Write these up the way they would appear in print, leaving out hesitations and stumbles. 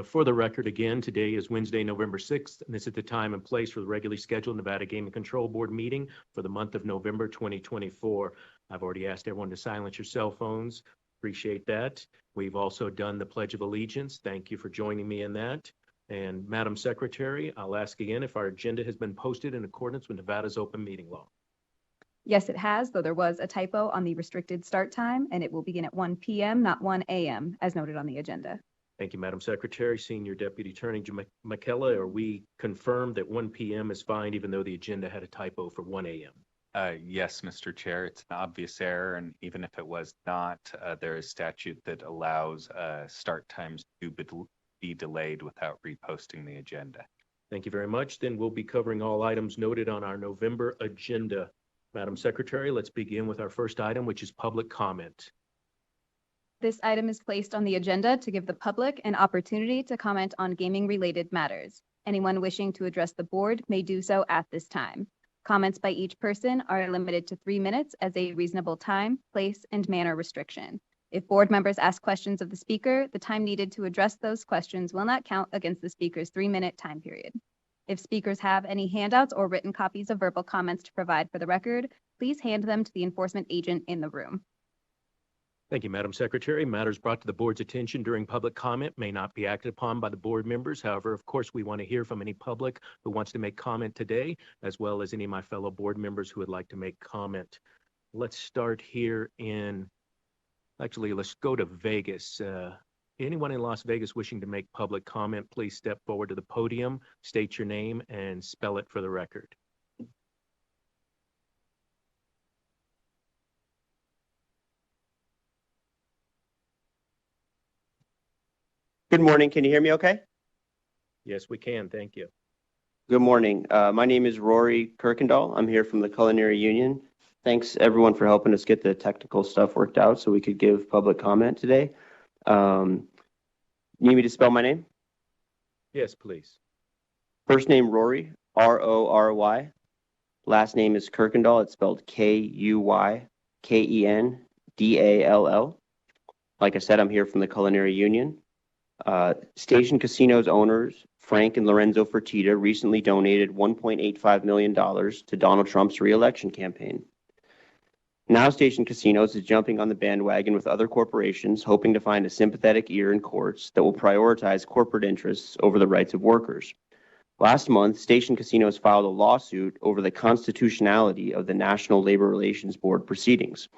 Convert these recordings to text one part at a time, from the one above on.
For the record, again, today is Wednesday, November 6th, and this is the time and place for the regularly scheduled Nevada Gaming Control Board meeting for the month of November 2024. I've already asked everyone to silence your cell phones. Appreciate that. We've also done the Pledge of Allegiance. Thank you for joining me in that. And Madam Secretary, I'll ask again if our agenda has been posted in accordance with Nevada's open meeting law. Yes, it has, though there was a typo on the restricted start time, and it will begin at 1 p.m., not 1 a.m., as noted on the agenda. Thank you, Madam Secretary. Senior Deputy Attorney McKella, are we confirmed that 1 p.m. is fine, even though the agenda had a typo for 1 a.m.? Yes, Mr. Chair, it's an obvious error, and even if it was not, there is statute that allows start times to be delayed without reposting the agenda. Thank you very much. Then we'll be covering all items noted on our November agenda. Madam Secretary, let's begin with our first item, which is public comment. This item is placed on the agenda to give the public an opportunity to comment on gaming-related matters. Anyone wishing to address the board may do so at this time. Comments by each person are limited to 3 minutes as a reasonable time, place, and manner restriction. If board members ask questions of the speaker, the time needed to address those questions will not count against the speaker's 3-minute time period. If speakers have any handouts or written copies of verbal comments to provide for the record, please hand them to the enforcement agent in the room. Thank you, Madam Secretary. Matters brought to the board's attention during public comment may not be acted upon by the board members. However, of course, we want to hear from any public who wants to make comment today, as well as any of my fellow board members who would like to make comment. Let's start here let's go to Vegas. Anyone in Las Vegas wishing to make public comment, please step forward to the podium, state your name, and spell it for the record. Good morning. Can you hear me okay? Yes, we can. Thank you. Good morning. My name is Rory Kirkendall. I'm here from the Culinary Union. Thanks everyone for helping us get the technical stuff worked out so we could give public comment today. Need me to spell my name? Yes, please. First name Rory, R-O-R-Y. Last name is Kirkendall. It's spelled K-U-Y-K-E-N-D-A-L-L. Like I said, I'm here from the Culinary Union. Station Casino's owners, Frank and Lorenzo Fertitta, recently donated $1.85 million to Donald Trump's re-election campaign. Now Station Casinos is jumping on the bandwagon with other corporations, hoping to find a sympathetic ear in courts that will prioritize corporate interests over the rights of workers. Last month, Station Casinos filed a lawsuit over the constitutionality of the National Labor Relations Board proceedings.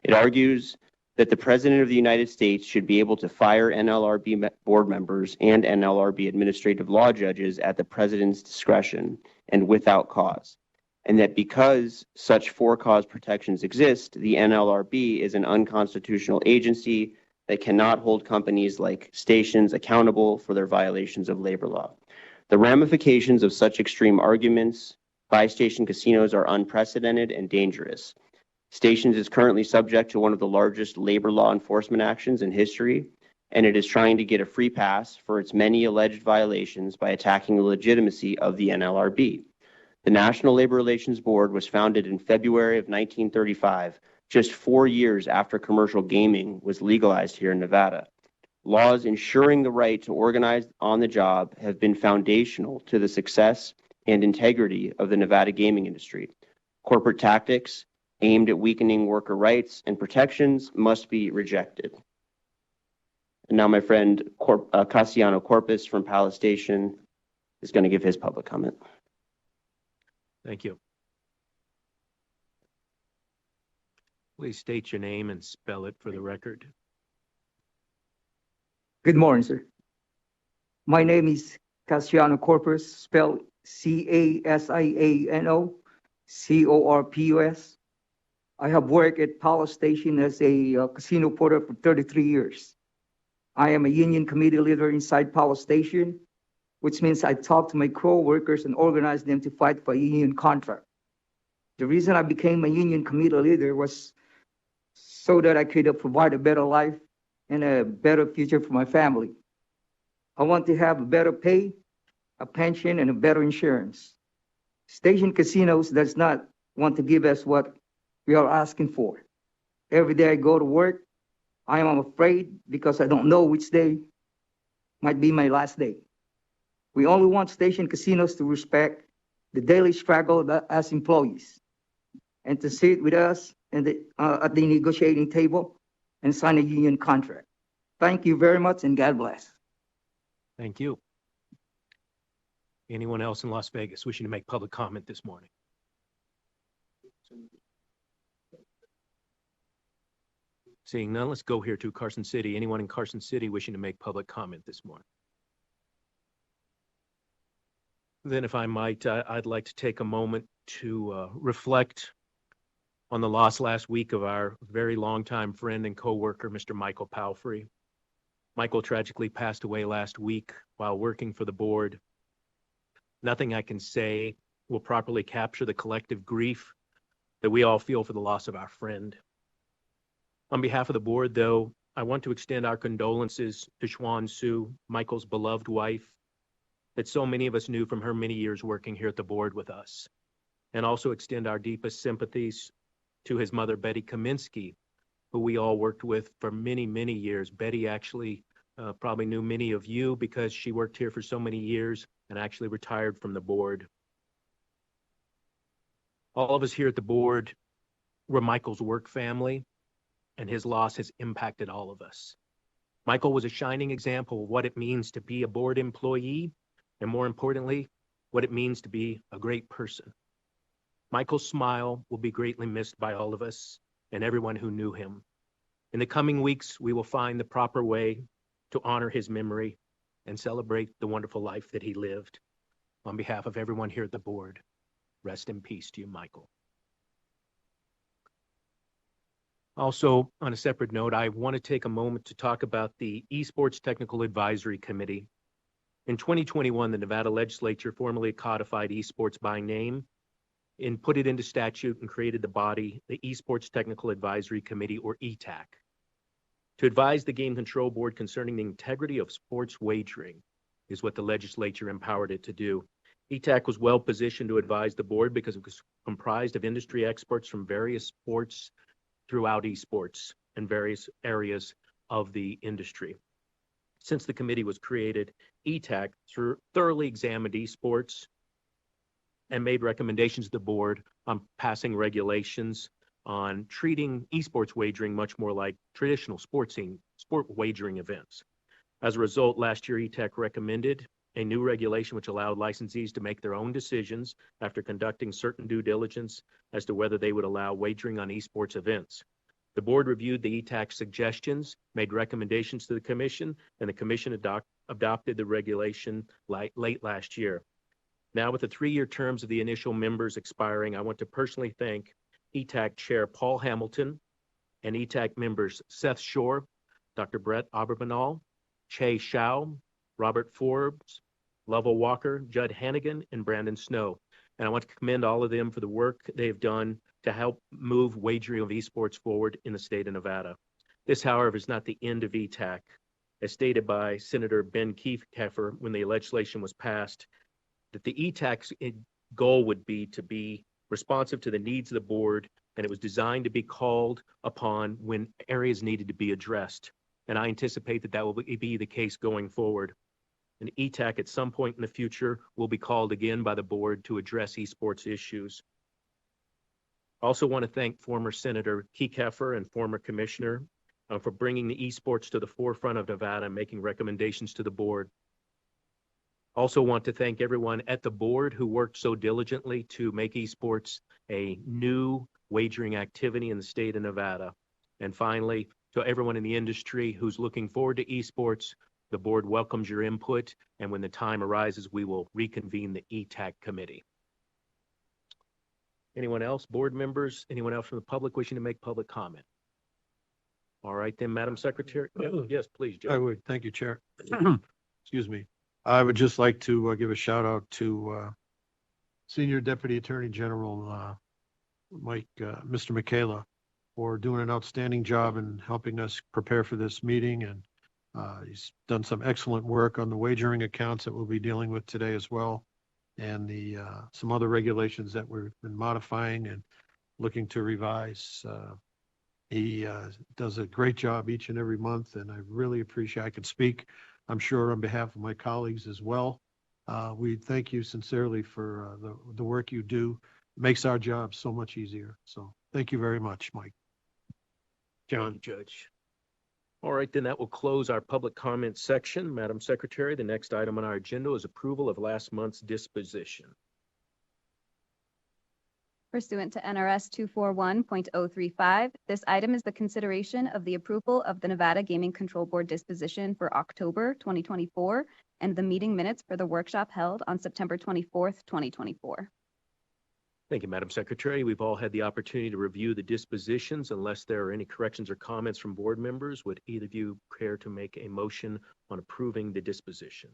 It argues that the President of the United States should be able to fire NLRB board members and NLRB administrative law judges at the President's discretion and without cause, and that because such for-cause protections exist, the NLRB is an unconstitutional agency that cannot hold companies like stations accountable for their violations of labor law. The ramifications of such extreme arguments by Station Casinos are unprecedented and dangerous. Stations is currently subject to one of the largest labor law enforcement actions in history, and it is trying to get a free pass for its many alleged violations by attacking the legitimacy of the NLRB. The National Labor Relations Board was founded in February of 1935, just 4 years after commercial gaming was legalized here in Nevada. Laws ensuring the right to organize on the job have been foundational to the success and integrity of the Nevada gaming industry. Corporate tactics aimed at weakening worker rights and protections must be rejected. And now my friend Cassiano Corpus from Palace Station is going to give his public comment. Thank you. Please state your name and spell it for the record. Good morning, sir. My name is Cassiano Corpus, spelled C-A-S-I-A-N-O-C-O-R-P-U-S. I have worked at Palace Station as a casino porter for 33 years. I am a union committee leader inside Palace Station, which means I talk to my co-workers and organize them to fight for a union contract. The reason I became a union committee leader was so that I could provide a better life and a better future for my family. I want to have a better pay, a pension, and a better insurance. Station Casinos does not want to give us what we are asking for. Every day I go to work, I am afraid because I don't know which day might be my last day. We only want station casinos to respect the daily struggle as employees and to sit with us at the negotiating table and sign a union contract. Thank you very much and God bless. Thank you. Anyone else in Las Vegas wishing to make public comment this morning? Seeing none, let's go here to Carson City. Anyone in Carson City wishing to make public comment this morning? Then if I might, I'd like to take a moment to reflect on the loss last week of our very longtime friend and coworker, Mr. Michael Palfrey. Michael tragically passed away last week while working for the board. Nothing I can say will properly capture the collective grief that we all feel for the loss of our friend. On behalf of the board, though, I want to extend our condolences to Schwan Sue, Michael's beloved wife, that so many of us knew from her many years working here at the board with us, and also extend our deepest sympathies to his mother, Betty Kaminsky, who we all worked with for many, many years. Betty actually probably knew many of you because she worked here for so many years and actually retired from the board. All of us here at the board were Michael's work family, and his loss has impacted all of us. Michael was a shining example of what it means to be a board employee, and more importantly, what it means to be a great person. Michael's smile will be greatly missed by all of us and everyone who knew him. In the coming weeks, we will find the proper way to honor his memory and celebrate the wonderful life that he lived. On behalf of everyone here at the board, rest in peace to you, Michael. Also, on a separate note, I want to take a moment to talk about the Esports Technical Advisory Committee. In 2021, the Nevada Legislature formally codified esports by name and put it into statute and created the body, the Esports Technical Advisory Committee, or ETAC, to advise the Game Control Board concerning the integrity of sports wagering is what the legislature empowered it to do. ETAC was well positioned to advise the board because it was comprised of industry experts from various sports throughout esports and various areas of the industry. Since the committee was created, ETAC thoroughly examined esports and made recommendations to the board on passing regulations on treating esports wagering much more like traditional sport wagering events. As a result, last year ETAC recommended a new regulation which allowed licensees to make their own decisions after conducting certain due diligence as to whether they would allow wagering on esports events. The board reviewed the ETAC suggestions, made recommendations to the commission, and the commission adopted the regulation late last year. Now, with the 3-year terms of the initial members expiring, I want to personally thank ETAC Chair Paul Hamilton and ETAC members Seth Shore, Dr. Brett Aberbanal, Che Shao, Robert Forbes, Lovell Walker, Judd Hannigan, and Brandon Snow. And I want to commend all of them for the work they've done to help move wagering of esports forward in the state of Nevada. This, however, is not the end of ETAC. As stated by Senator Ben Kieffer when the legislation was passed, that the ETAC's goal would be to be responsive to the needs of the board, and it was designed to be called upon when areas needed to be addressed. And I anticipate that that will be the case going forward. And ETAC at some point in the future will be called again by the board to address esports issues. I also want to thank former Senator Kieffer and former Commissioner for bringing the esports to the forefront of Nevada and making recommendations to the board. Also want to thank everyone at the board who worked so diligently to make esports a new wagering activity in the state of Nevada. And finally, to everyone in the industry who's looking forward to esports, the board welcomes your input, and when the time arises, we will reconvene the ETAC committee. Anyone else, board members, anyone else from the public wishing to make public comment? All right then, Madam Secretary. Yes, please, Joe. I would. Thank you, Chair. Excuse me. I would just like to give a shout out to Senior Deputy Attorney General Mr. Michaela, for doing an outstanding job in helping us prepare for this meeting. And he's done some excellent work on the wagering accounts that we'll be dealing with today as well, and the some other regulations that we've been modifying and looking to revise. He does a great job each and every month, and I really appreciate. I can speak I'm sure on behalf of my colleagues as well. We thank you sincerely for the work you do. It makes our job so much easier. So thank you very much, Mike. Thank you, Judge. All right, then that will close our public comment section. Madam Secretary, the next item on our agenda is approval of last month's disposition. Pursuant to NRS 241.035, this item is the consideration of the approval of the Nevada Gaming Control Board disposition for October 2024 and the meeting minutes for the workshop held on September 24th, 2024. Thank you, Madam Secretary. We've all had the opportunity to review the dispositions. Unless there are any corrections or comments from board members, would either of you care to make a motion on approving the disposition?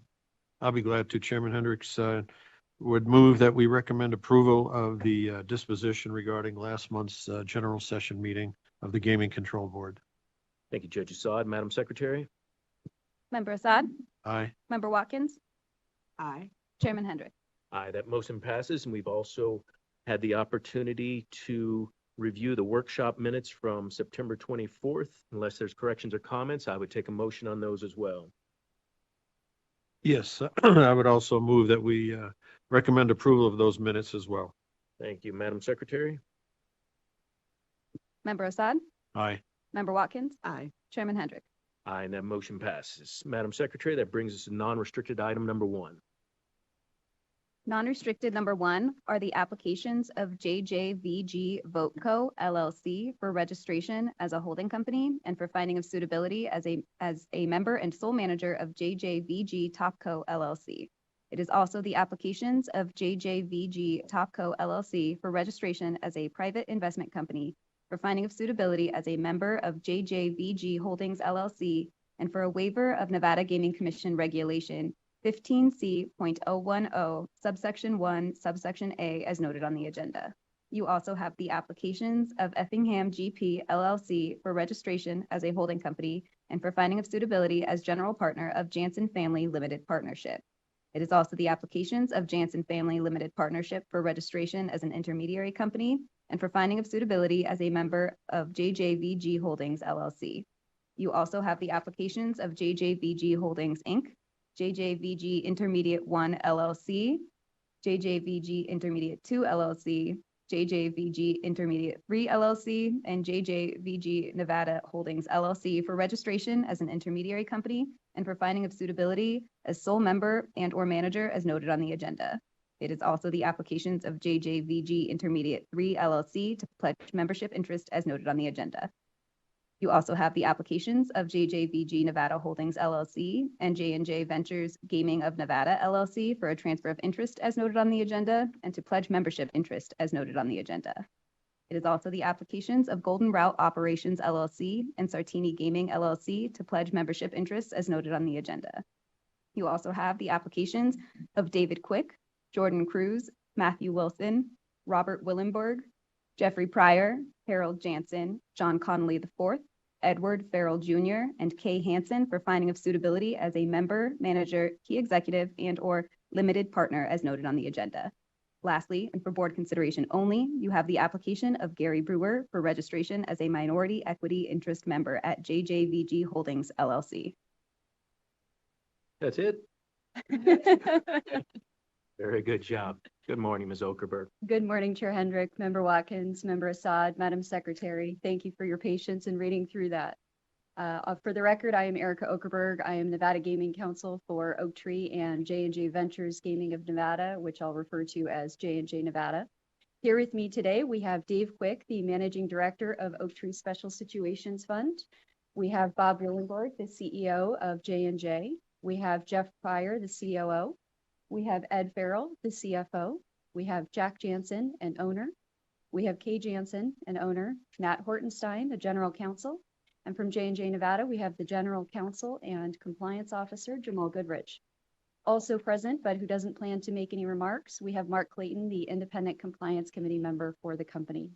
I'll be glad to. Chairman Hendricks would move that we recommend approval of the disposition regarding last month's general session meeting of the Gaming Control Board. Thank you, Judge Assad. Madam Secretary? Member Assad? Aye. Member Watkins? Aye. Chairman Hendricks. Aye, that motion passes, and we've also had the opportunity to review the workshop minutes from September 24th. Unless there's corrections or comments, I would take a motion on those as well. Yes, I would also move that we recommend approval of those minutes as well. Thank you, Madam Secretary. Member Assad? Aye. Member Watkins? Aye. Chairman Hendricks. Aye, and that motion passes. Madam Secretary, that brings us to non-restricted item number 1. Non-restricted number 1 are the applications of JJVG Vote Co. LLC for registration as a holding company and for finding of suitability as a member and sole manager of JJVG Topco LLC. It is also the applications of JJVG Topco LLC for registration as a private investment company, for finding of suitability as a member of JJVG Holdings LLC, and for a waiver of Nevada Gaming Commission Regulation 15C.010, subsection 1, subsection A, as noted on the agenda. You also have the applications of Effingham GP LLC for registration as a holding company and for finding of suitability as general partner of Jansen Family Limited Partnership. It is also the applications of Jansen Family Limited Partnership for registration as an intermediary company and for finding of suitability as a member of JJVG Holdings LLC. You also have the applications of JJVG Holdings Inc., JJVG Intermediate 1 LLC, JJVG Intermediate 2 LLC, JJVG Intermediate 3 LLC, and JJVG Nevada Holdings LLC for registration as an intermediary company and for finding of suitability as sole member and or manager as noted on the agenda. It is also the applications of JJVG Intermediate 3 LLC to pledge membership interest as noted on the agenda. You also have the applications of JJVG Nevada Holdings LLC and J&J Ventures Gaming of Nevada LLC for a transfer of interest as noted on the agenda and to pledge membership interest as noted on the agenda. It is also the applications of Golden Route Operations LLC and Sartini Gaming LLC to pledge membership interests as noted on the agenda. You also have the applications of David Quick, Jordan Cruz, Matthew Wilson, Robert Willenberg, Jeffrey Pryor, Harold Jansen, John Connolly IV, Edward Farrell Jr., and Kay Hansen for finding of suitability as a member, manager, key executive, and or limited partner as noted on the agenda. Lastly, and for board consideration only, you have the application of Gary Brewer for registration as a minority equity interest member at JJVG Holdings LLC. That's it. Very good job. Good morning, Ms. Okerberg. Good morning, Chair Hendrick, Member Watkins, Member Assad, Madam Secretary. Thank you for your patience in reading through that. For the record, I am Erica Okerberg. I am Nevada Gaming Counsel for Oak Tree and J&J Ventures Gaming of Nevada, which I'll refer to as J&J Nevada. Here with me today, we have Dave Quick, the Managing Director of Oak Tree Special Situations Fund. We have Bob Willenborg, the CEO of J&J. We have Jeff Pryor, the COO. We have Ed Farrell, the CFO. We have Jack Jansen, an owner. We have Kay Jansen, an owner. Nat Hortenstein, the General Counsel. And from J&J Nevada, we have the General Counsel and Compliance Officer, Jamal Goodrich. Also present, but who doesn't plan to make any remarks, we have Mark Clayton, the Independent Compliance Committee member for the company.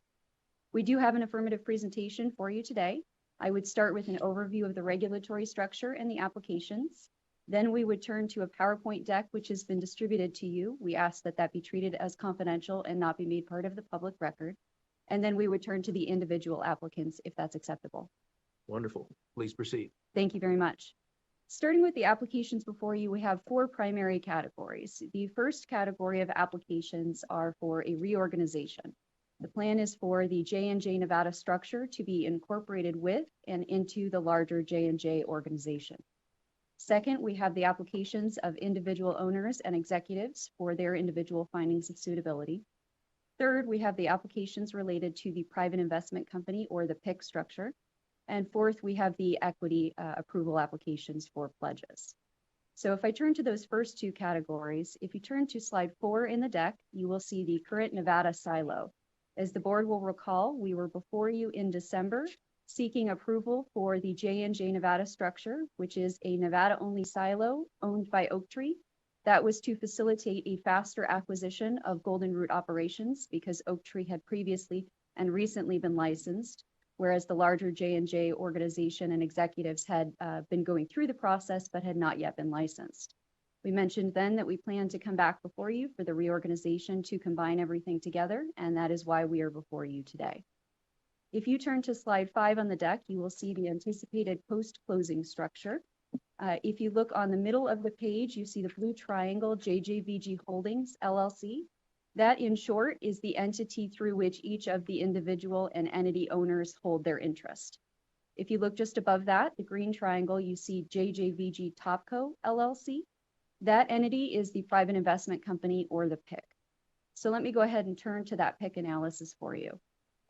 We do have an affirmative presentation for you today. I would start with an overview of the regulatory structure and the applications. Then we would turn to a PowerPoint deck, which has been distributed to you. We ask that that be treated as confidential and not be made part of the public record. And then we would turn to the individual applicants if that's acceptable. Wonderful. Please proceed. Thank you very much. Starting with the applications before you, we have 4 primary categories. The first category of applications are for a reorganization. The plan is for the J&J Nevada structure to be incorporated with and into the larger J&J organization. Second, we have the applications of individual owners and executives for their individual findings of suitability. Third, we have the applications related to the private investment company or the PIC structure. And fourth, we have the equity approval applications for pledges. So if I turn to those first 2 categories, if you turn to slide 4 in the deck, you will see the current Nevada silo. As the board will recall, we were before you in December seeking approval for the J&J Nevada structure, which is a Nevada-only silo owned by Oaktree. That was to facilitate a faster acquisition of Golden Root operations because Oaktree had previously and recently been licensed, whereas the larger J&J organization and executives had been going through the process but had not yet been licensed. We mentioned then that we plan to come back before you for the reorganization to combine everything together, and that is why we are before you today. If you turn to slide 5 on the deck, you will see the anticipated post-closing structure. If you look on the middle of the page, you see the blue triangle JJVG Holdings, LLC. That, in short, is the entity through which each of the individual and entity owners hold their interest. If you look just above that, the green triangle, you see JJVG Topco, LLC. That entity is the private investment company or the PIC. So let me go ahead and turn to that PIC analysis for you.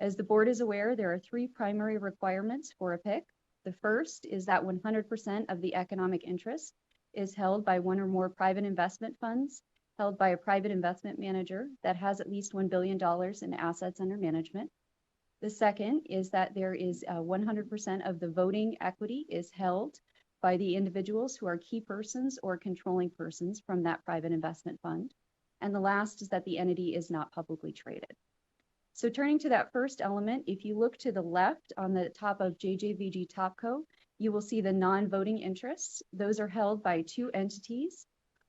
As the board is aware, there are 3 primary requirements for a PIC. The first is that 100% of the economic interest is held by one or more private investment funds held by a private investment manager that has at least $1 billion in assets under management. The second is that there is 100% of the voting equity is held by the individuals who are key persons or controlling persons from that private investment fund. And the last is that the entity is not publicly traded. So turning to that first element, if you look to the left on the top of JJVG Topco, you will see the non-voting interests. Those are held by 2 entities,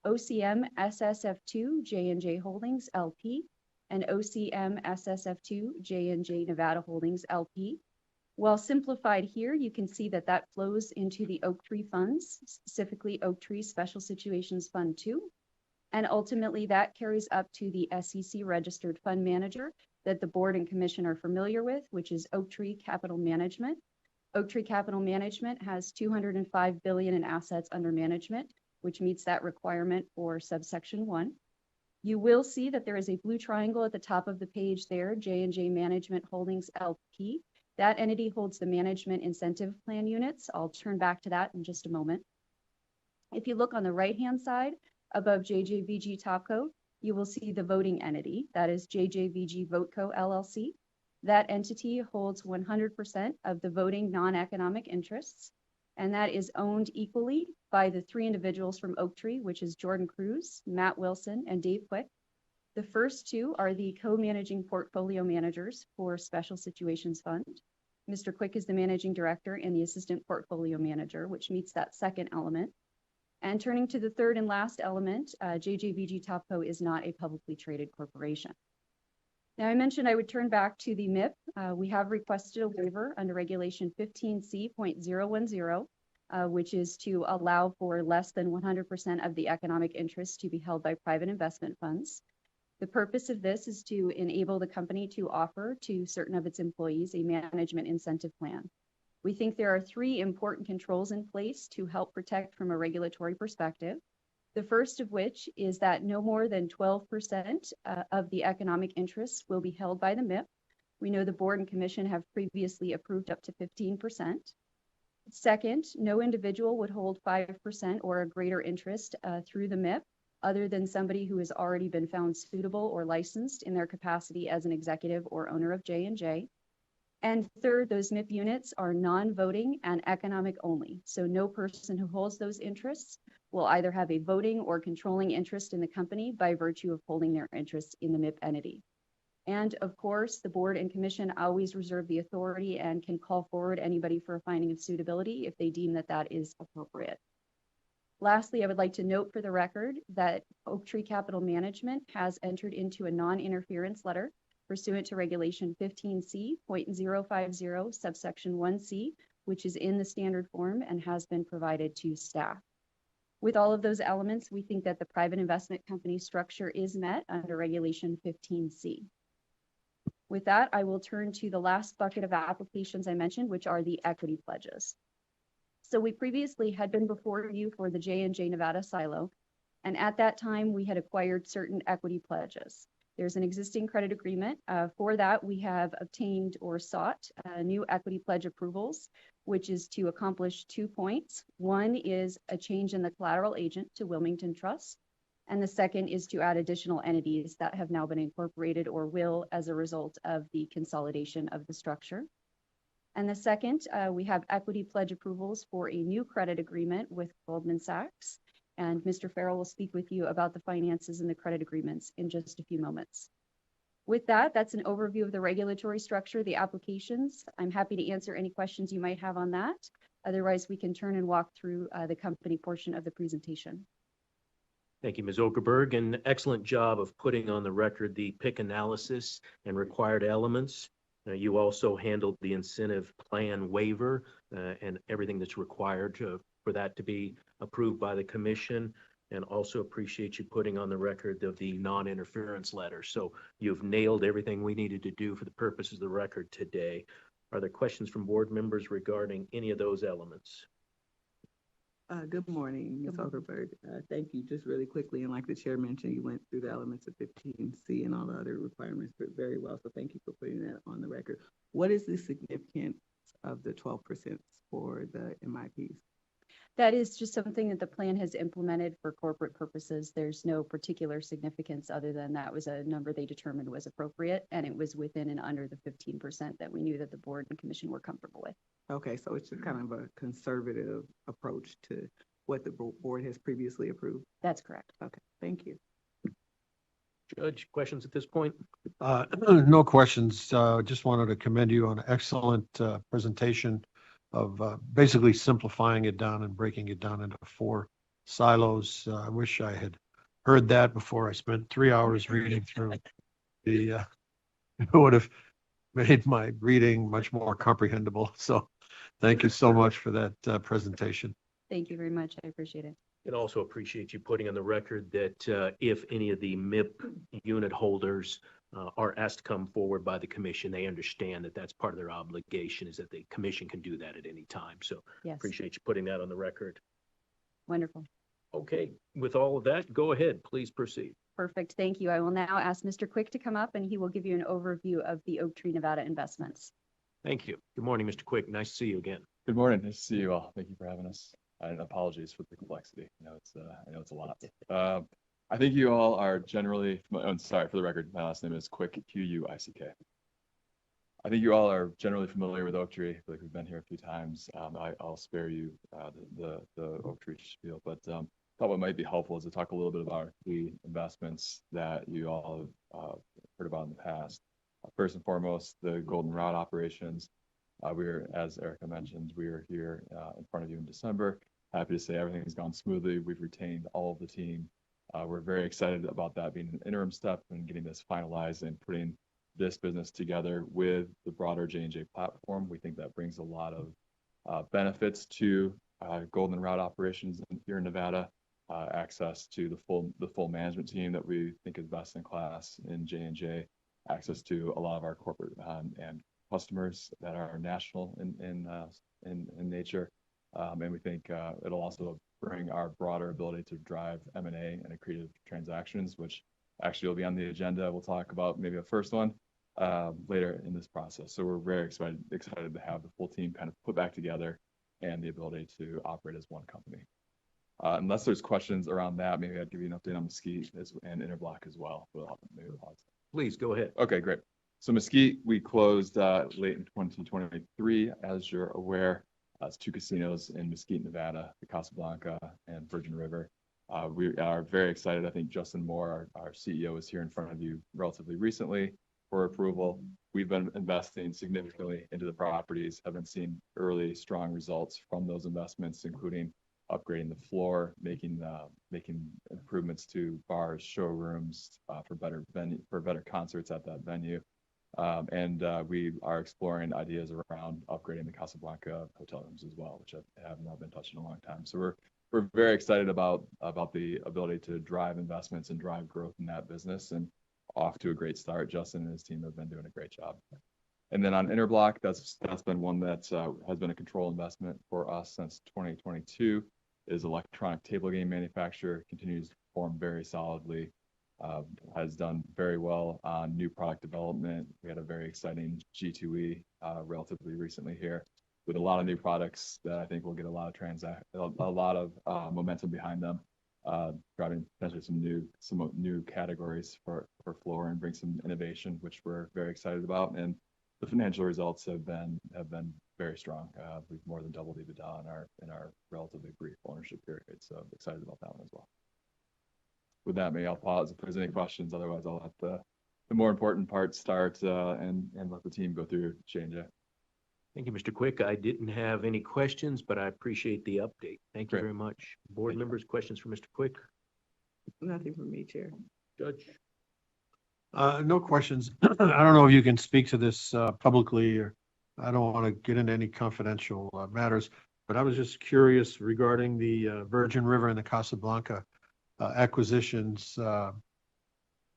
OCM SSF2 J&J Holdings LP and OCM SSF2 J&J Nevada Holdings LP. While simplified here, you can see that that flows into the Oaktree funds, specifically Oaktree Special Situations Fund 2. And ultimately that carries up to the SEC registered fund manager that the board and commission are familiar with, which is Oaktree Capital Management. Oaktree Capital Management has $205 billion in assets under management, which meets that requirement for subsection 1. You will see that there is a blue triangle at the top of the page there, J&J Management Holdings LP. That entity holds the management incentive plan units. I'll turn back to that in just a moment. If you look on the right-hand side above JJVG Topco, you will see the voting entity. That is JJVG VoteCo LLC. That entity holds 100% of the voting non-economic interests, and that is owned equally by the 3 individuals from Oaktree, which is Jordan Cruz, Matt Wilson, and Dave Quick. The first 2 are the co-managing portfolio managers for Special Situations Fund. Mr. Quick is the managing director and the assistant portfolio manager, which meets that second element. And turning to the third and last element, JJVG Topco is not a publicly traded corporation. Now, I mentioned I would turn back to the MIP. We have requested a waiver under Regulation 15C.010, which is to allow for less than 100% of the economic interest to be held by private investment funds. The purpose of this is to enable the company to offer to certain of its employees a management incentive plan. We think there are 3 important controls in place to help protect from a regulatory perspective. The first of which is that no more than 12% of the economic interests will be held by the MIP. We know the board and commission have previously approved up to 15%. Second, no individual would hold 5% or a greater interest through the MIP, other than somebody who has already been found suitable or licensed in their capacity as an executive or owner of J&J. And third, those MIP units are non-voting and economic only. So no person who holds those interests will either have a voting or controlling interest in the company by virtue of holding their interest in the MIP entity. And of course, the board and commission always reserve the authority and can call forward anybody for a finding of suitability if they deem that that is appropriate. Lastly, I would like to note for the record that Oaktree Capital Management has entered into a non-interference letter pursuant to Regulation 15C.050 subsection 1C which is in the standard form and has been provided to staff. With all of those elements, we think that the private investment company structure is met under Regulation 15C. With that, I will turn to the last bucket of applications I mentioned, which are the equity pledges. So we previously had been before you for the J&J Nevada silo, and at that time we had acquired certain equity pledges. There's an existing credit agreement. For that, we have obtained or sought new equity pledge approvals, which is to accomplish 2 points. One is a change in the collateral agent to Wilmington Trust, and the second is to add additional entities that have now been incorporated or will as a result of the consolidation of the structure. And the second, we have equity pledge approvals for a new credit agreement with Goldman Sachs. And Mr. Farrell will speak with you about the finances and the credit agreements in just a few moments. With that, that's an overview of the regulatory structure, the applications. I'm happy to answer any questions you might have on that. Otherwise, we can turn and walk through the company portion of the presentation. Thank you, Ms. Okerberg. An excellent job of putting on the record the PIC analysis and required elements. You also handled the incentive plan waiver and everything that's required for that to be approved by the commission, and also appreciate you putting on the record of the non-interference letter. So you've nailed everything we needed to do for the purposes of the record today. Are there questions from board members regarding any of those elements? Good morning, Ms. Okerberg. Thank you. Just really quickly, and like the chair mentioned, you went through the elements of 15C and all the other requirements very well. So thank you for putting that on the record. What is the significance of the 12% for the MIPs? That is just something that the plan has implemented for corporate purposes. There's no particular significance other than that was a number they determined was appropriate, and it was within and under the 15% that we knew that the board and commission were comfortable with. Okay, so it's just kind of a conservative approach to what the board has previously approved? That's correct. Okay, thank you. Judge, questions at this point? No questions. Just wanted to commend you on an excellent presentation of basically simplifying it down and breaking it down into 4 silos. I wish I had heard that before I spent 3 hours reading through the, it would have made my reading much more comprehensible. So thank you so much for that presentation. Thank you very much. I appreciate it. And also appreciate you putting on the record that if any of the MIP unit holders are asked to come forward by the commission, they understand that that's part of their obligation, is that the commission can do that at any time. So Yes. appreciate you putting that on the record. Wonderful. Okay, with all of that, go ahead, please proceed. Perfect. Thank you. I will now ask Mr. Quick to come up and he will give you an overview of the Oak Tree Nevada investments. Thank you. Good morning, Mr. Quick. Nice to see you again. Good morning. Nice to see you all. Thank you for having us. And apologies for the complexity. I know it's a lot. I think you all are generally, sorry for the record, my last name is Quick, Q-U-I-C-K. I think you all are generally familiar with Oak Tree. I feel like we've been here a few times. I'll spare you the Oak Tree spiel, but thought what might be helpful is to talk a little bit about the investments that you all have heard about in the past. First and foremost, the goldenrod operations. As Erica mentioned, we are here in front of you in December. Happy to say everything has gone smoothly. We've retained all of the team. We're very excited about that being an interim step and getting this finalized and putting this business together with the broader J&J platform. We think that brings a lot of benefits to goldenrod operations here in Nevada, access to the full management team that we think is best in class in J&J, access to a lot of our corporate and customers that are national in nature. And we think it'll also bring our broader ability to drive M&A and accretive transactions, which actually will be on the agenda. We'll talk about maybe a first one later in this process. So we're very excited to have the full team kind of put back together and the ability to operate as one company. Unless there's questions around that, maybe I'd give you an update on Mesquite and Interblock as well. Please go ahead. Okay, great. So Mesquite, we closed late in 2023, as you're aware. It's 2 casinos in Mesquite, Nevada, the Casablanca and Virgin River. We are very excited. I think Justin Moore, our CEO, is here in front of you relatively recently for approval. We've been investing significantly into the properties, haven't seen early strong results from those investments, including upgrading the floor, making improvements to bars, showrooms for better concerts at that venue. We are exploring ideas around upgrading the Casablanca hotel rooms as well, which have not been touched in a long time. So we're very excited about the ability to drive investments and drive growth in that business, and off to a great start. Justin and his team have been doing a great job. And then on Interblock, that's been one that has been a control investment for us since 2022. Is electronic table game manufacturer, continues to perform very solidly, has done very well on new product development. We had a very exciting G2E relatively recently here with a lot of new products that I think will get a lot of momentum behind them, driving potentially some new categories for floor and bring some innovation, which we're very excited about. And the financial results have been very strong. We've more than doubled EBITDA in our relatively brief ownership period. So I'm excited about that one as well. With that, maybe I'll pause if there's any questions. Otherwise, I'll let the more important part start and let the team go through J&J. Thank you, Mr. Quick. I didn't have any questions, but I appreciate the update. Thank you Great. very much. Board members, questions for Mr. Quick? Nothing from me, Chair. Judge? No questions. I don't know if you can speak to this publicly, or I don't want to get into any confidential matters, but I was just curious regarding the Virgin River and the Casablanca acquisitions.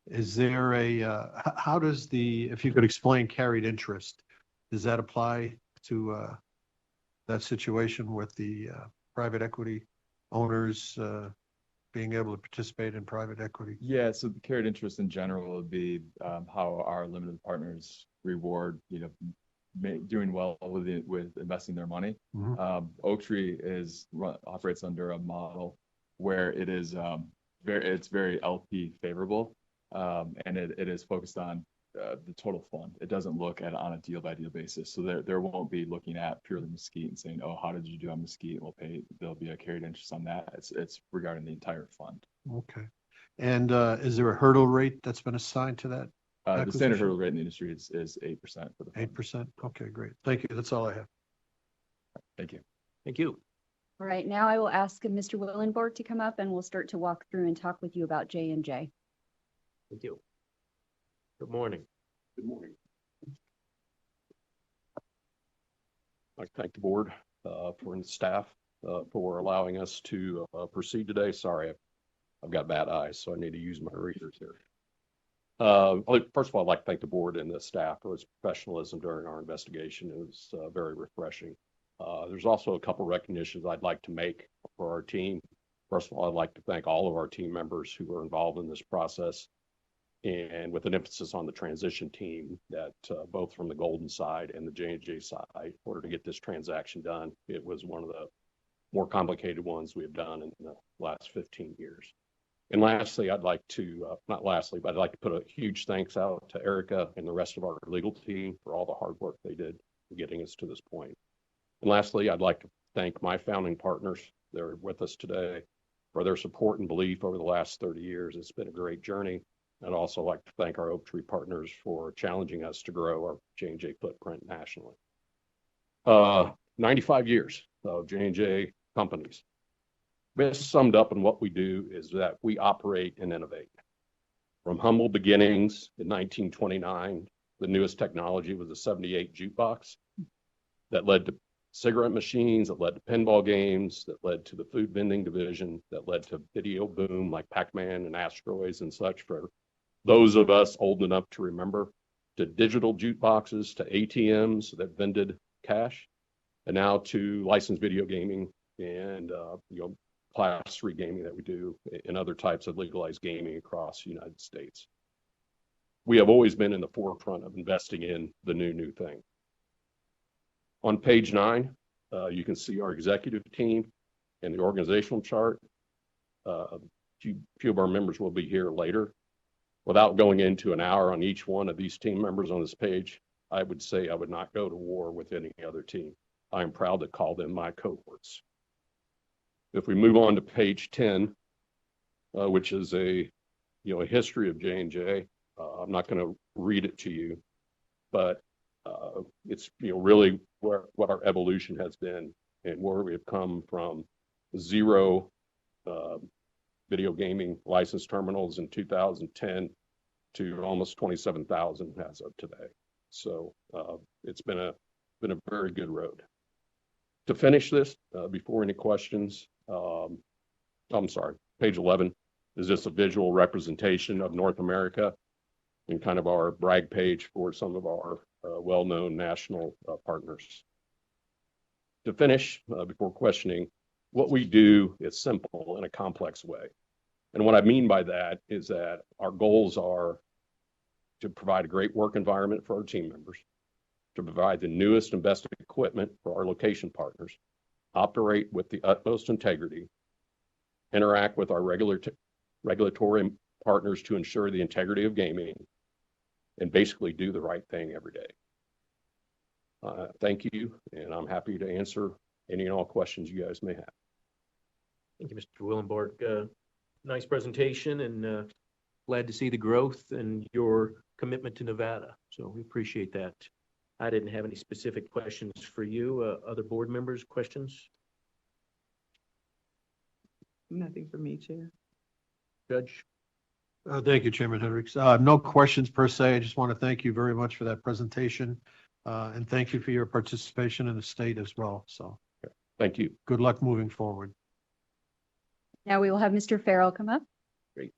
Is there how does if you could explain carried interest, does that apply to that situation with the private equity owners being able to participate in private equity? Yeah, so the carried interest in general would be how our limited partners reward, doing well with investing their money. Mhm. Oaktree operates under a model where it is it's very LP favorable, and it is focused on the total fund. It doesn't look at it on a deal by deal basis. So there won't be looking at purely Mesquite and saying, oh, how did you do on Mesquite? There'll be a carried interest on that. It's regarding the entire fund. Okay. And is there a hurdle rate that's been assigned to that? The standard hurdle rate in the industry is 8% for the fund. 8%? Okay, great. Thank you. That's all I have. Thank you. Thank you. All right, now I will ask Mr. Willenborg to come up and we'll start to walk through and talk with you about J&J. Thank you. Good morning. Good morning. I'd like to thank the board and staff for allowing us to proceed today. Sorry, I've got bad eyes, so I need to use my readers here. First of all, I'd like to thank the board and the staff for its professionalism during our investigation. It was very refreshing. There's also a couple recognitions I'd like to make for our team. First of all, I'd like to thank all of our team members who were involved in this process, and with an emphasis on the transition team that both from the Golden side and the J&J side, in order to get this transaction done. It was one of the more complicated ones we've done in the last 15 years. And lastly, I'd like to, not lastly, but I'd like to put a huge thanks out to Erica and the rest of our legal team for all the hard work they did in getting us to this point. And lastly, I'd like to thank my founding partners that are with us today for their support and belief over the last 30 years. It's been a great journey. I'd also like to thank our Oaktree partners for challenging us to grow our J&J footprint nationally. 95 years of J&J companies. Best summed up in what we do is that we operate and innovate. From humble beginnings in 1929, the newest technology was a 78 jukebox that led to cigarette machines, that led to pinball games, that led to the food vending division, that led to video boom like Pac-Man and Asteroids and such for those of us old enough to remember, to digital jukeboxes, to ATMs that vended cash, and now to licensed video gaming and Class 3 gaming that we do and other types of legalized gaming across the United States. We have always been in the forefront of investing in the new thing. On page 9, you can see our executive team and the organizational chart. A few of our members will be here later. Without going into an hour on each one of these team members on this page, I would say I would not go to war with any other team. I am proud to call them my cohorts. If we move on to page 10, which is a history of J&J, I'm not going to read it to you, but it's really what our evolution has been and where we have come from 0 video gaming license terminals in 2010 to almost 27,000 as of today. So it's been a very good road. To finish this, before any questions, I'm sorry, page 11 is just a visual representation of North America and kind of our brag page for some of our well-known national partners. To finish, before questioning, what we do is simple in a complex way. And what I mean by that is that our goals are to provide a great work environment for our team members, to provide the newest and best equipment for our location partners, operate with the utmost integrity, interact with our regulatory partners to ensure the integrity of gaming, and basically do the right thing every day. Thank you, and I'm happy to answer any and all questions you guys may have. Thank you, Mr. Willenborg. Nice presentation, and glad to see the growth and your commitment to Nevada. So we appreciate that. I didn't have any specific questions for you. Other board members, questions? Nothing for me, Chair. Judge? Thank you, Chairman Hendricks. No questions per se. I just want to thank you very much for that presentation. And thank you for your participation in the state as well. So thank you. Good luck moving forward. Now we will have Mr. Farrell come up. Great.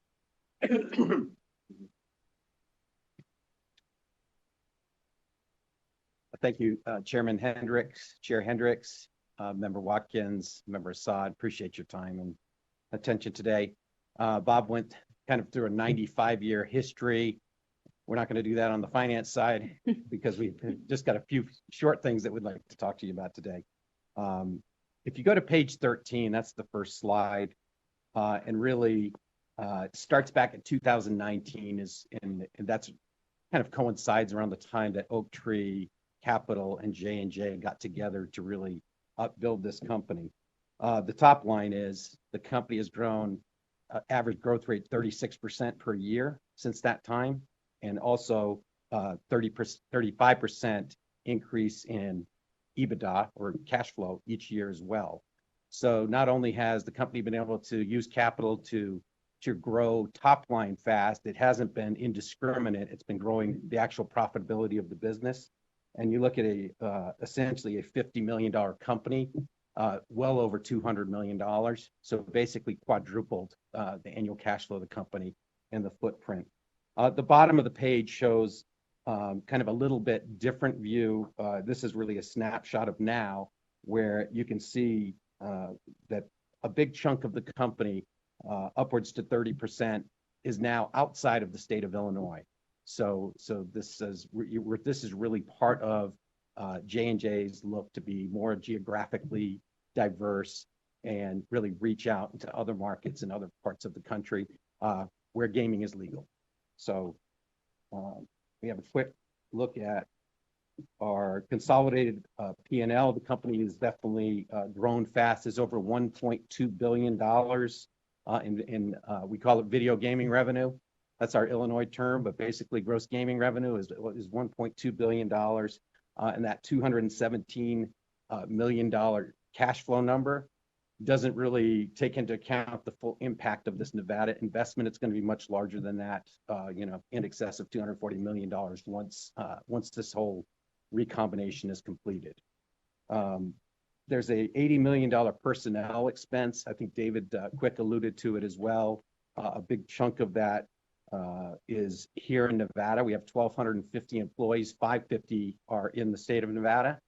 Thank you, Chairman Hendricks, Chair Hendricks, Member Watkins, Member Assad. Appreciate your time and attention today. Bob went kind of through a 95-year history. We're not going to do that on the finance side because we've just got a few short things that we'd like to talk to you about today. If you go to page 13, that's the first slide, and really starts back in 2019, and that's kind of coincides around the time that Oaktree Capital and J&J got together to really upbuild this company. The top line is the company has grown average growth rate 36% per year since that time, and also 35% increase in EBITDA or cash flow each year as well. So not only has the company been able to use capital to grow top line fast, it hasn't been indiscriminate. It's been growing the actual profitability of the business. And you look at essentially a $50 million company, well over $200 million. So basically quadrupled the annual cash flow of the company and the footprint. The bottom of the page shows kind of a little bit different view. This is really a snapshot of now, where you can see that a big chunk of the company, upwards to 30%, is now outside of the state of Illinois. So this is really part of J&J's look to be more geographically diverse and really reach out into other markets and other parts of the country where gaming is legal. So we have a quick look at our consolidated P&L. The company has definitely grown fast. It's over $1.2 billion in we call it video gaming revenue. That's our Illinois term, but basically gross gaming revenue is $1.2 billion. And that $217 million cash flow number doesn't really take into account the full impact of this Nevada investment. It's going to be much larger than that, in excess of $240 million once this whole recombination is completed. There's a $80 million personnel expense. I think David Quick alluded to it as well. A big chunk of that is here in Nevada. We have 1,250 employees. 550 are in the state of Nevada.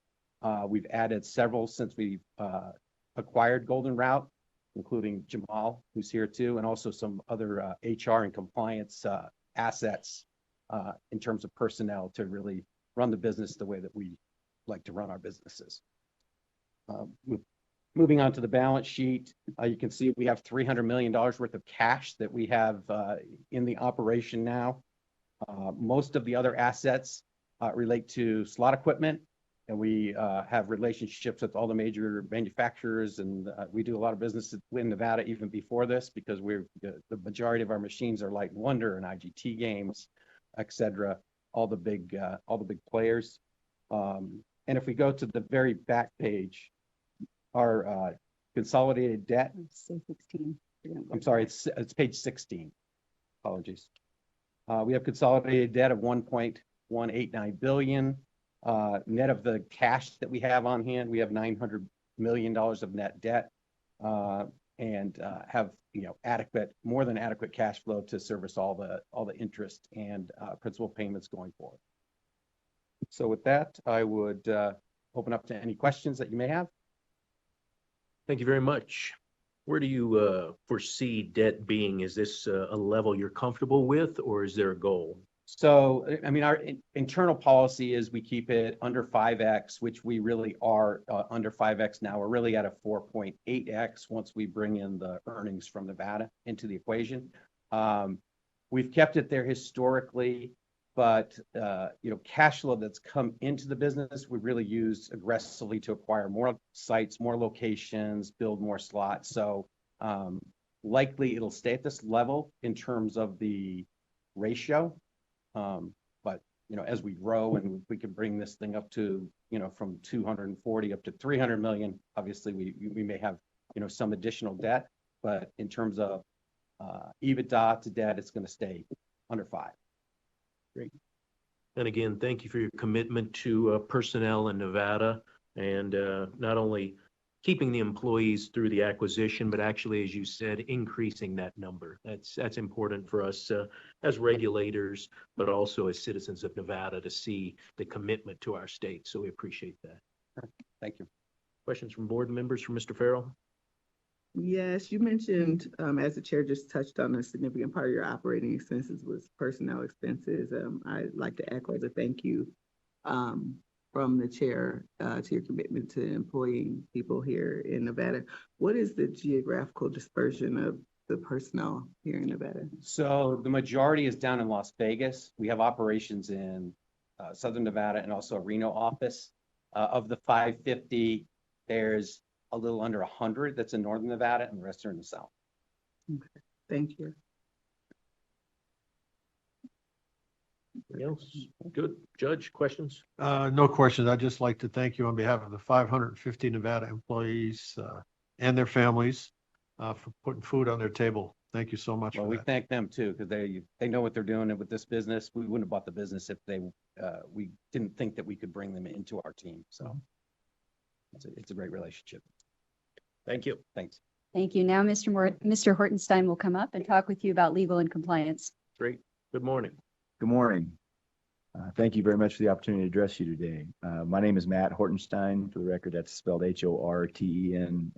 We've added several since we acquired Golden Route, including Jamal, who's here too, and also some other HR and compliance assets in terms of personnel to really run the business the way that we like to run our businesses. Moving on to the balance sheet, you can see we have $300 million worth of cash that we have in the operation now. Most of the other assets relate to slot equipment, and we have relationships with all the major manufacturers, and we do a lot of business in Nevada even before this, because the majority of our machines are Light & Wonder and IGT games, etc. All the big players. And if we go to the very back page, our consolidated debt. Say 16. I'm sorry, it's page 16. Apologies. We have consolidated debt of $1.8 $1.89 billion. Net of the cash that we have on hand, we have $900 million of net debt, and have, more than adequate cash flow to service all the interest and principal payments going forward. So with that, I would open up to any questions that you may have. Thank you very much. Where do you foresee debt being? Is this a level you're comfortable with, or is there a goal? So, I mean, our internal policy is we keep it under 5x, which we really are under 5x now. We're really at a 4.8x once we bring in the earnings from Nevada into the equation. We've kept it there historically, but cash flow that's come into the business, we really used aggressively to acquire more sites, more locations, build more slots. So likely it'll stay at this level in terms of the ratio. But as we grow and we can bring this thing up to, from 240 up to 300 million, obviously we may have, some additional debt, but in terms of EBITDA to debt, it's going to stay under 5. Great. And again, thank you for your commitment to personnel in Nevada, and not only keeping the employees through the acquisition, but actually, as you said, increasing that number. That's important for us as regulators, but also as citizens of Nevada to see the commitment to our state. So we appreciate that. Thank you. Questions from board members for Mr. Farrell? Yes, you mentioned, as the chair just touched on, a significant part of your operating expenses was personnel expenses. I'd like to echo the thank you from the chair to your commitment to employing people here in Nevada. What is the geographical dispersion of the personnel here in Nevada? So the majority is down in Las Vegas. We have operations in Southern Nevada and also a Reno office. Of the 550, there's a little under 100 that's in Northern Nevada, and the rest are in the South. Okay, thank you. Anything else? Good. Judge, questions? No questions. I'd just like to thank you on behalf of the 550 Nevada employees and their families for putting food on their table. Thank you so much. Well, we thank them too, because they know what they're doing with this business. We wouldn't have bought the business if we didn't think that we could bring them into our team. So it's a great relationship. Thank you. Thanks. Thank you. Now, Mr. Hortenstein will come up and talk with you about legal and compliance. Great. Good morning. Good morning. Thank you very much for the opportunity to address you today. My name is Matt Hortenstein. For the record, that's spelled Hortenstine.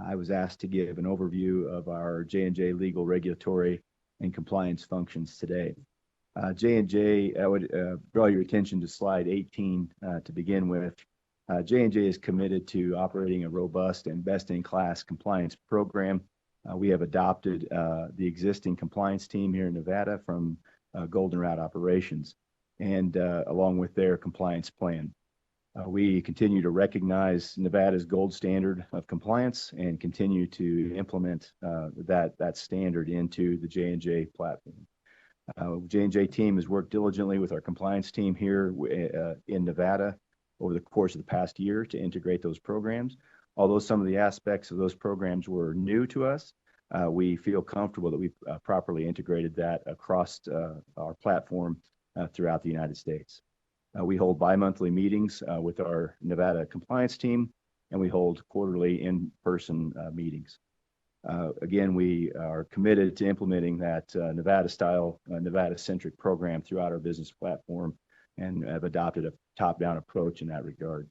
I was asked to give an overview of our J&J legal, regulatory, and compliance functions today. J&J, I would draw your attention to slide 18 to begin with. J&J is committed to operating a robust and best-in-class compliance program. We have adopted the existing compliance team here in Nevada from Goldenrod Operations, and along with their compliance plan. We continue to recognize Nevada's gold standard of compliance and continue to implement that standard into the J&J platform. J&J team has worked diligently with our compliance team here in Nevada over the course of the past year to integrate those programs. Although some of the aspects of those programs were new to us, we feel comfortable that we've properly integrated that across our platform throughout the United States. We hold bi-monthly meetings with our Nevada compliance team, and we hold quarterly in-person meetings. Again, we are committed to implementing that Nevada-style, Nevada-centric program throughout our business platform, and have adopted a top-down approach in that regard.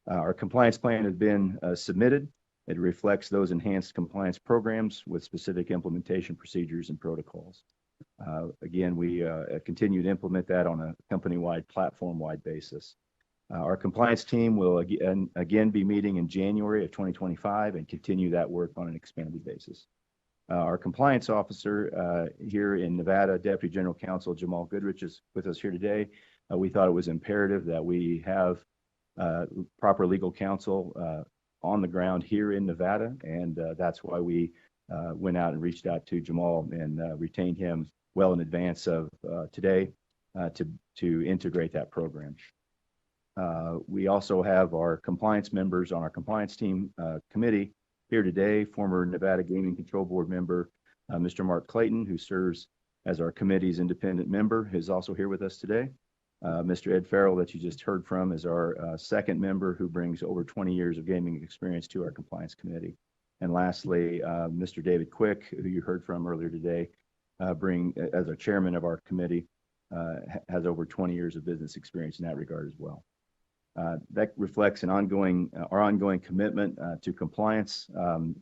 Our compliance plan has been submitted. It reflects those enhanced compliance programs with specific implementation procedures and protocols. Again, we continue to implement that on a company-wide, platform-wide basis. Our compliance team will again be meeting in January of 2025 and continue that work on an expanded basis. Our compliance officer here in Nevada, Deputy General Counsel Jamal Goodrich, is with us here today. We thought it was imperative that we have proper legal counsel on the ground here in Nevada, and that's why we went out and reached out to Jamal and retained him well in advance of today to integrate that program. We also have our compliance members on our compliance team committee here today, former Nevada Gaming Control Board member, Mr. Mark Clayton, who serves as our committee's independent member, is also here with us today. Mr. Ed Farrell, that you just heard from, is our second member who brings over 20 years of gaming experience to our compliance committee. And lastly, Mr. David Quick, who you heard from earlier today, as our chairman of our committee, has over 20 years of business experience in that regard as well. That reflects our ongoing commitment to compliance.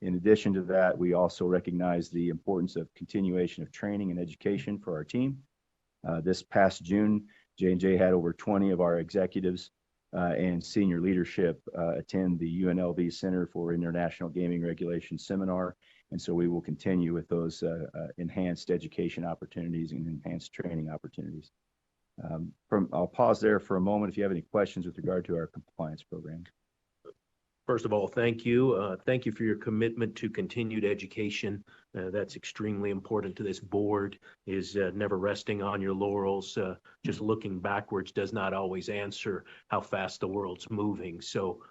In addition to that, we also recognize the importance of continuation of training and education for our team. This past June, J&J had over 20 of our executives and senior leadership attend the UNLV Center for International Gaming Regulation seminar. And so we will continue with those enhanced education opportunities and enhanced training opportunities. I'll pause there for a moment if you have any questions with regard to our compliance program. First of all, thank you. Thank you for your commitment to continued education. That's extremely important to this board, is never resting on your laurels. Just looking backwards does not always answer how fast the world's moving. So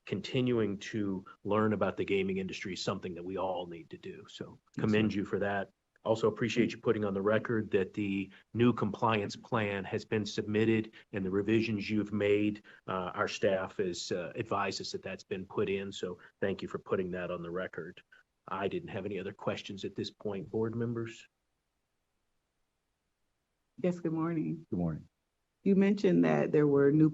continuing to learn about the gaming industry is something that we all need to do. So commend you for that. Also appreciate you putting on the record that the new compliance plan has been submitted and the revisions you've made. Our staff has advised us that that's been put in. So thank you for putting that on the record. I didn't have any other questions at this point. Board members? Yes, good morning. Good morning. You mentioned that there were new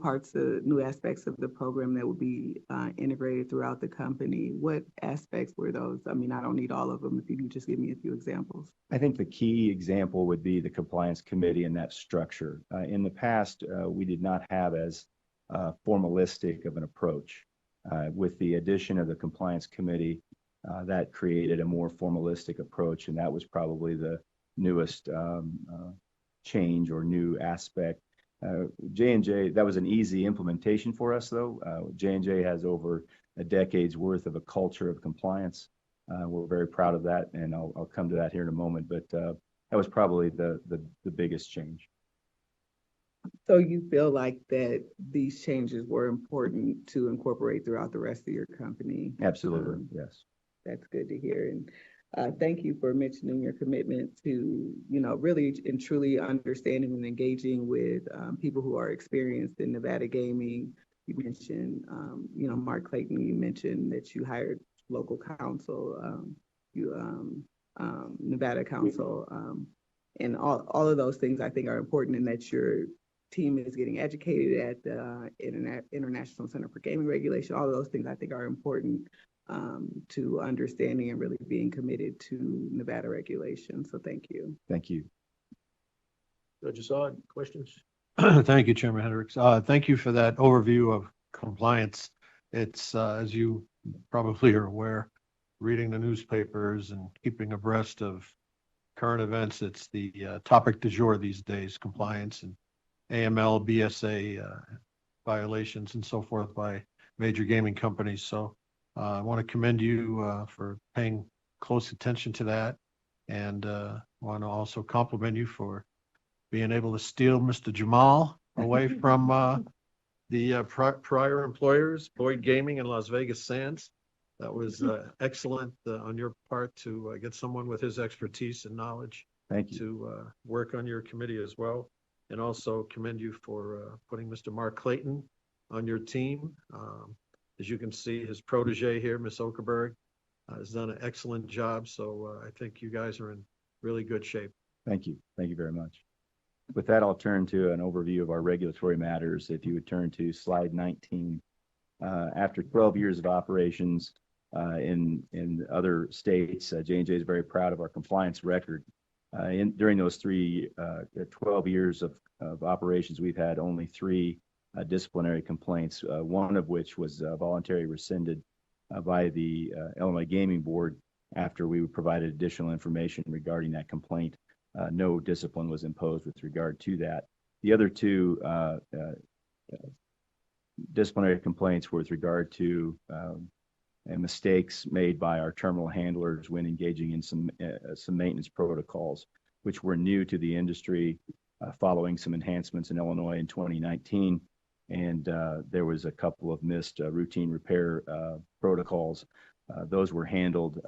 aspects of the program that would be integrated throughout the company. What aspects were those? I mean, I don't need all of them. If you can just give me a few examples. I think the key example would be the compliance committee and that structure. In the past, we did not have as formalistic of an approach. With the addition of the compliance committee, that created a more formalistic approach, and that was probably the newest change or new aspect. J&J, that was an easy implementation for us, though. J&J has over a decade's worth of a culture of compliance. We're very proud of that, and I'll come to that here in a moment, but that was probably the biggest change. So you feel like that these changes were important to incorporate throughout the rest of your company? Absolutely, yes. That's good to hear. And thank you for mentioning your commitment to, really and truly understanding and engaging with people who are experienced in Nevada gaming. You mentioned, Mark Clayton, you mentioned that you hired local counsel, Nevada counsel, and all of those things I think are important, and that your team is getting educated at the International Center for Gaming Regulation. All of those things I think are important to understanding and really being committed to Nevada regulation. So thank you. Thank you. Judge Assad, questions? Thank you, Chairman Hendricks. Thank you for that overview of compliance. It's, as you probably are aware, reading the newspapers and keeping abreast of current events, it's the topic du jour these days, compliance and AML, BSA violations and so forth by major gaming companies. So I want to commend you for paying close attention to that, and want to also compliment you for being able to steal Mr. Jamal away from the prior employers, Boyd Gaming and Las Vegas Sands. That was excellent on your part to get someone with his expertise and knowledge. Thank you. To work on your committee as well, and also commend you for putting Mr. Mark Clayton on your team. As you can see, his protege here, Ms. Okerberg, has done an excellent job. So I think you guys are in really good shape. Thank you. Thank you very much. With that, I'll turn to an overview of our regulatory matters. If you would turn to slide 19. After 12 years of operations in other states, J&J is very proud of our compliance record. During those 12 years of operations, we've had only 3 disciplinary complaints, one of which was voluntarily rescinded by the Illinois Gaming Board after we provided additional information regarding that complaint. No discipline was imposed with regard to that. The other 2 disciplinary complaints were with regard to mistakes made by our terminal handlers when engaging in some maintenance protocols, which were new to the industry following some enhancements in Illinois in 2019. And there was a couple of missed routine repair protocols. Those were handled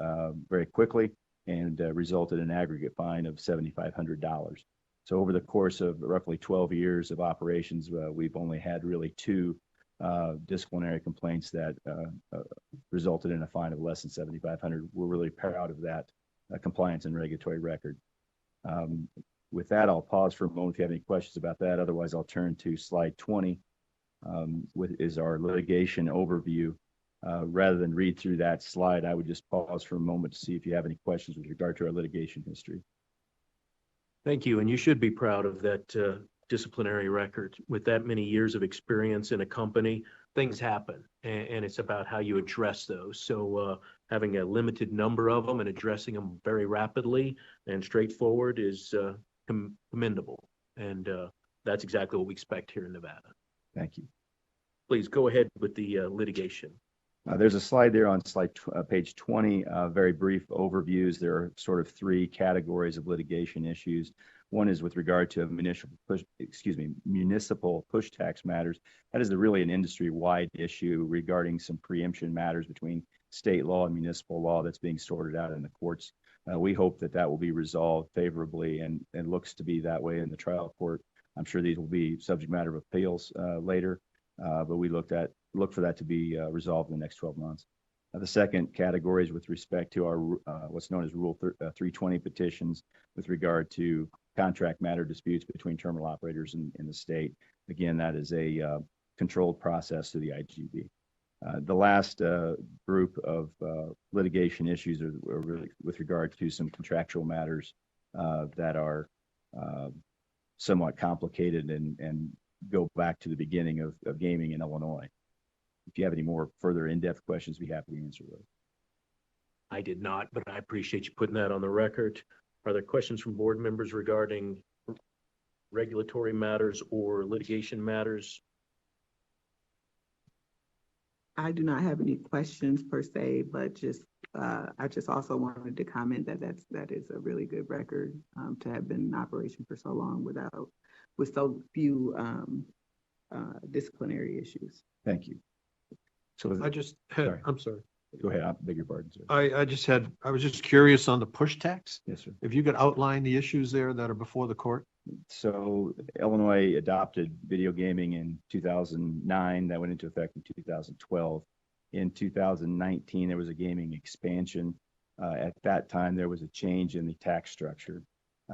very quickly, and resulted in an aggregate fine of $7,500. So over the course of roughly 12 years of operations, we've only had really 2 disciplinary complaints that resulted in a fine of less than $7,500. We're really proud of that compliance and regulatory record. With that, I'll pause for a moment if you have any questions about that. Otherwise, I'll turn to slide 20, is our litigation overview. Rather than read through that slide, I would just pause for a moment to see if you have any questions with regard to our litigation history. Thank you. And you should be proud of that disciplinary record. With that many years of experience in a company, things happen, and it's about how you address those. So having a limited number of them and addressing them very rapidly and straightforward is commendable. And that's exactly what we expect here in Nevada. Thank you. Please go ahead with the litigation. There's a slide there on page 20, very brief overviews. There are sort of 3 categories of litigation issues. One is with regard to municipal push tax matters. That is really an industry-wide issue regarding some preemption matters between state law and municipal law that's being sorted out in the courts. We hope that that will be resolved favorably and looks to be that way in the trial court. I'm sure these will be subject matter of appeals later, but we look for that to be resolved in the next 12 months. The second category is with respect to our what's known as Rule 320 petitions with regard to contract matter disputes between terminal operators in the state. Again, that is a controlled process through the IGB. The last group of litigation issues are really with regard to some contractual matters that are somewhat complicated and go back to the beginning of gaming in Illinois. If you have any more further in-depth questions, we'd be happy to answer those. I did not, but I appreciate you putting that on the record. Are there questions from board members regarding regulatory matters or litigation matters? I do not have any questions per se, but just I just also wanted to comment that that is a really good record to have been in operation for so long with so few disciplinary issues. Thank you. So I'm sorry. Go ahead. I beg your pardon, sir. I was just curious on the push tax. Yes, sir. If you could outline the issues there that are before the court. So Illinois adopted video gaming in 2009. That went into effect in 2012. In 2019, there was a gaming expansion. At that time, there was a change in the tax structure.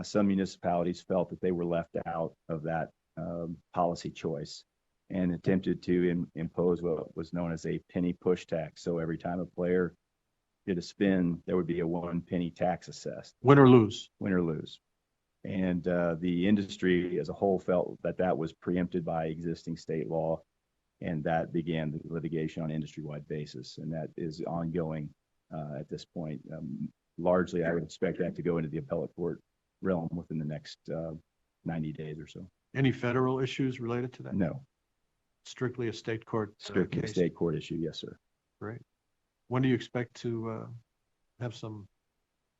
Some municipalities felt that they were left out of that policy choice and attempted to impose what was known as a penny push tax. So every time a player did a spin, there would be a 1 penny tax assessed. Win or lose. Win or lose. And the industry as a whole felt that that was preempted by existing state law, and that began the litigation on an industry-wide basis, and that is ongoing at this point. Largely, I would expect that to go into the appellate court realm within the next 90 days or so. Any federal issues related to that? No. Strictly a state court Strictly case? A state court issue, yes, sir. Great. When do you expect to have some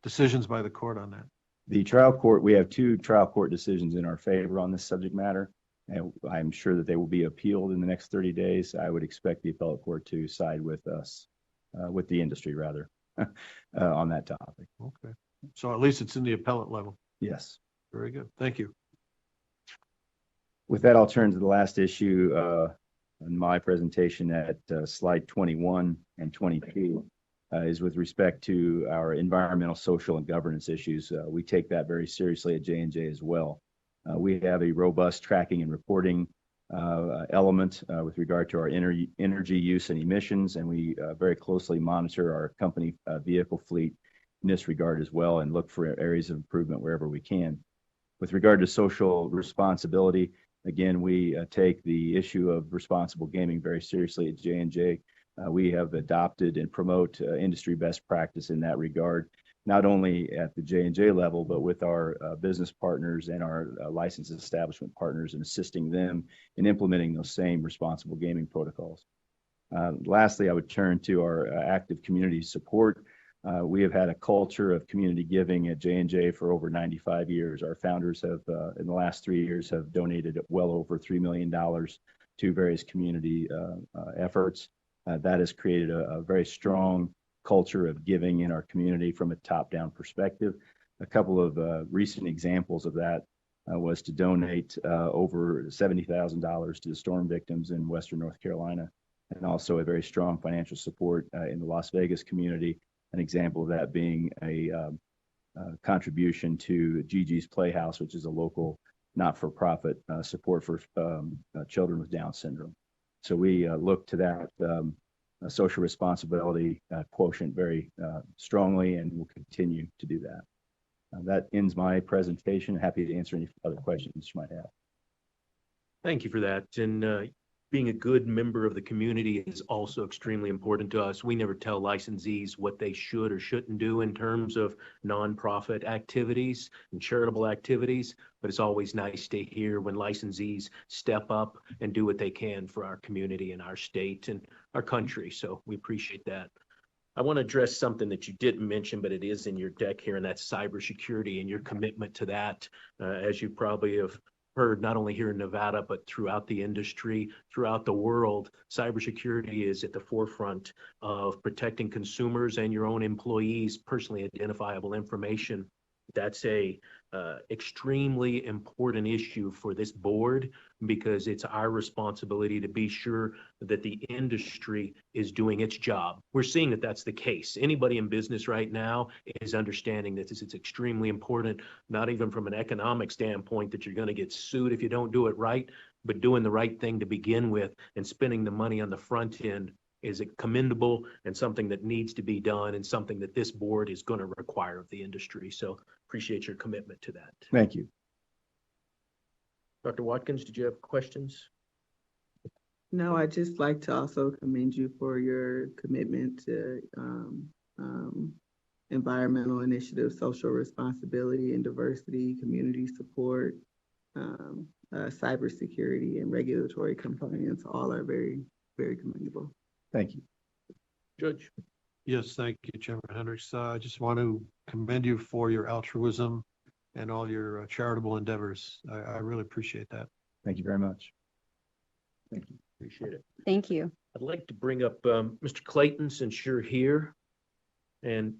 decisions by the court on that? The trial court, we have 2 trial court decisions in our favor on this subject matter, and I'm sure that they will be appealed in the next 30 days. I would expect the appellate court to side with us, with the industry rather, on that topic. Okay. So at least it's in the appellate level. Yes. Very good. Thank you. With that, I'll turn to the last issue in my presentation at slide 21 and 22 is with respect to our environmental, social, and governance issues. We take that very seriously at J&J as well. We have a robust tracking and reporting element with regard to our energy use and emissions, and we very closely monitor our company vehicle fleet in this regard as well and look for areas of improvement wherever we can. With regard to social responsibility, again, we take the issue of responsible gaming very seriously at J&J. We have adopted and promote industry best practice in that regard, not only at the J&J level, but with our business partners and our licensed establishment partners and assisting them in implementing those same responsible gaming protocols. Lastly, I would turn to our active community support. We have had a culture of community giving at J&J for over 95 years. Our founders have, in the last 3 years, have donated well over $3 million to various community efforts. That has created a very strong culture of giving in our community from a top-down perspective. A couple of recent examples of that was to donate over $70,000 to the storm victims in Western North Carolina, and also a very strong financial support in the Las Vegas community. An example of that being a contribution to Gigi's Playhouse, which is a local not-for-profit support for children with Down syndrome. So we look to that social responsibility quotient very strongly, and will continue to do that. That ends my presentation. Happy to answer any other questions you might have. Thank you for that. And being a good member of the community is also extremely important to us. We never tell licensees what they should or shouldn't do in terms of nonprofit activities and charitable activities, but it's always nice to hear when licensees step up and do what they can for our community and our state and our country. So we appreciate that. I want to address something that you didn't mention, but it is in your deck here, and that's cybersecurity and your commitment to that. As you probably have heard, not only here in Nevada, but throughout the industry, throughout the world, cybersecurity is at the forefront of protecting consumers and your own employees' personally identifiable information. That's a extremely important issue for this board, because it's our responsibility to be sure that the industry is doing its job. We're seeing that that's the case. Anybody in business right now is understanding that this is extremely important, not even from an economic standpoint that you're going to get sued if you don't do it right, but doing the right thing to begin with and spending the money on the front end is commendable and something that needs to be done, and something that this board is going to require of the industry. So appreciate your commitment to that. Thank you. Dr. Watkins, did you have questions? No, I'd just like to also commend you for your commitment to environmental initiatives, social responsibility and diversity, community support, cybersecurity and regulatory compliance. All are very, very commendable. Thank you. Judge? Yes, thank you, Chairman Hendricks. I just want to commend you for your altruism and all your charitable endeavors. I really appreciate that. Thank you very much. Thank you. Appreciate it. Thank you. I'd like to bring up Mr. Clayton, since you're here, and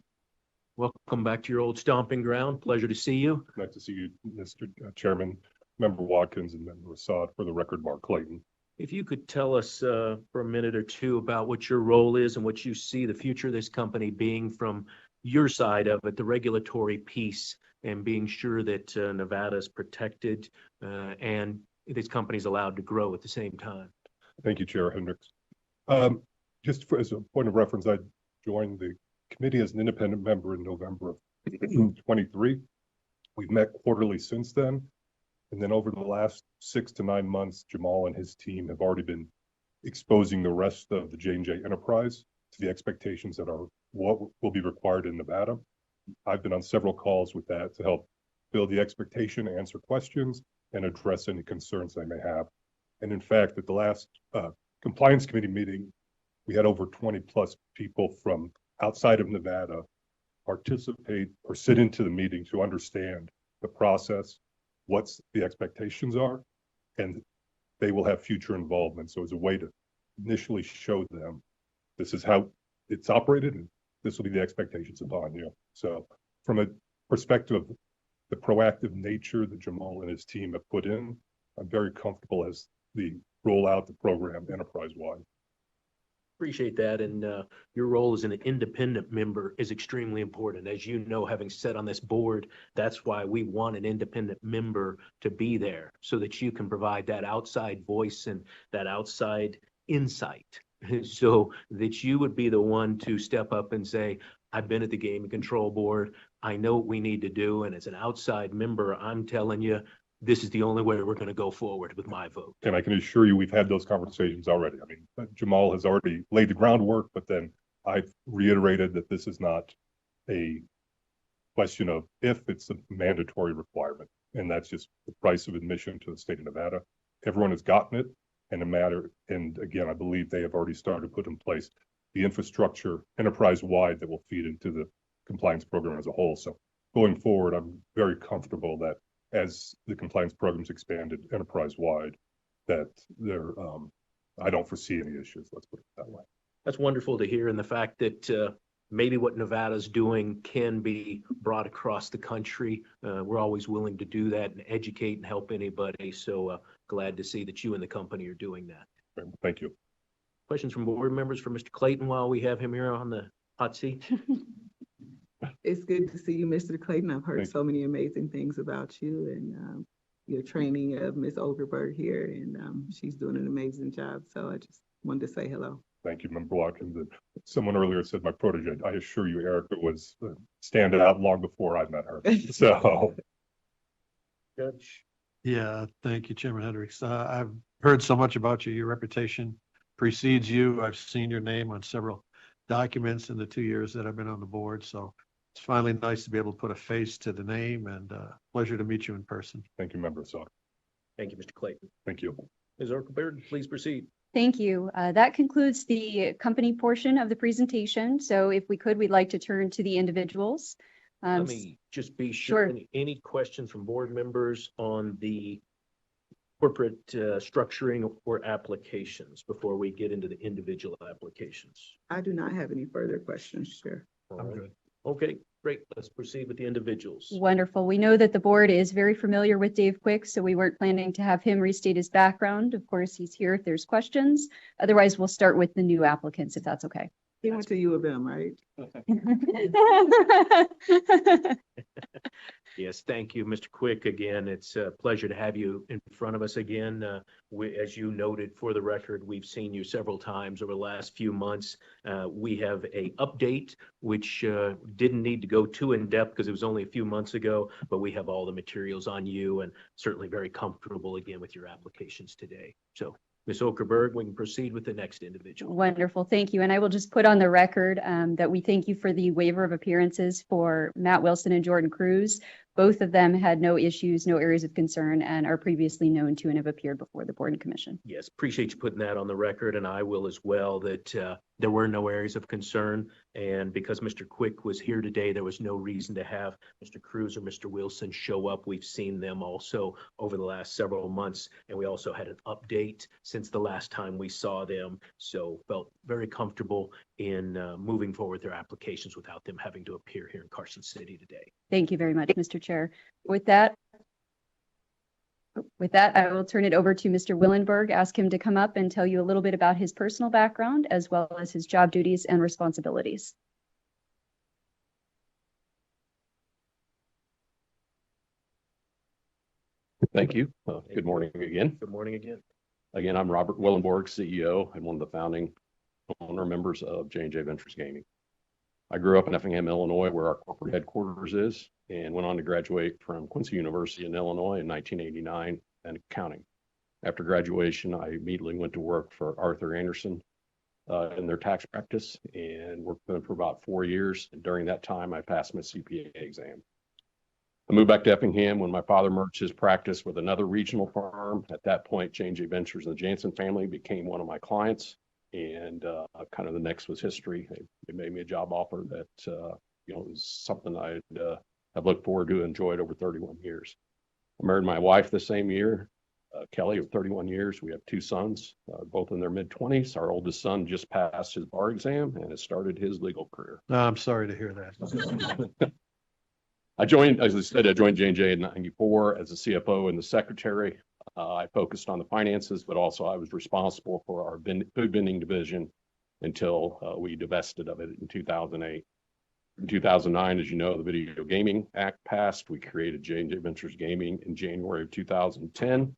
welcome back to your old stomping ground. Pleasure to see you. Nice to see you, Mr. Chairman, Member Watkins, and Member Assad. For the record, Mark Clayton. If you could tell us for a minute or two about what your role is and what you see the future of this company being from your side of it, the regulatory piece, and being sure that Nevada is protected and this company is allowed to grow at the same time. Thank you, Chair Hendricks. Just as a point of reference, I joined the committee as an independent member in November of 23. We've met quarterly since then. And then over the last 6 to 9 months, Jamal and his team have already been exposing the rest of the J&J enterprise to the expectations that are what will be required in Nevada. I've been on several calls with that to help build the expectation, answer questions, and address any concerns they may have. And in fact, at the last compliance committee meeting, we had over 20 plus people from outside of Nevada participate or sit into the meeting to understand the process, what the expectations are, and they will have future involvement. So as a way to initially show them this is how it's operated and this will be the expectations upon you. So from a perspective of the proactive nature that Jamal and his team have put in, I'm very comfortable as the roll out the program enterprise-wide. Appreciate that. And your role as an independent member is extremely important. As you know, having sat on this board, that's why we want an independent member to be there, so that you can provide that outside voice and that outside insight, so that you would be the one to step up and say, I've been at the Gaming Control Board. I know what we need to do. And as an outside member, I'm telling you, this is the only way we're going to go forward with my vote. And I can assure you, we've had those conversations already. I mean, Jamal has already laid the groundwork, but then I've reiterated that this is not a question of if, it's a mandatory requirement. And that's just the price of admission to the state of Nevada. Everyone has gotten it, and again, I believe they have already started to put in place the infrastructure enterprise-wide that will feed into the compliance program as a whole. So going forward, I'm very comfortable that as the compliance program's expanded enterprise-wide, that I don't foresee any issues, let's put it that way. That's wonderful to hear. And the fact that maybe what Nevada's doing can be brought across the country. We're always willing to do that and educate and help anybody. So glad to see that you and the company are doing that. Thank you. Questions from board members for Mr. Clayton while we have him here on the hot seat? It's good to see you, Mr. Clayton. I've heard Thank so many amazing things about you and your training of Ms. Overberg here, and she's doing an amazing job. So I just wanted to say hello. Thank you, Member Watkins. And someone earlier said my protege. I assure you, Erica was standing out long before I met her. So. Judge. Yeah, thank you, Chairman Hendricks. I've heard so much about you. Your reputation precedes you. I've seen your name on several documents in the 2 years that I've been on the board. So it's finally nice to be able to put a face to the name, and pleasure to meet you in person. Thank you, Member Assad. Thank you, Mr. Clayton. Thank you. Ms. Orkelberg, please proceed. Thank you. That concludes the company portion of the presentation. So if we could, we'd like to turn to the individuals. Let me just be sure. Any questions from board members on the corporate structuring or applications before we get into the individual applications? I do not have any further questions, Chair. I'm good. Okay, great. Let's proceed with the individuals. Wonderful. We know that the board is very familiar with Dave Quick, so we weren't planning to have him restate his background. Of course, he's here if there's questions. Otherwise, we'll start with the new applicants, if that's okay. He went to U of M, right? Yes, thank you, Mr. Quick. Again, it's a pleasure to have you in front of us again. As you noted, for the record, we've seen you several times over the last few months. We have a update, which didn't need to go too in depth because it was only a few months ago, but we have all the materials on you and certainly very comfortable again with your applications today. So Ms. Okerberg, we can proceed with the next individual. Wonderful, thank you. And I will just put on the record that we thank you for the waiver of appearances for Matt Wilson and Jordan Cruz. Both of them had no issues, no areas of concern, and are previously known to and have appeared before the board and commission. Yes, appreciate you putting that on the record, and I will as well, that there were no areas of concern. And because Mr. Quick was here today, there was no reason to have Mr. Cruz or Mr. Wilson show up. We've seen them also over the last several months, and we also had an update since the last time we saw them. So felt very comfortable in moving forward their applications without them having to appear here in Carson City today. Thank you very much, Mr. Chair. With that, I will turn it over to Mr. Willenberg, ask him to come up and tell you a little bit about his personal background as well as his job duties and responsibilities. Thank you. Good morning again. Good morning again. Again, I'm Robert Willenborg, CEO and one of the founding owner members of J&J Ventures Gaming. I grew up in Effingham, Illinois, where our corporate headquarters is, and went on to graduate from Quincy University in Illinois in 1989 in accounting. After graduation, I immediately went to work for Arthur Anderson in their tax practice and worked for them for about 4 years. And during that time, I passed my CPA exam. I moved back to Effingham when my father merged his practice with another regional firm. At that point, J&J Ventures and the Jansen family became one of my clients. And kind of the next was history. They made me a job offer that, was something I'd have looked forward to and enjoyed over 31 years. I married my wife the same year, Kelly, of 31 years. We have 2 sons, both in their mid-20s. Our oldest son just passed his bar exam and has started his legal career. I'm sorry to hear that. As I said, I joined J&J in 94 as a CFO and the secretary. I focused on the finances, but also I was responsible for our food vending division until we divested of it in 2008. In 2009, as you know, the Video Gaming Act passed. We created J&J Ventures Gaming in January of 2010,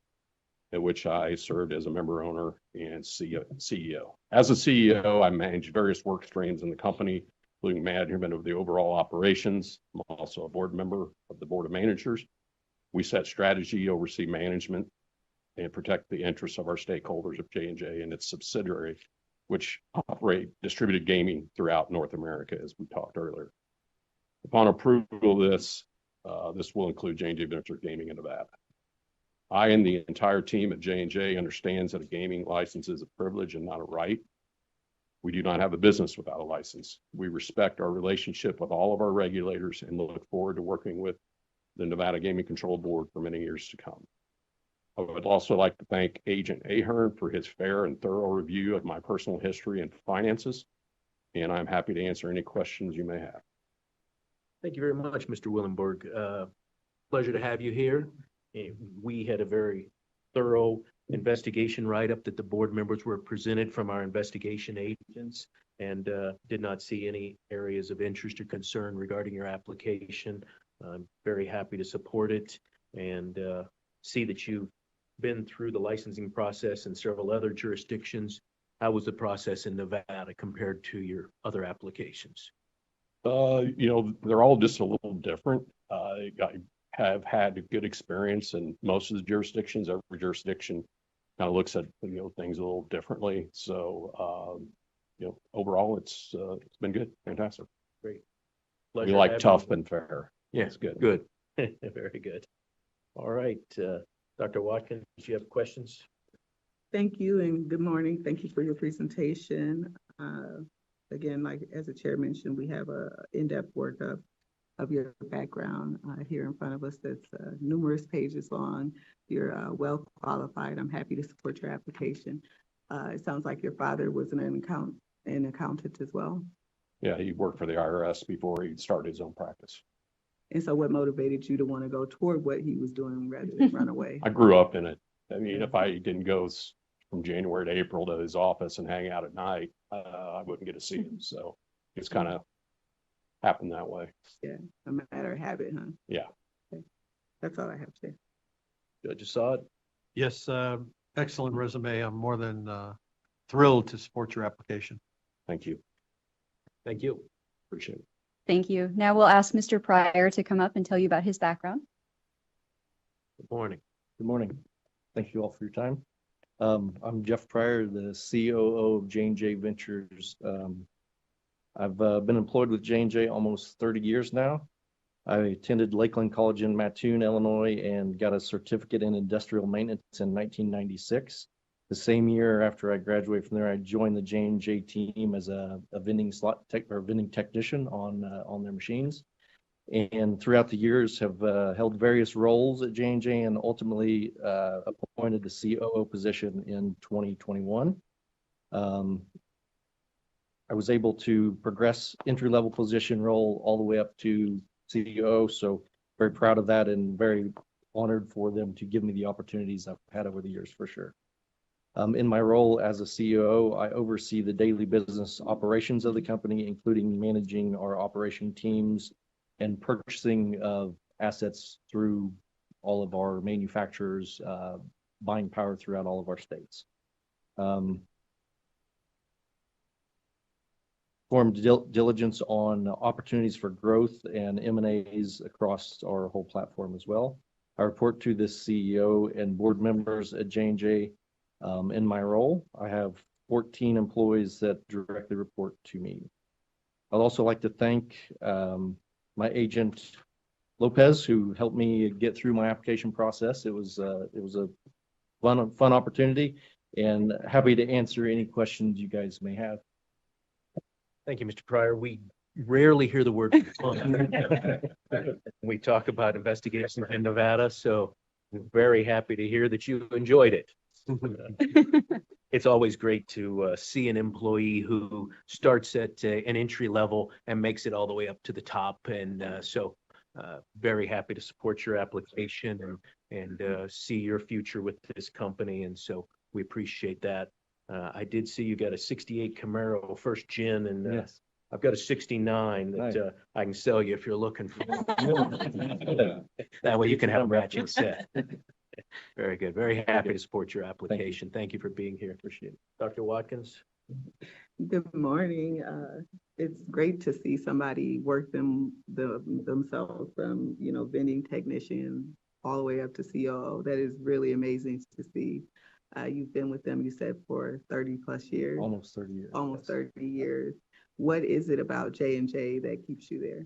in which I served as a member owner and CEO. As a CEO, I managed various work streams in the company, including management of the overall operations. I'm also a board member of the board of managers. We set strategy, oversee management, and protect the interests of our stakeholders of J&J and its subsidiary, which operate distributed gaming throughout North America, as we talked earlier. Upon approval of this, this will include J&J Ventures Gaming in Nevada. I and the entire team at J&J understands that a gaming license is a privilege and not a right. We do not have a business without a license. We respect our relationship with all of our regulators and look forward to working with the Nevada Gaming Control Board for many years to come. I would also like to thank Agent Ahern for his fair and thorough review of my personal history and finances. and I'm happy to answer any questions you may have. Thank you very much, Mr. Willenberg. Pleasure to have you here. We had a very thorough investigation write-up that the board members were presented from our investigation agents, and did not see any areas of interest or concern regarding your application. I'm very happy to support it and see that you've been through the licensing process in several other jurisdictions. How was the process in Nevada compared to your other applications? They're all just a little different. I have had a good experience in most of the jurisdictions. Every jurisdiction kind of looks at, things a little differently. So, overall, it's been good. Fantastic. Great. We Pleasure like having tough you. and fair. Yeah, That's good. Good. Very good. All right, Dr. Watkins, do you have questions? Thank you and good morning. Thank you for your presentation. Again, like as the chair mentioned, we have a in-depth workup of your background here in front of us that's numerous pages long. You're well qualified. I'm happy to support your application. It sounds like your father was an accountant as well. Yeah, he worked for the IRS before he started his own practice. And so what motivated you to want to go toward what he was doing rather than run away? I grew up in it. I mean, if I didn't go from January to April to his office and hang out at night, I wouldn't get to see him. So it's kind of happened that way. Yeah, a matter of habit, huh? Yeah. Okay. That's all I have to say. Judge Assad? Yes, excellent resume. I'm more than thrilled to support your application. Thank you. Thank you. Appreciate it. Thank you. Now we'll ask Mr. Pryor to come up and tell you about his background. Good morning. Good morning. Thank you all for your time. I'm Jeff Pryor, the COO of J&J Ventures. I've been employed with J&J almost 30 years now. I attended Lakeland College in Mattoon, Illinois, and got a certificate in industrial maintenance in 1996. The same year after I graduated from there, I joined the J&J team as a vending technician on their machines. And throughout the years have held various roles at J&J and ultimately appointed the COO position in 2021. I was able to progress entry-level position role all the way up to CEO, so very proud of that and very honored for them to give me the opportunities I've had over the years for sure. In my role as a COO, I oversee the daily business operations of the company, including managing our operation teams and purchasing of assets through all of our manufacturers, buying power throughout all of our states. Formed diligence on opportunities for growth and M&As across our whole platform as well. I report to the CEO and board members at J&J. In my role, I have 14 employees that directly report to me. I'd also like to thank my agent Lopez, who helped me get through my application process. It was a fun opportunity, and happy to answer any questions you guys may have. Thank you, Mr. Pryor. We rarely hear the word fun. We talk about investigations in Nevada, so we're very happy to hear that you enjoyed it. It's always great to see an employee who starts at an entry level and makes it all the way up to the top. And so very happy to support your application and see your future with this company. And so we appreciate that. I did see you got a 68 Camaro first gen, and Yes. I've got a 69 that Nice. I can sell you if you're looking for. That way you can have a matching set. Very good. Very happy to support your application. Thank you for being here. Appreciate it. Dr. Watkins? Good morning. It's great to see somebody work themselves from, vending technician all the way up to COO. That is really amazing to see. You've been with them, you said, for 30 plus years. Almost 30 years. Almost yes. 30 years. What is it about J&J that keeps you there?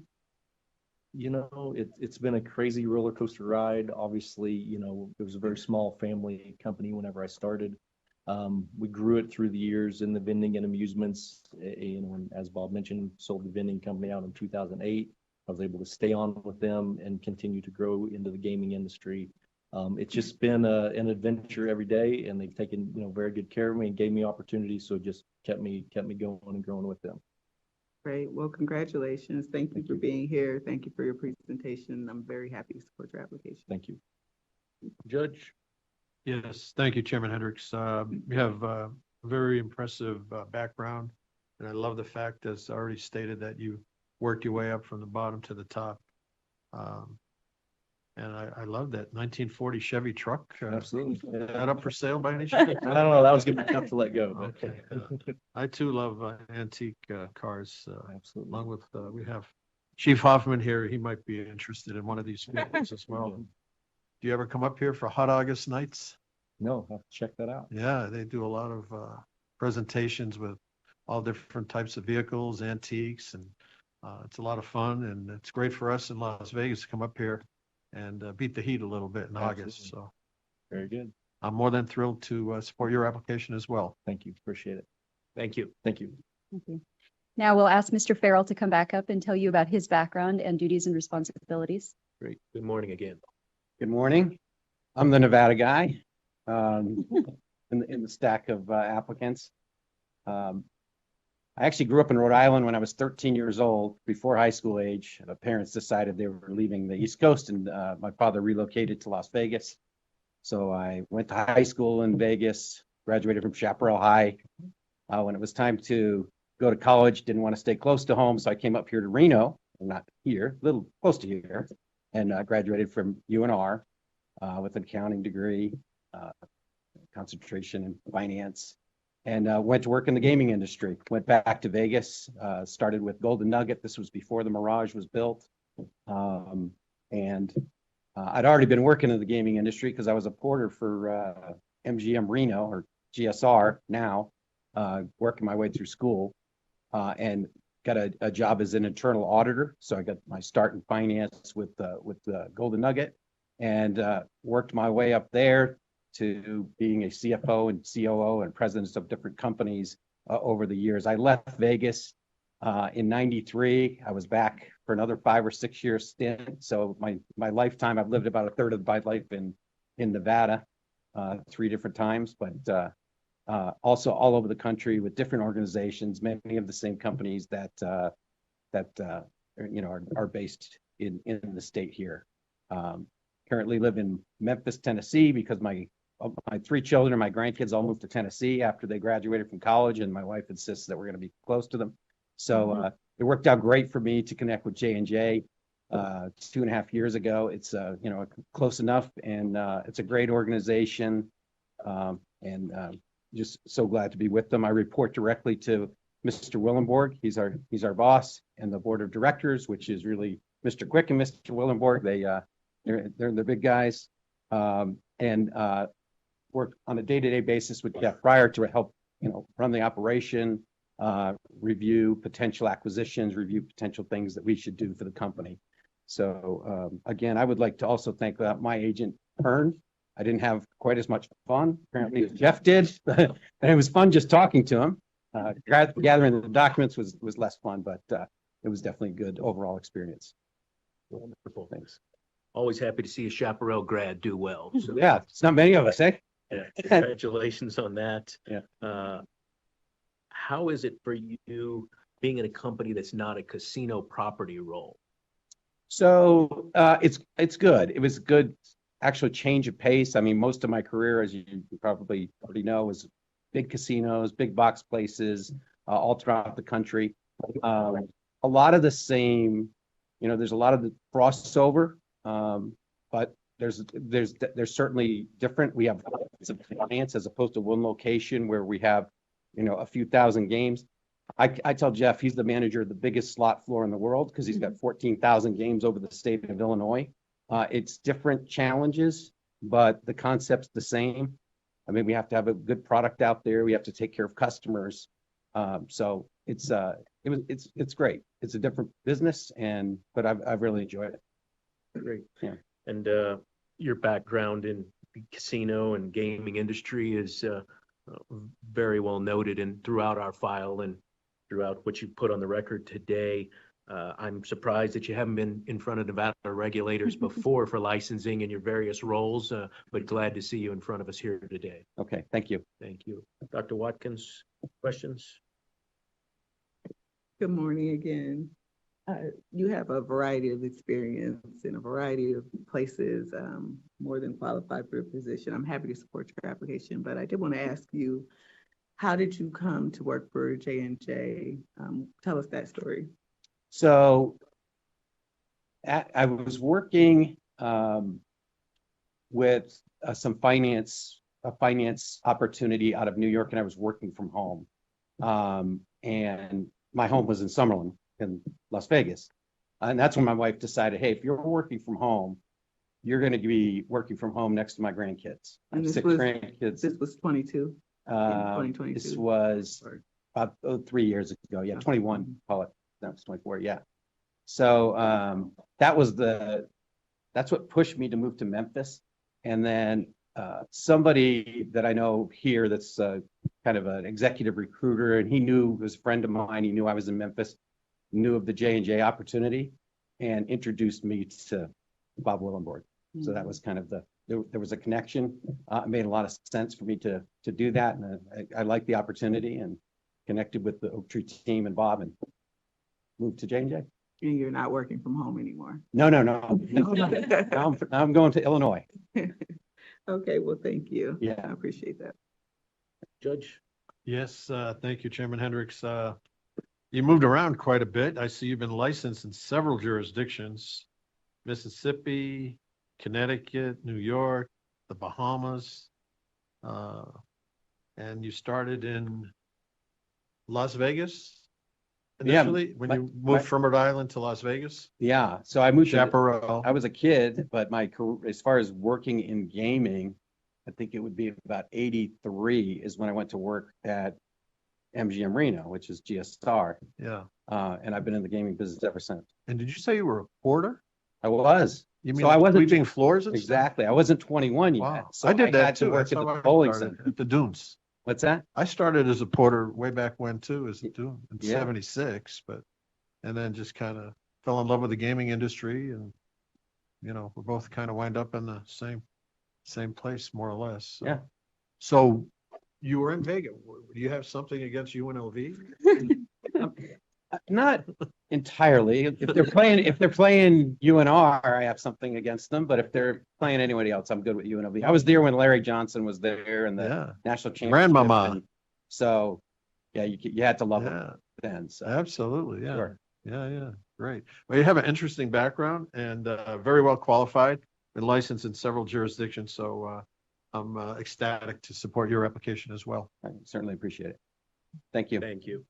It's been a crazy roller coaster ride. Obviously, it was a very small family company whenever I started. We grew it through the years in the vending and amusements. And as Bob mentioned, sold the vending company out in 2008. I was able to stay on with them and continue to grow into the gaming industry. It's just been an adventure every day, and they've taken very good care of me and gave me opportunities. So it just kept me going and growing with them. Great. Well, congratulations. Thank you for being here. Thank you for your presentation. I'm very happy to support your application. Thank you. Judge? Yes, thank you, Chairman Hendricks. You have a very impressive background, and I love the fact, as already stated, that you worked your way up from the bottom to the top. And I love that 1940 Chevy truck. Absolutely. Is that up for sale by any chance? I don't know, that was gonna be tough to let go, but. Okay. I too love antique cars. Absolutely. Along with, we have Chief Hoffman here. He might be interested in one of these vehicles as well. Do you ever come up here for Hot August nights? No, I'll have to check that out. Yeah, they do a lot of presentations with all different types of vehicles, antiques, and it's a lot of fun. And it's great for us in Las Vegas to come up here and beat the heat a little bit in August. So Very good. I'm more than thrilled to support your application as well. Thank you. Appreciate it. Thank you. Thank you. Thank you. Now we'll ask Mr. Farrell to come back up and tell you about his background and duties and responsibilities. Great. Good morning again. Good morning. I'm the Nevada guy in the stack of applicants. I actually grew up in Rhode Island when I was 13 years old, before high school age. My parents decided they were leaving the East Coast, and my father relocated to Las Vegas. So I went to high school in Vegas, graduated from Chaparral High. When it was time to go to college, didn't want to stay close to home, so I came up here to Reno, not here, a little close to here, and graduated from UNR with an accounting degree, concentration in finance, and went to work in the gaming industry. Went back to Vegas, started with Golden Nugget. This was before the Mirage was built. And I'd already been working in the gaming industry because I was a porter for MGM Reno, or GSR now, working my way through school, and got a job as an internal auditor. So I got my start in finance with Golden Nugget, and worked my way up there to being a CFO and COO and presidents of different companies over the years. I left Vegas in '93. I was back for another 5 or 6 year stint. So my lifetime, I've lived about a third of my life in Nevada, 3 different times, but also all over the country with different organizations, many of the same companies that are based in the state here. Currently live in Memphis, Tennessee, because my 3 children and my grandkids all moved to Tennessee after they graduated from college, and my wife insists that we're going to be close to them. So it worked out great for me to connect with J&J 2.5 years ago. It's close enough, and it's a great organization, and just so glad to be with them. I report directly to Mr. Willenborg. He's our boss, and the board of directors, which is really Mr. Quick and Mr. Willenborg. They're the big guys, and work on a day-to-day basis with Jeff Pryor to help run the operation, review potential acquisitions, review potential things that we should do for the company. So again, I would like to also thank my agent Hearn. I didn't have quite as much fun apparently as Jeff did, and it was fun just talking to him. Gathering the documents was less fun, but it was definitely a good overall experience. Wonderful. Thanks. Always happy to see a Chaparral grad do well. So, Yeah, it's not many of us, eh? yeah, congratulations on that. Yeah. How is it for you being in a company that's not a casino property role? So it's good. It was a good actual change of pace. I mean, most of my career, as you probably already know, was big casinos, big box places, all throughout the country. A lot of the same, there's a lot of the crossover, but there's certainly different. We have some clients as opposed to one location where we have, a few thousand games. I tell Jeff he's the manager of the biggest slot floor in the world because he's got 14,000 games over the state of Illinois. It's different challenges, but the concept's the same. I mean, we have to have a good product out there. We have to take care of customers. So it's great. It's a different business, but I've really enjoyed it. Great. Yeah. And your background in the casino and gaming industry is very well noted and throughout our file and throughout what you put on the record today. I'm surprised that you haven't been in front of Nevada regulators before for licensing in your various roles, but glad to see you in front of us here today. Okay, thank you. Thank you. Dr. Watkins, questions? Good morning again. You have a variety of experience in a variety of places, more than qualified for the position. I'm happy to support your application, but I did want to ask you, how did you come to work for J&J? Tell us that story. So I was working with a finance opportunity out of New York, and I was working from home. And my home was in Summerlin in Las Vegas. And that's when my wife decided, hey, if you're working from home, you're going to be working from home next to my grandkids. I have 6 grandkids. This was 22? In 2022? This was about 3 years ago. Yeah, 21, call it. That was 24, yeah. So that's what pushed me to move to Memphis. And then somebody that I know here that's kind of an executive recruiter, and he was a friend of mine. He knew I was in Memphis, knew of the J&J opportunity, and introduced me to Bob Willenborg. Mm-hmm. So that was kind of there was a connection. It made a lot of sense for me to do that. And I liked the opportunity and connected with the Oak Tree team and Bob and moved to J&J. And you're not working from home anymore? No. Now I'm going to Illinois. Okay, well, thank you. Yeah. I appreciate that. Judge? Yes, thank you, Chairman Hendricks. You moved around quite a bit. I see you've been licensed in several jurisdictions: Mississippi, Connecticut, New York, the Bahamas. And you started in Las Vegas initially, when you moved from Rhode Island to Las Vegas? Yeah, so I moved. Chaparral. I was a kid, but my career, as far as working in gaming, I think it would be about 83 is when I went to work at MGM Reno, which is GSR. Yeah. And I've been in the gaming business ever since. And did you say you were a porter? I was. You mean so I wasn't sweeping floors and exactly. Stuff? I wasn't 21 yet. Wow. So I did that too. To work at the bowling center at the Dunes. What's that? I started as a porter way back when too, as a Dune in Yeah. 76, and then just kind of fell in love with the gaming industry, and we're both kind of wind up in the same place more or less. So. Yeah. So you were in Vegas. Do you have something against UNLV? Not entirely. If they're playing UNR, I have something against them. But if they're playing anybody else, I'm good with UNLV. I was there when Larry Johnson was there and the national championship. Grandmama. So, yeah, you had to love it then. So. Absolutely, yeah. Sure. Yeah, great. Well, you have an interesting background and very well qualified. Been licensed in several jurisdictions, so I'm ecstatic to support your application as well. I certainly appreciate it. Thank you. Thank you.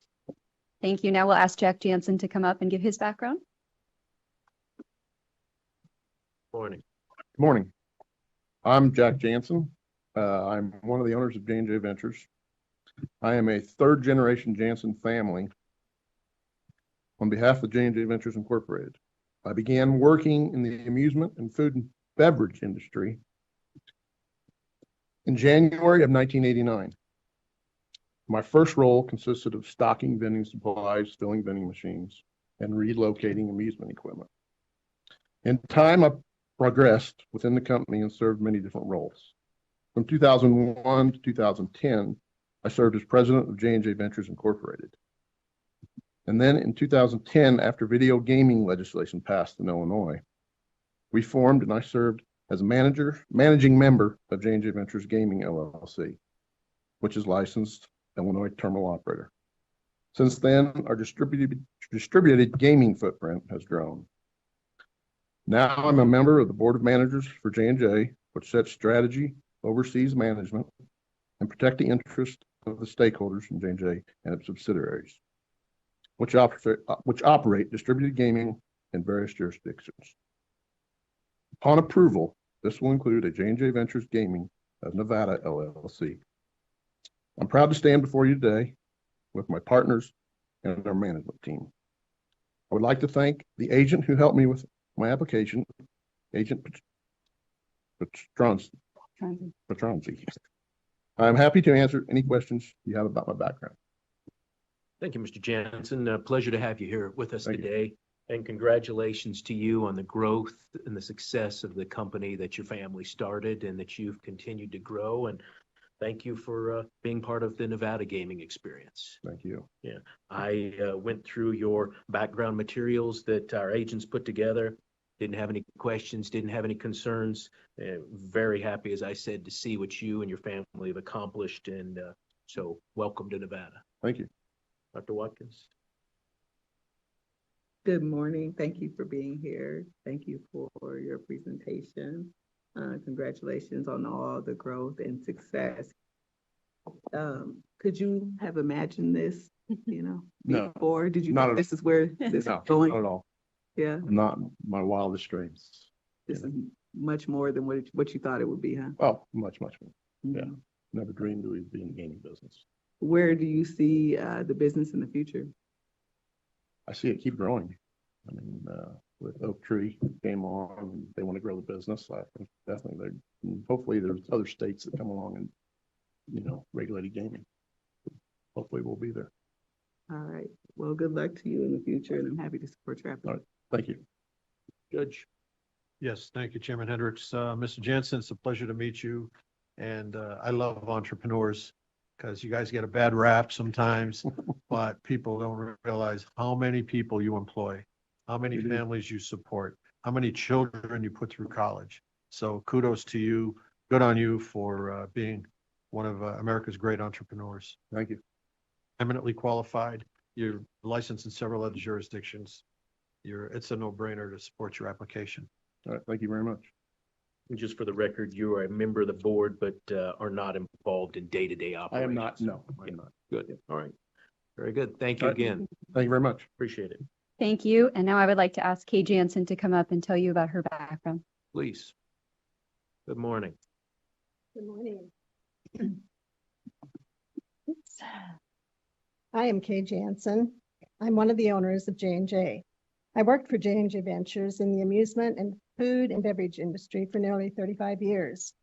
Thank you. Now we'll ask Jack Jansen to come up and give his background. Morning. Good morning. I'm Jack Jansen. I'm one of the owners of J&J Ventures. I am a third generation Jansen family on behalf of J&J Ventures Incorporated. I began working in the amusement and food and beverage industry in January of 1989. My first role consisted of stocking vending supplies, filling vending machines, and relocating amusement equipment. In time, I progressed within the company and served many different roles. From 2001 to 2010, I served as president of J&J Ventures Incorporated. And then in 2010, after video gaming legislation passed in Illinois, we formed and I served as a managing member of J&J Ventures Gaming LLC, which is licensed Illinois terminal operator. Since then, our distributed gaming footprint has grown. Now I'm a member of the board of managers for J&J, which sets strategy, oversees management, and protect the interest of the stakeholders in J&J and its subsidiaries, which operate distributed gaming in various jurisdictions. Upon approval, this will include a J&J Ventures Gaming of Nevada LLC. I'm proud to stand before you today with my partners and our management team. I would like to thank the agent who helped me with my application, Agent Petronzi. I'm happy to answer any questions you have about my background. Thank you, Mr. Jansen. Pleasure to have you here with us today. And congratulations to you on the growth and the success of the company that your family started and that you've continued to grow. And thank you for being part of the Nevada gaming experience. Thank you. Yeah, I went through your background materials that our agents put together. Didn't have any questions, didn't have any concerns. Very happy, as I said, to see what you and your family have accomplished. And so welcome to Nevada. Thank you. Dr. Watkins. Good morning. Thank you for being here. Thank you for your presentation. Congratulations on all the growth and success. Could you have imagined this, No, before? Did you not know at this is where this No, is going? not at all. Yeah, Not my wildest dreams. this is much more than what you thought it would be, huh? Oh, much, much more. Yeah. Mhm. Never dreamed we'd be in the gaming business. Where do you see the business in the future? I see it keep growing. I mean, with Oak Tree came on, they want to grow the business. I think definitely hopefully there's other states that come along and, regulated gaming. Hopefully we'll be there. All right. Well, good luck to you in the future, and I'm happy to support your All application. right. Thank you. Judge. Yes, thank you, Chairman Hendricks. Mr. Jensen, it's a pleasure to meet you. And I love entrepreneurs because you guys get a bad rap sometimes, but people don't realize how many people you employ, how many families you support, how many children you put through college. So kudos to you. Good on you for being one of America's great entrepreneurs. Thank you. Eminently qualified. You're licensed in several other jurisdictions. It's a no-brainer to support your application. All right. Thank you very much. And just for the record, you are a member of the board, but are not involved in day-to-day I operations. am not. No, I'm not. Good. All right. Very good. Thank you All right. again. Thank you very much. Appreciate it. Thank you. And now I would like to ask Kay Jansen to come up and tell you about her background. Please. Good morning. Good morning. I am Kay Jansen. I'm one of the owners of J&J. I worked for J&J Ventures in the amusement and food and beverage industry for nearly 35 years,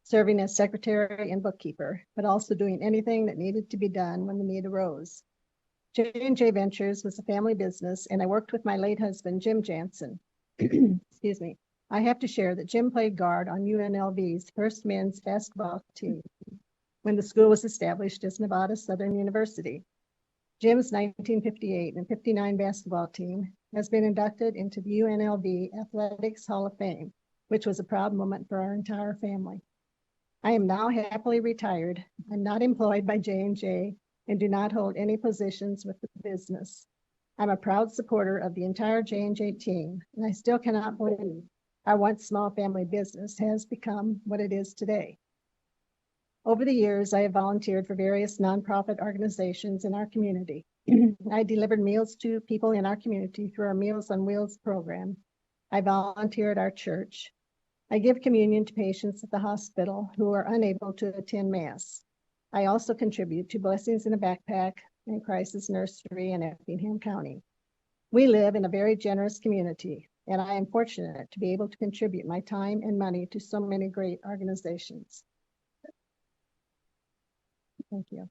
serving as secretary and bookkeeper, but also doing anything that needed to be done when the need arose. J&J Ventures was a family business, and I worked with my late husband, Jim Jansen. Excuse me. I have to share that Jim played guard on UNLV's first men's basketball team when the school was established as Nevada Southern University. Jim's 1958 and 59 basketball team has been inducted into the UNLV Athletics Hall of Fame, which was a proud moment for our entire family. I am now happily retired. I'm not employed by J&J and do not hold any positions with the business. I'm a proud supporter of the entire J&J team, and I still cannot believe our once small family business has become what it is today. Over the years, I have volunteered for various nonprofit organizations in our community. I delivered meals to people in our community through our Meals on Wheels program. I volunteer at our church. I give communion to patients at the hospital who are unable to attend Mass. I also contribute to Blessings in a Backpack and Crisis Nursery in Effingham County. We live in a very generous community, and I am fortunate to be able to contribute my time and money to so many great organizations. Thank you.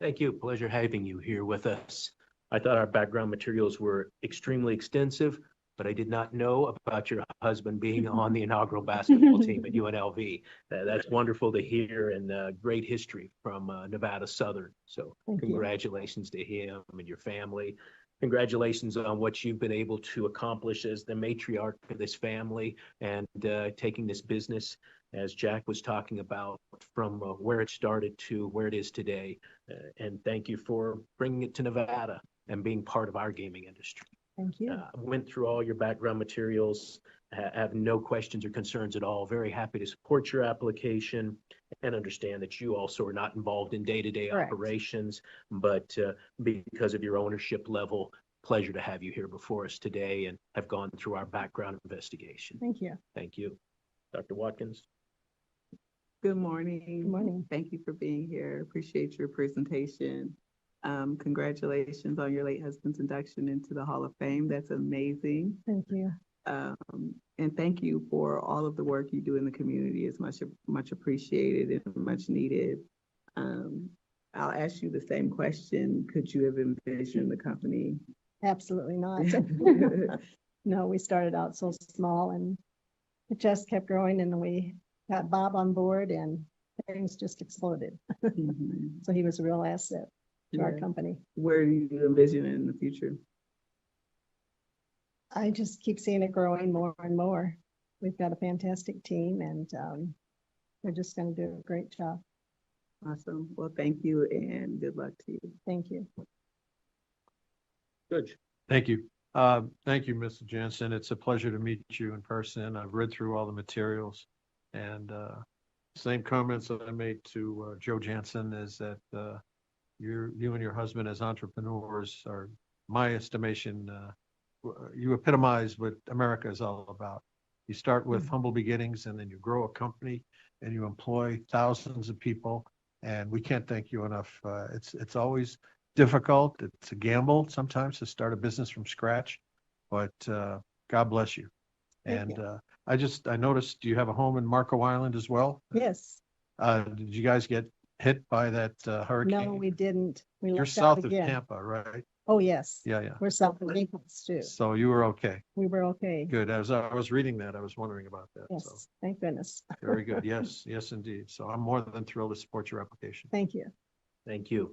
Thank you. Pleasure having you here with us. I thought our background materials were extremely extensive, but I did not know about your husband being on the inaugural basketball team at UNLV. That's wonderful to hear, and great history from Nevada Southern. So congratulations to him and your family. Congratulations on what you've been able to accomplish as the matriarch of this family and taking this business, as Jack was talking about, from where it started to where it is today. And thank you for bringing it to Nevada and being part of our gaming industry. Thank you. Went through all your background materials, have no questions or concerns at all. Very happy to support your application and understand that you also are not involved in day-to-day operations, but because of your ownership level, pleasure to have you here before us today and have gone through our background investigation. Thank you. Thank you. Dr. Watkins. Good morning. Good morning. Thank you for being here. Appreciate your presentation. Congratulations on your late husband's induction into the Hall of Fame. That's amazing. Thank you. And thank you for all of the work you do in the community. It's much appreciated and much needed. I'll ask you the same question. Could you have envisioned the company? Absolutely not. No, we started out so small and it just kept growing, and we got Bob on board, and things just exploded. Mhm. So he was a real asset to our Yeah. company. Where do you envision it in the future? I just keep seeing it growing more and more. We've got a fantastic team and they're just going to do a great job. Awesome. Well, thank you and good luck to you. Thank you. Judge. Thank you. Thank you, Mr. Jensen. It's a pleasure to meet you in person. I've read through all the materials and same comments that I made to Joe Jansen is that you and your husband as entrepreneurs are, my estimation, you epitomize what America is all about. You start with humble beginnings and then you grow a company and you employ thousands of people. And we can't thank you enough. It's always difficult. It's a gamble sometimes to start a business from scratch, but God bless you. Thank And I noticed you have a home in Marco Island as well. Yes. Did you guys get hit by that hurricane? No, we didn't. We You're lucked out south of again. Tampa, right? Oh, yes. Yeah. We're south of Naples too. So you were okay. We were okay. Good. As I was reading that, I was wondering about that. Yes. So Thank goodness. very good. Yes, yes, indeed. So I'm more than thrilled to support your application. Thank you. Thank you.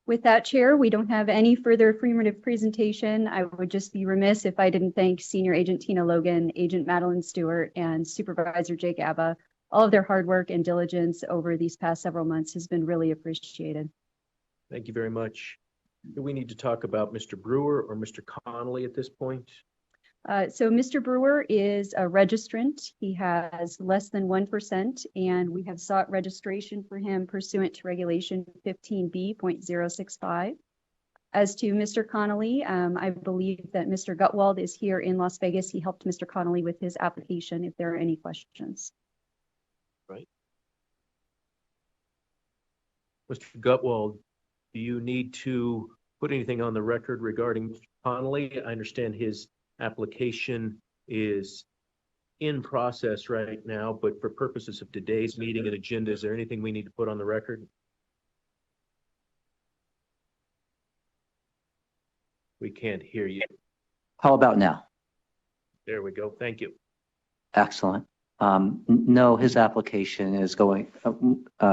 With that, Chair, we don't have any further affirmative presentation. I would just be remiss if I didn't thank Senior Agent Tina Logan, Agent Madeline Stewart, and Supervisor Jake Abba. All of their hard work and diligence over these past several months has been really appreciated. Thank you very much. Do we need to talk about Mr. Brewer or Mr. Connolly at this point? So Mr. Brewer is a registrant. He has less than 1%, and we have sought registration for him pursuant to Regulation 15B.065. As to Mr. Connolly, I believe that Mr. Gutwald is here in Las Vegas. He helped Mr. Connolly with his application if there are any questions. Right. Mr. Gutwald, do you need to put anything on the record regarding Mr. Connolly? I understand his application is in process right now, but for purposes of today's meeting and agenda, is there anything we need to put on the record? We can't hear you. How about now? There we go. Thank you. Excellent. No, his application is going,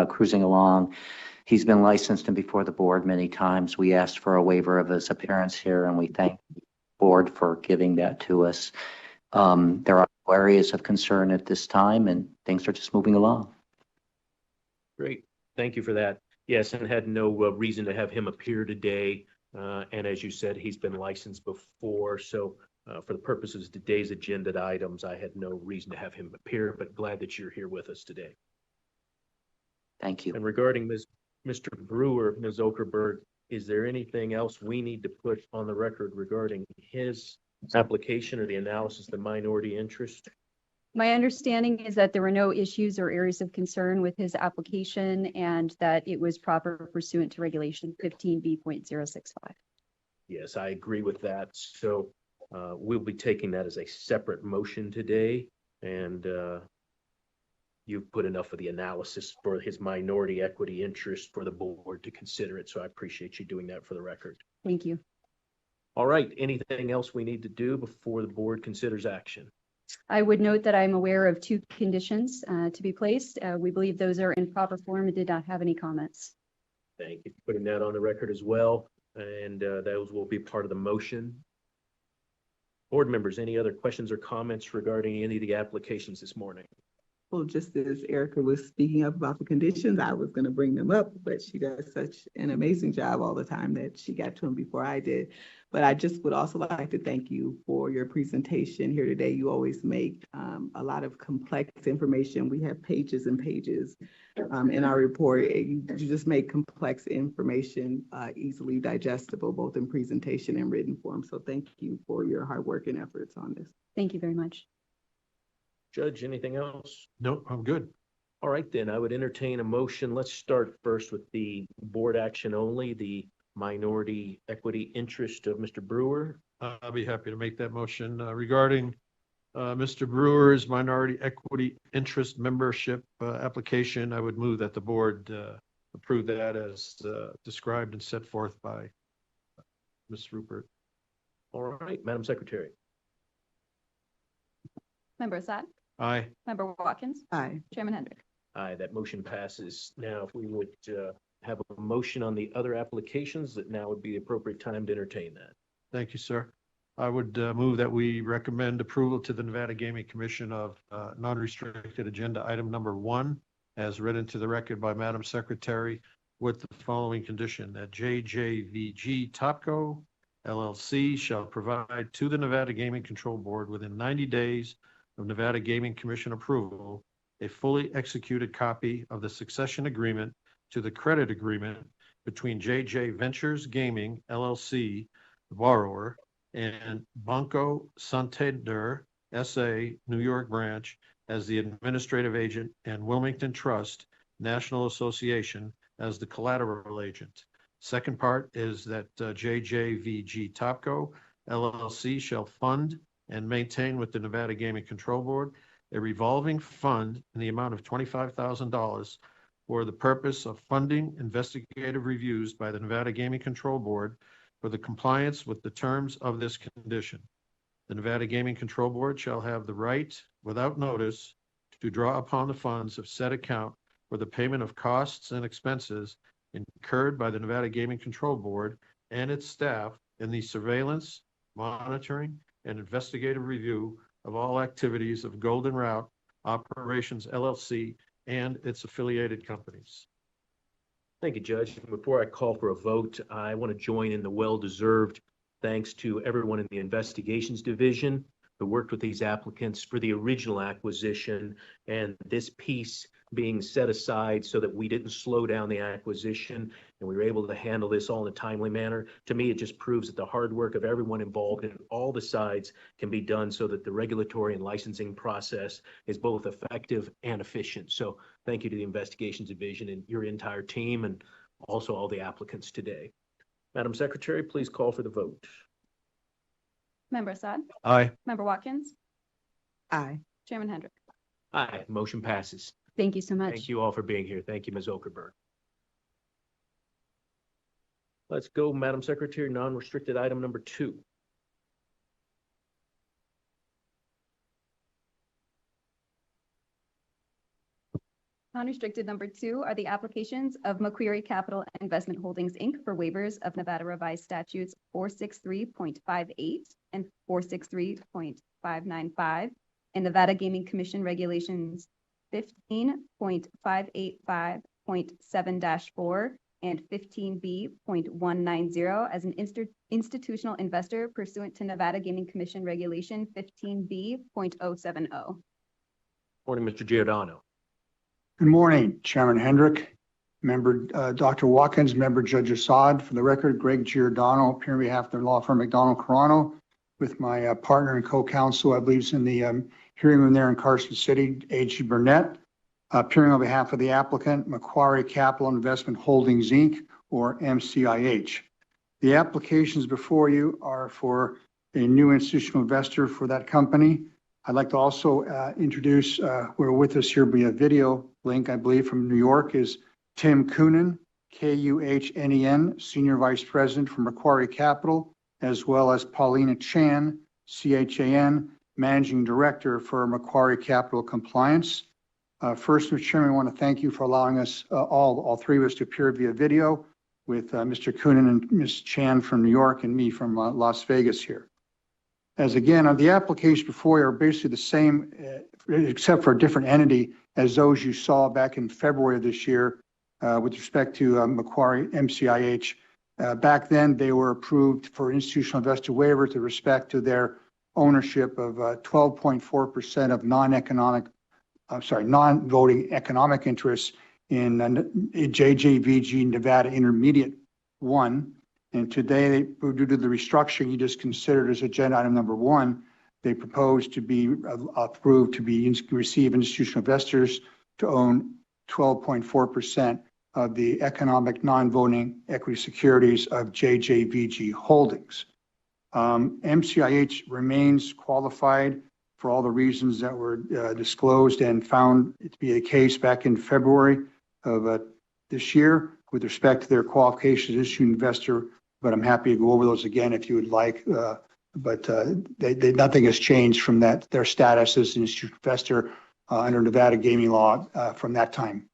cruising along. He's been licensed and before the board many times. We asked for a waiver of his appearance here and we thank the board for giving that to us. There are areas of concern at this time and things are just moving along. Great. Thank you for that. Yes, and had no reason to have him appear today. And as you said, he's been licensed before. So for the purposes of today's agenda items, I had no reason to have him appear, but glad that you're here with us today. Thank you. And regarding Mr. Brewer, Ms. Okerberg, is there anything else we need to put on the record regarding his application or the analysis of the minority interest? My understanding is that there were no issues or areas of concern with his application and that it was proper pursuant to Regulation 15B.065. Yes, I agree with that. So we'll be taking that as a separate motion today. And you've put enough of the analysis for his minority equity interest for the board to consider it. So I appreciate you doing that for the record. Thank you. All right. Anything else we need to do before the board considers action? I would note that I'm aware of 2 conditions to be placed. We believe those are in proper form and did not have any comments. Thank you for putting that on the record as well. And those will be part of the motion. Board members, any other questions or comments regarding any of the applications this morning? Well, just as Erica was speaking up about the conditions, I was going to bring them up, but she does such an amazing job all the time that she got to them before I did. But I just would also like to thank you for your presentation here today. You always make a lot of complex information. We have pages and pages in our report. You just make complex information easily digestible, both in presentation and written form. So thank you for your hard work and efforts on this. Thank you very much. Judge, anything else? No, I'm good. All right, then I would entertain a motion. Let's start first with the board action only, the minority equity interest of Mr. Brewer. I'll be happy to make that motion regarding Mr. Brewer's minority equity interest membership application. I would move that the board approve that as described and set forth by Ms. Rupert. All right, Madam Secretary. Member Assad? Aye. Member Watkins? Aye. Chairman Hendrick? Aye, that motion passes. Now, if we would have a motion on the other applications, that now would be the appropriate time to entertain that. Thank you, sir. I would move that we recommend approval to the Nevada Gaming Commission of non-restricted agenda item number 1, as read into the record by Madam Secretary, with the following condition: that JJVG Topco LLC shall provide to the Nevada Gaming Control Board within 90 days of Nevada Gaming Commission approval a fully executed copy of the succession agreement to the credit agreement between JJ Ventures Gaming LLC, the borrower, and Banco Santander SA, New York branch, as the administrative agent, and Wilmington Trust National Association as the collateral agent. Second part is that JJVG Topco LLC shall fund and maintain with the Nevada Gaming Control Board a revolving fund in the amount of $25,000 for the purpose of funding investigative reviews by the Nevada Gaming Control Board for the compliance with the terms of this condition. The Nevada Gaming Control Board shall have the right, without notice, to draw upon the funds of said account for the payment of costs and expenses incurred by the Nevada Gaming Control Board and its staff in the surveillance, monitoring, and investigative review of all activities of Golden Route Operations LLC and its affiliated companies. Thank you, Judge. Before I call for a vote, I want to join in the well-deserved thanks to everyone in the investigations division who worked with these applicants for the original acquisition, and this piece being set aside so that we didn't slow down the acquisition and we were able to handle this all in a timely manner. To me, it just proves that the hard work of everyone involved in all the sides can be done so that the regulatory and licensing process is both effective and efficient. So thank you to the investigations division and your entire team, and also all the applicants today. Madam Secretary, please call for the vote. Member Assad? Aye. Member Watkins? Aye. Chairman Hendrick? Aye, motion passes. Thank you so much. Thank you all for being here. Thank you, Ms. Okerberg. Let's go, Madam Secretary, non-restricted item number 2. Non-restricted number 2 are the applications of Macquarie Capital Investment Holdings, Inc. for waivers of Nevada Revised Statutes 463.58 and 463.595 and Nevada Gaming Commission Regulations 15.585.7-4 and 15B.190 as an institutional investor pursuant to Nevada Gaming Commission Regulation 15B.070. Morning, Mr. Giordano. Good morning, Chairman Hendrick, Member Dr. Watkins, Member Judge Assad. For the record, Greg Giordano, appearing on behalf of the law firm McDonald Carano, with my partner and co-counsel, I believe is in the hearing room there in Carson City, A.G. Burnett, appearing on behalf of the applicant, Macquarie Capital Investment Holdings, Inc., or MCIH. The applications before you are for a new institutional investor for that company. I'd like to also introduce, we're with us here via video link, I believe, from New York, is Tim Kuhnen, Kuhnen, Senior Vice President from Macquarie Capital, as well as Paulina Chan, Chan, Managing Director for Macquarie Capital Compliance. First, Mr. Chairman, I want to thank you for allowing us, all three of us, to appear via video with Mr. Kuhnen and Ms. Chan from New York and me from Las Vegas here. As again, the applications before you are basically the same, except for a different entity as those you saw back in February of this year with respect to Macquarie MCIH. Back then, they were approved for institutional investor waiver to respect to their ownership of 12.4% of non-voting economic interests in JJVG Nevada Intermediate 1. And today, due to the restructuring you just considered as agenda item number 1, they propose to be approved to receive institutional investors to own 12.4% of the economic non-voting equity securities of JJVG Holdings. MCIH remains qualified for all the reasons that were disclosed and found it to be the case back in February of this year with respect to their qualifications as issue investor, but I'm happy to go over those again if you would like But nothing has changed from that, their status as an institutional investor under Nevada gaming law from that time.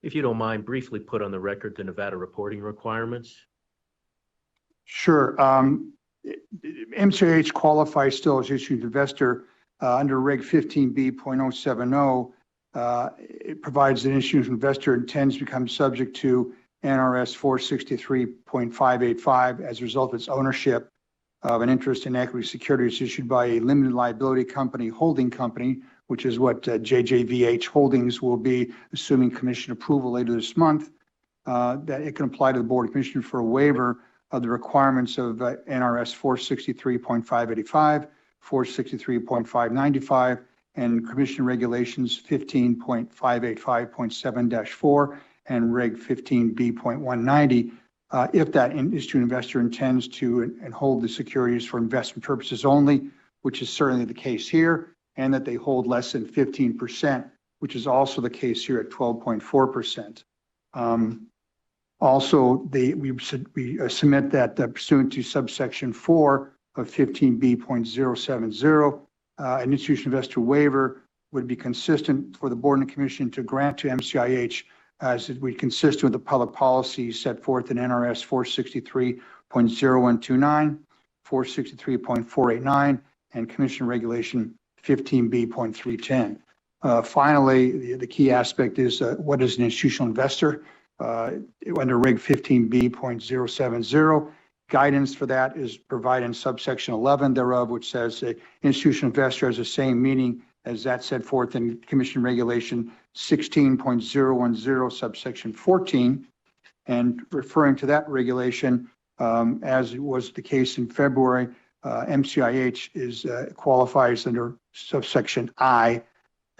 If you don't mind, briefly put on the record the Nevada reporting requirements. Sure. MCIH qualifies still as issued investor under Reg 15B.070. It provides an institutional investor intends to become subject to NRS 463.585 as a result of its ownership of an interest in equity securities issued by a limited liability company holding company, which is what JJVH Holdings will be, assuming commission approval later this month, that it can apply to the Board of Commissioners for a waiver of the requirements of NRS 463.585, 463.595, and Commission Regulations 15.585.7-4 and Reg 15B.190, if that institutional investor intends to and hold the securities for investment purposes only, which is certainly the case here, and that they hold less than 15%, which is also the case here at 12.4%. Also, we submit that pursuant to subsection 4 of 15B.070, an institutional investor waiver would be consistent for the board and the commission to grant to MCIH as it would consist with the public policy set forth in NRS 463.0129, 463.489, and Commission Regulation 15B.310. Finally, the key aspect is what is an institutional investor? Under Reg 15B.070, guidance for that is provided in subsection 11 thereof, which says institutional investor has the same meaning as that set forth in Commission Regulation 16.010 subsection 14. And referring to that regulation, as was the case in February, MCIH qualifies under subsection I,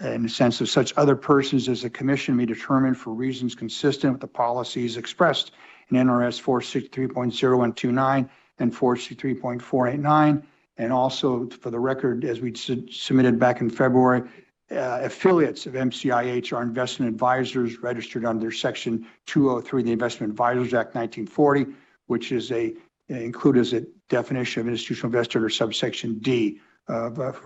in the sense of such other persons as the commission may determine for reasons consistent with the policies expressed in NRS 463.0129 and 463.489. And also, for the record, as we submitted back in February, affiliates of MCIH are investment advisors registered under Section 203 of the Investment Advisors Act 1940, which is included as a definition of institutional investor under subsection D of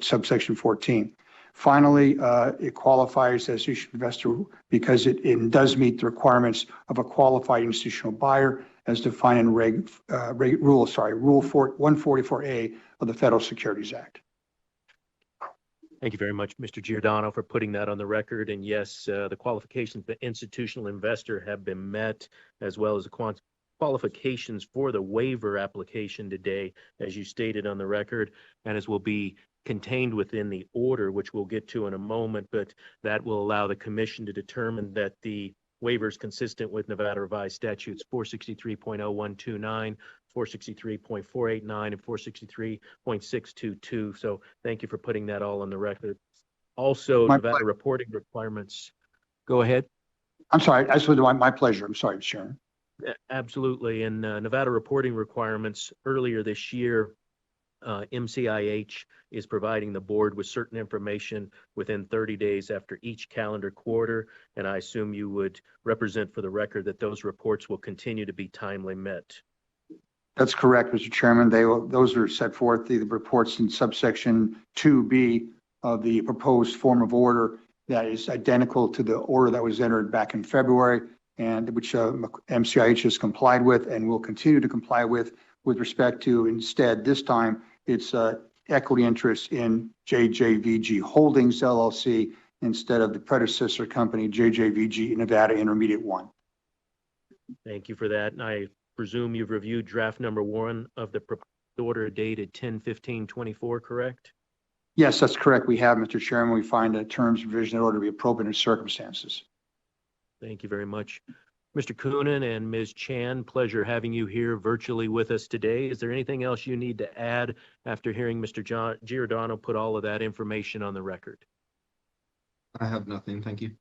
subsection 14. Finally, it qualifies as institutional investor because it does meet the requirements of a qualified institutional buyer as defined in Rule 144A of the Federal Securities Act. Thank you very much, Mr. Giordano, for putting that on the record. And yes, the qualifications for institutional investor have been met, as well as the qualifications for the waiver application today, as you stated on the record, and as will be contained within the order, which we'll get to in a moment, but that will allow the commission to determine that the waiver is consistent with Nevada Revised Statutes 463.0129, 463.489, and 463.622. So thank you for putting that all on the record. Also, Nevada reporting requirements. Go ahead. I'm sorry. My pleasure. I'm sorry, Sharon. Absolutely. And Nevada reporting requirements earlier this year, MCIH is providing the board with certain information within 30 days after each calendar quarter. And I assume you would represent for the record that those reports will continue to be timely met. That's correct, Mr. Chairman. Those are set forth, the reports in subsection 2B of the proposed form of order that is identical to the order that was entered back in February, and which MCIH has complied with and will continue to comply with respect to, instead, this time, it's equity interest in JJVG Holdings LLC instead of the predecessor company, JJVG Nevada Intermediate 1. Thank you for that. And I presume you've reviewed draft number 1 of the proposed order dated 10/15/24, correct? Yes, that's correct. We have, Mr. Chairman. We find that terms of revision in order to be appropriate in circumstances. Thank you very much. Mr. Coonan and Ms. Chan, pleasure having you here virtually with us today. Is there anything else you need to add after hearing Mr. Giordano put all of that information on the record? I have nothing. Thank you.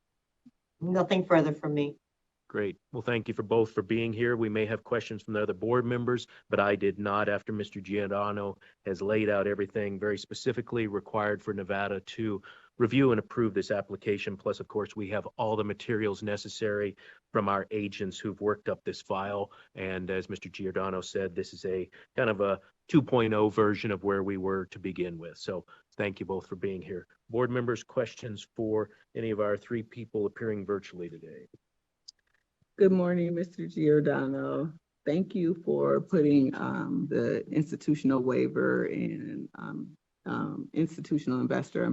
Nothing further from me. Great. Well, thank you for both for being here. We may have questions from the other board members, but I did not after Mr. Giordano has laid out everything very specifically required for Nevada to review and approve this application. Plus, of course, we have all the materials necessary from our agents who've worked up this file. And as Mr. Giordano said, this is a kind of a 2.0 version of where we were to begin with. So thank you both for being here. Board members, questions for any of our three people appearing virtually today? Good morning, Mr. Giordano. Thank you for putting the institutional waiver and institutional investor,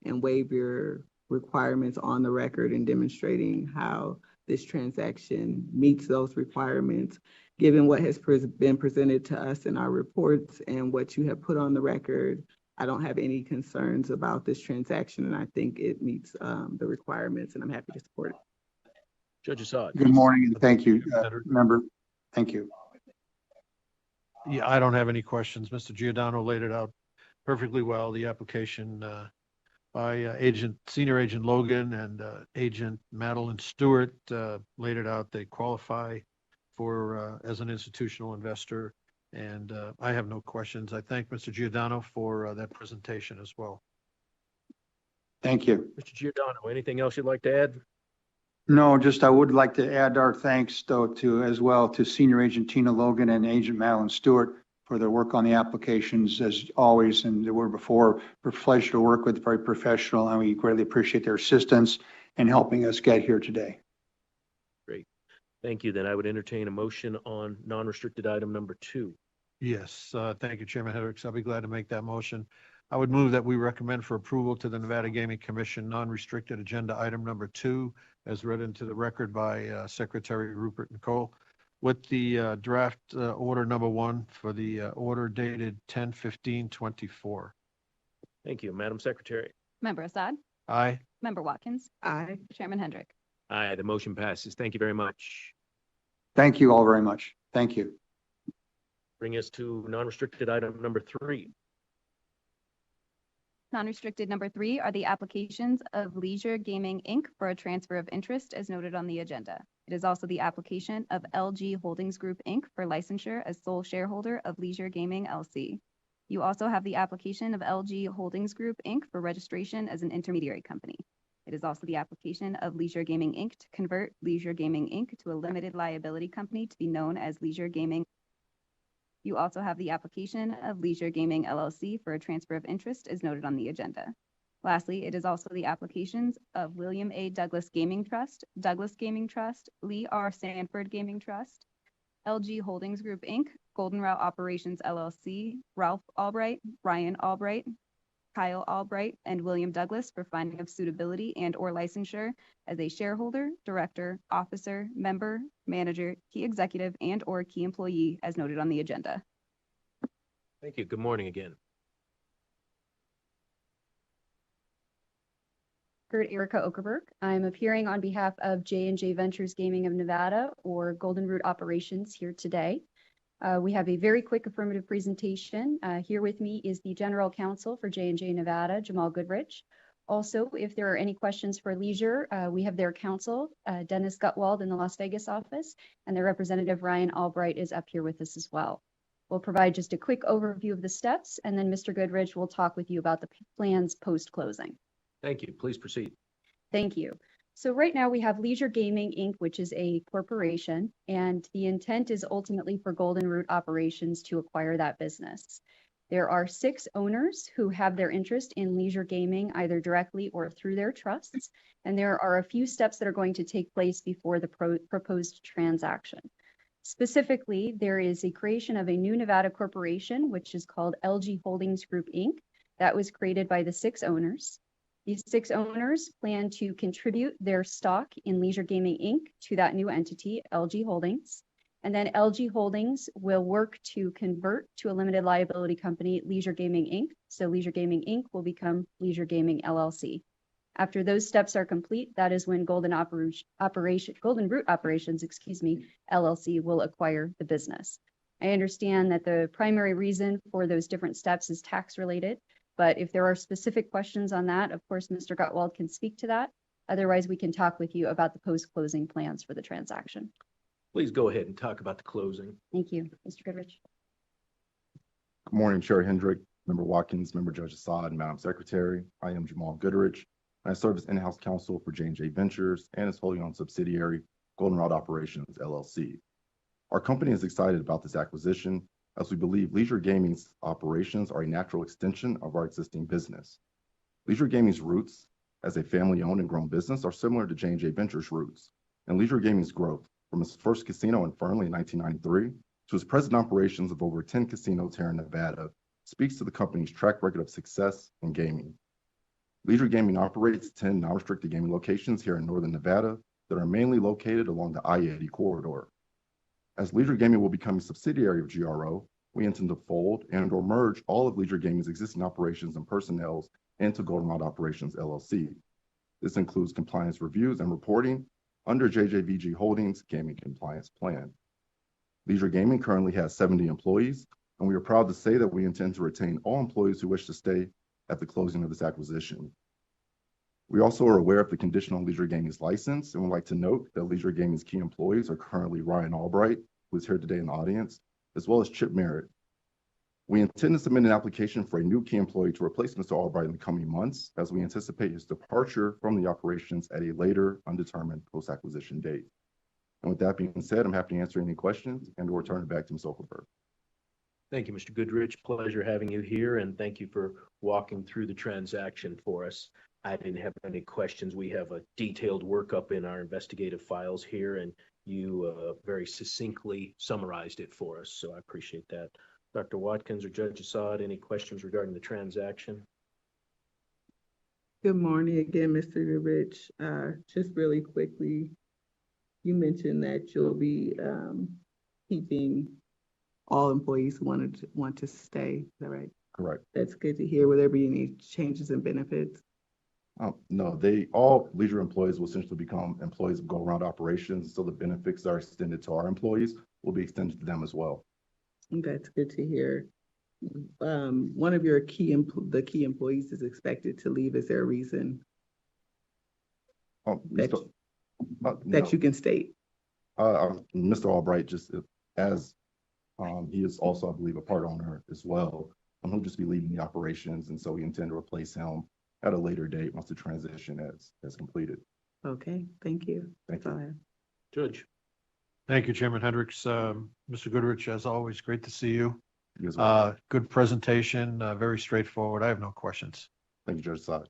and waiver requirements on the record and demonstrating how this transaction meets those requirements. Given what has been presented to us in our reports and what you have put on the record, I don't have any concerns about this transaction, and I think it meets the requirements, and I'm happy to support it. Judge Assad. Good morning, and thank you, member. Thank you. Yeah, I don't have any questions. Mr. Giordano laid it out perfectly well. The application by Senior Agent Logan and Agent Madeline Stewart laid it out. They qualify for as an institutional investor, and I have no questions. I thank Mr. Giordano for that presentation as well. Thank you. Mr. Giordano, anything else you'd like to add? No, just I would like to add our thanks though to Senior Agent Tina Logan and Agent Madeline Stewart for their work on the applications as always, and they were before. We're a pleasure to work with, very professional, and we greatly appreciate their assistance in helping us get here today. Great. Thank you. Then I would entertain a motion on non-restricted item number 2. Yes, thank you, Chairman Hendricks. I'll be glad to make that motion. I would move that we recommend for approval to the Nevada Gaming Commission non-restricted agenda item number 2, as read into the record by Secretary Rupert Nicole, with the draft order number 1 for the order dated 10/15/24. Thank you. Madam Secretary. Member Assad? Aye. Member Watkins? Aye. Chairman Hendrick? Aye, the motion passes. Thank you very much. Thank you all very much. Thank you. Bring us to non-restricted item number 3. Non-restricted number 3 are the applications of Leisure Gaming, Inc. for a transfer of interest as noted on the agenda. It is also the application of LG Holdings Group, Inc. for licensure as sole shareholder of Leisure Gaming, LC. You also have the application of LG Holdings Group, Inc. for registration as an intermediary company. It is also the application of Leisure Gaming, Inc. to convert Leisure Gaming, Inc. to a limited liability company to be known as Leisure Gaming. You also have the application of Leisure Gaming LLC for a transfer of interest as noted on the agenda. Lastly, it is also the applications of William A. Douglas Gaming Trust, Douglas Gaming Trust, Lee R. Sanford Gaming Trust, LG Holdings Group, Inc., Golden Route Operations LLC, Ralph Albright, Ryan Albright, Kyle Albright, and William Douglas for finding of suitability and or licensure as a shareholder, director, officer, member, manager, key executive, and or key employee as noted on the agenda. Thank you. Good morning again. Erica Okerberg. I'm appearing on behalf of J&J Ventures Gaming of Nevada, or Golden Route Operations, here today. We have a very quick affirmative presentation. Here with me is the General Counsel for J&J Nevada, Jamal Goodrich. Also, if there are any questions for Leisure, we have their counsel, Dennis Gutwald in the Las Vegas office, and their representative, Ryan Albright, is up here with us as well. We'll provide just a quick overview of the steps, and then Mr. Goodrich will talk with you about the plans post-closing. Thank you. Please proceed. Thank you. So right now we have Leisure Gaming, Inc., which is a corporation, and the intent is ultimately for Golden Route Operations to acquire that business. There are 6 owners who have their interest in Leisure Gaming, either directly or through their trusts, and there are a few steps that are going to take place before the proposed transaction. Specifically, there is a creation of a new Nevada corporation, which is called LG Holdings Group, Inc. That was created by the 6 owners. These 6 owners plan to contribute their stock in Leisure Gaming, Inc. to that new entity, LG Holdings. And then LG Holdings will work to convert to a limited liability company, Leisure Gaming, Inc. So Leisure Gaming, Inc. will become Leisure Gaming, LLC. After those steps are complete, that is when Golden Route Operations, LLC will acquire the business. I understand that the primary reason for those different steps is tax related. But if there are specific questions on that, of course, Mr. Gutwald can speak to that. Otherwise, we can talk with you about the post-closing plans for the transaction. Please go ahead and talk about the closing. Thank you, Mr. Goodrich. Good morning, Chair Hendrick, Member Watkins, Member Judge Assad, and Madam Secretary. I am Jamal Goodrich, and I serve as in-house counsel for J&J Ventures and its wholly owned subsidiary, Golden Route Operations, LLC. Our company is excited about this acquisition as we believe leisure gaming's operations are a natural extension of our existing business. Leisure gaming's roots as a family-owned and grown business are similar to J&J Ventures' roots, and leisure gaming's growth from its first casino in Fernley in 1993 to its present operations of over 10 casinos here in Nevada speaks to the company's track record of success in gaming. Leisure gaming operates 10 non-restricted gaming locations here in northern Nevada that are mainly located along the I-80 corridor. As leisure gaming will become a subsidiary of GRO, we intend to fold and or merge all of leisure gaming's existing operations and personnel into Goldenrod Operations LLC. This includes compliance reviews and reporting under JJVG Holdings Gaming Compliance Plan. Leisure Gaming currently has 70 employees, and we are proud to say that we intend to retain all employees who wish to stay at the closing of this acquisition. We also are aware of the condition on Leisure Gaming's license and would like to note that Leisure Gaming's key employees are currently Ryan Albright, who is here today in the audience, as well as Chip Merritt. We intend to submit an application for a new key employee to replace Mr. Albright in the coming months, as we anticipate his departure from the operations at a later undetermined post-acquisition date. And with that being said, I'm happy to answer any questions and or turn it back to Ms. Okerberg. Thank you, Mr. Goodrich. Pleasure having you here, and thank you for walking through the transaction for us. I didn't have any questions. We have a detailed workup in our investigative files here, and you very succinctly summarized it for us, so I appreciate that. Dr. Watkins or Judge Assad, any questions regarding the transaction? Good morning again, Mr. Goodrich. Just really quickly, you mentioned that you'll be keeping all employees who want to stay. Is that right? Correct. That's good to hear. Will there be any changes in benefits? No, all leisure employees will essentially become employees of go-around operations, so the benefits that are extended to our employees will be extended to them as well. That's good to hear. One of your key employees is expected to leave. Is there a reason that you can state? Mr. Albright, just as he is also, I believe, a part owner as well. He'll just be leading the operations, and so we intend to replace him at a later date once the transition is completed. Okay, thank you. Thank you. Judge. Thank you, Chairman Hendricks. Mr. Goodrich, as always, great to see you. You as well. Good presentation, very straightforward. I have no questions. Thank you, Judge Assad.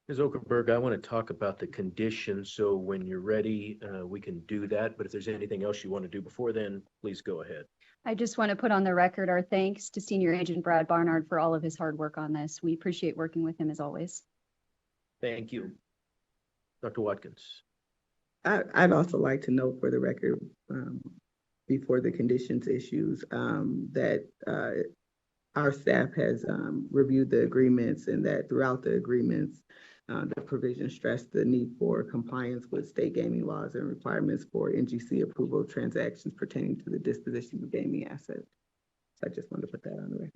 Ms. Okerberg, I want to talk about the conditions, so when you're ready, we can do that. But if there's anything else you want to do before then, please go ahead. I just want to put on the record our thanks to Senior Agent Brad Barnard for all of his hard work on this. We appreciate working with him as always. Thank you. Dr. Watkins. I'd also like to note for the record, before the conditions issues, that our staff has reviewed the agreements, and that throughout the agreements, the provision stressed the need for compliance with state gaming laws and requirements for NGC approval of transactions pertaining to the disposition of gaming assets. So I just wanted to put that on the record.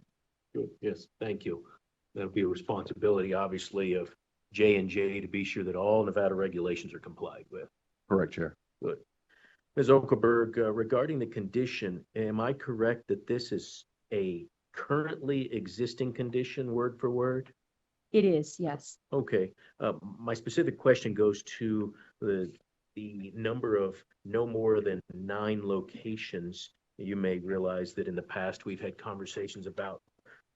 Good. Yes, thank you. That'll be a responsibility, obviously, of J&J to be sure that all Nevada regulations are complied with. Correct, Chair. Good. Ms. Okerberg, regarding the condition, am I correct that this is a currently existing condition, word for word? It is, yes. Okay. My specific question goes to the number of no more than 9 locations. You may realize that in the past we've had conversations about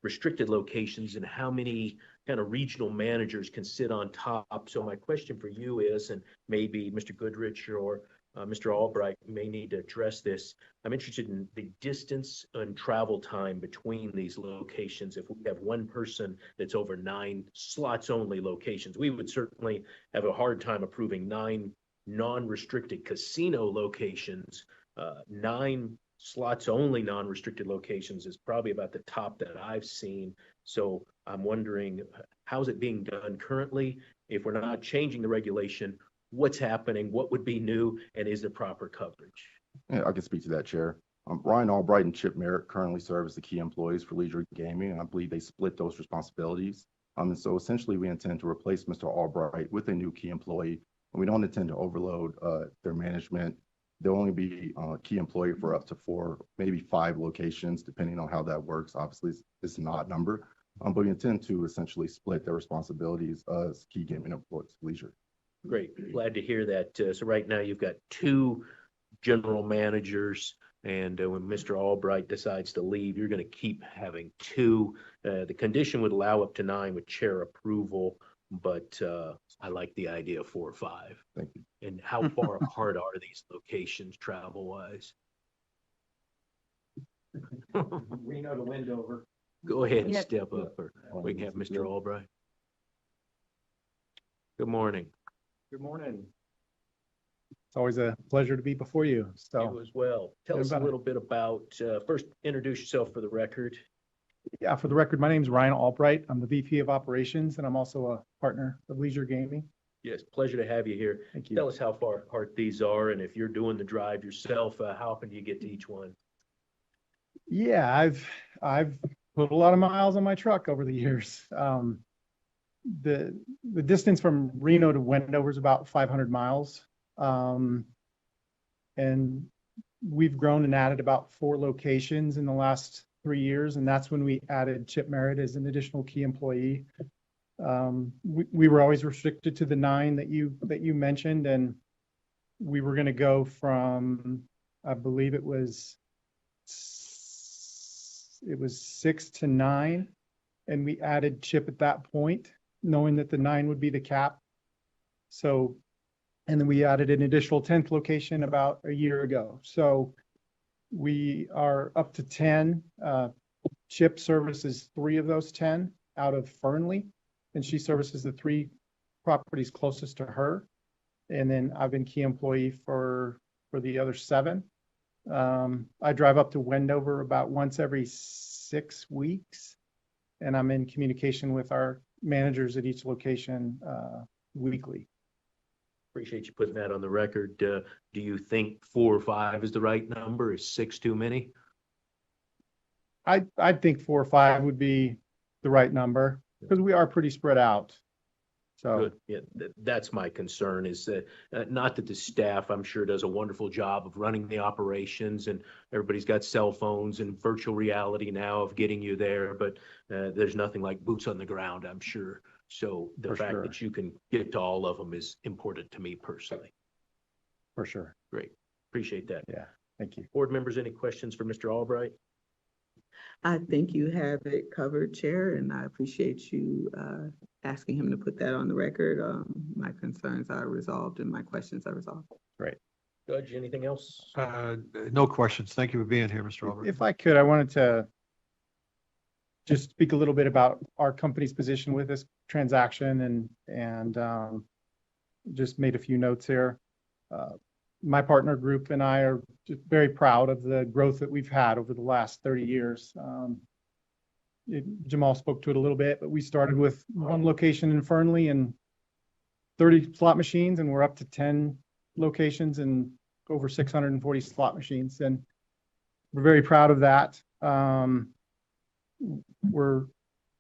restricted locations and how many kind of regional managers can sit on top. So my question for you is, and maybe Mr. Goodrich or Mr. Albright may need to address this. I'm interested in the distance and travel time between these locations. If we have one person that's over 9 slots only locations, we would certainly have a hard time approving 9 non-restricted casino locations. 9 slots only non-restricted locations is probably about the top that I've seen. So I'm wondering, how's it being done currently? If we're not changing the regulation, what's happening, what would be new, and is there proper coverage? Yeah, I can speak to that, Chair. Ryan Albright and Chip Merritt currently serve as the key employees for Leisure Gaming, and I believe they split those responsibilities. And so essentially we intend to replace Mr. Albright with a new key employee, and we don't intend to overload their management. They'll only be a key employee for up to 4, maybe 5 locations, depending on how that works. Obviously, it's an odd number, but we intend to essentially split their responsibilities as key gaming employees for Leisure. Great. Glad to hear that. So right now you've got 2 general managers And when Mr. Albright decides to leave, you're going to keep having 2. The condition would allow up to 9 with chair approval, but I like the idea of 4 or 5. Thank you. And how far apart are these locations travel-wise? Reno to Wendover. Go ahead and Yep. step up, or we can have Mr. Albright. Good morning. Good morning. It's always a pleasure to be before you. You So, as well. Tell us a Everybody. little bit about, first introduce yourself for the record. yeah, for the record, my name is Ryan Albright. I'm the VP of Operations, and I'm also a partner of Leisure Gaming. Yes, pleasure to have you here. Thank you. Tell us how far apart these are, and if you're doing the drive yourself, how often do you get to each one? Yeah, I've put a lot of miles on my truck over the years. The distance from Reno to Wendover is about 500 miles. And we've grown and added about 4 locations in the last 3 years, and that's when we added Chip Merritt as an additional key employee. We were always restricted to the 9 that you mentioned, and we were going to go from, I believe it was 6 to 9, and we added Chip at that point, knowing that the 9 would be the cap. So, and then we added an additional 10th location about a year ago. So we are up to 10. Chip services 3 of those 10 out of Fernley, and she services the 3 properties closest to her. And then I've been key employee for the other 7. I drive up to Wendover about once every 6 weeks, and I'm in communication with our managers at each location weekly. Appreciate you putting that on the record. Do you think 4 or 5 is the right number? Is 6 too many? I think 4 or 5 would be the right number because we are pretty spread out. So Good. Yeah, that's my concern is that not that the staff, I'm sure, does a wonderful job of running the operations, and everybody's got cell phones and virtual reality now of getting you there, but there's nothing like boots on the ground, I'm sure. So the For fact sure. that you can get to all of them is important to me personally. for sure. Great. Appreciate that. Yeah. Thank you. Board members, any questions for Mr. Albright? I think you have it covered, Chair, and I appreciate you asking him to put that on the record. My concerns are resolved and my questions are resolved. Great. Judge, anything else? No questions. Thank you for being here, Mr. Albright. If I could, I wanted to just speak a little bit about our company's position with this transaction and just made a few notes here. My partner group and I are just very proud of the growth that we've had over the last 30 years. Jamal spoke to it a little bit, but we started with 1 location in Fernley and 30 slot machines, and we're up to 10 locations and over 640 slot machines. And we're very proud of that. We're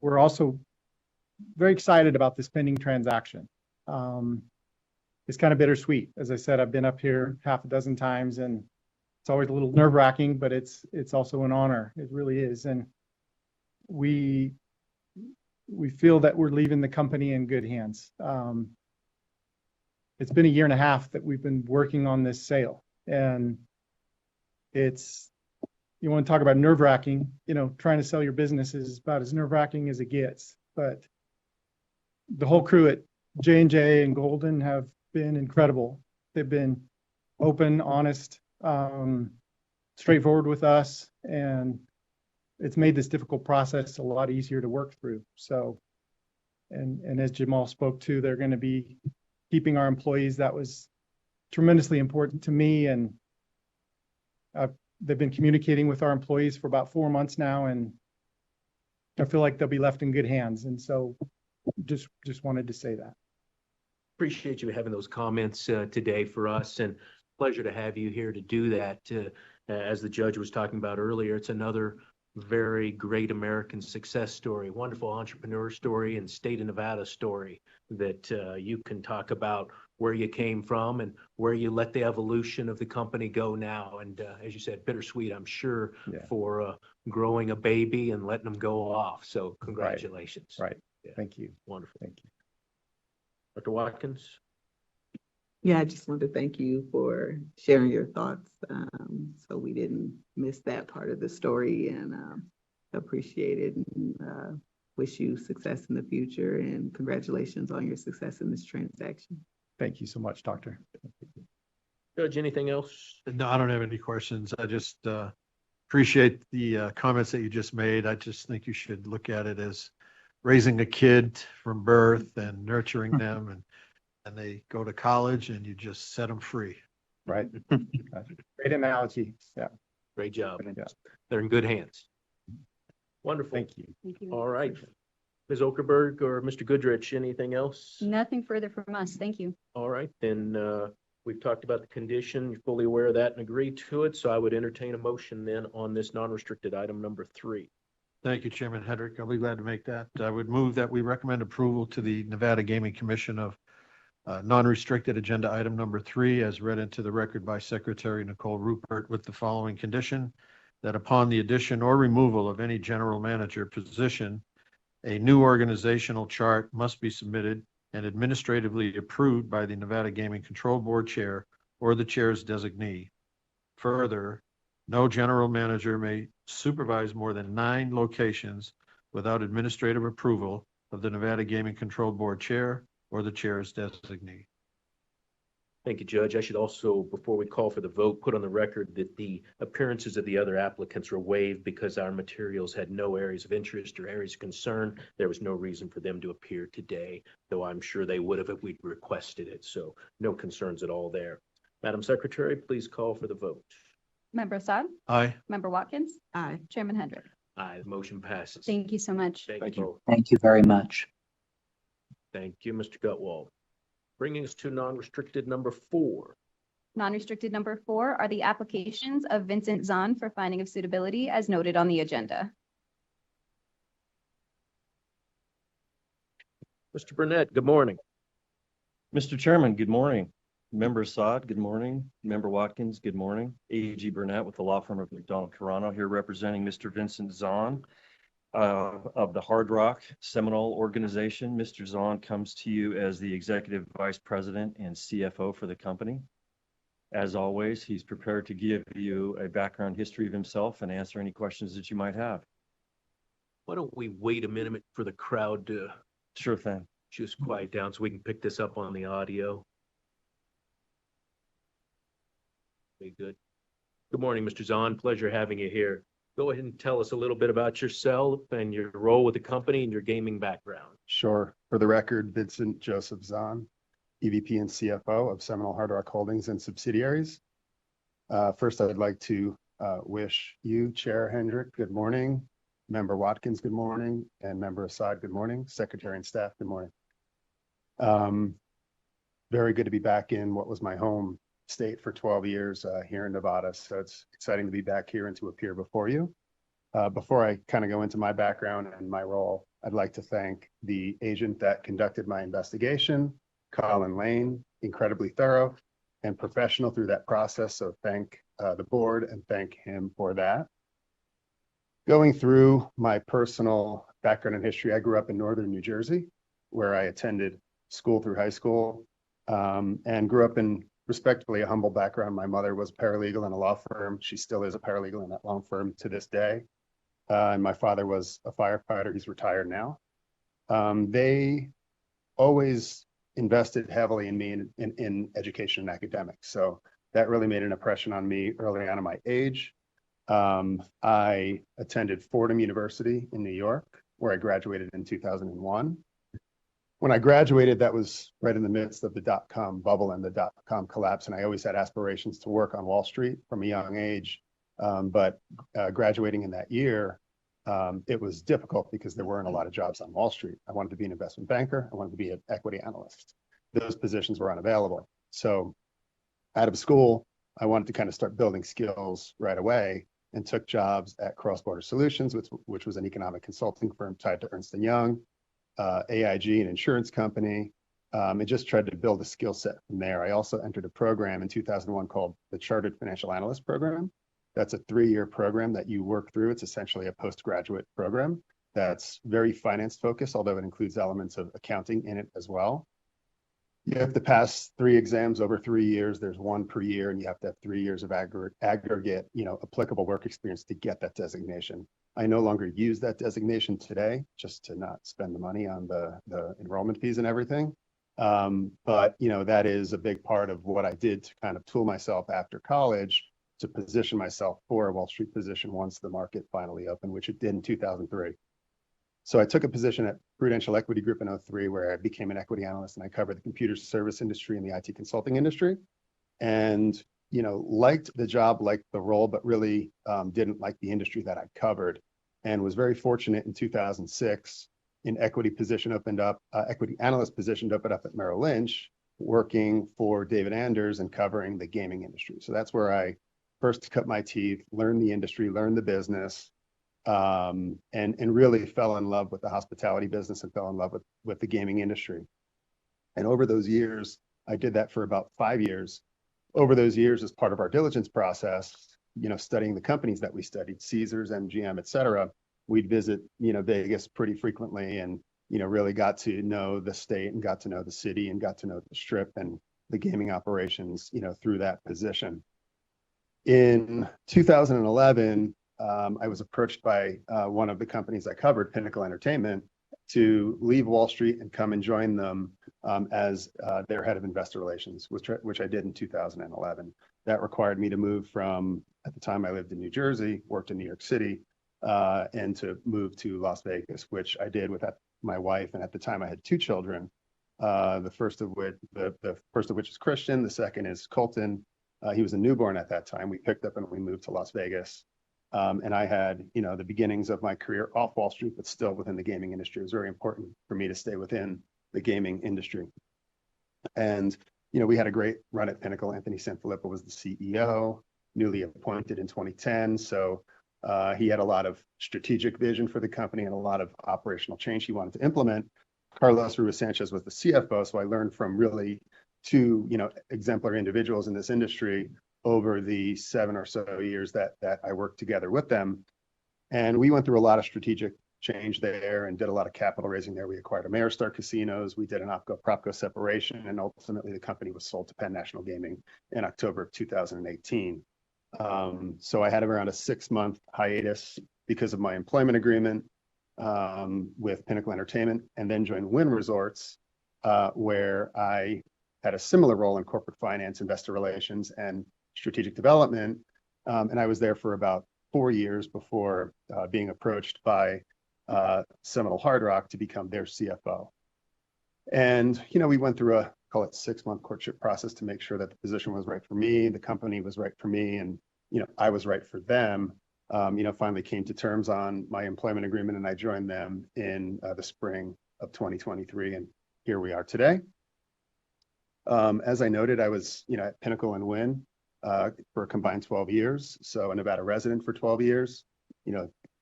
also very excited about this pending transaction. It's kind of bittersweet. As I said, I've been up here half a dozen times, and it's always a little nerve-wracking, but it's also an honor. It really is. And we feel that we're leaving the company in good hands. It's been a year and a half that we've been working on this sale, and you want to talk about nerve-wracking, trying to sell your business is about as nerve-wracking as it gets. But the whole crew at J&J and Golden have been incredible. They've been open, honest, straightforward with us, and it's made this difficult process a lot easier to work through. So, and as Jamal spoke to, they're going to be keeping our employees. That was tremendously important to me, and they've been communicating with our employees for about 4 months now, and I feel like they'll be left in good hands. And so just wanted to say that. Appreciate you having those comments today for us, and pleasure to have you here to do that. As the judge was talking about earlier, it's another very great American success story, wonderful entrepreneur story and state of Nevada story that you can talk about where you came from and where you let the evolution of the company go now. And as you said, bittersweet, I'm sure, for growing a baby and letting them go off. So congratulations. Right. Yeah. Thank you. Wonderful. Thank you. Dr. Watkins? Yeah, I just wanted to thank you for sharing your thoughts. So we didn't miss that part of the story, and appreciate it, and wish you success in the future, and congratulations on your success in this transaction. Thank you so much, Doctor. Judge, anything else? No, I don't have any questions. I just appreciate the comments that you just made. I just think you should look at it as raising a kid from birth and nurturing them, and they go to college and you just set them free. Right. Great analogy. Yeah. Great job. Yeah. They're in good hands. Wonderful. Thank you. Thank you. All right. Ms. Okerberg or Mr. Goodrich, anything else? Nothing further from us. Thank you. All right, then we've talked about the condition. You're fully aware of that and agree to it. So I would entertain a motion then on this non-restricted item number 3. Thank you, Chairman Hendrick. I'll be glad to make that. I would move that we recommend approval to the Nevada Gaming Commission of non-restricted agenda item number 3 as read into the record by Secretary Nicole Rupert with the following condition: that upon the addition or removal of any general manager position, a new organizational chart must be submitted and administratively approved by the Nevada Gaming Control Board Chair or the Chair's designee. Further, no general manager may supervise more than 9 locations without administrative approval of the Nevada Gaming Control Board Chair or the Chair's designee. Thank you, Judge. I should also, before we call for the vote, put on the record that the appearances of the other applicants were waived because our materials had no areas of interest or areas of concern. There was no reason for them to appear today, though I'm sure they would have if we'd requested it. So no concerns at all there. Madam Secretary, please call for the vote. Member Assad? Aye. Member Watkins? Aye. Chairman Hendrick? Aye, the motion passes. Thank you so much. Thank you both. Thank you very much. Thank you, Mr. Gutwald. Bringing us to non-restricted number 4. Non-restricted number 4 are the applications of Vincent Zahn for finding of suitability as noted on the agenda. Mr. Burnett, good morning. Mr. Chairman, good morning. Member Assad, good morning. Member Watkins, good morning. A.G. Burnett with the law firm of McDonald Carano here representing Mr. Vincent Zahn of the Hard Rock Seminole organization. Mr. Zahn comes to you as the Executive Vice President and CFO for the company. As always, he's prepared to give you a background history of himself and answer any questions that you might have. Why don't we wait a minute for the crowd to Sure thing. just quiet down so we can pick this up on the audio? Okay, good. Good morning, Mr. Zahn. Pleasure having you here. Go ahead and tell us a little bit about yourself and your role with the company and your gaming background. Sure. For the record, Vincent Joseph Zahn, EVP and CFO of Seminole Hard Rock Holdings and subsidiaries. First, I'd like to wish you, Chair Hendrick, good morning. Member Watkins, good morning. And Member Assad, good morning. Secretary and staff, good morning. Very good to be back in what was my home state for 12 years here in Nevada. So it's exciting to be back here and to appear before you. Before I kind of go into my background and my role, I'd like to thank the agent that conducted my investigation, Colin Lane, incredibly thorough and professional through that process. So thank the board and thank him for that. Going through my personal background and history, I grew up in northern New Jersey, where I attended school through high school and grew up in respectfully a humble background. My mother was a paralegal in a law firm. She still is a paralegal in that law firm to this day. And my father was a firefighter. He's retired now. They always invested heavily in me in education and academics. So that really made an impression on me early on in my age. I attended Fordham University in New York, where I graduated in 2001. When I graduated, that was right in the midst of the dot-com bubble and the dot-com collapse, and I always had aspirations to work on Wall Street from a young age. But graduating in that year, it was difficult because there weren't a lot of jobs on Wall Street. I wanted to be an investment banker. I wanted to be an equity analyst. Those positions were unavailable. So out of school, I wanted to kind of start building skills right away and took jobs at Cross Border Solutions, which was an economic consulting firm tied to Ernst & Young, AIG, an insurance company, and just tried to build a skill set from there. I also entered a program in 2001 called the Chartered Financial Analyst Program. That's a 3-year program that you work through. It's essentially a postgraduate program that's very finance focused, although it includes elements of accounting in it as well. You have to pass 3 exams over 3 years. There's 1 per year, and you have to have 3 years of aggregate, applicable work experience to get that designation. I no longer use that designation today, just to not spend the money on the enrollment fees and everything. But that is a big part of what I did to kind of tool myself after college to position myself for a Wall Street position once the market finally opened, which it did in 2003. So I took a position at Prudential Equity Group in 2003, where I became an equity analyst, and I covered the computer service industry and the IT consulting industry. And, liked the job, liked the role, but really didn't like the industry that I covered, and was very fortunate in 2006. An equity position opened up, equity analyst position opened up at Merrill Lynch, working for David Anders and covering the gaming industry. So that's where I first cut my teeth, learned the industry, learned the business, and really fell in love with the hospitality business and fell in love with the gaming industry. And over those years, I did that for about 5 years. Over those years, as part of our diligence process, studying the companies that we studied, Caesars, MGM, et cetera, we'd visit, Vegas pretty frequently, and, really got to know the state and got to know the city and got to know the Strip and the gaming operations, through that position. In 2011, I was approached by one of the companies I covered, Pinnacle Entertainment, to leave Wall Street and come and join them as their head of investor relations, which I did in 2011. That required me to move from, at the time I lived in New Jersey, worked in New York City, and to move to Las Vegas, which I did with my wife. And at the time I had 2 children, the first of which is Christian, the second is Colton. He was a newborn at that time. We picked up and we moved to Las Vegas. And I had, the beginnings of my career off Wall Street, but still within the gaming industry. It was very important for me to stay within the gaming industry. And, we had a great run at Pinnacle. Anthony Sanfilippo was the CEO, newly appointed in 2010. So he had a lot of strategic vision for the company and a lot of operational change he wanted to implement. Carlos Ruiz Sanchez was the CFO. So I learned from really 2, exemplary individuals in this industry over the 7 or so years that I worked together with them. And we went through a lot of strategic change there and did a lot of capital raising there. We acquired Ameristar Casinos. We did an OpCo-PropCo separation, and ultimately the company was sold to Penn National Gaming in October of 2018. So I had around a 6-month hiatus because of my employment agreement with Pinnacle Entertainment, and then joined Wynn Resorts, where I had a similar role in corporate finance, investor relations, and strategic development. And I was there for about 4 years before being approached by Seminole Hard Rock to become their CFO. And, we went through call it 6-month courtship process to make sure that the position was right for me, the company was right for me, and, I was right for them. Finally came to terms on my employment agreement, and I joined them in the spring of 2023. And here we are today. As I noted, I was, at Pinnacle and Wynn for a combined 12 years. So a Nevada resident for 12 years,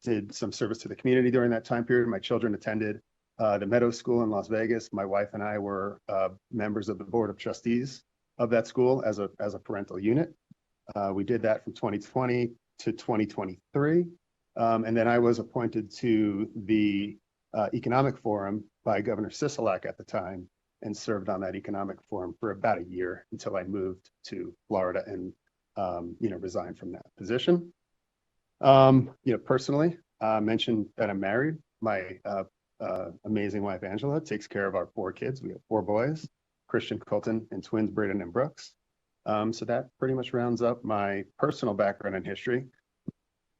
did some service to the community during that time period. My children attended the Meadows School in Las Vegas. My wife and I were members of the board of trustees of that school as a parental unit. We did that from 2020 to 2023. And then I was appointed to the Economic Forum by Governor Sisolak at the time, and served on that economic forum for about a year until I moved to Florida and, resigned from that position. Personally, mentioned that I'm married. My amazing wife, Angela, takes care of our 4 kids. We have 4 boys, Christian, Colton, and twins, Braden and Brooks. So that pretty much rounds up my personal background and history.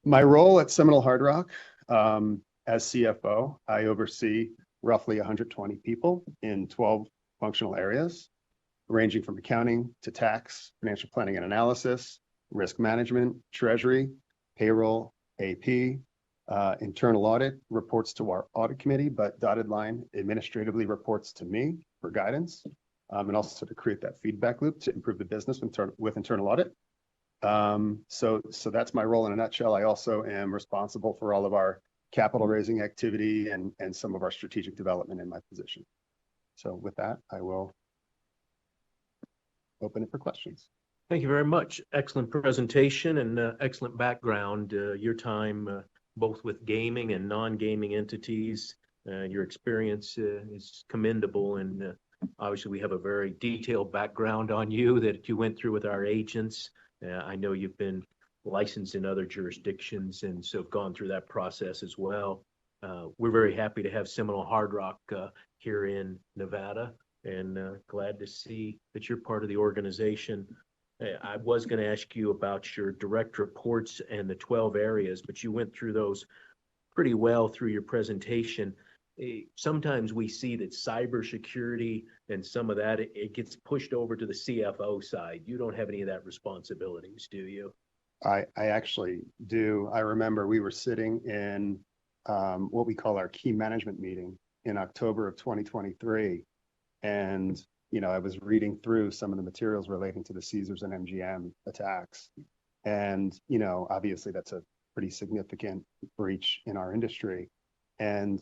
My role at Seminole Hard Rock, as CFO, I oversee roughly 120 people in 12 functional areas, ranging from accounting to tax, financial planning and analysis, risk management, treasury, payroll, AP, internal audit reports to our audit committee, but dotted line administratively reports to me for guidance, and also to create that feedback loop to improve the business with internal audit. So that's my role in a nutshell. I also am responsible for all of our capital raising activity and some of our strategic development in my position. So with that, I will open it for questions. Thank you very much. Excellent presentation and excellent background. Your time, both with gaming and non-gaming entities, your experience is commendable, and Obviously, we have a very detailed background on you that you went through with our agents. I know you've been licensed in other jurisdictions and so have gone through that process as well. We're very happy to have Seminole Hard Rock here in Nevada, and glad to see that you're part of the organization. I was going to ask you about your direct reports and the 12 areas, but you went through those pretty well through your presentation. Sometimes we see that cybersecurity and some of that, it gets pushed over to the CFO side. You don't have any of that responsibilities, do you? I actually do. I remember we were sitting in what we call our key management meeting in October of 2023. And, I was reading through some of the materials relating to the Caesars and MGM attacks. And, obviously that's a pretty significant breach in our industry. And,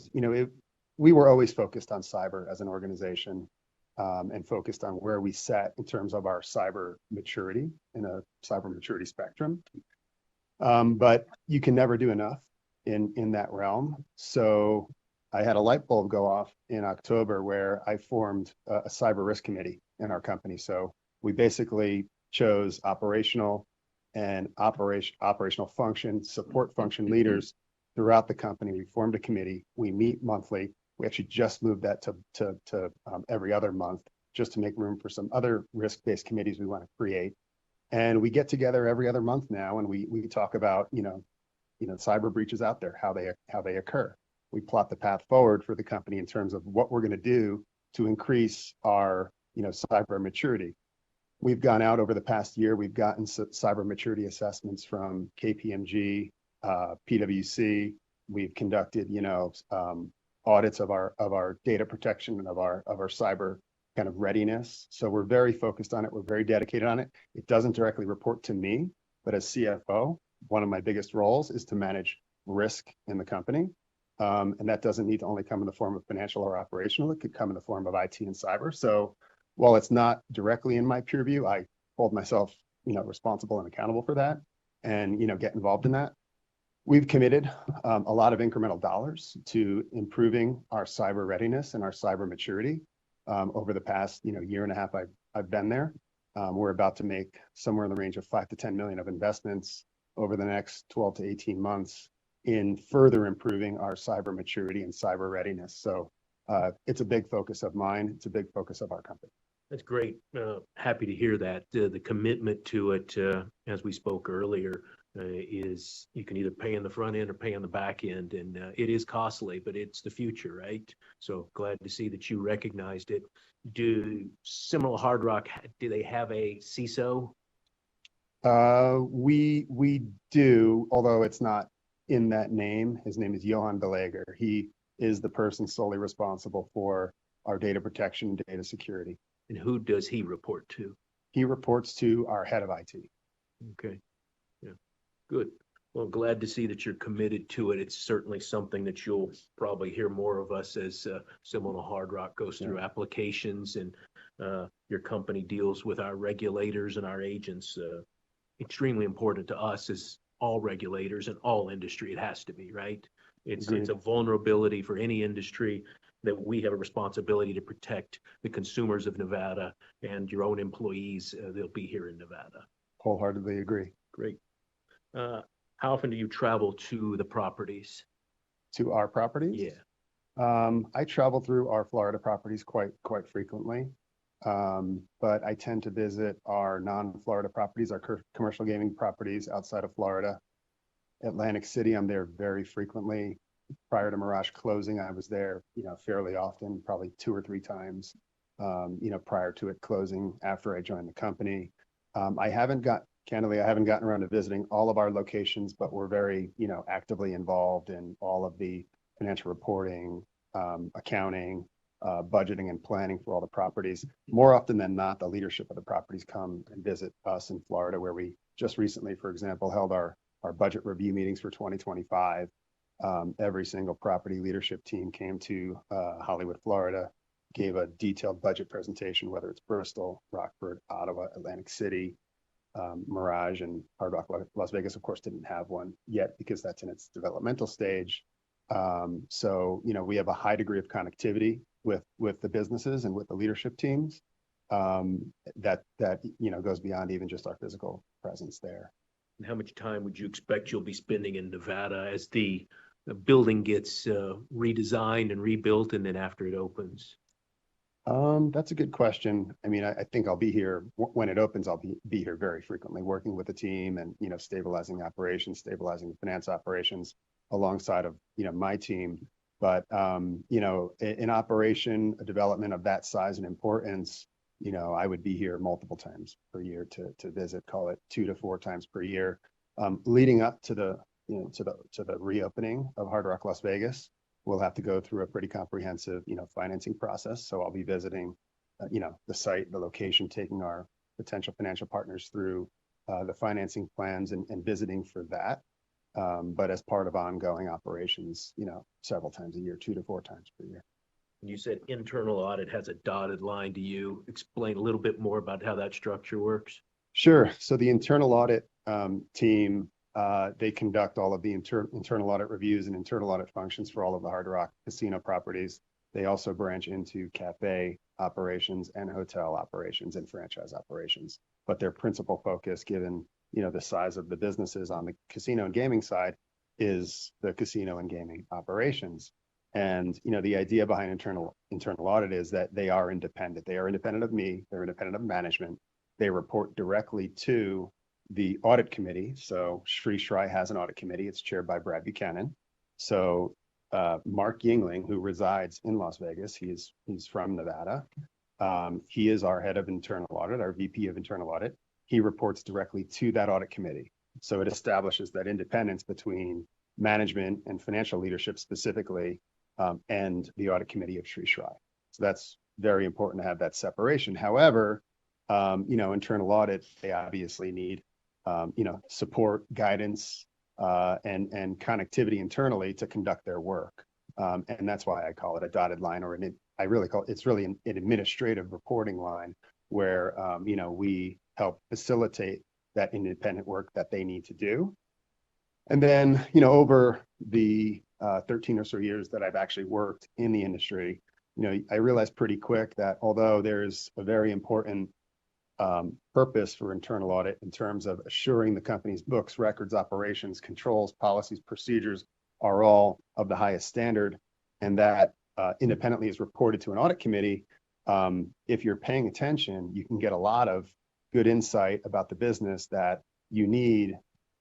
we were always focused on cyber as an organization, and focused on where we sat in terms of our cyber maturity in a cyber maturity spectrum. But you can never do enough in that realm. So I had a light bulb go off in October where I formed a cyber risk committee in our company. So we basically chose operational and operational function, support function leaders throughout the company. We formed a committee. We meet monthly. We actually just moved that to every other month, just to make room for some other risk-based committees we want to create. And we get together every other month now, and we talk about cyber breaches out there, how they occur. We plot the path forward for the company in terms of what we're going to do to increase our cyber maturity. We've gone out over the past year. We've gotten cyber maturity assessments from KPMG, PwC. We've conducted audits of our data protection and of our cyber kind of readiness. So we're very focused on it. We're very dedicated on it. It doesn't directly report to me, but as CFO, one of my biggest roles is to manage risk in the company. And that doesn't need to only come in the form of financial or operational. It could come in the form of IT and cyber. So while it's not directly in my purview, I hold myself, responsible and accountable for that, and, get involved in that. We've committed a lot of incremental dollars to improving our cyber readiness and our cyber maturity over the past, year and a half I've been there. We're about to make somewhere in the range of 5 to 10 million of investments over the next 12 to 18 months in further improving our cyber maturity and cyber readiness. So it's a big focus of mine. It's a big focus of our company. That's great. Happy to hear that. The commitment to it, as we spoke earlier, is you can either pay in the front end or pay on the back end, and it is costly, but it's the future, right? So glad to see that you recognized it. Do Seminole Hard Rock, do they have a CISO? We do, although it's not in that name. His name is Johan Belager. He is the person solely responsible for our data protection and data security. And who does he report to? He reports to our head of IT. Okay. Yeah. Good. Well, glad to see that you're committed to it. It's certainly something that you'll probably hear more of us as Seminole Hard Rock goes through applications and your company deals with our regulators and our agents. Extremely important to us as all regulators and all industry. It has to be, right? It's a vulnerability for any industry that we have a responsibility to protect the consumers of Nevada and your own employees. They'll be here in Nevada. Wholeheartedly agree. Great. How often do you travel to the properties? To our properties? Yeah. I travel through our Florida properties quite frequently. But I tend to visit our non-Florida properties, our commercial gaming properties outside of Florida. Atlantic City, I'm there very frequently. Prior to Mirage closing, I was there, fairly often, probably 2 or 3 times, prior to it closing after I joined the company. Candidly, I haven't gotten around to visiting all of our locations, but we're very, actively involved in all of the financial reporting, accounting, budgeting and planning for all the properties. More often than not, the leadership of the properties come and visit us in Florida, where we just recently, for example, held our budget review meetings for 2025. Every single property leadership team came to Hollywood, Florida, gave a detailed budget presentation, whether it's Bristol, Rockford, Ottawa, Atlantic City, Mirage, and Hard Rock Las Vegas, of course, didn't have one yet because that's in its developmental stage. So, we have a high degree of connectivity with the businesses and with the leadership teams. That goes beyond even just our physical presence there. And how much time would you expect you'll be spending in Nevada as the building gets redesigned and rebuilt, and then after it opens? That's a good question. I mean, I think I'll be here when it opens. I'll be here very frequently, working with the team and stabilizing operations, stabilizing the finance operations alongside of my team. But in operation, a development of that size and importance, I would be here multiple times per year to visit. Call it 2 to 4 times per year, leading up to the reopening of Hard Rock Las Vegas. We'll have to go through a pretty comprehensive, financing process. So I'll be visiting, the site, the location, taking our potential financial partners through the financing plans and visiting for that. But as part of ongoing operations, several times a year, 2 to 4 times per year. You said internal audit has a dotted line. Do you explain a little bit more about how that structure works? Sure. So the internal audit team, they conduct all of the internal audit reviews and internal audit functions for all of the Hard Rock casino properties. They also branch into cafe operations and hotel operations and franchise operations. But their principal focus, given the size of the businesses on the casino and gaming side, is the casino and gaming operations. And the idea behind internal audit is that they are independent. They are independent of me. They're independent of management. They report directly to the audit committee. So Sri Shri has an audit committee. It's chaired by Brad Buchanan. So Mark Yingling, who resides in Las Vegas, he's from Nevada. He is our head of internal audit, our VP of internal audit. He reports directly to that audit committee. So it establishes that independence between management and financial leadership specifically, and the audit committee of Sri Shri. So that's very important to have that separation. However, internal audit, they obviously need support, guidance, and connectivity internally to conduct their work. And that's why I call it a dotted line, it's really an administrative reporting line where, we help facilitate that independent work that they need to do. And then, over the 13 or so years that I've actually worked in the industry, I realized pretty quick that although there's a very important purpose for internal audit in terms of assuring the company's books, records, operations, controls, policies, procedures are all of the highest standard, and that independently is reported to an audit committee, if you're paying attention, you can get a lot of good insight about the business that you need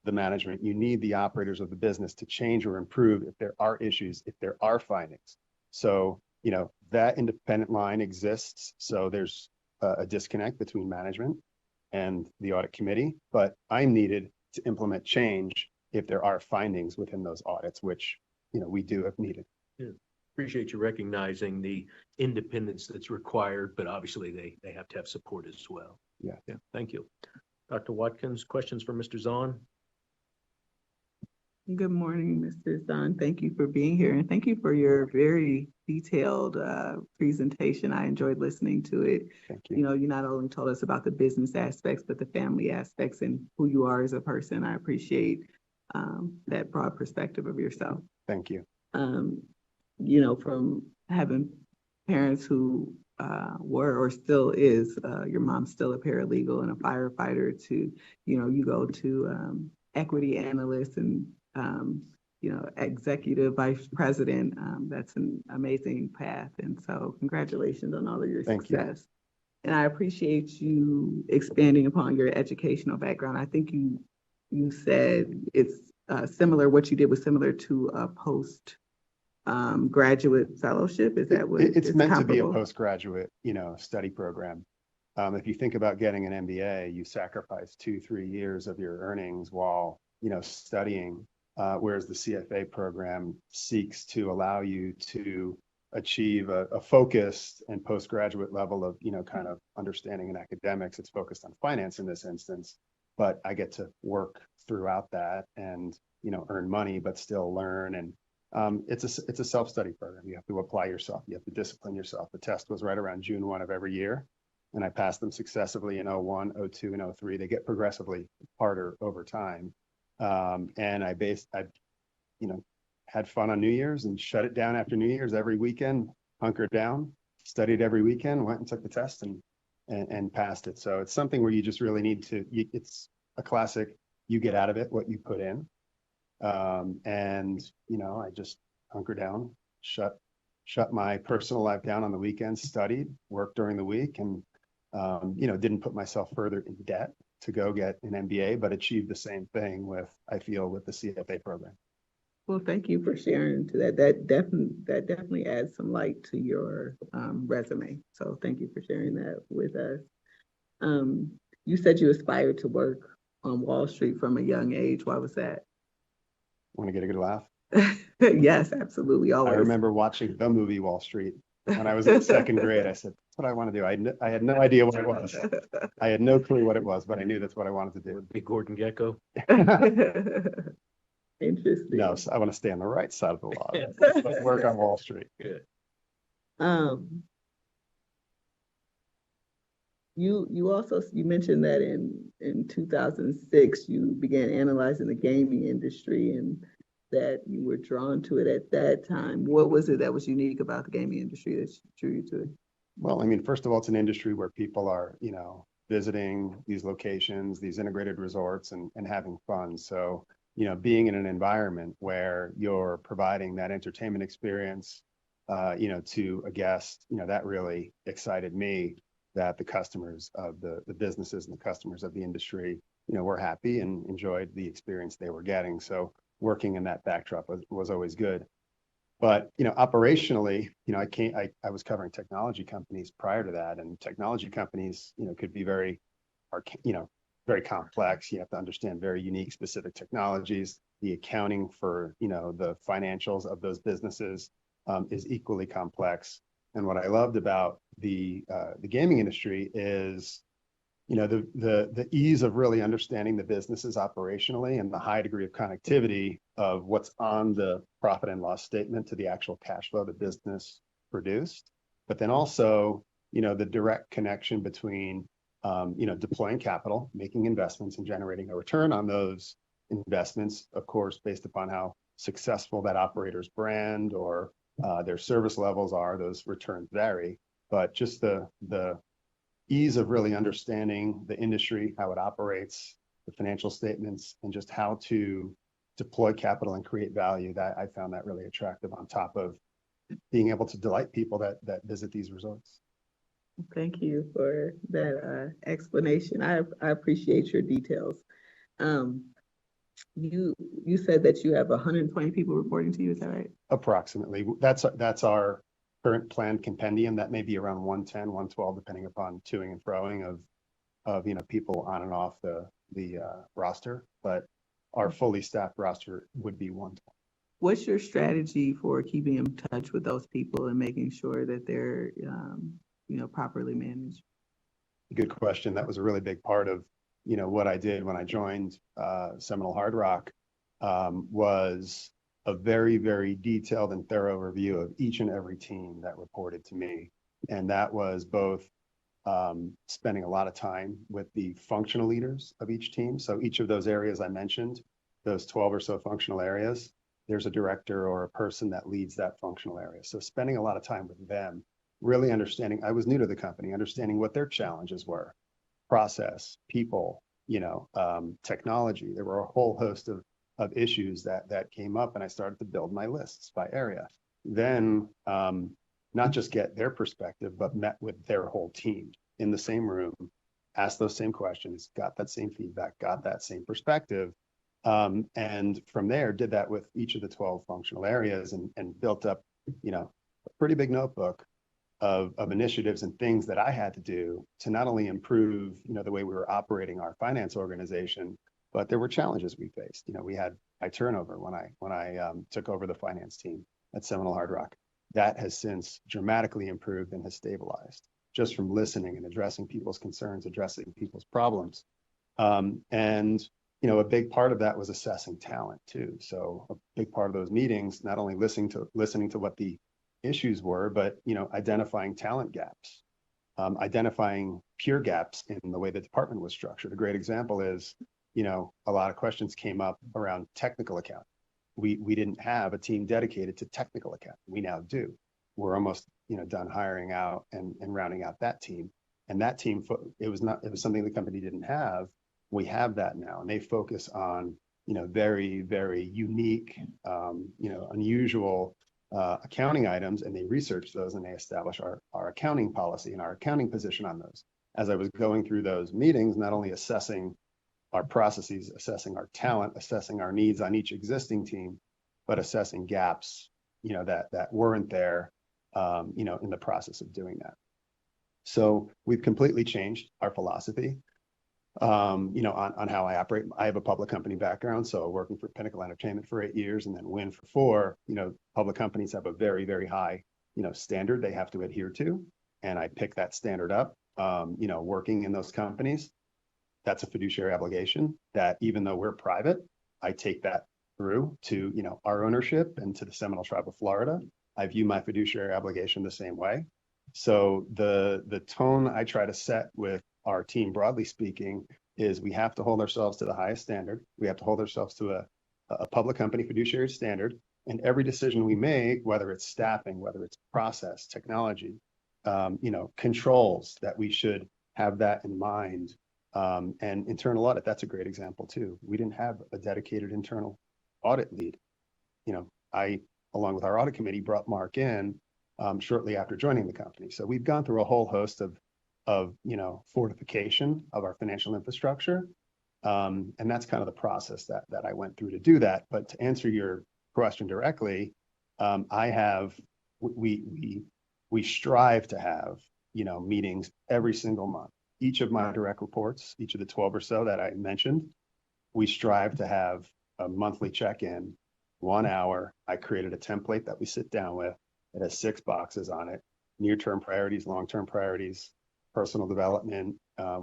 the management, you need the operators of the business to change or improve if there are issues, if there are findings. So, that independent line exists. So there's a disconnect between management and the audit committee, but I'm needed to implement change if there are findings within those audits, which, we do if needed. Yeah. Appreciate you recognizing the independence that's required, but obviously they have to have support as well. Yeah. Thank you. Dr. Watkins, questions for Mr. Zahn? Good morning, Mr. Zahn. Thank you for being here, and thank you for your very detailed presentation. I enjoyed listening to it. Thank you. You not only told us about the business aspects, but the family aspects and who you are as a person. I appreciate that broad perspective of yourself. Thank you. From having parents who were or still is, your mom's still a paralegal and a firefighter, to, you go to equity analyst and executive vice president. That's an amazing path. And so congratulations on all of your Thank success. You. And I appreciate you expanding upon your educational background. I think you said it's similar, what you did was similar to a graduate fellowship. Is that what it's meant comparable? To be a postgraduate, study program. If you think about getting an MBA, you sacrifice 2-3 years of your earnings while, studying, whereas the CFA program seeks to allow you to achieve a focused and postgraduate level of, kind of understanding in academics. It's focused on finance in this instance, but I get to work throughout that and, earn money, but still learn. And it's a self-study program. You have to apply yourself. You have to discipline yourself. The test was right around June 1 of every year, and I passed them successively in 01, 02, and 03. They get progressively harder over time. And I had fun on New Year's and shut it down after New Year's every weekend, hunkered down, studied every weekend, went and took the test and passed it. So it's something where you just really need to, it's a classic, you get out of it what you put in. And, you know, I just hunkered down, shut my personal life down on the weekends, studied, worked during the week, and, you know, didn't put myself further in debt to go get an MBA, but achieved the same thing with, I feel, with the CFA program. Well, thank you for sharing to that. That definitely adds some light to your resume. So thank you for sharing that with us. You said you aspired to work on Wall Street from a young age. Why was that? Want to get a good laugh? Yes, absolutely. Always. I remember watching the movie Wall Street when I was in second grade. I said, that's what I want to do. I had no idea what it was. I had no clue what it was, but I knew that's what I wanted to do. Big Gordon Gecko. Interesting. No, so I want to stay on the right side of the law. Let's work on Wall Street. Good. You also mentioned that in 2006 you began analyzing the gaming industry and that you were drawn to it at that time. What was it that was unique about the gaming industry that drew you to it? Well, I mean, first of all, it's an industry where people are, you know, visiting these locations, these integrated resorts, and having fun. So, you know, being in an environment where you're providing that entertainment experience, you know, to a guest, you know, that really excited me, that the customers of the businesses and the customers of the industry, you know, were happy and enjoyed the experience they were getting. So working in that backdrop was always good. But, you know, operationally, you know, I was covering technology companies prior to that, and technology companies, you know, could be very complex. You have to understand very unique, specific technologies. The accounting for, you know, the financials of those businesses is equally complex. And what I loved about the gaming industry is, you know, the ease of really understanding the businesses operationally and the high degree of connectivity of what's on the profit and loss statement to the actual cash flow the business produced. But then also, you know, the direct connection between, you know, deploying capital, making investments, and generating a return on those investments, of course, based upon how successful that operator's brand or their service levels are. Those returns vary, but just the ease of really understanding the industry, how it operates, the financial statements, and just how to deploy capital and create value, that I found that really attractive, on top of being able to delight people that visit these resorts. Thank you for that explanation. I appreciate your details. You said that you have 120 people reporting to you, is that right? Approximately. That's our current planned compendium. That may be around 110, 112, depending upon toing and froing of you know, people on and off the roster. But our fully staffed roster would be 120. What's your strategy for keeping in touch with those people and making sure that they're you know, properly managed? Good question. That was a really big part of, you know, what I did when I joined Seminole Hard Rock, was a very, very detailed and thorough review of each and every team that reported to me. And that was both spending a lot of time with the functional leaders of each team. So each of those areas I mentioned, those 12 or so functional areas, there's a director or a person that leads that functional area. So spending a lot of time with them, really understanding, I was new to the company, understanding what their challenges were, process, people, you know, technology. There were a whole host of issues that came up, and I started to build my lists by area. Then not just get their perspective, but met with their whole team in the same room, asked those same questions, got that same feedback, got that same perspective. And from there, did that with each of the 12 functional areas, and built up, you know, a pretty big notebook of initiatives and things that I had to do to not only improve, you know, the way we were operating our finance organization, but there were challenges we faced. You know, we had high turnover when I took over the finance team at Seminole Hard Rock. That has since dramatically improved and has stabilized, just from listening and addressing people's concerns, addressing people's problems. And, you know, a big part of that was assessing talent too. So a big part of those meetings, not only listening to what the issues were, but, you know, identifying talent gaps, identifying peer gaps in the way the department was structured. A great example is, you know, a lot of questions came up around technical accounting. We didn't have a team dedicated to technical accounting. We now do. We're almost, done hiring out and rounding out that team. And that team, it was something the company didn't have. We have that now, and they focus on, very, very unique, unusual accounting items, and they research those and they establish our accounting policy and our accounting position on those. As I was going through those meetings, not only assessing our processes, assessing our talent, assessing our needs on each existing team, but assessing gaps, that weren't there, in the process of doing that. So we've completely changed our philosophy, on how I operate. I have a public company background, so working for Pinnacle Entertainment for 8 years and then Win for 4, public companies have a very, very high, standard they have to adhere to. And I pick that standard up, working in those companies. That's a fiduciary obligation that even though we're private, I take that through to, our ownership and to the Seminole Tribe of Florida. I view my fiduciary obligation the same way. So the tone I try to set with our team, broadly speaking, is we have to hold ourselves to the highest standard. We have to hold ourselves to a public company fiduciary standard. And every decision we make, whether it's staffing, whether it's process, technology, controls, that we should have that in mind. And internal audit, that's a great example too. We didn't have a dedicated internal audit lead. I, along with our audit committee, brought Mark in shortly after joining the company. So we've gone through a whole host of fortification of our financial infrastructure. And that's kind of the process that I went through to do that. But to answer your question directly, we strive to have, meetings every single month. Each of my direct reports, each of the 12 or so that I mentioned, we strive to have a monthly check-in, 1 hour. I created a template that we sit down with. It has 6 boxes on it: near-term priorities, long-term priorities, personal development.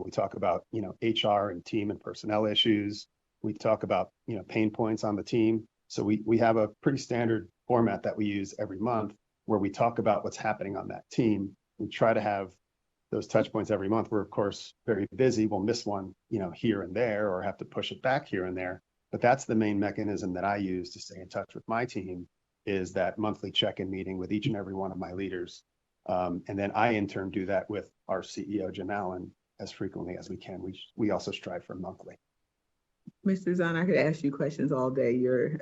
We talk about, HR and team and personnel issues. We talk about, pain points on the team. So we have a pretty standard format that we use every month where we talk about what's happening on that team. We try to have those touch points every month. We're of course very busy. We'll miss one, here and there, or have to push it back here and there. But that's the main mechanism that I use to stay in touch with my team, is that monthly check-in meeting with each and every one of my leaders. And then I in turn do that with our CEO, Jim Allen, as frequently as we can. We also strive for monthly. Mr. Zahn, I could ask you questions all day. Your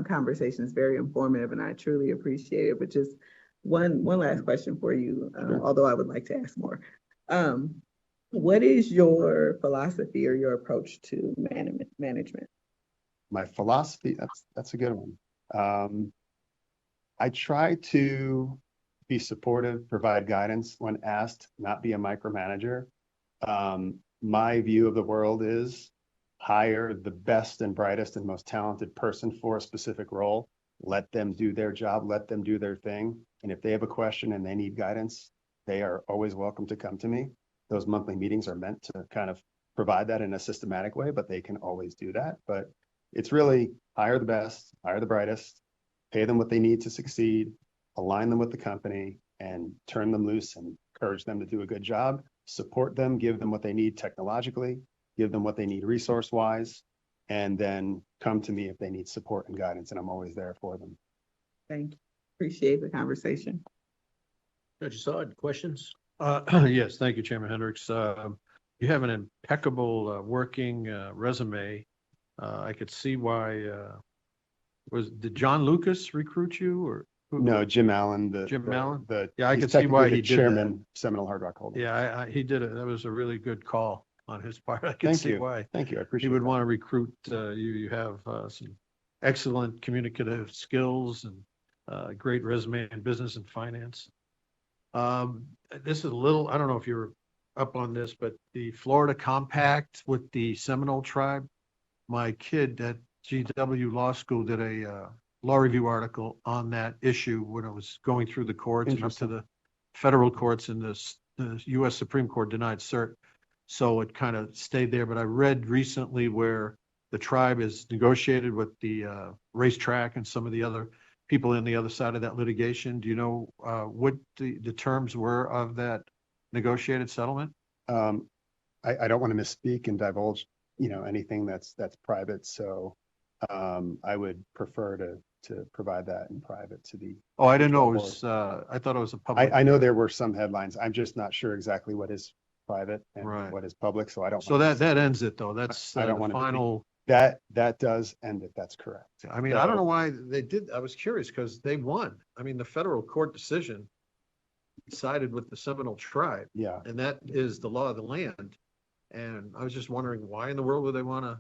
conversation is very informative, and I truly appreciate it. But just one last question for you, although I would like to ask more. What is your philosophy or your approach to management? My philosophy, that's a good one. I try to be supportive, provide guidance when asked, not be a micromanager. My view of the world is hire the best and brightest and most talented person for a specific role. Let them do their job, let them do their thing. And if they have a question and they need guidance, they are always welcome to come to me. Those monthly meetings are meant to kind of provide that in a systematic way, but they can always do that. But it's really hire the best, hire the brightest, pay them what they need to succeed, align them with the company, and turn them loose and encourage them to do a good job. Support them, give them what they need technologically, give them what they need resource-wise, and then come to me if they need support and guidance, and I'm always there for them. Thank you. Appreciate the conversation. Judge Assad, questions? Yes, thank you, Chairman Hendricks. You have an impeccable working resume. I could see why. Did John Lucas recruit you, or who? No, Jim Allen. Jim Allen? Yeah, I could see why he did chairman, that. Seminole Hard Rock Holdings. Yeah, he did it. That was a really good call on his part. I can see why. Thank you. I appreciate it. He would want to recruit you. You have some excellent communicative skills and great resume in business and finance. This is a little, I don't know if you're up on this, but the Florida Compact with the Seminole Tribe. My kid at GW Law School did a law review article on that issue when it was going through the courts and up to the federal courts, and the U.S. Supreme Court denied cert. So it kind of stayed there. But I read recently where the tribe is negotiated with the racetrack and some of the other people in the other side of that litigation. Do you know what the terms were of that negotiated settlement? I don't want to misspeak and divulge, anything that's private. So I would prefer to to provide that in private to the. Oh, I didn't know it board. was, I thought it was a public. I know there were some headlines. I'm just not sure exactly what is private and Right. what is public, so I don't. So that ends it though. That's I don't the want to. final. That does end it. That's correct. I mean, I don't So- know why they did. I was curious because they won. I mean, the federal court decision sided with the Seminole tribe. Yeah. And that is the law of the land. And I was just wondering why in the world would they want to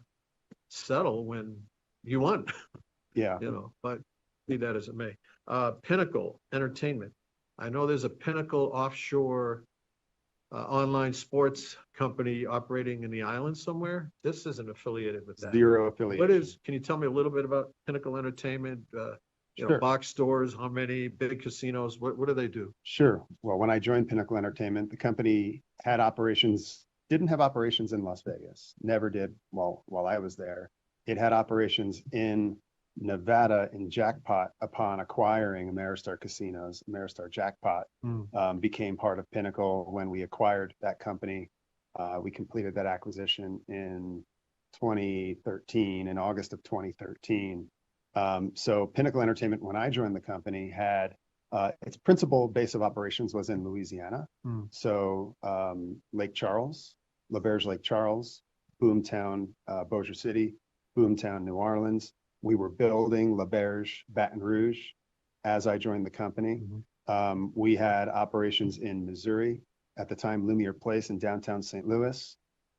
settle when you won? Yeah. You know, but be that as it may. Pinnacle Entertainment. I know there's a Pinnacle offshore online sports company operating in the island somewhere. This isn't affiliated with that. Zero affiliation. What is, can you tell me a little bit about Pinnacle Entertainment? You know, Sure. box stores, how many, big casinos, what do they do? Sure. Well, when I joined Pinnacle Entertainment, the company had operations, didn't have operations in Las Vegas, never did while I was there. It had operations in Nevada in Jackpot upon acquiring Ameristar Casinos. Ameristar Jackpot became part of Pinnacle when we acquired that company. We completed that acquisition in 2013, in August of 2013. So Pinnacle Entertainment, when I joined the company, had its principal base of operations was in Louisiana. So Lake Charles, LaBerge Lake Charles, Boomtown, Bossier City, Boomtown, New Orleans. We were building LaBerge, Baton Rouge as I joined the company. We had operations in Missouri, at the time Lumiere Place in downtown St. Louis,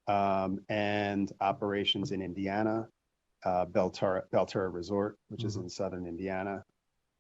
and operations in Indiana, Belterra Resort, which is in southern Indiana.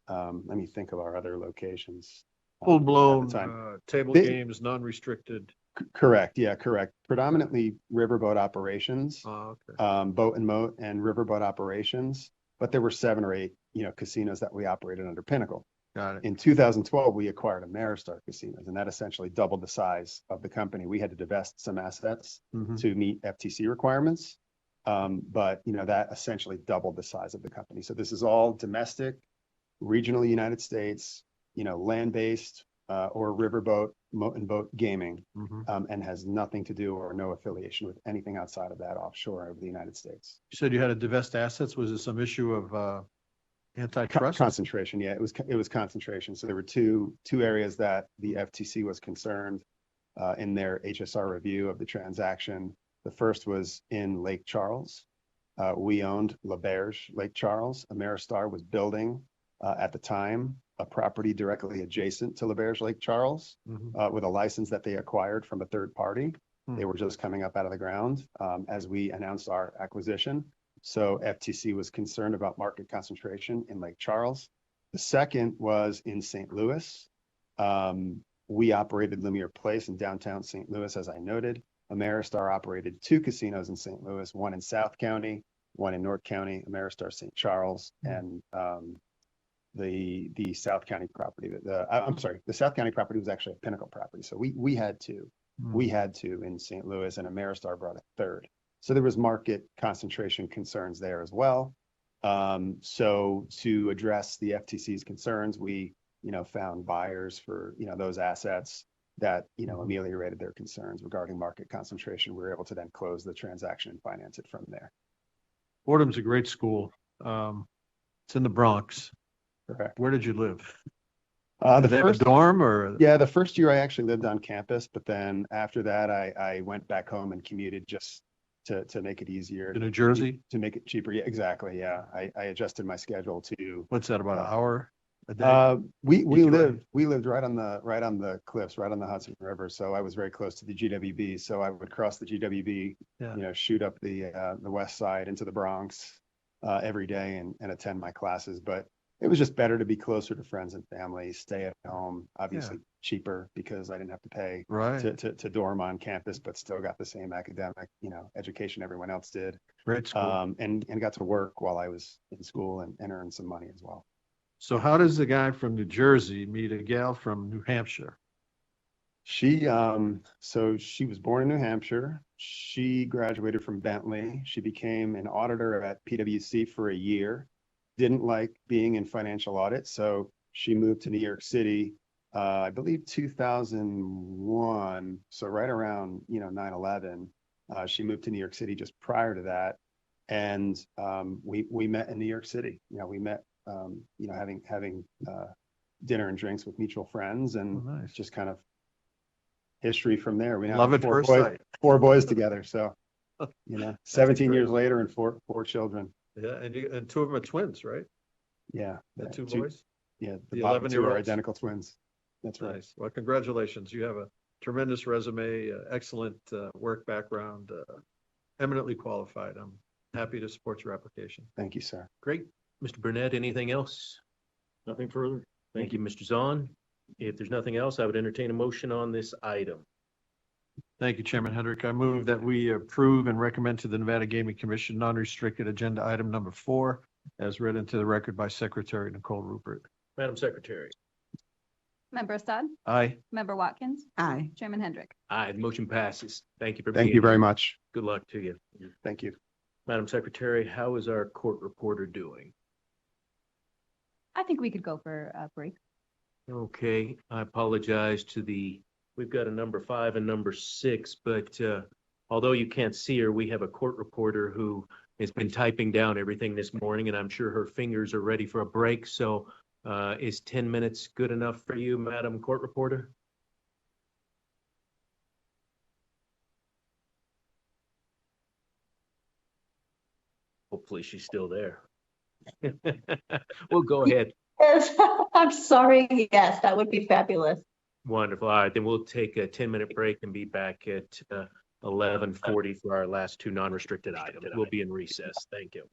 Let me think of our other locations. Full at the blown time. table They- games, non-restricted. Correct. Yeah, correct. Predominantly riverboat operations, Oh, okay. boat and moat and riverboat operations. But there were 7 or 8, casinos that we operated under Pinnacle. Got it. In 2012, we acquired Ameristar Casinos, and that essentially doubled the size of the company. We had to divest some assets to meet FTC requirements. But that essentially doubled the size of the company. So this is all domestic, regional United States, land-based or riverboat, moat and boat gaming, and has nothing to do or no affiliation with anything outside of that offshore of the United States. You said you had to divest assets. Was it some issue of antitrust? Concentration. Yeah, it was concentration. So there were two areas that the FTC was concerned in their HSR review of the transaction. The first was in Lake Charles. We owned LaBerge Lake Charles. Ameristar was building at the time a property directly adjacent to LaBerge Lake Charles with a license that they acquired from a third party. They were just coming up out of the ground as we announced our acquisition. So FTC was concerned about market concentration in Lake Charles. The second was in St. Louis. We operated Lumiere Place in downtown St. Louis, as I noted. Ameristar operated 2 casinos in St. Louis, one in South County, one in North County, Ameristar St. Charles, and the South County property. The South County property was actually a Pinnacle property. So we had 2. We had 2 in St. Louis, and Ameristar brought a third. So there was market concentration concerns there as well. So to address the FTC's concerns, we, found buyers for, those assets that, ameliorated their concerns regarding market concentration. We were able to then close the transaction and finance it from there. Fordham's a great school. It's in the Bronx. Correct. Where did you live? The Did they have a first dorm or? Yeah, the first year I actually lived on campus, but then after that, I went back home and commuted just to make it easier. To New Jersey? To make it cheaper. Yeah, exactly. Yeah. I adjusted my schedule to. What's that, about an hour a day? We Each way? lived right on the cliffs, right on the Hudson River. So I was very close to the GWB. So I would cross the GWB, shoot up the west side into the Bronx every day and attend my classes. But it was just better to be closer to friends and family, stay at home, obviously cheaper because I didn't have to pay to dorm on campus, but still got the same academic, education everyone else did. Great school. And got to work while I was in school and earn some money as well. So how does the guy from New Jersey meet a gal from New Hampshire? So she was born in New Hampshire. She graduated from Bentley. She became an auditor at PwC for a year. Didn't like being in financial audit, so she moved to New York City, I believe 2001. So right around 9/11, she moved to New York City just prior to that, and we met in New York City. We met having dinner and drinks with mutual friends, and Oh, nice. just kind of history from there. We now Love have at first sight. four boys together. So, 17 great. years later and four children. Yeah, and two of them are twins, right? Yeah. The two boys? Yeah. The bottom two are 11-year-olds? identical twins. That's right. Nice. Well, congratulations. You have a tremendous resume, excellent work background, eminently qualified. I'm happy to support your application. Thank you, sir. Great. Mr. Burnett, anything else? Nothing further. Thank you, Mr. Zahn. If there's nothing else, I would entertain a motion on this item. Thank you, Chairman Hendrick. I move that we approve and recommend to the Nevada Gaming Commission non-restricted agenda item number 4, as read into the record by Secretary Nicole Rupert. Madam Secretary. Member Assad? Aye. Member Watkins? Aye. Chairman Hendrick? Aye, the motion passes. Thank you for Thank being you very here. much. Good luck to you. Thank you. Madam Secretary, how is our court reporter doing? I think we could go for a break. Okay, I apologize to we've got a number 5 and number 6, but although you can't see her, we have a court reporter who has been typing down everything this morning, and I'm sure her fingers are ready for a break. So is 10 minutes good enough for you, Madam Court Reporter? Hopefully she's still there. Well, go ahead. I'm sorry. Yes, that would be fabulous. Wonderful. All right, then we'll take a 10-minute break and be back at 11:40 for our last 2 non-restricted items. We'll be in recess. Thank you.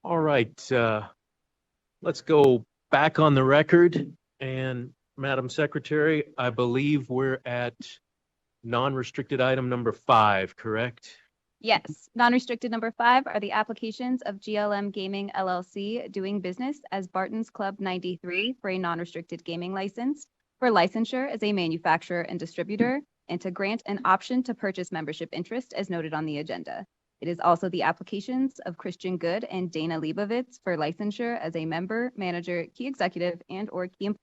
All right, let's go back on the record. And Madam Secretary, I believe we're at non-restricted item number 5, correct? Yes, non-restricted number 5 are the applications of GLM Gaming LLC doing business as Barton's Club 93 for a non-restricted gaming license, for licensure as a manufacturer and distributor, and to grant an option to purchase membership interest as noted on the agenda. It is also the applications of Christian Good and Dana Leibovitz for licensure as a member, manager, key executive, and/or key employee.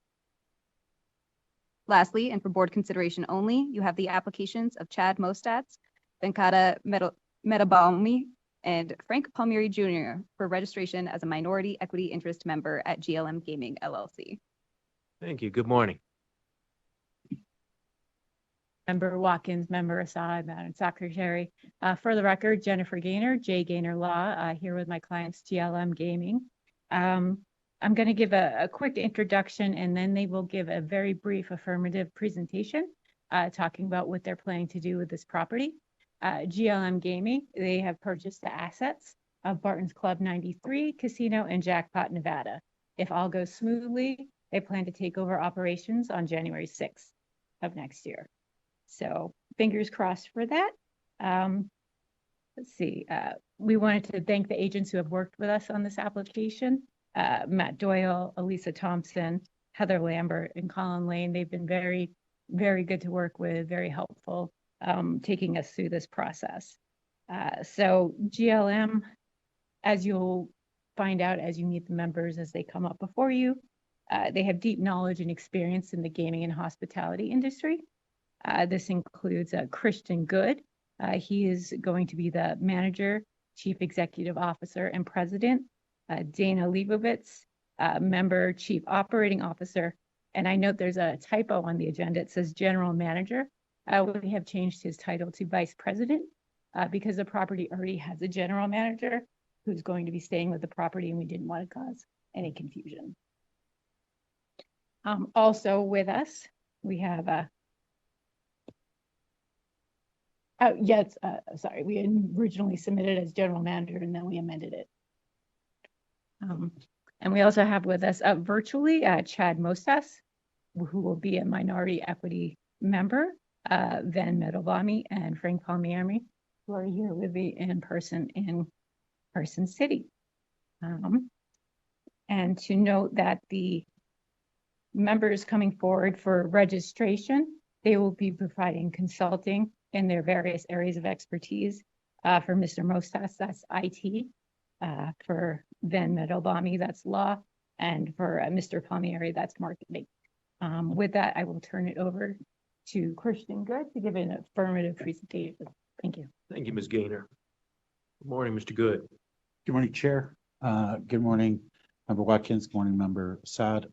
Lastly, and for board consideration only, you have the applications of Chad Mostats, Venkata Metabalmi, and Frank Palmieri Jr. for registration as a minority equity interest member at GLM Gaming LLC. Thank you. Good morning. Member Watkins, Member Assad, Madam Secretary. For the record, Jennifer Gaynor, J. Gaynor Law, here with my clients, GLM Gaming. I'm going to give a quick introduction, and then they will give a very brief affirmative presentation talking about what they're planning to do with this property. GLM Gaming, they have purchased the assets of Barton's Club 93 Casino in Jackpot, Nevada. If all goes smoothly, they plan to take over operations on January 6th of next year. So fingers crossed for that. Let's see. We wanted to thank the agents who have worked with us on this application. Matt Doyle, Elisa Thompson, Heather Lambert, and Colin Lane. They've been very, very good to work with, very helpful, taking us through this process. So GLM, as you'll find out as you meet the members as they come up before you, they have deep knowledge and experience in the gaming and hospitality industry. This includes Christian Good. He is going to be the manager, chief executive officer, and president. Dana Leibovitz, member, chief operating officer. And I note there's a typo on the agenda. It says general manager. We have changed his title to vice president because the property already has a general manager who's going to be staying with the property, and we didn't want to cause any confusion. Also with us, we have sorry, we originally submitted as general manager and then we amended it. And we also have with us virtually Chad Mostas, who will be a minority equity member, Van Medelbami and Frank Palmieri, who are here with me in person in Carson City. And to note that the members coming forward for registration, they will be providing consulting in their various areas of expertise. For Mr. Mostas, that's IT. For Van Medelbami, that's law. And for Mr. Palmieri, that's marketing. With that, I will turn it over to Christian Good to give an affirmative presentation. Thank you. Thank you, Ms. Gaynor. Good morning, Mr. Good. Good morning, Chair. Good morning, Member Watkins. Good morning, Member Assad.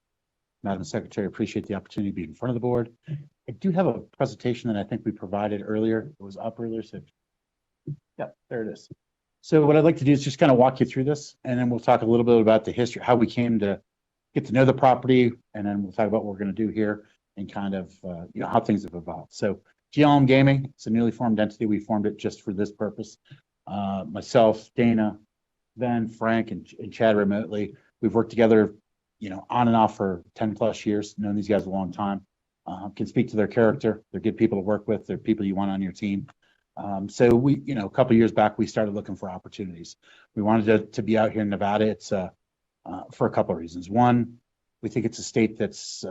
Madam Secretary, appreciate the opportunity to be in front of the board. I do have a presentation that I think we provided earlier. It was up earlier, so yeah, there it is. So what I'd like to do is just kind of walk you through this, and then we'll talk a little bit about the history, how we came to get to know the property, and then we'll talk about what we're going to do here and kind of how things have evolved. So GLM Gaming, it's a newly formed entity. We formed it just for this purpose. Myself, Dana, Ben, Frank, and Chad remotely. We've worked together, on and off for 10 plus years, known these guys a long time. Can speak to their character. They're good people to work with. They're people you want on your team. So we, a couple of years back, we started looking for opportunities. We wanted to be out here in Nevada. It's for a couple of reasons. One, we think it's a state that's,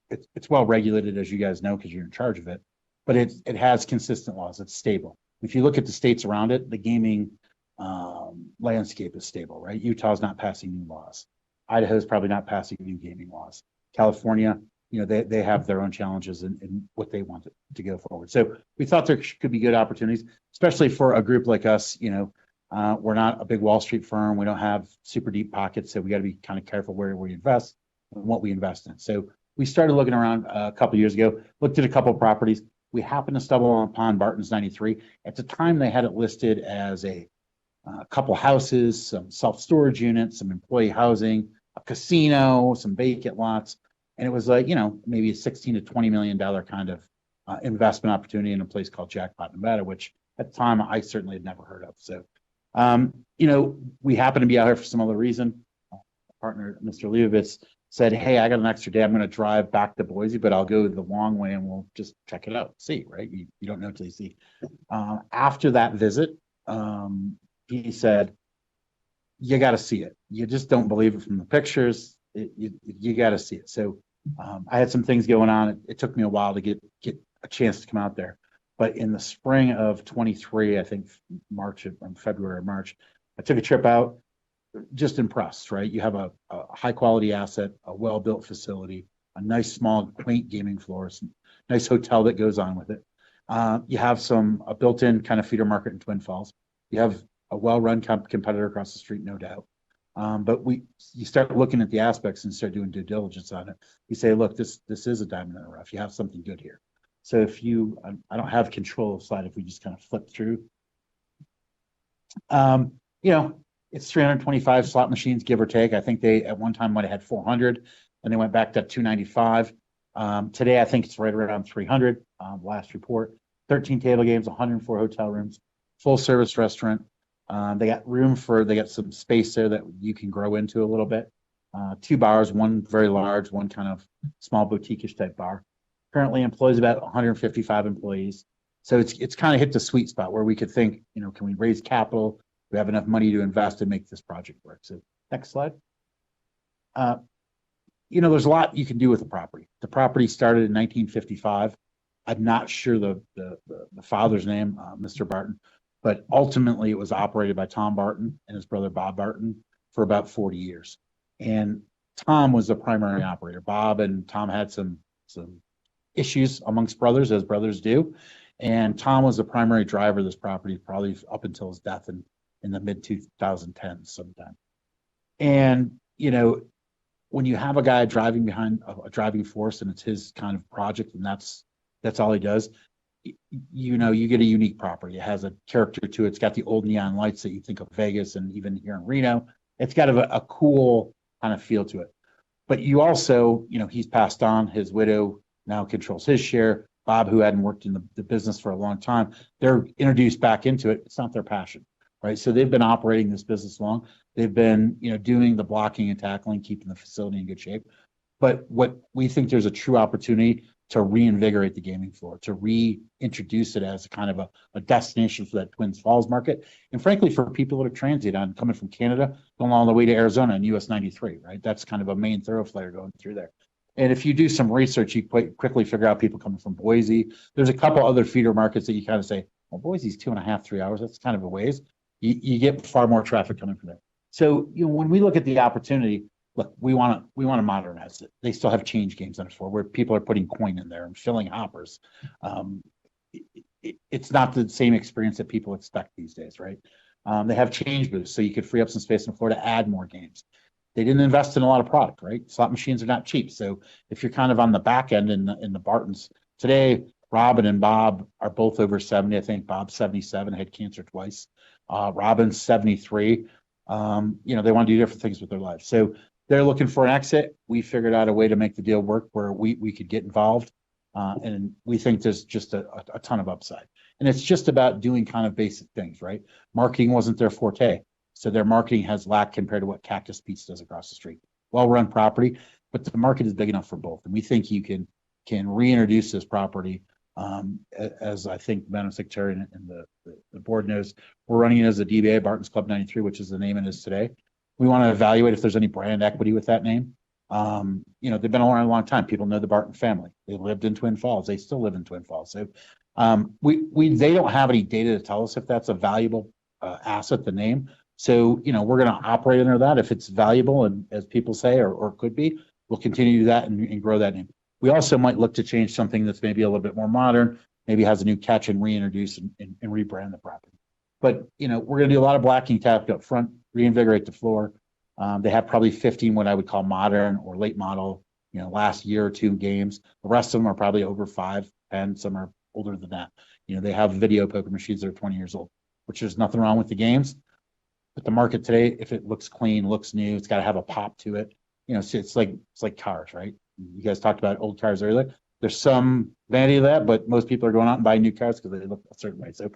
it's well regulated, as you guys know, because you're in charge of it, but it has consistent laws. It's stable. If you look at the states around it, the gaming landscape is stable, right? Utah's not passing new laws. Idaho's probably not passing new gaming laws. California, they have their own challenges in what they want to go forward. So we thought there could be good opportunities, especially for a group like us. We're not a big Wall Street firm. We don't have super deep pockets, so we got to be kind of careful where we invest and what we invest in. So we started looking around a couple of years ago, looked at a couple of properties. We happened to stumble upon Barton's 93. At the time, they had it listed as a couple houses, some self-storage units, some employee housing, a casino, some vacant lots. And it was like, maybe a $16 to $20 million kind of investment opportunity in a place called Jackpot, Nevada, which at the time I certainly had never heard of. So We happen to be out here for some other reason. Partner, Mr. Leibovitz, said, hey, I got an extra day. I'm going to drive back to Boise, but I'll go the long way and we'll just check it out. See, right? You don't know till you see. After that visit, he said, you got to see it. You just don't believe it from the pictures. You got to see it. So I had some things going on. It took me a while to get a chance to come out there. But in the spring of 23, I think February or March, I took a trip out. Just impressed, right? You have a high quality asset, a well-built facility, a nice small quaint gaming floor, some nice hotel that goes on with it. You have a built-in kind of feeder market in Twin Falls. You have a well-run competitor across the street, no doubt. But you start looking at the aspects and start doing due diligence on it. You say, look, this is a diamond in the rough. You have something good here. So if I don't have control of the slide, if we just kind of flip through, it's 325 slot machines, give or take. I think they at one time might have had 400, and they went back to 295. Today, I think it's right around 300. Last report, 13 table games, 104 hotel rooms, full service restaurant. They got some space there that you can grow into a little bit. 2 bars, one very large, one kind of small boutique-ish type bar. Currently employs about 155 employees. So it's kind of hit the sweet spot where we could think, can we raise capital? We have enough money to invest and make this project work. So next slide. There's a lot you can do with the property. The property started in 1955. I'm not sure the father's name, Mr. Barton, but ultimately it was operated by Tom Barton and his brother Bob Barton for about 40 years. And Tom was the primary operator. Bob and Tom had some issues amongst brothers, as brothers do. And Tom was the primary driver of this property, probably up until his death in the mid 2010s sometime. And, when you have a guy driving behind a driving force and it's his kind of project and that's all he does, you get a unique property. It has a character to it. It's got the old neon lights that you think of Vegas and even here in Reno. It's got a cool kind of feel to it. But you also, he's passed on. His widow now controls his share. Bob, who hadn't worked in the business for a long time, they're introduced back into it. It's not their passion. Right. So they've been operating this business long. They've been, doing the blocking and tackling, keeping the facility in good shape. But what we think there's a true opportunity to reinvigorate the gaming floor, to reintroduce it as a kind of a destination for that Twin Falls market. And frankly, for people that are transient on coming from Canada, going all the way to Arizona and US 93, right? That's kind of a main thoroughfare going through there. And if you do some research, you quickly figure out people coming from Boise. There's a couple other feeder markets that you kind of say, well, Boise's 2.5, 3 hours. That's kind of a ways. You get far more traffic coming from there. So, when we look at the opportunity, look, we want to modernize it. They still have change games on the floor where people are putting coin in there and filling hoppers. It's not the same experience that people expect these days, right? They have change booths, so you could free up some space on the floor to add more games. They didn't invest in a lot of product, right? Slot machines are not cheap. So if you're kind of on the back end in the Bartons today, Robin and Bob are both over 70. I think Bob's 77, had cancer twice. Robin's 73. They want to do different things with their lives. So they're looking for an exit. We figured out a way to make the deal work where we could get involved. And we think there's just a ton of upside. And it's just about doing kind of basic things, right? Marketing wasn't their forte. So their marketing has lacked compared to what Cactus Pizza does across the street. Well-run property, but the market is big enough for both. And we think you can reintroduce this property. As I think Madam Secretary and the board knows, we're running it as a DBA, Barton's Club 93, which is the name it is today. We want to evaluate if there's any brand equity with that name. They've been around a long time. People know the Barton family. They lived in Twin Falls. They still live in Twin Falls. So they don't have any data to tell us if that's a valuable asset, the name. So, we're going to operate under that. If it's valuable, and as people say, or could be, we'll continue to do that and grow that name. We also might look to change something that's maybe a little bit more modern, maybe has a new catch and reintroduce and rebrand the property. But, we're going to do a lot of blacking tapped up front, reinvigorate the floor. They have probably 15 what I would call modern or late model, last year or two games. The rest of them are probably over 5, 10. Some are older than that. They have video poker machines that are 20 years old, which there's nothing wrong with the games. But the market today, if it looks clean, looks new, it's got to have a pop to it. So it's like cars, right? You guys talked about old cars earlier. There's some vanity of that, but most people are going out and buying new cars because they look a certain way. So,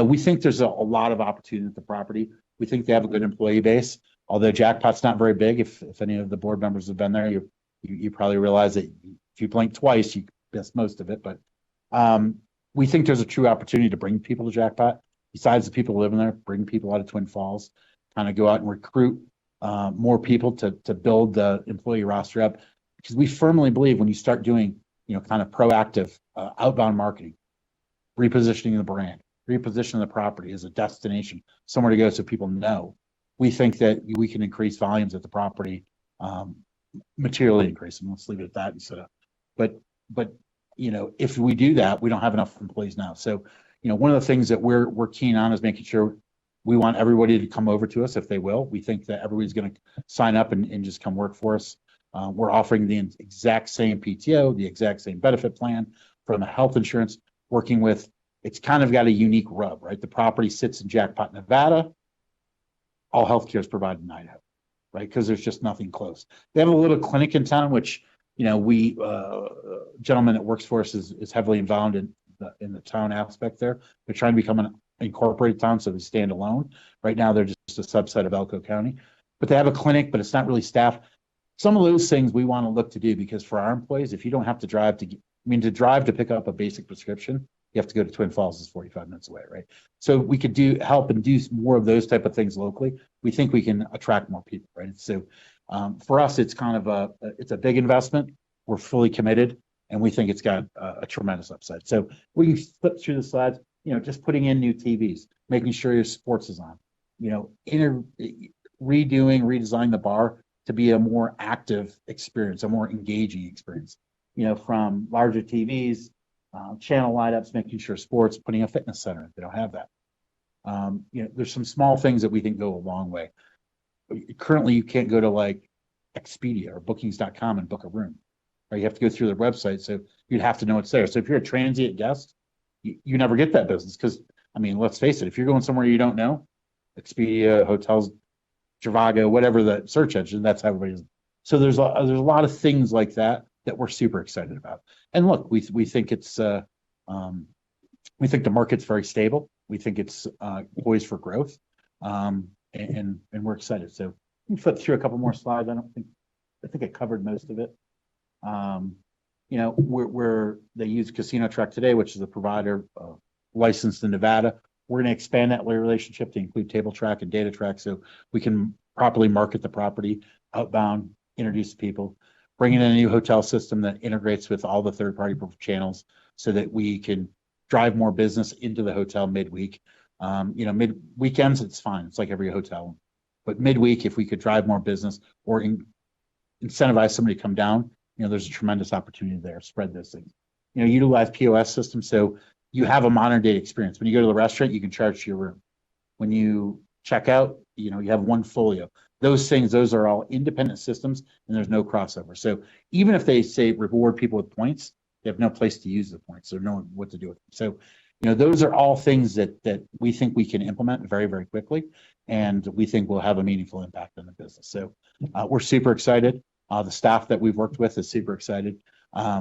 we think there's a lot of opportunity at the property. We think they have a good employee base, although Jackpot's not very big. If any of the board members have been there, you probably realize that if you blink twice, you miss most of it. But we think there's a true opportunity to bring people to Jackpot. Besides the people living there, bring people out of Twin Falls, kind of go out and recruit more people to build the employee roster up. Because we firmly believe when you start doing, kind of proactive outbound marketing, repositioning the brand, repositioning the property as a destination, somewhere to go so people know, we think that we can increase volumes at the property, materially increase them. Let's leave it at that instead of, but if we do that, we don't have enough employees now. So, one of the things that we're keen on is making sure we want everybody to come over to us if they will. We think that everybody's going to sign up and just come work for us. We're offering the exact same PTO, the exact same benefit plan from the health insurance, working with, it's kind of got a unique rub, right? The property sits in Jackpot, Nevada. All healthcare is provided in Idaho, right? Because there's just nothing close. They have a little clinic in town, which, we, gentleman that works for us is heavily involved in the town aspect there. They're trying to become an incorporated town, so they stand alone. Right now, they're just a subset of Elko County. But they have a clinic, but it's not really staffed. Some of those things we want to look to do, because for our employees, if you don't have to drive to drive to pick up a basic prescription, you have to go to Twin Falls, is 45 minutes away, right? So we could help and do more of those type of things locally. We think we can attract more people, right? So for us, it's kind of it's a big investment. We're fully committed, and we think it's got a tremendous upside. So we can flip through the slides, just putting in new TVs, making sure your sports is on, redesigning the bar to be a more active experience, a more engaging experience, from larger TVs, channel light-ups, making sure sports, putting a fitness center if they don't have that. There's some small things that we think go a long way. Currently, you can't go to like Expedia or bookings.com and book a room, or you have to go through their website. So you'd have to know it's there. So if you're a transient guest, you never get that business because, let's face it, if you're going somewhere you don't know, Expedia, hotels, Trivago, whatever the search engine, that's how everybody's. So there's a lot of things like that we're super excited about. And look, we think it's we think the market's very stable. We think it's poised for growth, and we're excited. So we can flip through a couple more slides. I think I covered most of it. Where they use Casino Track today, which is a provider licensed in Nevada. We're going to expand that relationship to include Table Track and Data Track, so we can properly market the property outbound, introduce people, bring in a new hotel system that integrates with all the third-party channels, so that we can drive more business into the hotel midweek. Mid weekends, it's fine. It's like every hotel, but midweek, if we could drive more business or incentivize somebody to come down, there's a tremendous opportunity there. Spread those things. Utilize POS systems so you have a modern day experience. When you go to the restaurant, you can charge to your room. When you check out, you have one folio. Those are all independent systems, and there's no crossover. So even if they say reward people with points, they have no place to use the points. They don't know what to do with them. So, those are all things that we think we can implement very, very quickly, and we think will have a meaningful impact on the business. So we're super excited. The staff that we've worked with is super excited.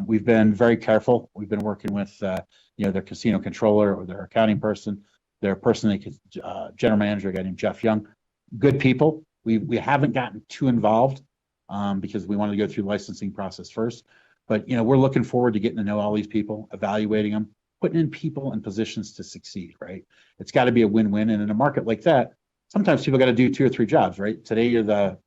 We've been very careful. We've been working with, their casino controller or their accounting person, their person, general manager, a guy named Jeff Young. Good people. We haven't gotten too involved because we wanted to go through the licensing process first. But, we're looking forward to getting to know all these people, evaluating them, putting in people in positions to succeed, right? It's got to be a win-win. And in a market like that, sometimes people got to do 2 or 3 jobs, right? Today, you're the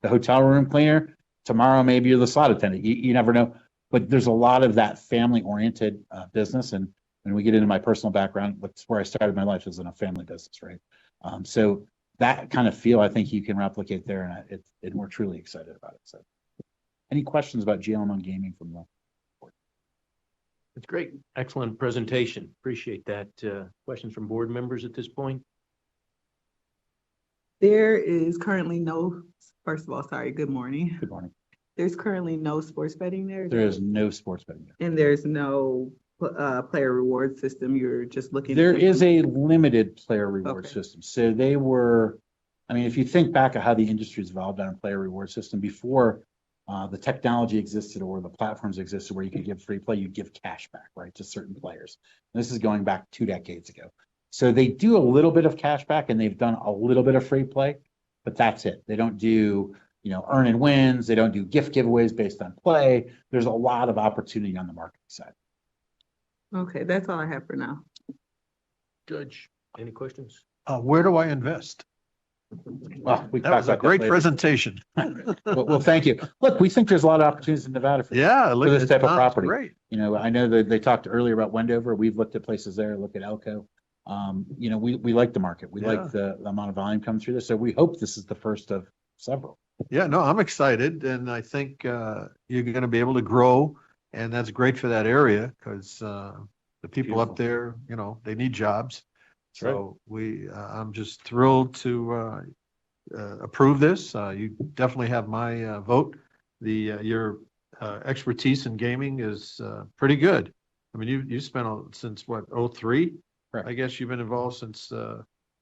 hotel room cleaner. Tomorrow, maybe you're the slot attendant. You never know. But there's a lot of that family-oriented business. And when we get into my personal background, that's where I started my life, is in a family business, right? So that kind of feel, I think you can replicate there, and we're truly excited about it. So any questions about GLM on gaming from the board? That's great. Excellent presentation. Appreciate that. Questions from board members at this point? There is currently first of all, sorry, good morning. Good morning. There's currently no sports betting there? There is no sports betting there. And there's no player reward system? You're just looking? There is a limited player reward system. So they were, if you think back at how the industry's evolved on a player reward system before, the technology existed or the platforms existed where you could give free play, you'd give cash back, right, to certain players. And this is going back 2 decades ago. So they do a little bit of cash back and they've done a little bit of free play, but that's it. They don't do, earn and wins. They don't do gift giveaways based on play. There's a lot of opportunity on the marketing side. Okay, that's all I have for now. Judge, any questions? Where do I invest? Well, we That was a talk about great later. presentation. Well, thank you. Look, we think there's a lot of opportunities in Nevada for Yeah, for this it type of sounds property. great. I know that they talked earlier about Wendover. We've looked at places there, look at Elko. We like the market. We like the amount of volume coming through this. So we hope this is the first of several. Yeah, no, I'm excited, and I think you're going to be able to grow, and that's great for that area because the people up there, they need jobs. So I'm just thrilled to approve this. You definitely have my vote. Your expertise in gaming is pretty good. I mean, you spent since what, 03? I guess you've been involved since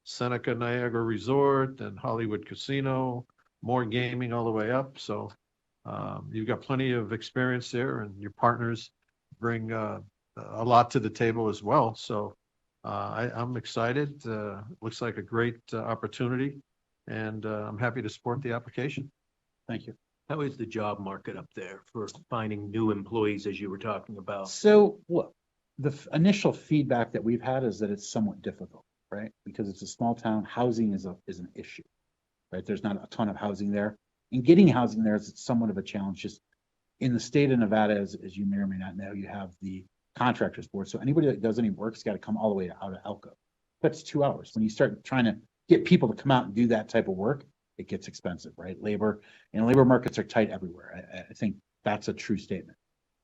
Seneca Niagara Resort and Hollywood Casino, more gaming all the way up. So you've got plenty of experience there, and your partners bring a lot to the table as well. So I'm excited. Looks like a great opportunity, and I'm happy to support the application. Thank you. How is the job market up there for finding new employees, as you were talking about? So look, the initial feedback that we've had is that it's somewhat difficult, right? Because it's a small town, housing is an issue, right? There's not a ton of housing there, and getting housing there is somewhat of a challenge. Just in the state of Nevada, as you may or may not know, you have the contractors board. So anybody that does any work has got to come all the way out of Elko. That's 2 hours. When you start trying to get people to come out and do that type of work, it gets expensive, right? Labor markets are tight everywhere. I think that's a true statement.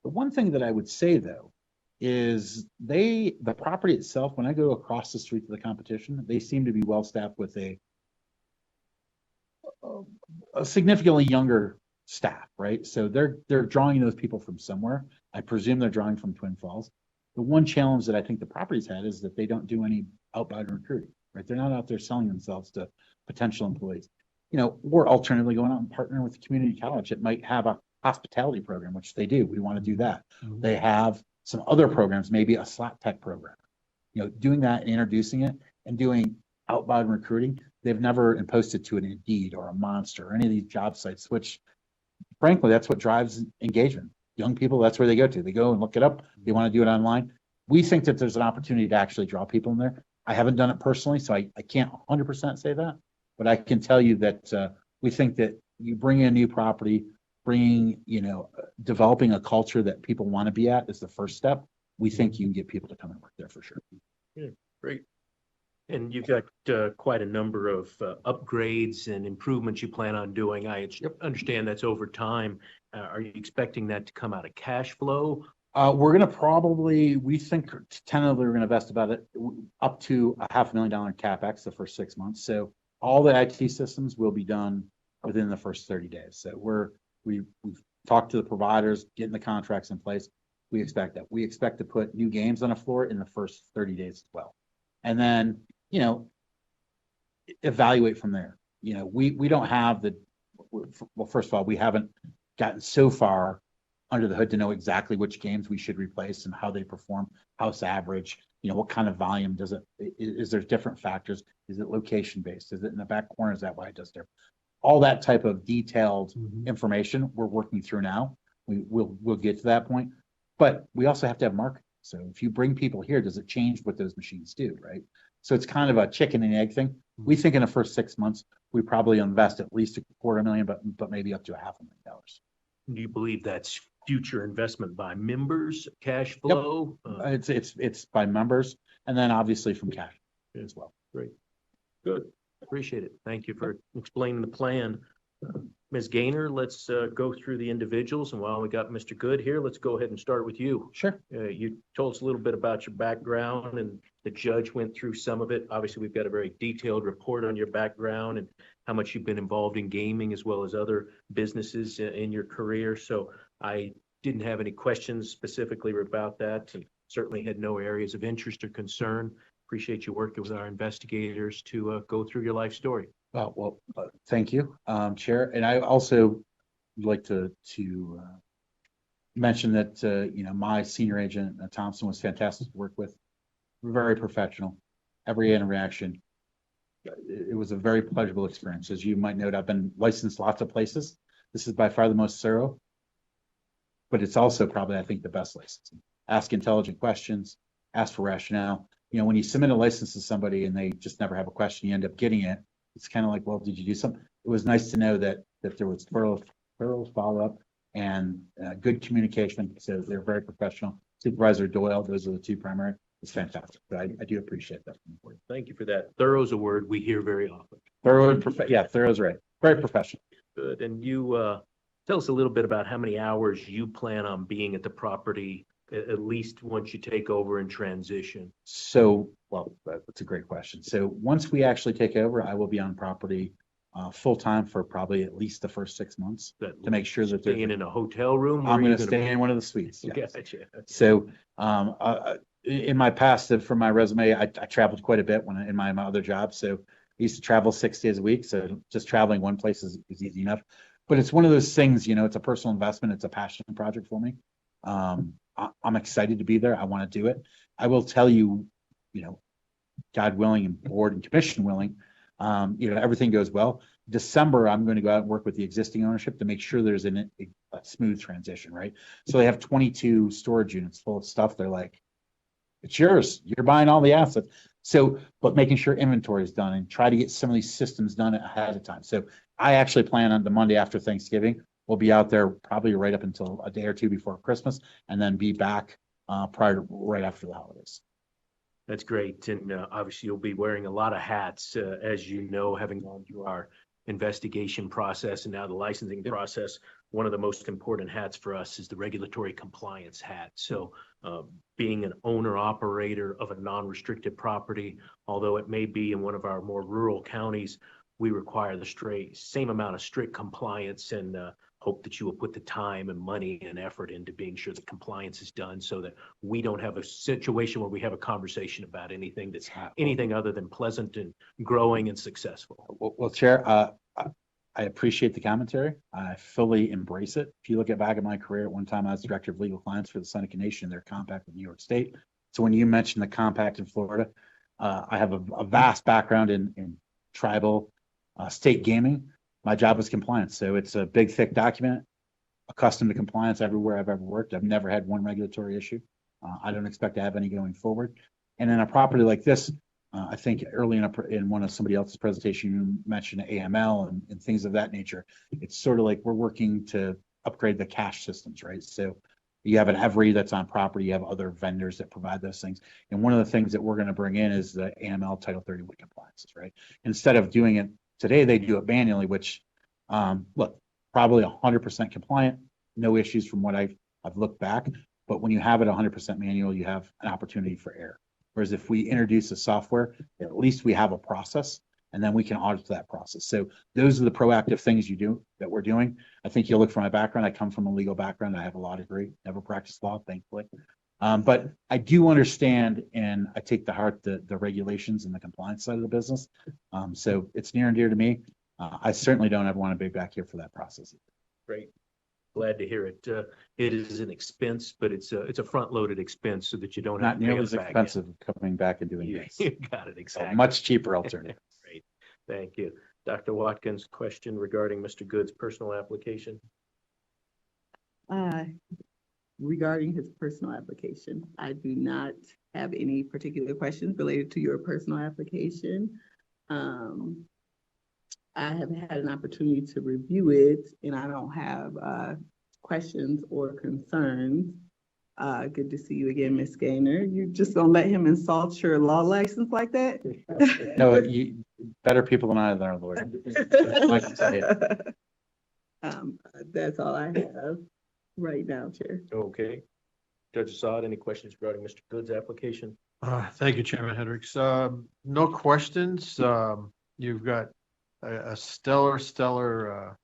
The one thing that I would say though, is the property itself, when I go across the street to the competition, they seem to be well staffed with a significantly younger staff, right? So they're drawing those people from somewhere. I presume they're drawing from Twin Falls. The one challenge that I think the property's had is that they don't do any outbound recruiting, right? They're not out there selling themselves to potential employees. We're alternatively going out and partnering with the community college that might have a hospitality program, which they do. We want to do that. Mm-hmm. They have some other programs, maybe a slot tech program. Doing that and introducing it and doing outbound recruiting, they've never posted to an Indeed or a Monster or any of these job sites, which frankly, that's what drives engagement. Young people, that's where they go to. They go and look it up. They want to do it online. We think that there's an opportunity to actually draw people in there. I haven't done it personally, so I can't 100% say that, but I can tell you that we think that you bring in a new property, developing a culture that people want to be at is the first step. We think you can get people to come and work there for sure. Yeah, great. And you've got quite a number of upgrades and improvements you plan on doing. I understand that's over time. Are you expecting that to come out of cash flow? We're going to we think tentatively we're going to invest about up to $500,000 in CapEx the first 6 months. So all the IT systems will be done within the first 30 days. So we've talked to the providers, getting the contracts in place. We expect that. We expect to put new games on the floor in the first 30 days as well. And then, evaluate from there. We don't have first of all, we haven't gotten so far under the hood to know exactly which games we should replace and how they perform, house average, what kind of volume does it, is there different factors? Is it location based? Is it in the back corner? Is that why it does different? All that type of detailed information we're working through now. We'll get to that point, but we also have to have marketing. So if you bring people here, does it change what those machines do, right? So it's kind of a chicken and egg thing. We think in the first 6 months, we probably invest at least $250,000, but maybe up to $500,000. Do you believe that's future investment by members, cash flow? Yep. It's by members, and then obviously from cash as well. Great. Good. Appreciate it. Thank you for explaining the plan. Ms. Gaynor, let's go through the individuals. And while we got Mr. Good here, let's go ahead and start with you. Sure. You told us a little bit about your background, and the judge went through some of it. Obviously, we've got a very detailed report on your background and how much you've been involved in gaming as well as other businesses in your career. So I didn't have any questions specifically about that, and certainly had no areas of interest or concern. Appreciate you working with our investigators to go through your life story. Well, thank you, Chair. And I also would like to mention that, my senior agent, Thompson, was fantastic to work with, very professional. every interaction. It was a very pleasurable experience. As you might note, I've been licensed lots of places. This is by far the most thorough, but it's also probably, I think, the best licensing. Ask intelligent questions, ask for rationale. You know, when you submit a license to somebody and they just never have a question, you end up getting it. It's kind of like, well, did you do something? It was nice to know that there was thorough follow-up and good communication. So they're very professional. Supervisor Doyle, those are the two primary. It's fantastic. So I do appreciate that. Thank you for that. Thorough is a word we hear very often. Thorough and yeah, thorough is right. Very professional. Good. And you tell us a little bit about how many hours you plan on being at the property, at least once you take over and transition. So, well, that's a great question. So once we actually take over, I will be on property full time for probably at least the first 6 months to make sure that Staying in a hotel room. I'm going to stay in one of the suites. Yes. Gotcha. So, in my past, from my resume, I traveled quite a bit when in my other job. So I used to travel 6 days a week. So just traveling one place is easy enough. But it's one of those things, you know, it's a personal investment. It's a passion project for me. I'm excited to be there. I want to do it. I will tell you, you know, God willing and board and commission willing, you know, everything goes well. December, I'm going to go out and work with the existing ownership to make sure there's a smooth transition, right? So they have 22 storage units full of stuff. They're like, it's yours. You're buying all the assets. So, but making sure inventory is done and try to get some of these systems done ahead of time. So I actually plan on the Monday after Thanksgiving. We'll be out there probably right up until a day or two before Christmas and then be back right after the holidays. That's great. And obviously you'll be wearing a lot of hats, as you know, having gone through our investigation process and now the licensing process. One of the most important hats for us is the regulatory compliance hat. So being an owner operator of a non-restricted property, although it may be in one of our more rural counties, we require the same amount of strict compliance, and hope that you will put the time and money and effort into being sure the compliance is done so that we don't have a situation where we have a conversation about anything that's anything other than pleasant and growing and successful. Well, Chair, I appreciate the commentary. I fully embrace it. If you look back at my career, at one time I was director of legal clients for the Seneca Nation, their compact with New York State. So when you mentioned the compact in Florida, I have a vast background in tribal state gaming. My job was compliance. So it's a big, thick document, accustomed to compliance everywhere I've ever worked. I've never had one regulatory issue. I don't expect to have any going forward. And in a property like this, I think early in one of somebody else's presentation, you mentioned AML and things of that nature. It's sort of like we're working to upgrade the cash systems, right? So you have an Every that's on property, you have other vendors that provide those things. And one of the things that we're going to bring in is the AML Title 31 compliances, right? Instead of doing it today, they do it manually, which, look, probably 100% compliant, no issues from what I've looked back. But when you have it 100% manual, you have an opportunity for error. Whereas if we introduce a software, at least we have a process, and then we can audit that process. So those are the proactive things that we're doing. I think you'll look from my background. I come from a legal background. I have a law degree, never practiced law, thankfully. But I do understand, and I take to heart the regulations and the compliance side of the business. So it's near and dear to me. I certainly don't ever want to be back here for that process. Great. Glad to hear it. It is an expense, but it's a front-loaded expense so that you don't have Not to pay nearly us as back expensive coming back and doing this. You got it, exactly. A much cheaper alternative. Great. Thank you. Dr. Watkins, question regarding Mr. Good's personal application. Regarding his personal application, I do not have any particular questions related to your personal application. I have had an opportunity to review it, and I don't have questions or concerns. Good to see you again, Ms. Gaynor. You just gonna let him insult your law license like that? No, you better people than I are, Lord. That's all I have right now, Chair. Okay. Judge Assad, any questions regarding Mr. Good's application? Thank you, Chairman Hendricks. No questions. You've got a stellar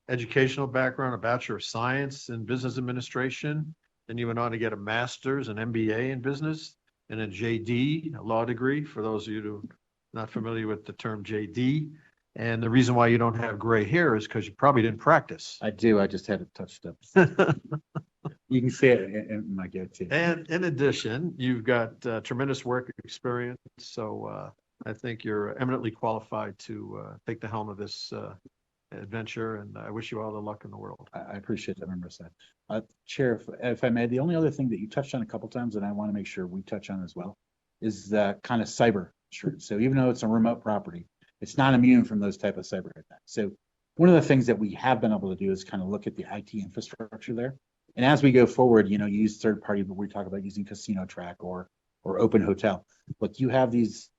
educational background, a Bachelor of Science in Business Administration. Then you went on to get a master's, an MBA in business, and a JD, a law degree, for those of you who are not familiar with the term JD. And the reason why you don't have gray hair is because you probably didn't practice. I do. I just had it touched up. You can see it in my go-to. And in addition, you've got tremendous work experience, so I think you're eminently qualified to take the helm of this adventure, and I wish you all the luck in the world. I appreciate that, Member Saad. Chair, if I may, the only other thing that you touched on a couple times, and I want to make sure we touch on as well, is the kind of cyber insurance. So even though it's a remote property, it's not immune from those type of cyber attacks. So one of the things that we have been able to do is kind of look at the IT infrastructure there. And as we go forward, use third party, but we talk about using Casino Track or Open Hotel. Look, you have these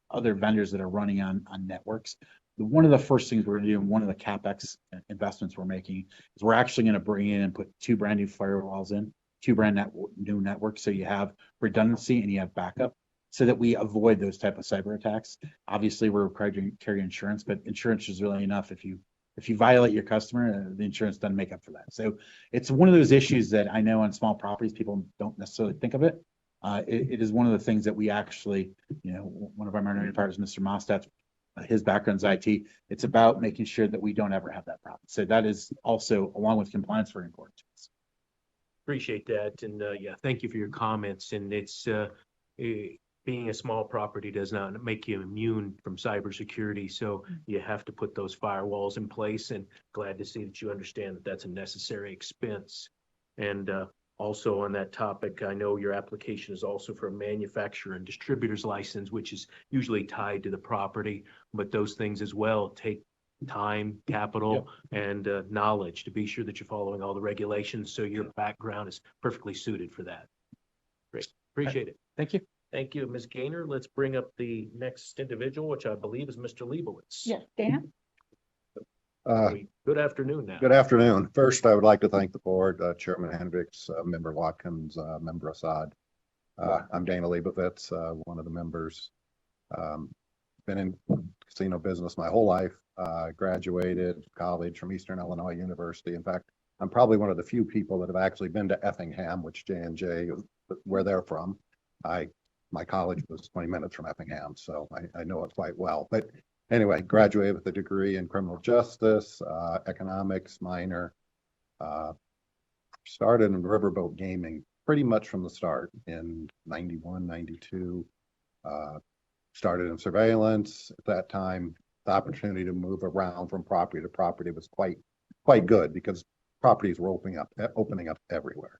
other vendors that are running on networks. One of the first things we're going to do, and one of the CapEx investments we're making, is we're actually going to bring in and put 2 brand new firewalls in, 2 new networks. So you have redundancy and you have backup, so that we avoid those type of cyber attacks. Obviously, we're required to carry insurance, but insurance is really enough. If you violate your customer, the insurance doesn't make up for that. So it's one of those issues that I know on small properties, people don't necessarily think of it. It is one of the things that we actually, one of our minority partners, Mr. Mostat, his background's IT. It's about making sure that we don't ever have that problem. So that is also, along with compliance, very important to us. Appreciate that. And yeah, thank you for your comments. And it's being a small property does not make you immune from cybersecurity. So you have to put those firewalls in place, and glad to see that you understand that that's a necessary expense. And also on that topic, I know your application is also for a manufacturer and distributor's license, which is usually tied to the property, but those things as well take time, capital, and knowledge to be sure that you're following all the regulations. So your background is perfectly suited for that. Great. Appreciate it. Thank you. Thank you, Ms. Gaynor. Let's bring up the next individual, which I believe is Mr. Leibowitz. Yes, Dana? Good afternoon now. Good afternoon. First, I would like to thank the board, Chairman Hendricks, Member Watkins, Member Assad. I'm Dana Leibowitz, one of the members. Been in casino business my whole life. Graduated college from Eastern Illinois University. In fact, I'm probably one of the few people that have actually been to Effingham, which J&J, where they're from. My college was 20 minutes from Effingham, so I know it quite well. But anyway, graduated with a degree in criminal justice, economics minor. Started in riverboat gaming pretty much from the start in 91, 92. Started in surveillance. At that time, the opportunity to move around from property to property was quite good because properties were opening up everywhere.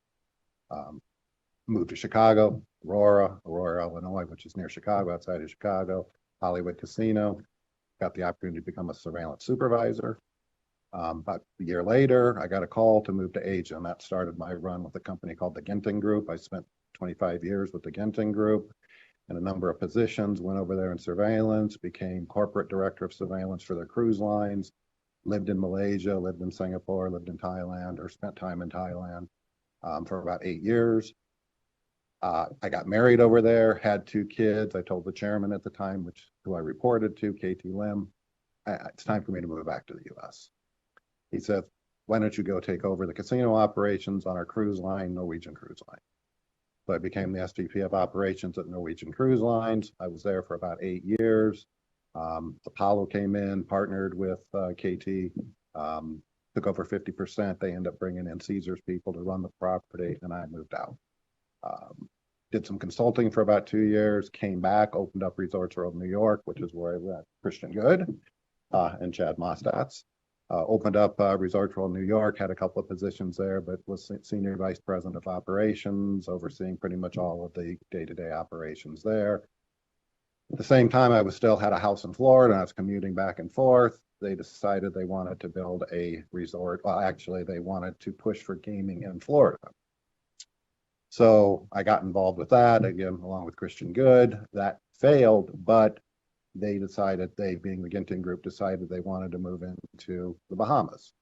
Moved to Chicago, Aurora, Illinois, which is near Chicago, outside of Chicago, Hollywood Casino. Got the opportunity to become a surveillance supervisor. About a year later, I got a call to move to Asia, and that started my run with a company called the Ginting Group. I spent 25 years with the Ginting Group in a number of positions, went over there in surveillance, became corporate director of surveillance for their cruise lines, lived in Malaysia, lived in Singapore, lived in Thailand, or spent time in Thailand for about 8 years. I got married over there, had 2 kids. I told the chairman at the time, who I reported to, KT Lim, it's time for me to move back to the U.S. He said, why don't you go take over the casino operations on our cruise line, Norwegian Cruise Line. So I became the SVP of operations at Norwegian Cruise Lines. I was there for about 8 years. Apollo came in, partnered with KT, took over 50%. They ended up bringing in Caesars people to run the property, and I moved out. Did some consulting for about 2 years, came back, opened up Resorts World New York, which is where I met Christian Good and Chad Mostats. Opened up Resorts World New York, had a couple of positions there, but was Senior Vice President of Operations, overseeing pretty much all of the day-to-day operations there. At the same time, I still had a house in Florida, and I was commuting back and forth. They decided they wanted to build a resort. Well, actually, they wanted to push for gaming in Florida. So I got involved with that, again, along with Christian Good. That failed, but they decided, being the Ginting Group, decided they wanted to move into the Bahamas,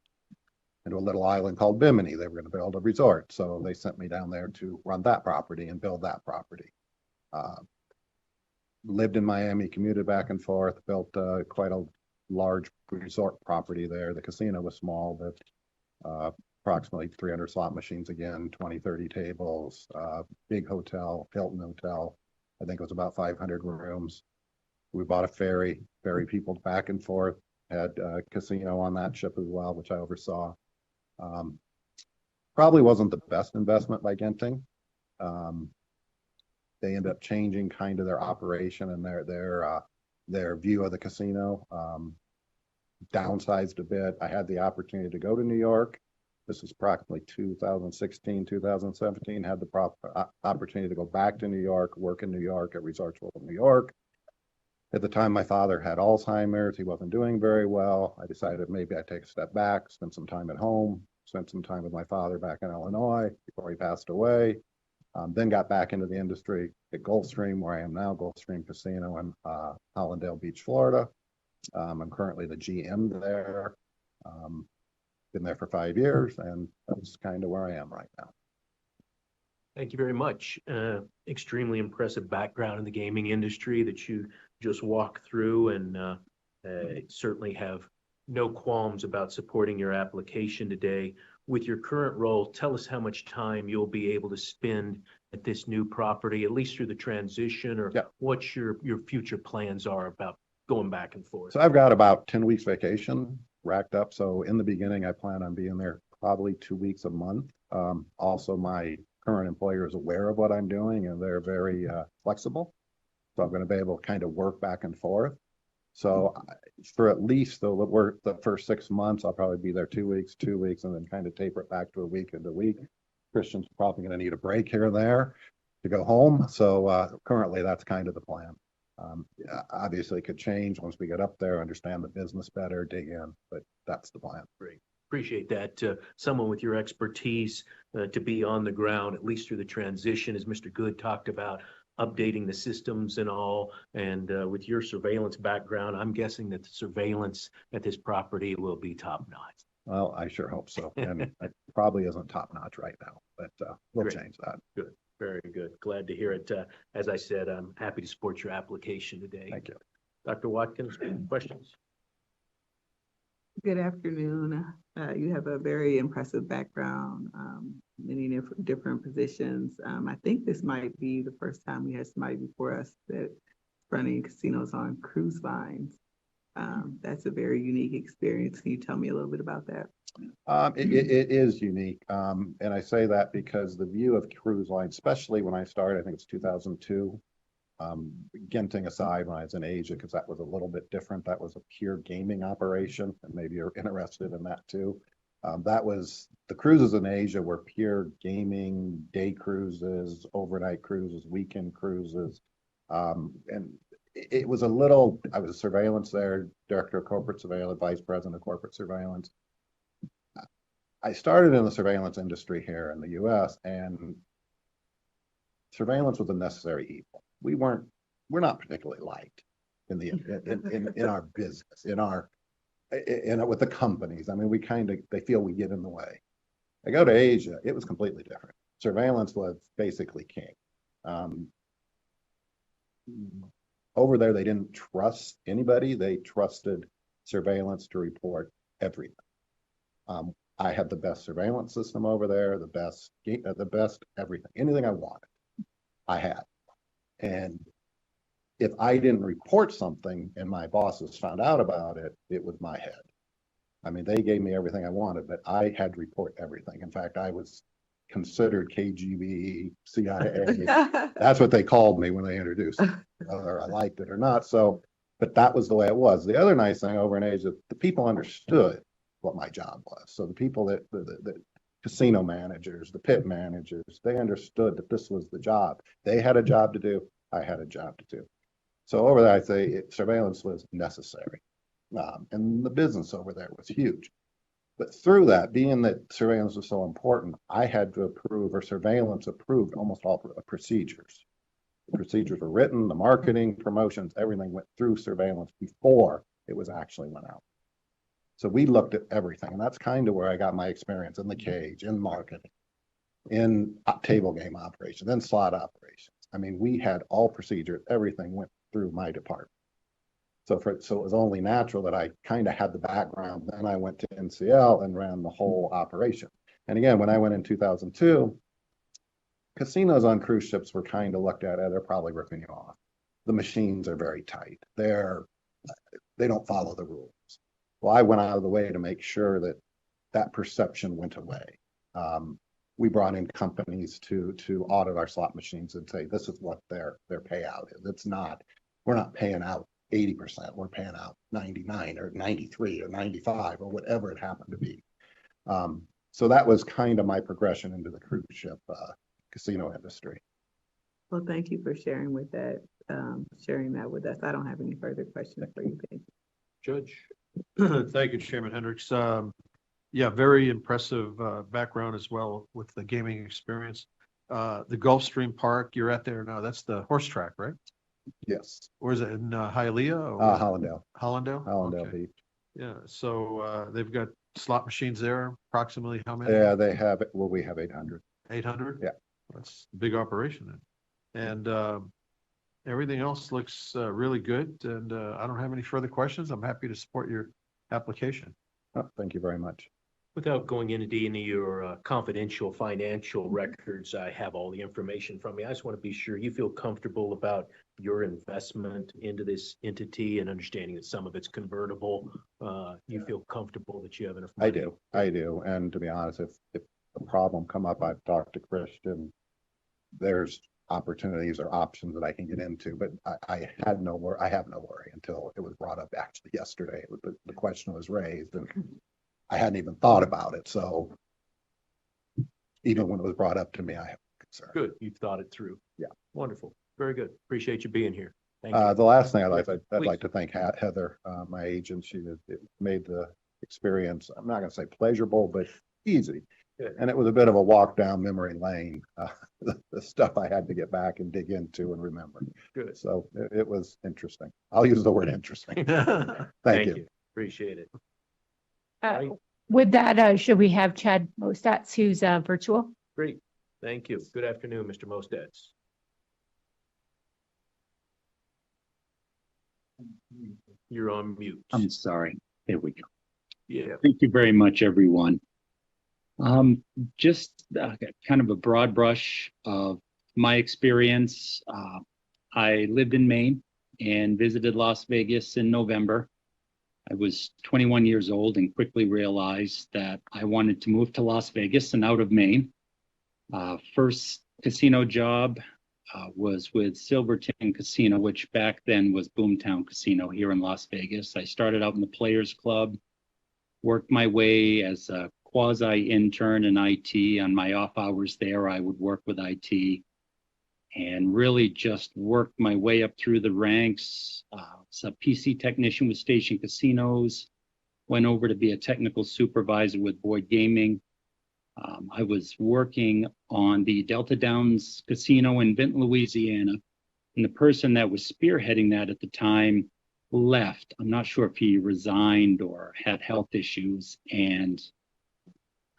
into a little island called Bimini. They were going to build a resort. So they sent me down there to run that property and build that property. Lived in Miami, commuted back and forth, built quite a large resort property there. The casino was small, but approximately 300 slot machines again, 20, 30 tables, big hotel, Hilton Hotel. I think it was about 500 rooms. We bought a ferry people back and forth, had a casino on that ship as well, which I oversaw. probably wasn't the best investment by Genting. They ended up changing kind of their operation and their view of the casino, downsized a bit. I had the opportunity to go to New York. This was approximately 2016, 2017, had the opportunity to go back to New York, work in New York at Resorts World New York. At the time, my father had Alzheimer's. He wasn't doing very well. I decided maybe I'd take a step back, spend some time at home, spent some time with my father back in Illinois before he passed away. Then got back into the industry at Gulfstream, where I am now, Gulfstream Casino in Hollandale Beach, Florida. I'm currently the GM there. Been there for 5 years, and that's kind of where I am right now. Thank you very much. Extremely impressive background in the gaming industry that you just walked through, and certainly have no qualms about supporting your application today. With your current role, tell us how much time you'll be able to spend at this new property, at least through the transition, or what your future plans are about going back and forth. So I've got about 10 weeks vacation racked up. So in the beginning, I plan on being there probably 2 weeks a month. Also, my current employer is aware of what I'm doing, and they're very flexible. So I'm going to be able to kind of work back and forth. So for at least the first 6 months, I'll probably be there 2 weeks, and then kind of taper it back to a week into a week. Christian's probably going to need a break here and there to go home. So currently, that's kind of the plan. Obviously, it could change once we get up there, understand the business better, dig in, but that's the plan. Great. Appreciate that. Someone with your expertise to be on the ground, at least through the transition, as Mr. Good talked about, updating the systems and all. And with your surveillance background, I'm guessing that the surveillance at this property will be top notch. Well, I sure hope so. And it probably isn't top notch right now, but we'll Great. change that. Good. Very good. Glad to hear it. As I said, I'm happy to support your application today. Thank you. Dr. Watkins, questions? Good afternoon. You have a very impressive background, many different positions. I think this might be the first time we had somebody before us that's running casinos on cruise lines. That's a very unique experience. Can you tell me a little bit about that? It is unique. And I say that because the view of cruise lines, especially when I started, I think it's 2002, Genting aside, when I was in Asia, because that was a little bit different. That was a pure gaming operation, and maybe you're interested in that too. That was the cruises in Asia were pure gaming, day cruises, overnight cruises, weekend cruises. And it was a little, I was surveillance there, director of corporate surveillance, vice president of corporate surveillance. I started in the surveillance industry here in the US, and surveillance was a necessary evil. We're not particularly liked in our business, with the companies. I mean, they feel we get in the way. I go to Asia, it was completely different. Surveillance was basically king. Over there, they didn't trust anybody. They trusted surveillance to report everything. I had the best surveillance system over there, the best everything, anything I wanted, I had. And if I didn't report something and my bosses found out about it, it was my head. I mean, they gave me everything I wanted, but I had to report everything. In fact, I was considered KGB, CIA. That's what they called me when they introduced me, whether I liked it or not. So, but that was the way it was. The other nice thing over in Asia, the people understood what my job was. So the people the casino managers, the pit managers, they understood that this was the job. They had a job to do. I had a job to do. So over there, I'd say surveillance was necessary. And the business over there was huge. But through that, being that surveillance was so important, I had to approve, or surveillance approved, almost all procedures. The procedures were written, the marketing, promotions, everything went through surveillance before it was actually went out. So we looked at everything, and that's kind of where I got my experience in the cage, in marketing, in table game operations, in slot operations. I mean, we had all procedures, everything went through my department. So it was only natural that I kind of had the background. Then I went to NCL and ran the whole operation. And again, when I went in 2002, casinos on cruise ships were kind of looked at as they're probably ripping you off. The machines are very tight. They don't follow the rules. Well, I went out of the way to make sure that perception went away. We brought in companies to audit our slot machines and say, this is what their payout is. It's not, we're not paying out 80%, we're paying out 99 or 93 or 95 or whatever it happened to be. So that was kind of my progression into the cruise ship casino industry. Well, thank you for sharing sharing that with us. I don't have any further questions for you. Thank you. Judge. Thank you, Chairman Hendricks. Yeah, very impressive background as well with the gaming experience. The Gulfstream Park you're at there now, that's the horse track, right? Yes. Or is it in Hialeah? Or Hollandale. Hollandale? Hollandale Okay. Beach. Yeah, so they've got slot machines there, approximately how many? Yeah, they have, well, we have 800. 800? Yeah. That's a big operation then. And everything else looks really good. And I don't have any further questions. I'm happy to support your application. Oh, thank you very much. Without going into any of your confidential financial records, I have all the information from you. I just want to be sure you feel comfortable about your investment into this entity and understanding that some of it's convertible. You feel comfortable that you have enough money? I do. And to be honest, if a problem come up, I've talked to Christian. There's opportunities or options that I can get into, but I have no worry until it was brought up actually yesterday. The question was raised and I hadn't even thought about it. So even when it was brought up to me, I have concern. Good. You've thought it through. Yeah. Wonderful. Very good. Appreciate you being here. Thank you. The last thing I'd like Please. to thank Heather, my agent. It made the experience, I'm not going to say pleasurable, but easy. Good. And it was a bit of a walk down memory lane, the stuff I had to get back and dig into and remember. Good. So it was interesting. I'll use the word interesting. Thank you. Appreciate it. With that, should we have Chad Mostats, who's virtual? Great. Thank you. Good afternoon, Mr. Mostats. You're on mute. I'm sorry. There we go. Yeah. Thank you very much, everyone. Just kind of a broad brush of my experience. I lived in Maine and visited Las Vegas in November. I was 21 years old and quickly realized that I wanted to move to Las Vegas and out of Maine. First casino job was with Silverton Casino, which back then was Boomtown Casino here in Las Vegas. I started out in the Players Club, worked my way as a quasi-intern in IT. On my off hours there, I would work with IT and really just worked my way up through the ranks. Was a PC technician with Station Casinos, went over to be a technical supervisor with Boyd Gaming. I was working on the Delta Downs Casino in Vinton, Louisiana, and the person that was spearheading that at the time left. I'm not sure if he resigned or had health issues, and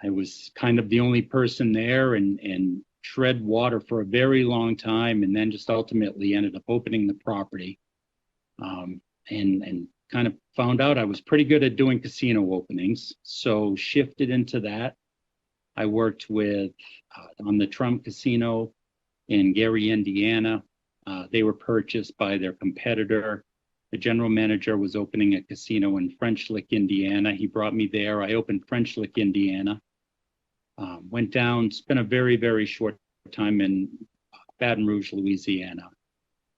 I was kind of the only person there and tread water for a very long time, and then just ultimately ended up opening the property, and kind of found out I was pretty good at doing casino openings, so shifted into that. I worked with on the Trump Casino in Gary, Indiana. They were purchased by their competitor. The general manager was opening a casino in French Lick, Indiana. He brought me there. I opened French Lick, Indiana. Went down, spent a very, very short time in Baton Rouge, Louisiana.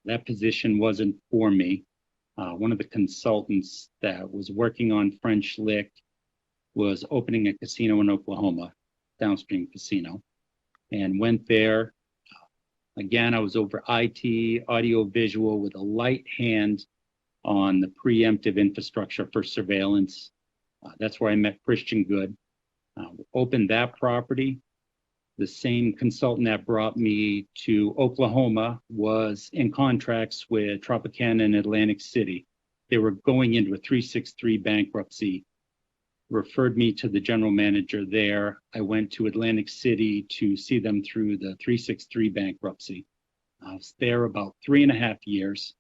That position wasn't for me. One of the consultants that was working on French Lick was opening a casino in Oklahoma, Downstream Casino, and went there. Again, I was over IT, audio visual with a light hand on the preemptive infrastructure for surveillance. That's where I met Christian Good. Opened that property. The same consultant that brought me to Oklahoma was in contracts with Tropicana and Atlantic City. They were going into a 363 bankruptcy. Referred me to the general manager there. I went to Atlantic City to see them through the 363 bankruptcy. I was there about 3.5 years.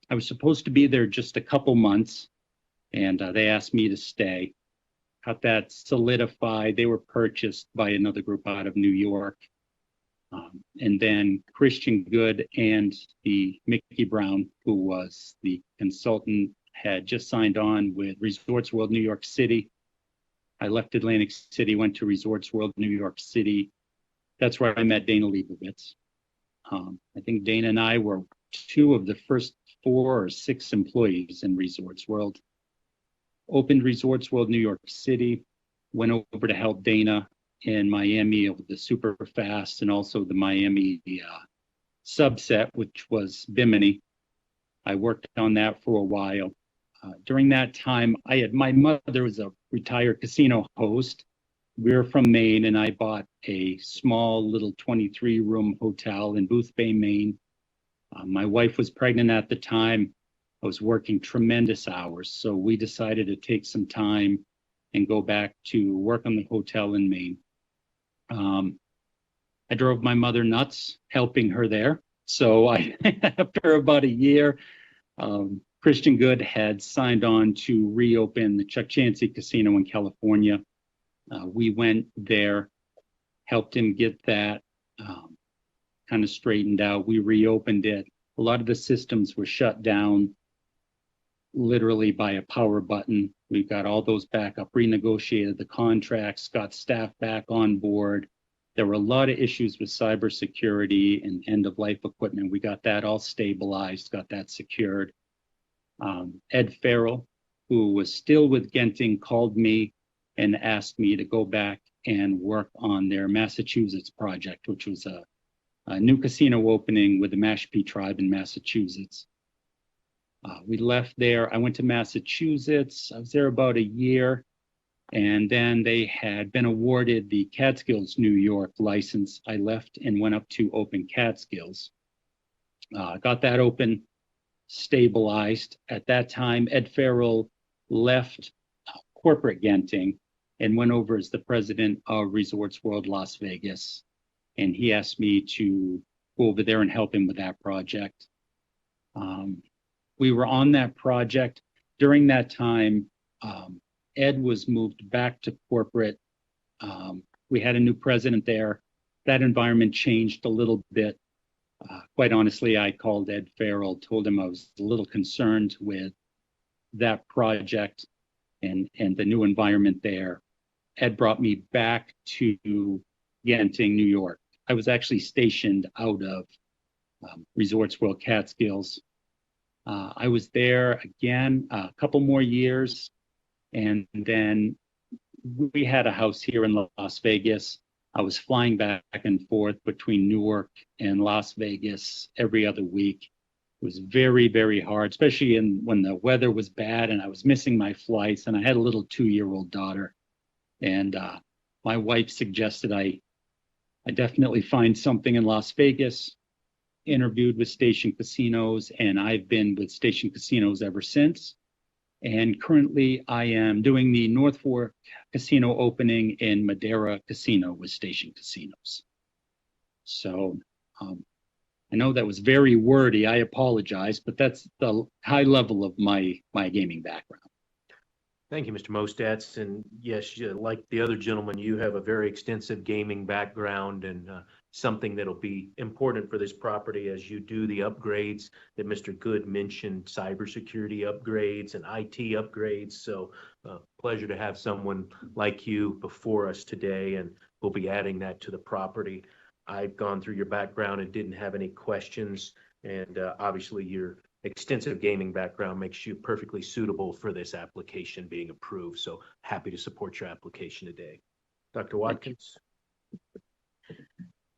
I was supposed to be there just a couple months, and they asked me to stay. Got that solidified. They were purchased by another group out of New York. And then Christian Good and the Mickey Brown, who was the consultant, had just signed on with Resorts World New York City. I left Atlantic City, went to Resorts World, New York City. That's where I met Dana Leibovitz. I think Dana and I were two of the first 4 or 6 employees in Resorts World. Opened Resorts World New York City, went over to help Dana in Miami with the Super Fast and also the Miami subset, which was Bimini. I worked on that for a while. During that time, my mother was a retired casino host. We're from Maine, and I bought a small little 23-room hotel in Boothbay, Maine. My wife was pregnant at the time. I was working tremendous hours, so we decided to take some time and go back to work on the hotel in Maine. I drove my mother nuts helping her there. So after about a year, Christian Good had signed on to reopen the Chuck Chansey Casino in California. We went there, helped him get that kind of straightened out. We reopened it. A lot of the systems were shut down literally by a power button. We got all those back up, renegotiated the contracts, got staff back on board. There were a lot of issues with cybersecurity and end-of-life equipment. We got that all stabilized, got that secured. Ed Farrell, who was still with Genting, called me and asked me to go back and work on their Massachusetts project, which was a new casino opening with the Mashpee tribe in Massachusetts. We left there. I went to Massachusetts. I was there about a year. And then they had been awarded the Catskills, New York license. I left and went up to open Catskills. Got that open, stabilized. At that time, Ed Farrell left corporate Genting and went over as the president of Resorts World Las Vegas. And he asked me to go over there and help him with that project. We were on that project. During that time, Ed was moved back to corporate. We had a new president there. That environment changed a little bit. Quite honestly, I called Ed Farrell, told him I was a little concerned with that project and the new environment there. Ed brought me back to Genting, New York. I was actually stationed out of Resorts World Catskills. I was there again a couple more years. And then we had a house here in Las Vegas. I was flying back and forth between Newark and Las Vegas every other week. It was very, very hard, especially when the weather was bad and I was missing my flights and I had a little 2-year-old daughter. And my wife suggested I definitely find something in Las Vegas, interviewed with Station Casinos, and I've been with Station Casinos ever since. And currently I am doing the North Fork Casino opening in Madera Casino with Station Casinos. So I know that was very wordy. I apologize, but that's the high level of my gaming background. Thank you, Mr. Mostats. And yes, like the other gentleman, you have a very extensive gaming background and something that'll be important for this property as you do the upgrades that Mr. Good mentioned, cybersecurity upgrades and IT upgrades. So pleasure to have someone like you before us today, and we'll be adding that to the property. I've gone through your background and didn't have any questions. And obviously your extensive gaming background makes you perfectly suitable for this application being approved. So happy to support your application today. Dr. Watkins.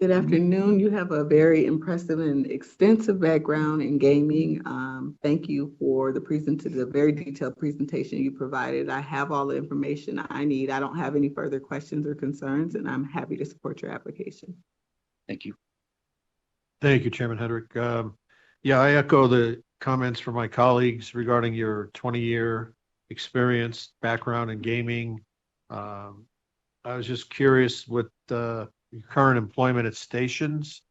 Good afternoon. You have a very impressive and extensive background in gaming. Thank you for the very detailed presentation you provided. I have all the information I need. I don't have any further questions or concerns, and I'm happy to support your application. Thank you. Thank you, Chairman Hendrick. Yeah, I echo the comments from my colleagues regarding your 20-year experience, background in gaming. I was just curious with your current employment at stations.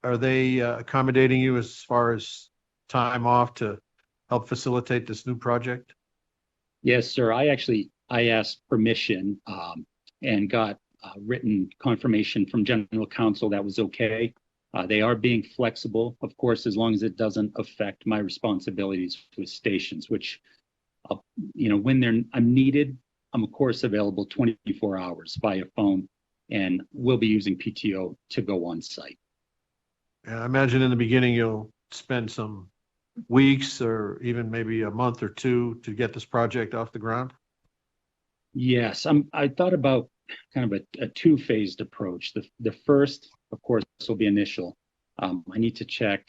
Are they accommodating you as far as time off to help facilitate this new project? Yes, sir. I asked permission and got written confirmation from general counsel that was okay. They are being flexible, of course, as long as it doesn't affect my responsibilities with stations, which, when I'm needed, I'm of course available 24 hours via phone, and we'll be using PTO to go on site. And I imagine in the beginning, you'll spend some weeks or even maybe a month or two to get this project off the ground. Yes, I thought about kind of a two-phased approach. The first, of course, will be initial. I need to check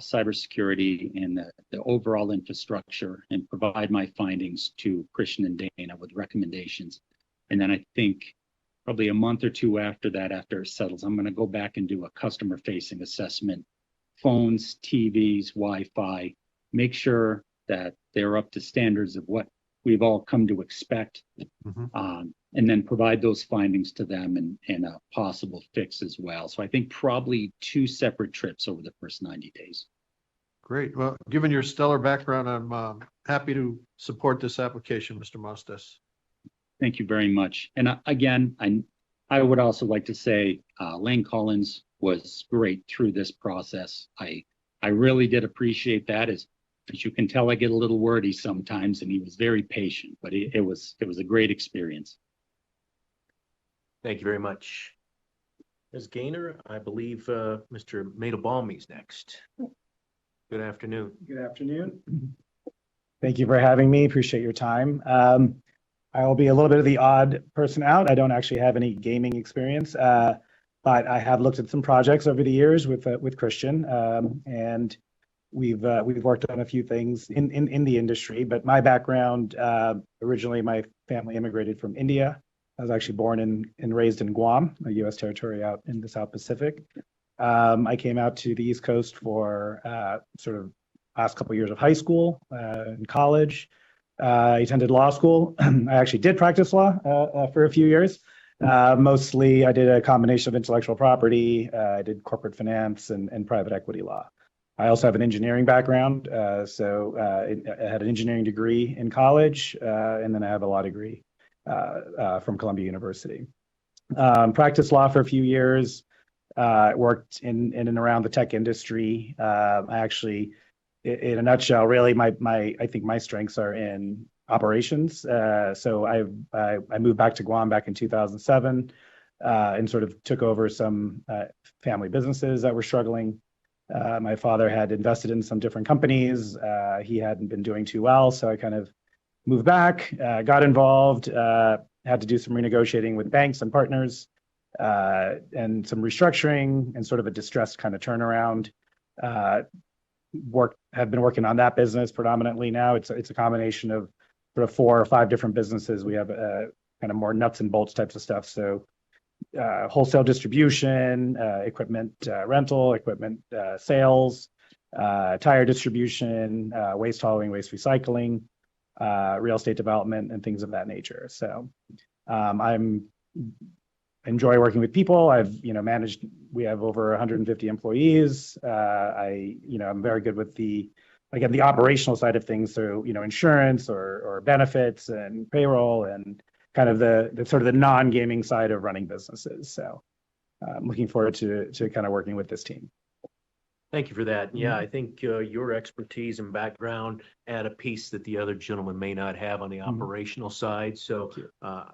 cybersecurity and the overall infrastructure and provide my findings to Christian and Dana with recommendations. And then I think probably a month or two after that, after it settles, I'm going to go back and do a customer-facing assessment, phones, TVs, Wi-Fi, make sure that they're up to standards of what we've all come to expect, and then provide those findings to them and a possible fix as well. So I think probably 2 separate trips over the first 90 days. Great. Well, given your stellar background, I'm happy to support this application, Mr. Mostes. Thank you very much. And again, I would also like to say Lane Collins was great through this process. I really did appreciate that. As you can tell, I get a little wordy sometimes, and he was very patient, but it was a great experience. Thank you very much. Ms. Gaynor, I believe Mr. Madelbalmy is next. Good afternoon. Good afternoon. Thank you for having me. Appreciate your time. I will be a little bit of the odd person out. I don't actually have any gaming experience, but I have looked at some projects over the years with Christian, and we've worked on a few things in the industry. But my background, originally my family immigrated from India. I was actually born and raised in Guam, a U.S. territory out in the South Pacific. I came out to the East Coast for sort of last couple of years of high school and college. I attended law school. I actually did practice law for a few years. Mostly, I did a combination of intellectual property. I did corporate finance and private equity law. I also have an engineering background, so I had an engineering degree in college, and then I have a law degree from Columbia University. Practiced law for a few years, worked in and around the tech industry. I actually, in a nutshell, really, I think my strengths are in operations. So I moved back to Guam back in 2007 and sort of took over some family businesses that were struggling. My father had invested in some different companies. He hadn't been doing too well, so I kind of moved back, got involved, had to do some renegotiating with banks and partners, and some restructuring and sort of a distressed kind of turnaround. Have been working on that business predominantly now. It's a combination of sort of 4 or 5 different businesses. We have kind of more nuts and bolts types of stuff. So wholesale distribution, equipment rental, equipment sales, tire distribution, waste hauling, waste recycling, real estate development, and things of that nature. So I'm enjoy working with people. I've managed. We have over 150 employees. I'm very good with the operational side of things. So insurance or benefits and payroll and kind of the sort of the non-gaming side of running businesses. So I'm looking forward to kind of working with this team. Thank you for that. Yeah, I think your expertise and background add a piece that the other gentleman may not have on the operational side. So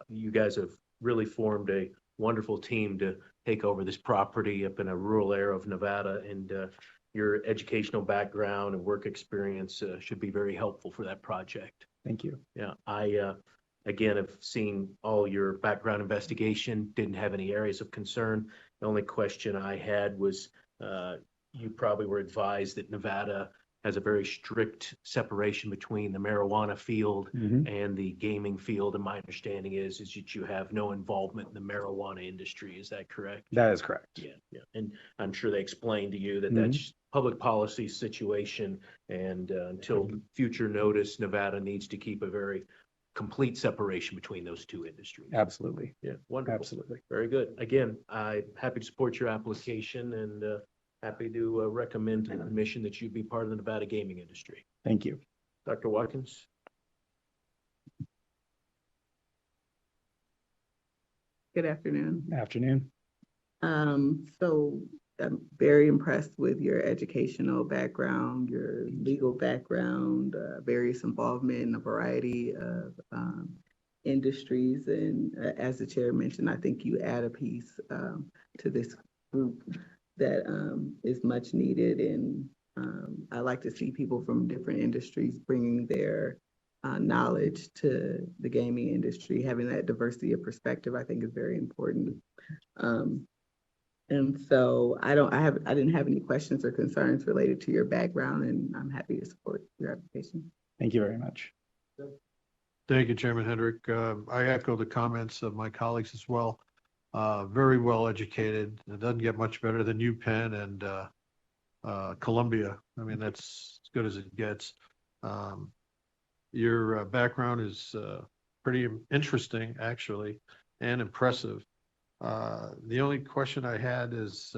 you guys have really formed a wonderful team to take over this property up in a rural area of Nevada, and your educational background and work experience should be very helpful for that project. Thank you. Yeah, I again have seen all your background investigation, didn't have any areas of concern. The only question I had was you probably were advised that Nevada has a very strict separation between the marijuana field and the gaming field. And my understanding is that you have no involvement in the marijuana industry. Is that correct? That is correct. Yeah. And I'm sure they explained to you that that's public policy situation. And until future notice, Nevada needs to keep a very complete separation between those two industries. Absolutely. Yeah. Wonderful. Absolutely. Very good. Again, I'm happy to support your application and happy to recommend to the commission that you be part of the Nevada gaming industry. Thank you. Dr. Watkins. Good afternoon. Afternoon. So I'm very impressed with your educational background, your legal background, various involvement in a variety of industries. And as the chair mentioned, I think you add a piece to this group that is much needed. And I like to see people from different industries bringing their knowledge to the gaming industry. Having that diversity of perspective, I think, is very important. And so I didn't have any questions or concerns related to your background, and I'm happy to support your application. Thank you very much. Thank you, Chairman Hendrick. I echo the comments of my colleagues as well. Very well educated. It doesn't get much better than UPenn and Columbia. I mean, that's as good as it gets. Your background is pretty interesting, actually, and impressive. The only question I had is,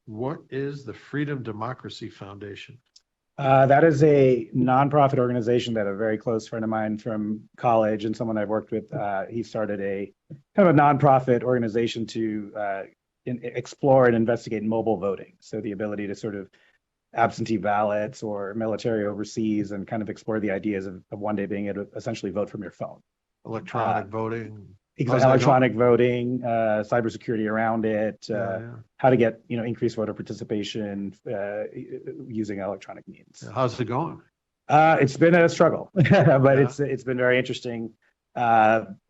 what is the Freedom Democracy Foundation? That is a nonprofit organization that a very close friend of mine from college and someone I've worked with, he started a kind of a nonprofit organization to explore and investigate mobile voting. So the ability to sort of absentee ballots or military overseas and kind of explore the ideas of one day being able to essentially vote from your phone. Electronic voting. Electronic voting, cybersecurity around it, how to get increased voter participation using electronic means. How's it going? It's been a struggle, but it's been very interesting.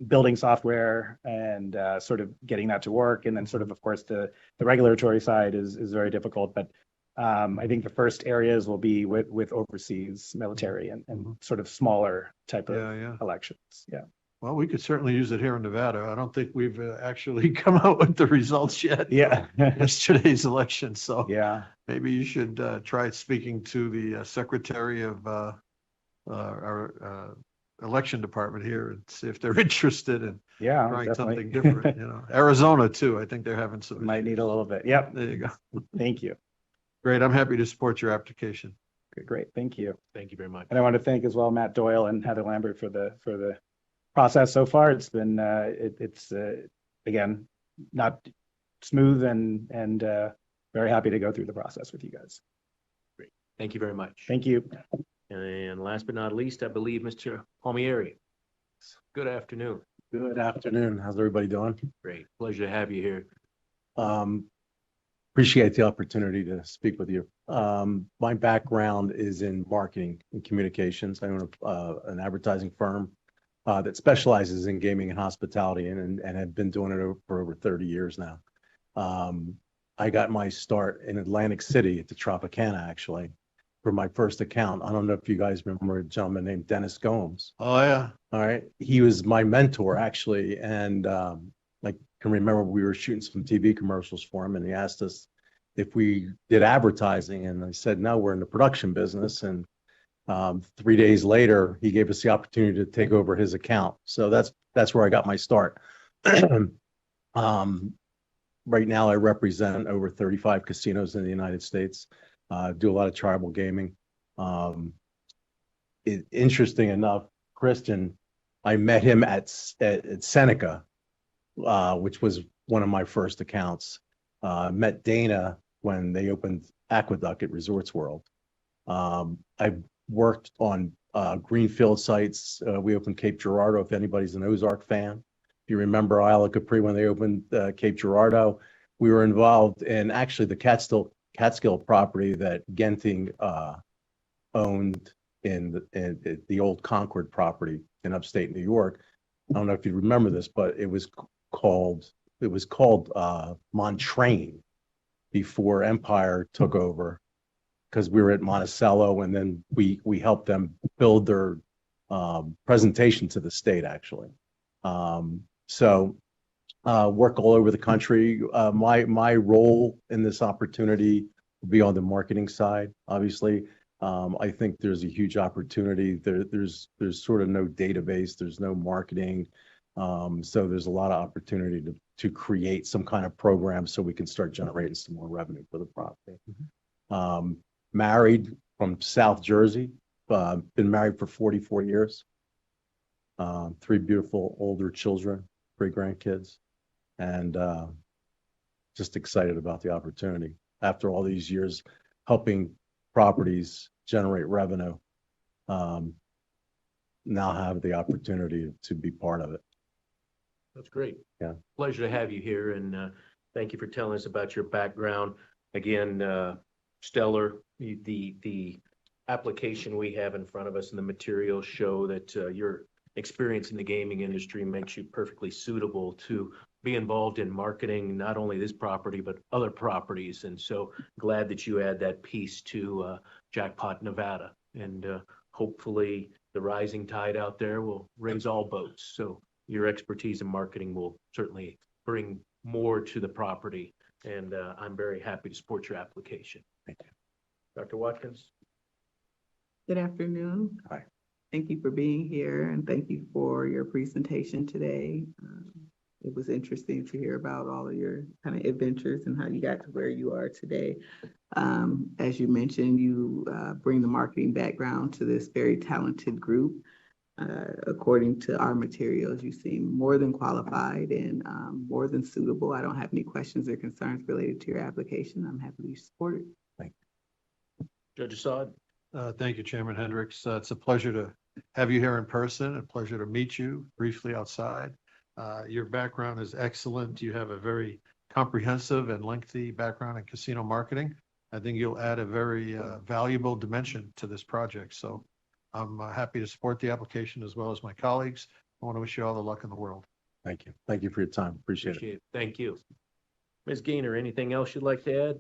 Building software and sort of getting that to work, and then sort of course the regulatory side is very difficult. But I think the first areas will be with overseas military and sort of smaller type of elections. Yeah. Well, we could certainly use it here in Nevada. I don't think we've actually come out with the results yet. Yeah. Yesterday's election. So yeah, maybe you should try speaking to the secretary of our election department here and see if they're interested in trying something different. Arizona too. I think they're having some. Might need a little bit. Yep. There you go. Thank you. Great. I'm happy to support your application. Okay, great. Thank you. Thank you very much. And I want to thank as well Matt Doyle and Heather Lambert for the process so far. It's been it's again not smooth and very happy to go through the process with you guys. Great. Thank you very much. Thank you. And last but not least, I believe Mr. Palmieri. Good afternoon. Good afternoon. How's everybody doing? Great. Pleasure to have you here. Appreciate the opportunity to speak with you. My background is in marketing and communications. I own an advertising firm that specializes in gaming and hospitality and have been doing it for over 30 years now. I got my start in Atlantic City at the Tropicana, actually, for my first account. I don't know if you guys remember a gentleman named Dennis Gomes. Oh, yeah. All right. He was my mentor, actually. And I can remember we were shooting some TV commercials for him, and he asked us if we did advertising. And I said, no, we're in the production business. And 3 days later, he gave us the opportunity to take over his account. So that's where I got my start. Right now, I represent over 35 casinos in the United States. Do a lot of tribal gaming. Interesting enough, Christian, I met him at Seneca, which was one of my first accounts. Met Dana when they opened Aqueduct at Resorts World. I worked on greenfield sites. We opened Cape Girardeau, if anybody's an Ozark fan. If you remember Isle of Capri when they opened Cape Girardeau, we were involved in actually the Catskill property that Genting owned in the old Concord property in upstate New York. I don't know if you remember this, but it was called Montrain before Empire took over, because we were at Monticello, and then we helped them build their presentation to the state, actually. Work all over the country. My role in this opportunity will be on the marketing side, obviously. I think there's a huge opportunity. There's sort of no database, there's no marketing. So there's a lot of opportunity to create some kind of program so we can start generating some more revenue for the property. Married from South Jersey, been married for 44 years. 3 beautiful older children, 3 grandkids, and just excited about the opportunity. After all these years helping properties generate revenue, now have the opportunity to be part of it. That's great. Yeah. Pleasure to have you here, and thank you for telling us about your background. Again, stellar. The application we have in front of us and the materials show that your experience in the gaming industry makes you perfectly suitable to be involved in marketing not only this property but other properties. And so glad that you add that piece to Jackpot Nevada, and hopefully the rising tide out there will raise all boats. So your expertise in marketing will certainly bring more to the property, and I'm very happy to support your application. Thank you. Dr. Watkins? Good afternoon. Hi. Thank you for being here, and thank you for your presentation today. It was interesting to hear about all of your kind of adventures and how you got to where you are today. As you mentioned, you bring the marketing background to this very talented group. According to our materials, you seem more than qualified and more than suitable. I don't have any questions or concerns related to your application. I'm happy to support it. Thank you. Judge Assad? Thank you, Chairman Hendricks. It's a pleasure to have you here in person, a pleasure to meet you briefly outside. Your background is excellent. You have a very comprehensive and lengthy background in casino marketing. I think you'll add a very valuable dimension to this project. So I'm happy to support the application as well as my colleagues. I want to wish you all the luck in the world. Thank you. Thank you for your time. Appreciate it. Thank you. Ms. Gaynor, anything else you'd like to add?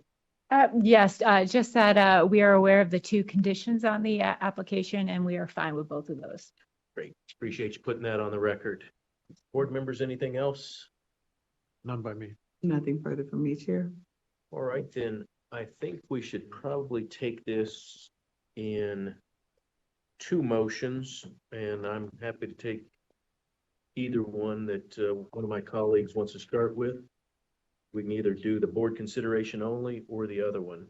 Yes, just that we are aware of the two conditions on the application, and we are fine with both of those. Great. Appreciate you putting that on the record. Board members, anything else? None by me. Nothing further from me, Chair. All right, then I think we should probably take this in two motions, and I'm happy to take either one that one of my colleagues wants to start with. We can either do the board consideration only or the other one.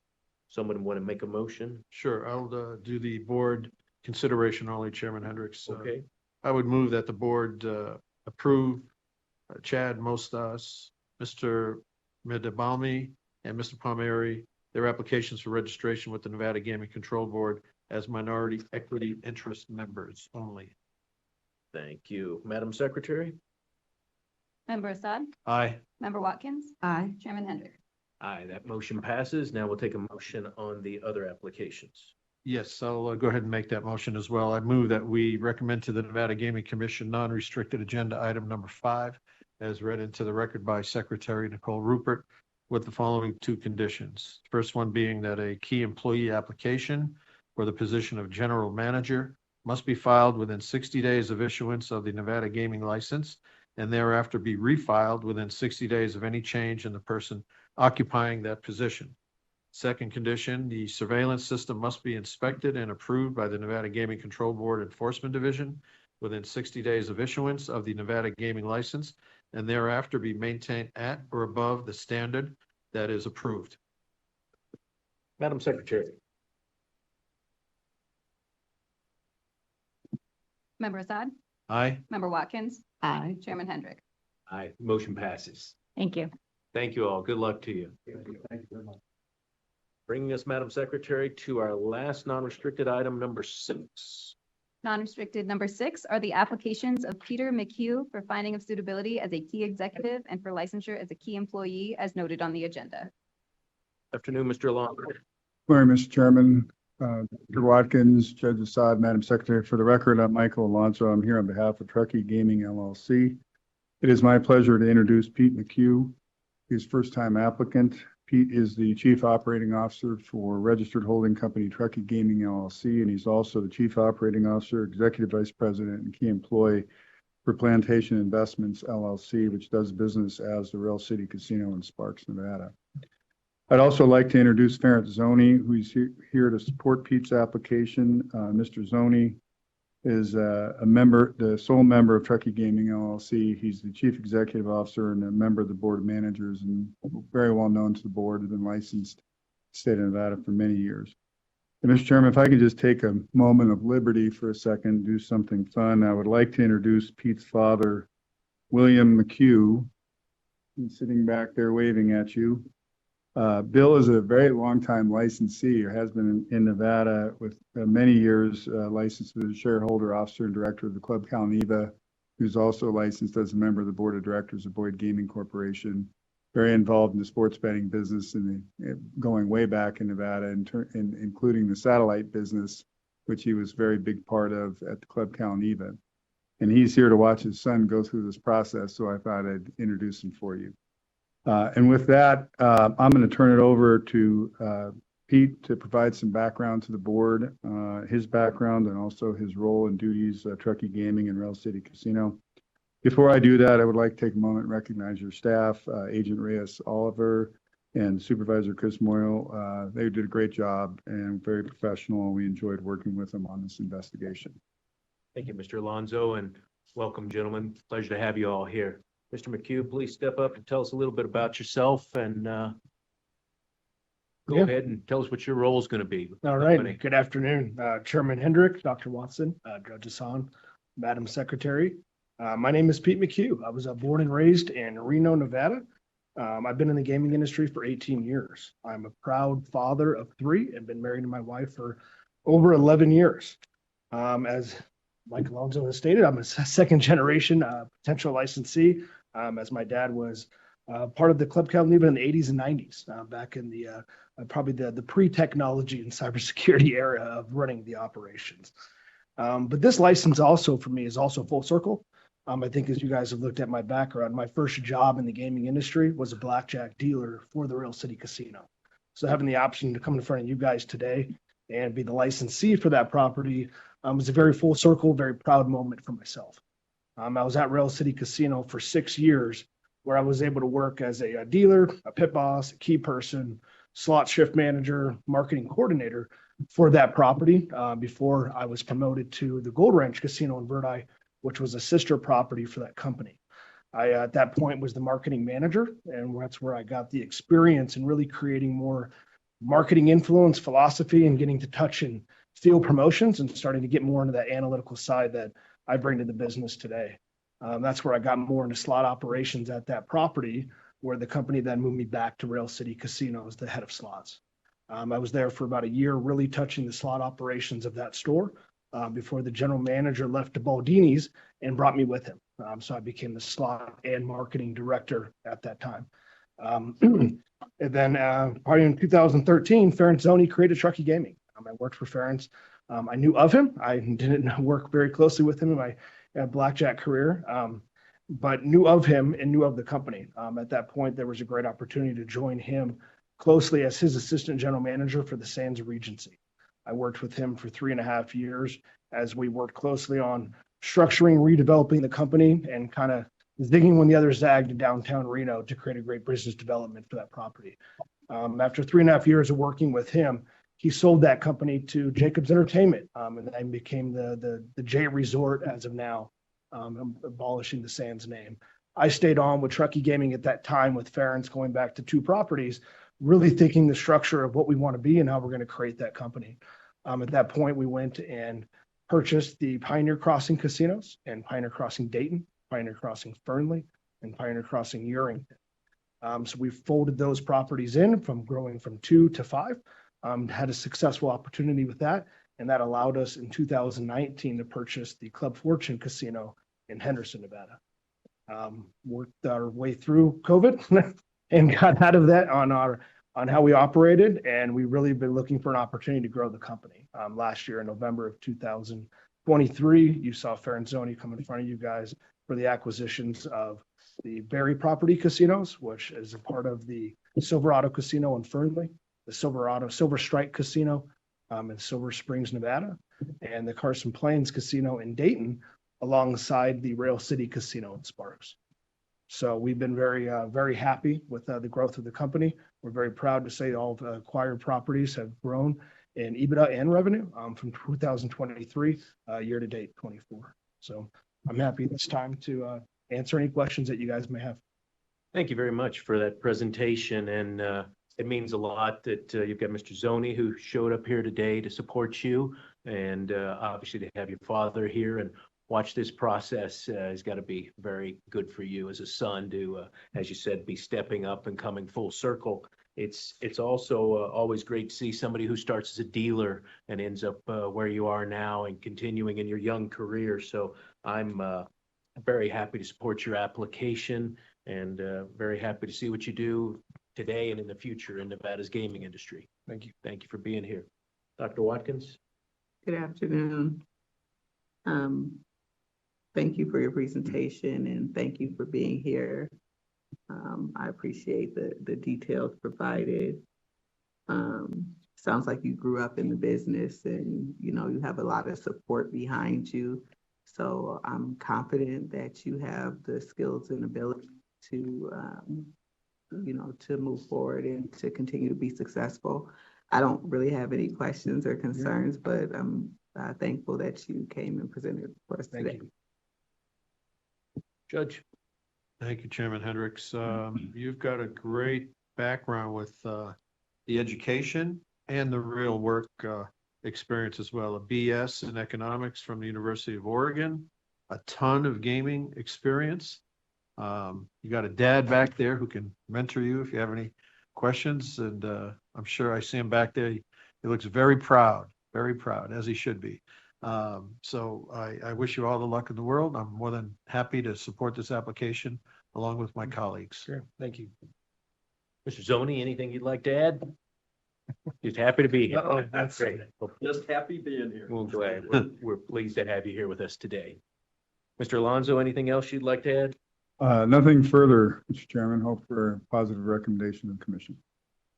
Someone want to make a motion? Sure, I'll do the board consideration only, Chairman Hendricks. Okay. I would move that the board approve Chad Mostas, Mr. Medabalmi, and Mr. Palmieri, their applications for registration with the Nevada Gaming Control Board as minority equity interest members only. Thank you. Madam Secretary? Member Assad? Aye. Member Watkins? Aye. Chairman Hendrick? Aye, that motion passes. Now we'll take a motion on the other applications. Yes, I'll go ahead and make that motion as well. I move that we recommend to the Nevada Gaming Commission non-restricted agenda item number 5 as read into the record by Secretary Nicole Rupert with the following two conditions. First one being that a key employee application for the position of general manager must be filed within 60 days of issuance of the Nevada gaming license and thereafter be refiled within 60 days of any change in the person occupying that position. Second condition, the surveillance system must be inspected and approved by the Nevada Gaming Control Board Enforcement Division within 60 days of issuance of the Nevada gaming license and thereafter be maintained at or above the standard that is approved. Madam Secretary. Member Assad? Aye. Member Watkins? Aye. Chairman Hendrick? Aye, motion passes. Thank you. Thank you all. Good luck to you. Thank you very much. Bringing us, Madam Secretary, to our last non-restricted item, number 6. Non-restricted number 6 are the applications of Peter McHugh for finding of suitability as a key executive and for licensure as a key employee as noted on the agenda. Afternoon, Mr. Alonso. Morning, Mr. Chairman, Dr. Watkins, Judge Assad, Madam Secretary. For the record, I'm Michael Alonso. I'm here on behalf of Truckee Gaming LLC. It is my pleasure to introduce Pete McHugh, his first-time applicant. Pete is the Chief Operating Officer for Registered Holding Company Truckee Gaming LLC, and he's also the Chief Operating Officer, Executive Vice President, and Key Employee for Plantation Investments LLC, which does business as the Rail City Casino in Sparks, Nevada. I'd also like to introduce Ferent Zoni, who's here to support Pete's application. Mr. Zoni is a member, the sole member of Truckee Gaming LLC. He's the Chief Executive Officer and a member of the Board of Managers and very well known to the board, has been licensed in the state of Nevada for many years. And Mr. Chairman, if I could just take a moment of liberty for a second, do something fun. I would like to introduce Pete's father, William McHugh. He's sitting back there waving at you. Bill is a very long-time licensee, or has been in Nevada with many years licensed as a shareholder, officer, and director of the Club Cal Neva, who's also licensed as a member of the board of directors of Boyd Gaming Corporation. Very involved in the sports betting business and going way back in Nevada, including the satellite business, which he was a very big part of at the Club Cal Neva. And he's here to watch his son go through this process, so I thought I'd introduce him for you. And with that, I'm going to turn it over to Pete to provide some background to the board, his background, and also his role and duties at Truckee Gaming and Rail City Casino. Before I do that, I would like to take a moment and recognize your staff, Agent Reyes Oliver and Supervisor Chris Moyle. They did a great job and very professional. We enjoyed working with them on this investigation. Thank you, Mr. Alonso, and welcome, gentlemen. Pleasure to have you all here. Mr. McHugh, please step up and tell us a little bit about yourself and go ahead and tell us what your role is going to be. All right. Good afternoon, Chairman Hendrick, Dr. Watson, Judge Hassan, Madam Secretary. My name is Pete McHugh. I was born and raised in Reno, Nevada. I've been in the gaming industry for 18 years. I'm a proud father of 3 and been married to my wife for over 11 years. As Mike Alonso has stated, I'm a second generation potential licensee, as my dad was part of the Club Cal Neva in the 80s and 90s, back in the probably the pre-technology and cybersecurity era of running the operations. But this license also for me is also full circle. I think as you guys have looked at my background, my first job in the gaming industry was a blackjack dealer for the Rail City Casino. So having the option to come in front of you guys today and be the licensee for that property was a very full circle, very proud moment for myself. I was at Rail City Casino for 6 years, where I was able to work as a dealer, a pit boss, a key person, slot shift manager, marketing coordinator for that property before I was promoted to the Gold Ranch Casino in Verdi, which was a sister property for that company. I, at that point, was the marketing manager, and that's where I got the experience in really creating more marketing influence, philosophy, and getting to touch and feel promotions and starting to get more into that analytical side that I bring to the business today. That's where I got more into slot operations at that property, where the company then moved me back to Rail City Casino as the head of slots. I was there for about a year, really touching the slot operations of that store before the general manager left to Baldini's and brought me with him. So I became the slot and marketing director at that time. And then probably in 2013, Ferenzoni created Truckee Gaming. I worked for Ferentz. I knew of him. I didn't work very closely with him in my blackjack career, but knew of him and knew of the company. At that point, there was a great opportunity to join him closely as his assistant general manager for the Sands Regency. I worked with him for 3.5 years as we worked closely on structuring, redeveloping the company, and kind of zigging when the others zagged in downtown Reno to create a great business development for that property. After 3.5 years of working with him, he sold that company to Jacobs Entertainment and then became the J Resort as of now, abolishing the Sands name. I stayed on with Truckee Gaming at that time with Ferentz, going back to 2 properties, really thinking the structure of what we want to be and how we're going to create that company. At that point, we went and purchased the Pioneer Crossing casinos and Pioneer Crossing Dayton, Pioneer Crossing Fernley, and Pioneer Crossing Uring. So we folded those properties in from growing from 2 to 5. Had a successful opportunity with that, and that allowed us in 2019 to purchase the Club Fortune Casino in Henderson, Nevada. Worked our way through COVID and got out of that on how we operated, and we really been looking for an opportunity to grow the company. Last year in November of 2023, you saw Ferenzoni come in front of you guys for the acquisitions of the Berry Property Casinos, which is a part of the Silverado Casino in Fernley, the Silver Strike Casino in Silver Springs, Nevada, and the Carson Plains Casino in Dayton, alongside the Rail City Casino in Sparks. So we've been very happy with the growth of the company. We're very proud to say all the acquired properties have grown in EBITDA and revenue from 2023 year to date 24. So I'm happy this time to answer any questions that you guys may have. Thank you very much for that presentation, and it means a lot that you've got Mr. Zoni, who showed up here today to support you, and obviously to have your father here and watch this process has got to be very good for you as a son to, as you said, be stepping up and coming full circle it's also always great to see somebody who starts as a dealer and ends up where you are now and continuing in your young career. So I'm very happy to support your application and very happy to see what you do today and in the future in Nevada's gaming industry. Thank you. Thank you for being here. Dr. Watkins? Good afternoon. Thank you for your presentation and thank you for being here. I appreciate the details provided. Sounds like you grew up in the business and you have a lot of support behind you. So I'm confident that you have the skills and ability to to move forward and to continue to be successful. I don't really have any questions or concerns, but I'm thankful that you came and presented for us today. Judge? Thank you, Chairman Hendricks. You've got a great background with the education and the real work experience as well. A BS in economics from the University of Oregon, a ton of gaming experience. You got a dad back there who can mentor you if you have any questions. And I'm sure I see him back there. He looks very proud, as he should be. So I wish you all the luck in the world. I'm more than happy to support this application along with my colleagues. Sure. Thank you. Mr. Zoni, anything you'd like to add? Just happy to be here. Uh-oh, that's great. Just happy being here. Well, glad. We're pleased to have you here with us today. Mr. Alonso, anything else you'd like to add? Nothing further, Mr. Chairman. Hope for a positive recommendation of the commission.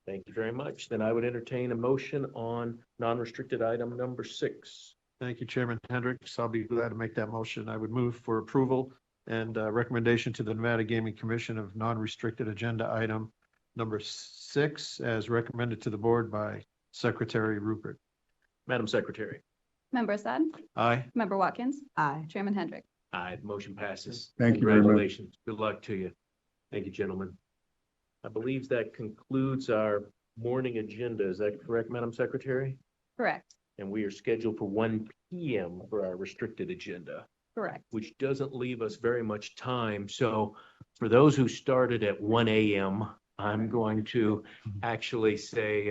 Thank you very much. Then I would entertain a motion on non-restricted item number 6. Thank you, Chairman Hendricks. I'll be glad to make that motion. I would move for approval and recommendation to the Nevada Gaming Commission of non-restricted agenda item number 6 as recommended to the board by Secretary Rupert. Madam Secretary? Member Assad? Aye. Member Watkins? Aye. Chairman Hendrick? Aye, the motion passes. Thank you very much. Congratulations. Good luck to you. Thank you, gentlemen. I believe that concludes our morning agenda. Is that correct, Madam Secretary? Correct. And we are scheduled for 1 p.m. for our restricted agenda. Correct. Which doesn't leave us very much time. So for those who started at 1 a.m., I'm going to actually say,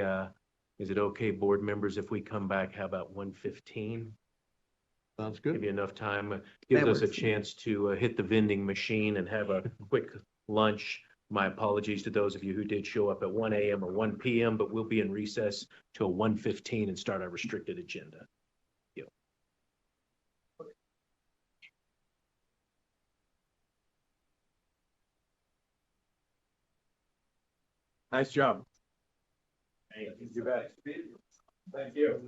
is it okay, board members, if we come back, how about 1:15? Sounds good. Give you enough time, gives That us a works. chance to hit the vending machine and have a quick lunch. My apologies to those of you who did show up at 1 a.m. or 1 p.m., but we'll be in recess till 1:15 and start our restricted agenda. Nice job. You bet. Thank you.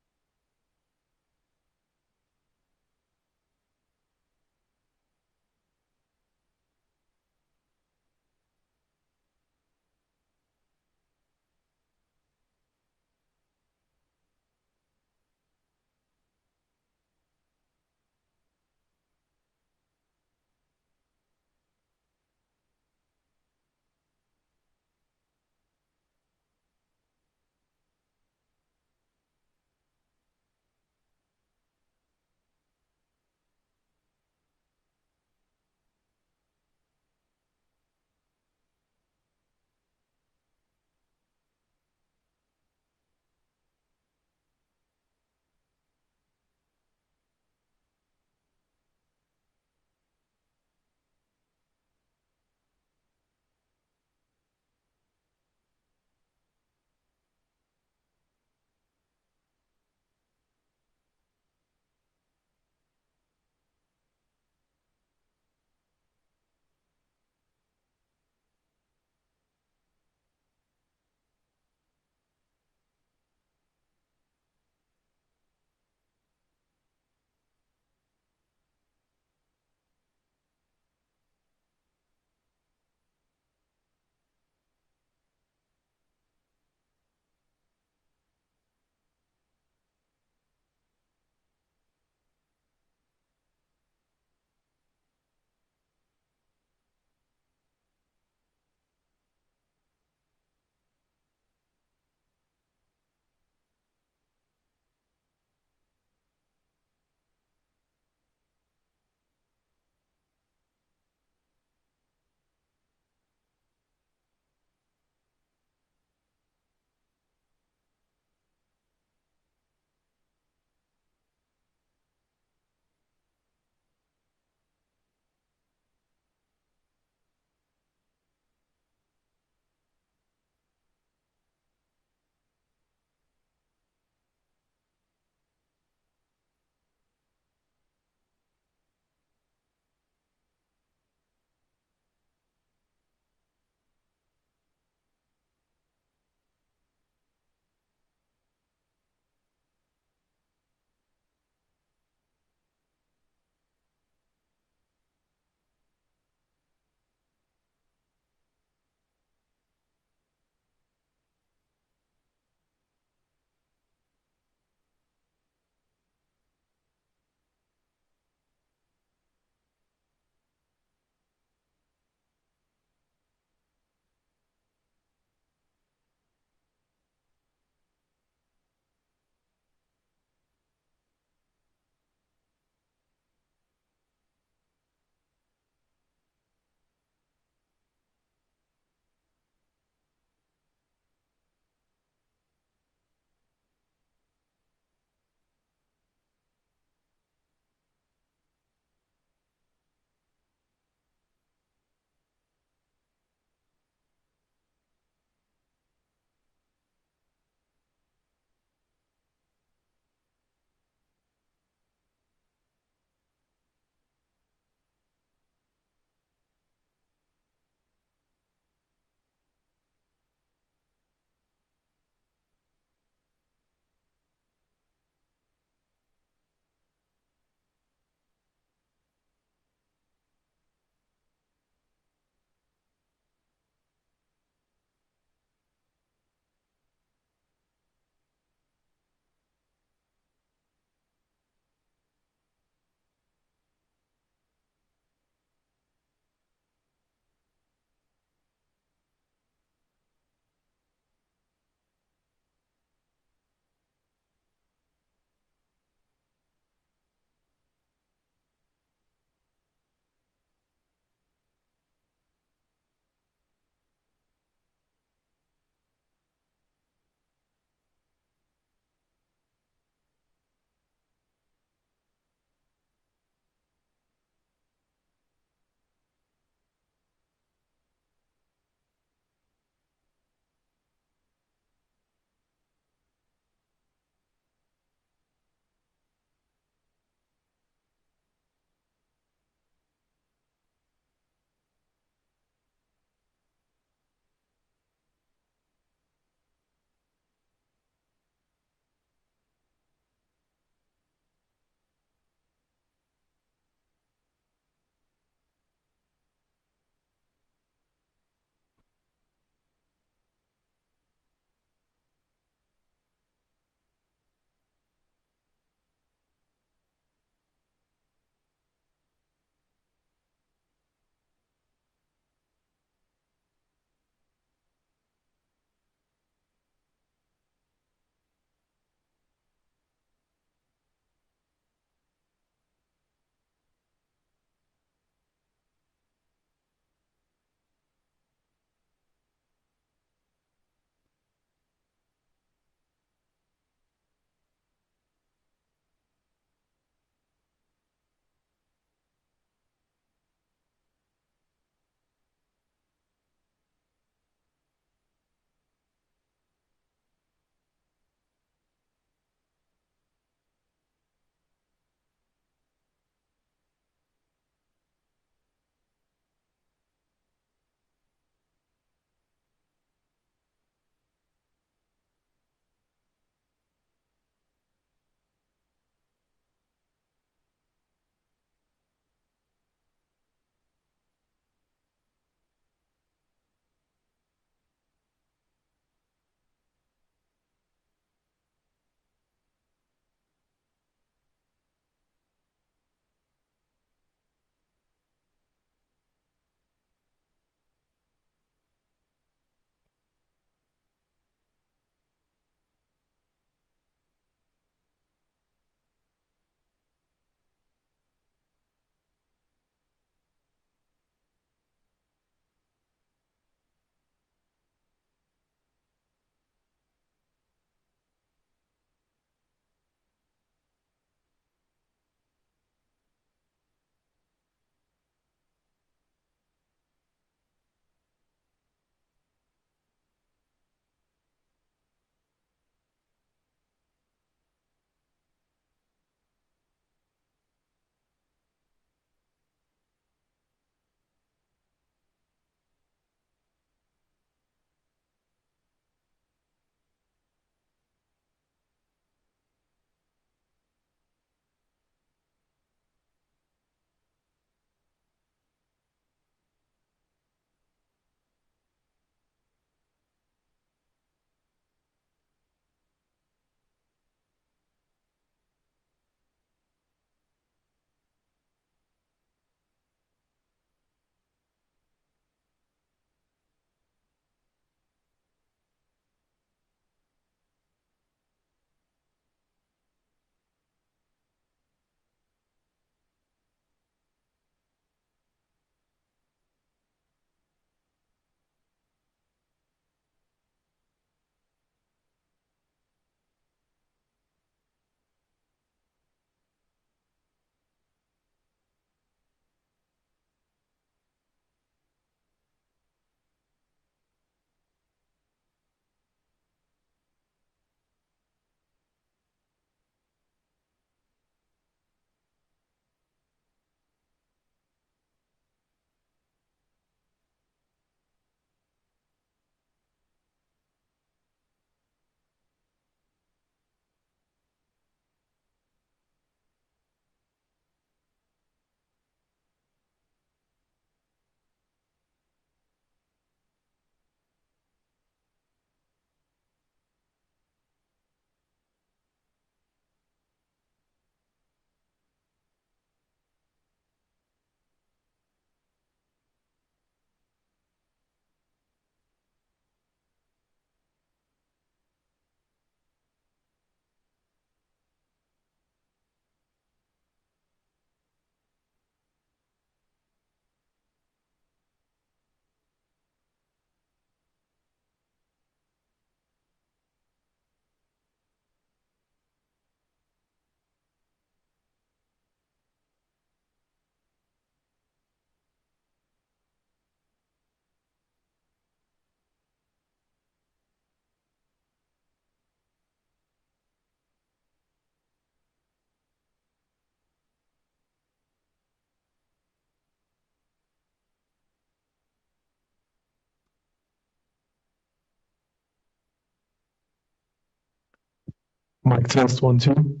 Mic test 1, 2.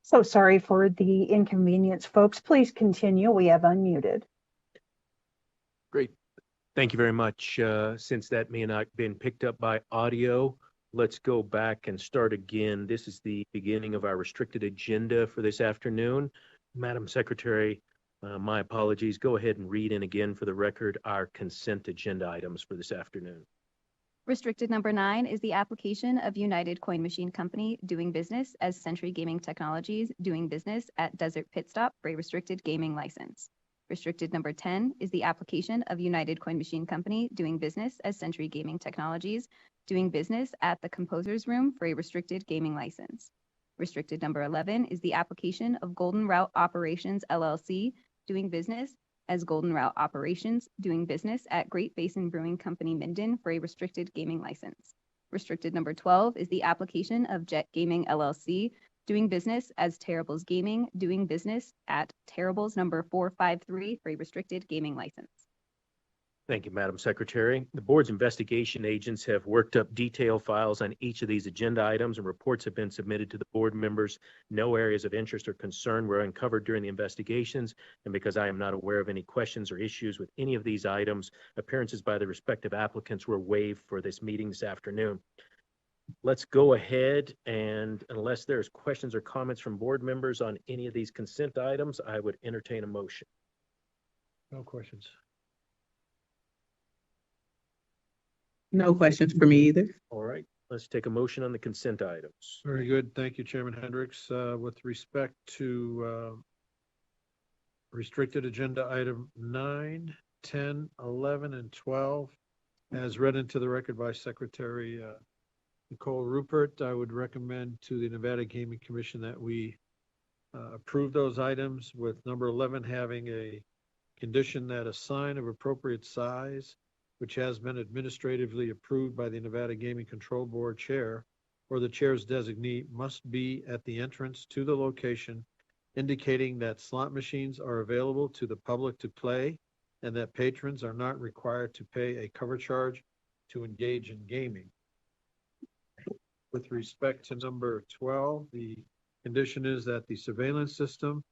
So sorry for the inconvenience, folks. Please continue. We have unmuted. Great. Thank you very much. Since that may not been picked up by audio, let's go back and start again. This is the beginning of our restricted agenda for this afternoon. Madam Secretary, my apologies. Go ahead and read in again for the record our consent agenda items for this afternoon. Restricted number 9 is the application of United Coin Machine Company doing business as Century Gaming Technologies doing business at Desert Pit Stop for a restricted gaming license. Restricted number 10 is the application of United Coin Machine Company doing business as Century Gaming Technologies doing business at the Composer's Room for a restricted gaming license. Restricted number 11 is the application of Golden Route Operations LLC doing business as Golden Route Operations doing business at Great Basin Brewing Company Minden for a restricted gaming license. Restricted number 12 is the application of Jet Gaming LLC doing business as Terribles Gaming doing business at Terribles number 453 for a restricted gaming license. Thank you, Madam Secretary. The board's investigation agents have worked up detailed files on each of these agenda items, and reports have been submitted to the board members. No areas of interest or concern were uncovered during the investigations, and because I am not aware of any questions or issues with any of these items, appearances by the respective applicants were waived for this meeting this afternoon. Let's go ahead, and unless there's questions or comments from board members on any of these consent items, I would entertain a motion. No questions. No questions for me either. All right, let's take a motion on the consent items. Very good. Thank you, Chairman Hendricks. With respect to restricted agenda item 9, 10, 11, and 12, as read into the record by Secretary Nicole Rupert, I would recommend to the Nevada Gaming Commission that we approve those items, with number 11 having a condition that a sign of appropriate size, which has been administratively approved by the Nevada Gaming Control Board chair or the chair's designee, must be at the entrance to the location, indicating that slot machines are available to the public to play and that patrons are not required to pay a cover charge to engage in gaming. With respect to number 12, the condition is that the surveillance system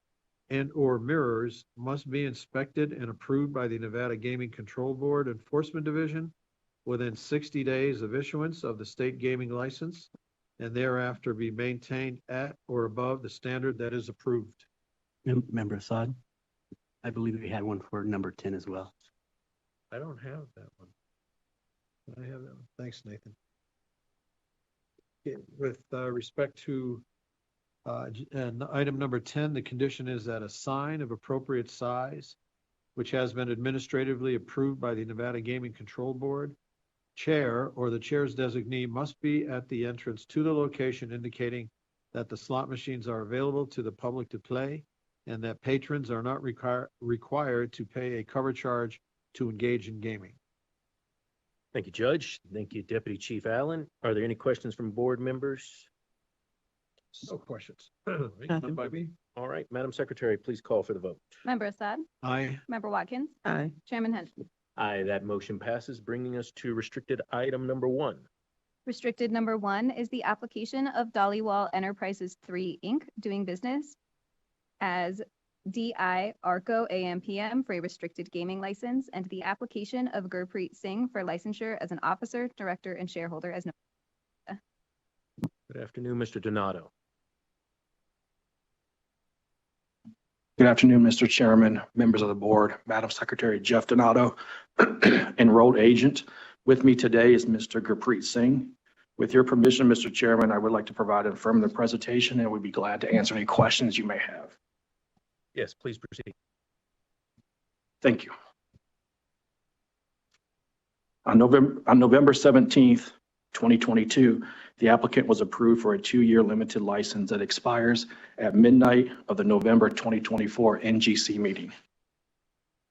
and/or mirrors must be inspected and approved by the Nevada Gaming Control Board Enforcement Division within 60 days of issuance of the state gaming license, and thereafter be maintained at or above the standard that is approved. Member Assad, I believe we had one for number 10 as well. I don't have that one. I have that one. Thanks, Nathan. Okay, with respect to item number 10, the condition is that a sign of appropriate size, which has been administratively approved by the Nevada Gaming Control Board chair or the chair's designee, must be at the entrance to the location, indicating that the slot machines are available to the public to play and that patrons are not required to pay a cover charge to engage in gaming. Thank you, Judge. Thank you, Deputy Chief Allen. Are there any questions from board members? No questions. None by me. All right, Madam Secretary, please call for the vote. Member Assad? Aye. Member Watkins? Aye. Chairman Hendricks? Aye, that motion passes, bringing us to restricted item number 1. Restricted number 1 is the application of Dollywall Enterprises 3, Inc. doing business as DI Arco AMPM for a restricted gaming license, and the application of Gurpreet Singh for licensure as an officer, director, and shareholder as Good afternoon, Mr. Donato. Good afternoon, Mr. Chairman, members of the board, Madam Secretary Jeff Donato, enrolled agent. With me today is Mr. Gurpreet Singh. With your permission, Mr. Chairman, I would like to provide an affirmative presentation and would be glad to answer any questions you may have. Yes, please proceed. Thank you. On November 17th, 2022, the applicant was approved for a 2-year limited license that expires at midnight of the November 2024 NGC meeting.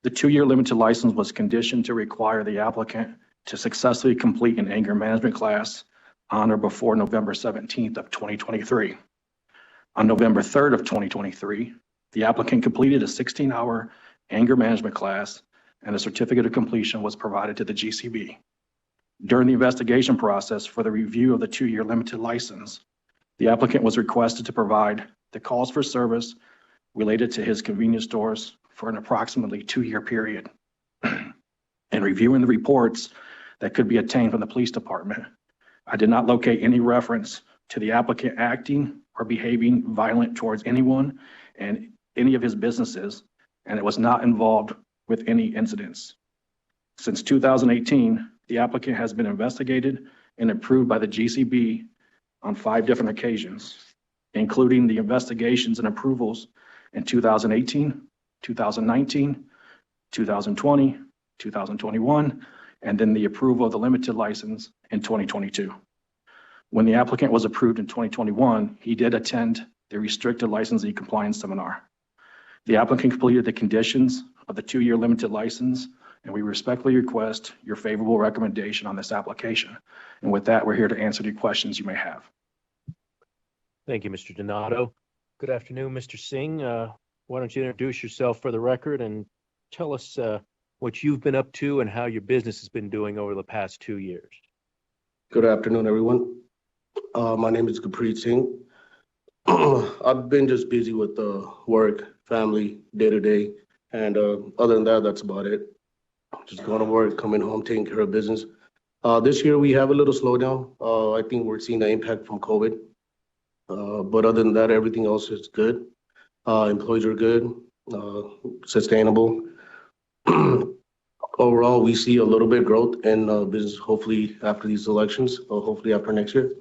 The 2-year limited license was conditioned to require the applicant to successfully complete an anger management class on or before November 17th of 2023. On November 3rd of 2023, the applicant completed a 16-hour anger management class and a certificate of completion was provided to the GCB. During the investigation process for the review of the 2-year limited license, the applicant was requested to provide the calls for service related to his convenience stores for an approximately 2-year period. In reviewing the reports that could be obtained from the police department, I did not locate any reference to the applicant acting or behaving violent towards anyone and any of his businesses, and it was not involved with any incidents. Since 2018, the applicant has been investigated and approved by the GCB on 5 different occasions, including the investigations and approvals in 2018, 2019, 2020, 2021, and then the approval of the limited license in 2022. When the applicant was approved in 2021, he did attend the restricted licensee compliance seminar. The applicant completed the conditions of the 2-year limited license, and we respectfully request your favorable recommendation on this application. And with that, we're here to answer any questions you may have. Thank you, Mr. Donato. Good afternoon, Mr. Singh. Why don't you introduce yourself for the record and tell us what you've been up to and how your business has been doing over the past 2 years. Good afternoon, everyone. My name is Gurpreet Singh. I've been just busy with work, family, day to day, and other than that, that's about it. Just going to work, coming home, taking care of business. This year we have a little slowdown. I think we're seeing the impact from COVID. But other than that, everything else is good. Employees are good, sustainable. Overall, we see a little bit of growth in business, hopefully after these elections, or hopefully after next year.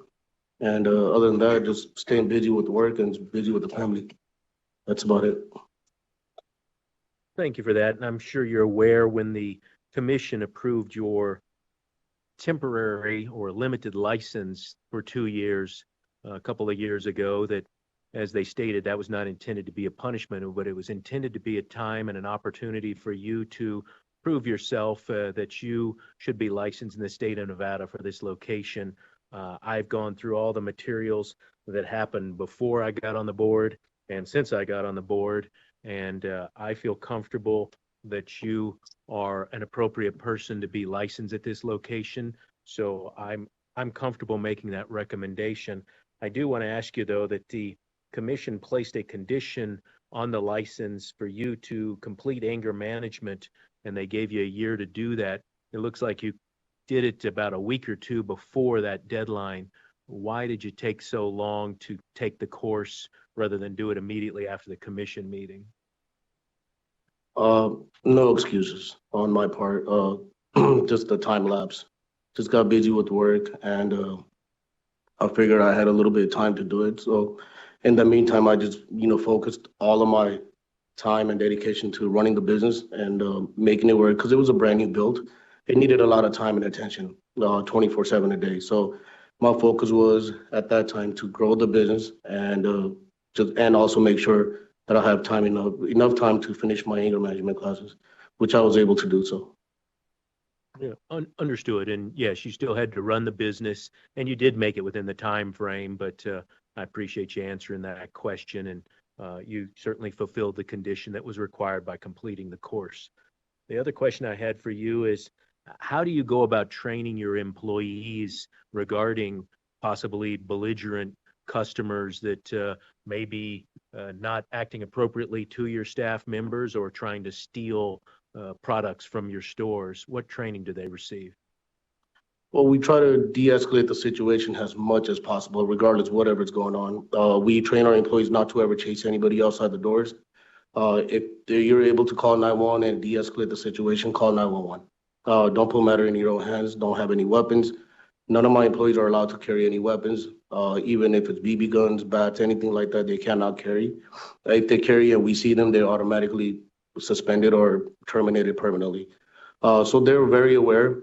And other than that, just staying busy with work and busy with the family. That's about it. Thank you for that. And I'm sure you're aware when the commission approved your temporary or limited license for 2 years, a couple of years ago, that as they stated, that was not intended to be a punishment, but it was intended to be a time and an opportunity for you to prove yourself that you should be licensed in the state of Nevada for this location. I've gone through all the materials that happened before I got on the board and since I got on the board, and I feel comfortable that you are an appropriate person to be licensed at this location. So I'm comfortable making that recommendation. I do want to ask you, though, that the commission placed a condition on the license for you to complete anger management, and they gave you a year to do that. It looks like you did it about a week or 2 before that deadline. Why did you take so long to take the course rather than do it immediately after the commission meeting? No excuses on my part. Just the time lapse. Just got busy with work, and I figured I had a little bit of time to do it. So in the meantime, I just, focused all of my time and dedication to running the business and making it work, because it was a brand new build. It needed a lot of time and attention, 24/7 a day. So my focus was at that time to grow the business and also make sure that I have enough time to finish my anger management classes, which I was able to do so. Yeah, understood. And yes, you still had to run the business, and you did make it within the time frame. But I appreciate you answering that question, and you certainly fulfilled the condition that was required by completing the course. The other question I had for you is, how do you go about training your employees regarding possibly belligerent customers that may be not acting appropriately to your staff members or trying to steal products from your stores? What training do they receive? Well, we try to de-escalate the situation as much as possible, regardless of whatever's going on. We train our employees not to ever chase anybody outside the doors. If you're able to call 911 and de-escalate the situation, call 911. Don't put matter in your own hands. Don't have any weapons. None of my employees are allowed to carry any weapons, even if it's BB guns, bats, anything like that, they cannot carry. If they carry and we see them, they're automatically suspended or terminated permanently. So they're very aware.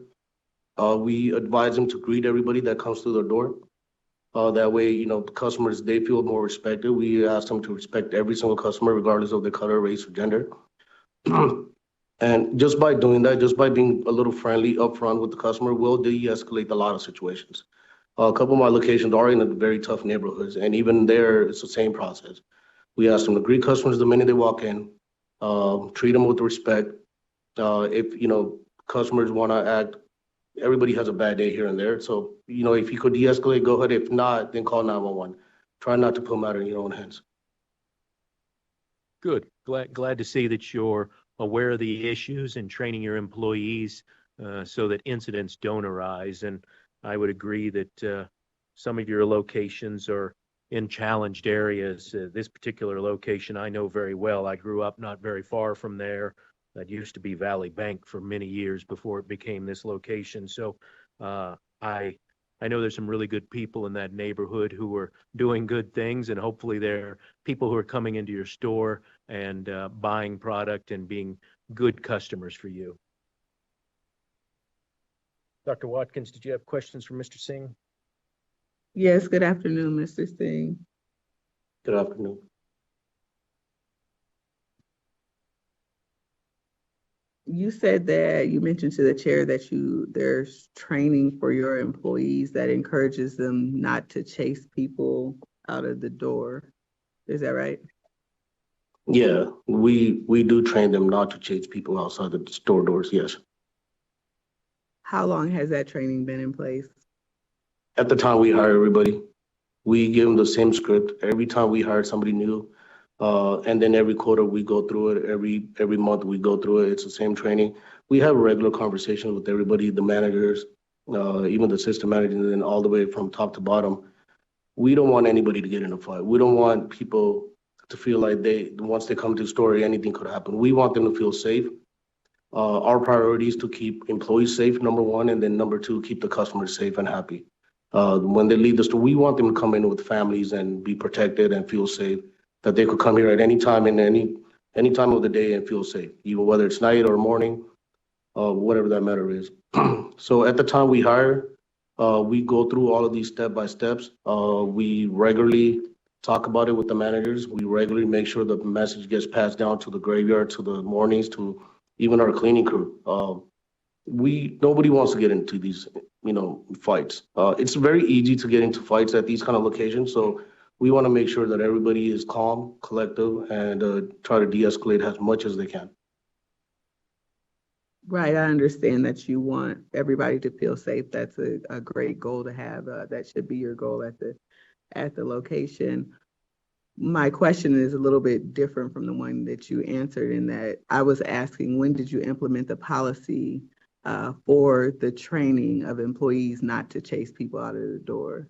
We advise them to greet everybody that comes through the door. That way, customers, they feel more respected. We ask them to respect every single customer, regardless of their color, race, or gender. And just by doing that, just by being a little friendly upfront with the customer, will de-escalate a lot of situations. A couple of my locations are in very tough neighborhoods, and even there, it's the same process. We ask them to greet customers the minute they walk in, treat them with respect. If customers want to act everybody has a bad day here and there. So, if you could de-escalate, go ahead. If not, then call 911. Try not to put matter in your own hands. Good. Glad to see that you're aware of the issues and training your employees so that incidents don't arise. And I would agree that some of your locations are in challenged areas. This particular location I know very well. I grew up not very far from there. That used to be Valley Bank for many years before it became this location. So I know there's some really good people in that neighborhood who are doing good things, and hopefully there are people who are coming into your store and buying product and being good customers for you. Dr. Watkins, did you have questions for Mr. Singh? Yes, good afternoon, Mr. Singh. Good afternoon. You said that you mentioned to the chair that there's training for your employees that encourages them not to chase people out of the door. Is that right? Yeah, we do train them not to chase people outside the store doors, yes. How long has that training been in place? At the time we hire everybody, we give them the same script every time we hire somebody new. And then every quarter we go through it, every month we go through it. It's the same training. We have regular conversations with everybody, the managers, even the system managers, and all the way from top to bottom. We don't want anybody to get in a fight. We don't want people to feel like once they come to the store, anything could happen. We want them to feel safe. Our priority is to keep employees safe, number one, and then number two, keep the customers safe and happy. When they leave the store, we want them to come in with families and be protected and feel safe, that they could come here at any time in any time of the day and feel safe, even whether it's night or morning, whatever that matter is. So at the time we hire, we go through all of these step by steps. We regularly talk about it with the managers. We regularly make sure the message gets passed down to the graveyard, to the mornings, to even our cleaning crew. Nobody wants to get into these, fights. It's very easy to get into fights at these kind of locations. So we want to make sure that everybody is calm, collective, and try to de-escalate as much as they can. Right, I understand that you want everybody to feel safe. That's a great goal to have. That should be your goal at the location. My question is a little bit different from the one that you answered, in that I was asking, when did you implement the policy for the training of employees not to chase people out of the door?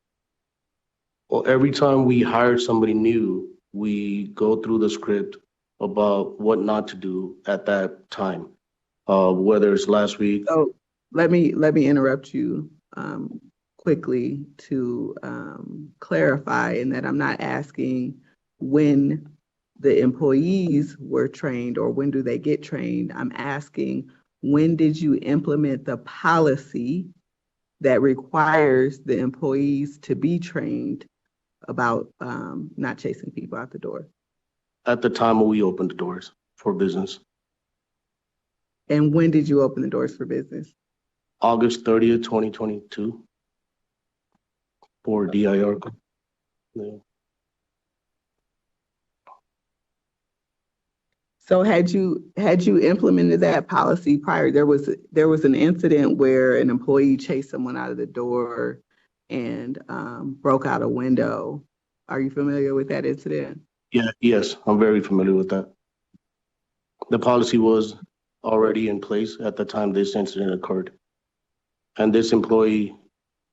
Well, every time we hire somebody new, we go through the script about what not to do at that time, whether it's last week. So let me interrupt you quickly to clarify, in that I'm not asking when the employees were trained or when do they get trained. I'm asking, when did you implement the policy that requires the employees to be trained about not chasing people out the door? At the time when we opened the doors for business. And when did you open the doors for business? August 30th, 2022 for DIR. Yeah. So had you implemented that policy prior? There was an incident where an employee chased someone out of the door and broke out a window. Are you familiar with that incident? Yeah, yes, I'm very familiar with that. The policy was already in place at the time this incident occurred, and this employee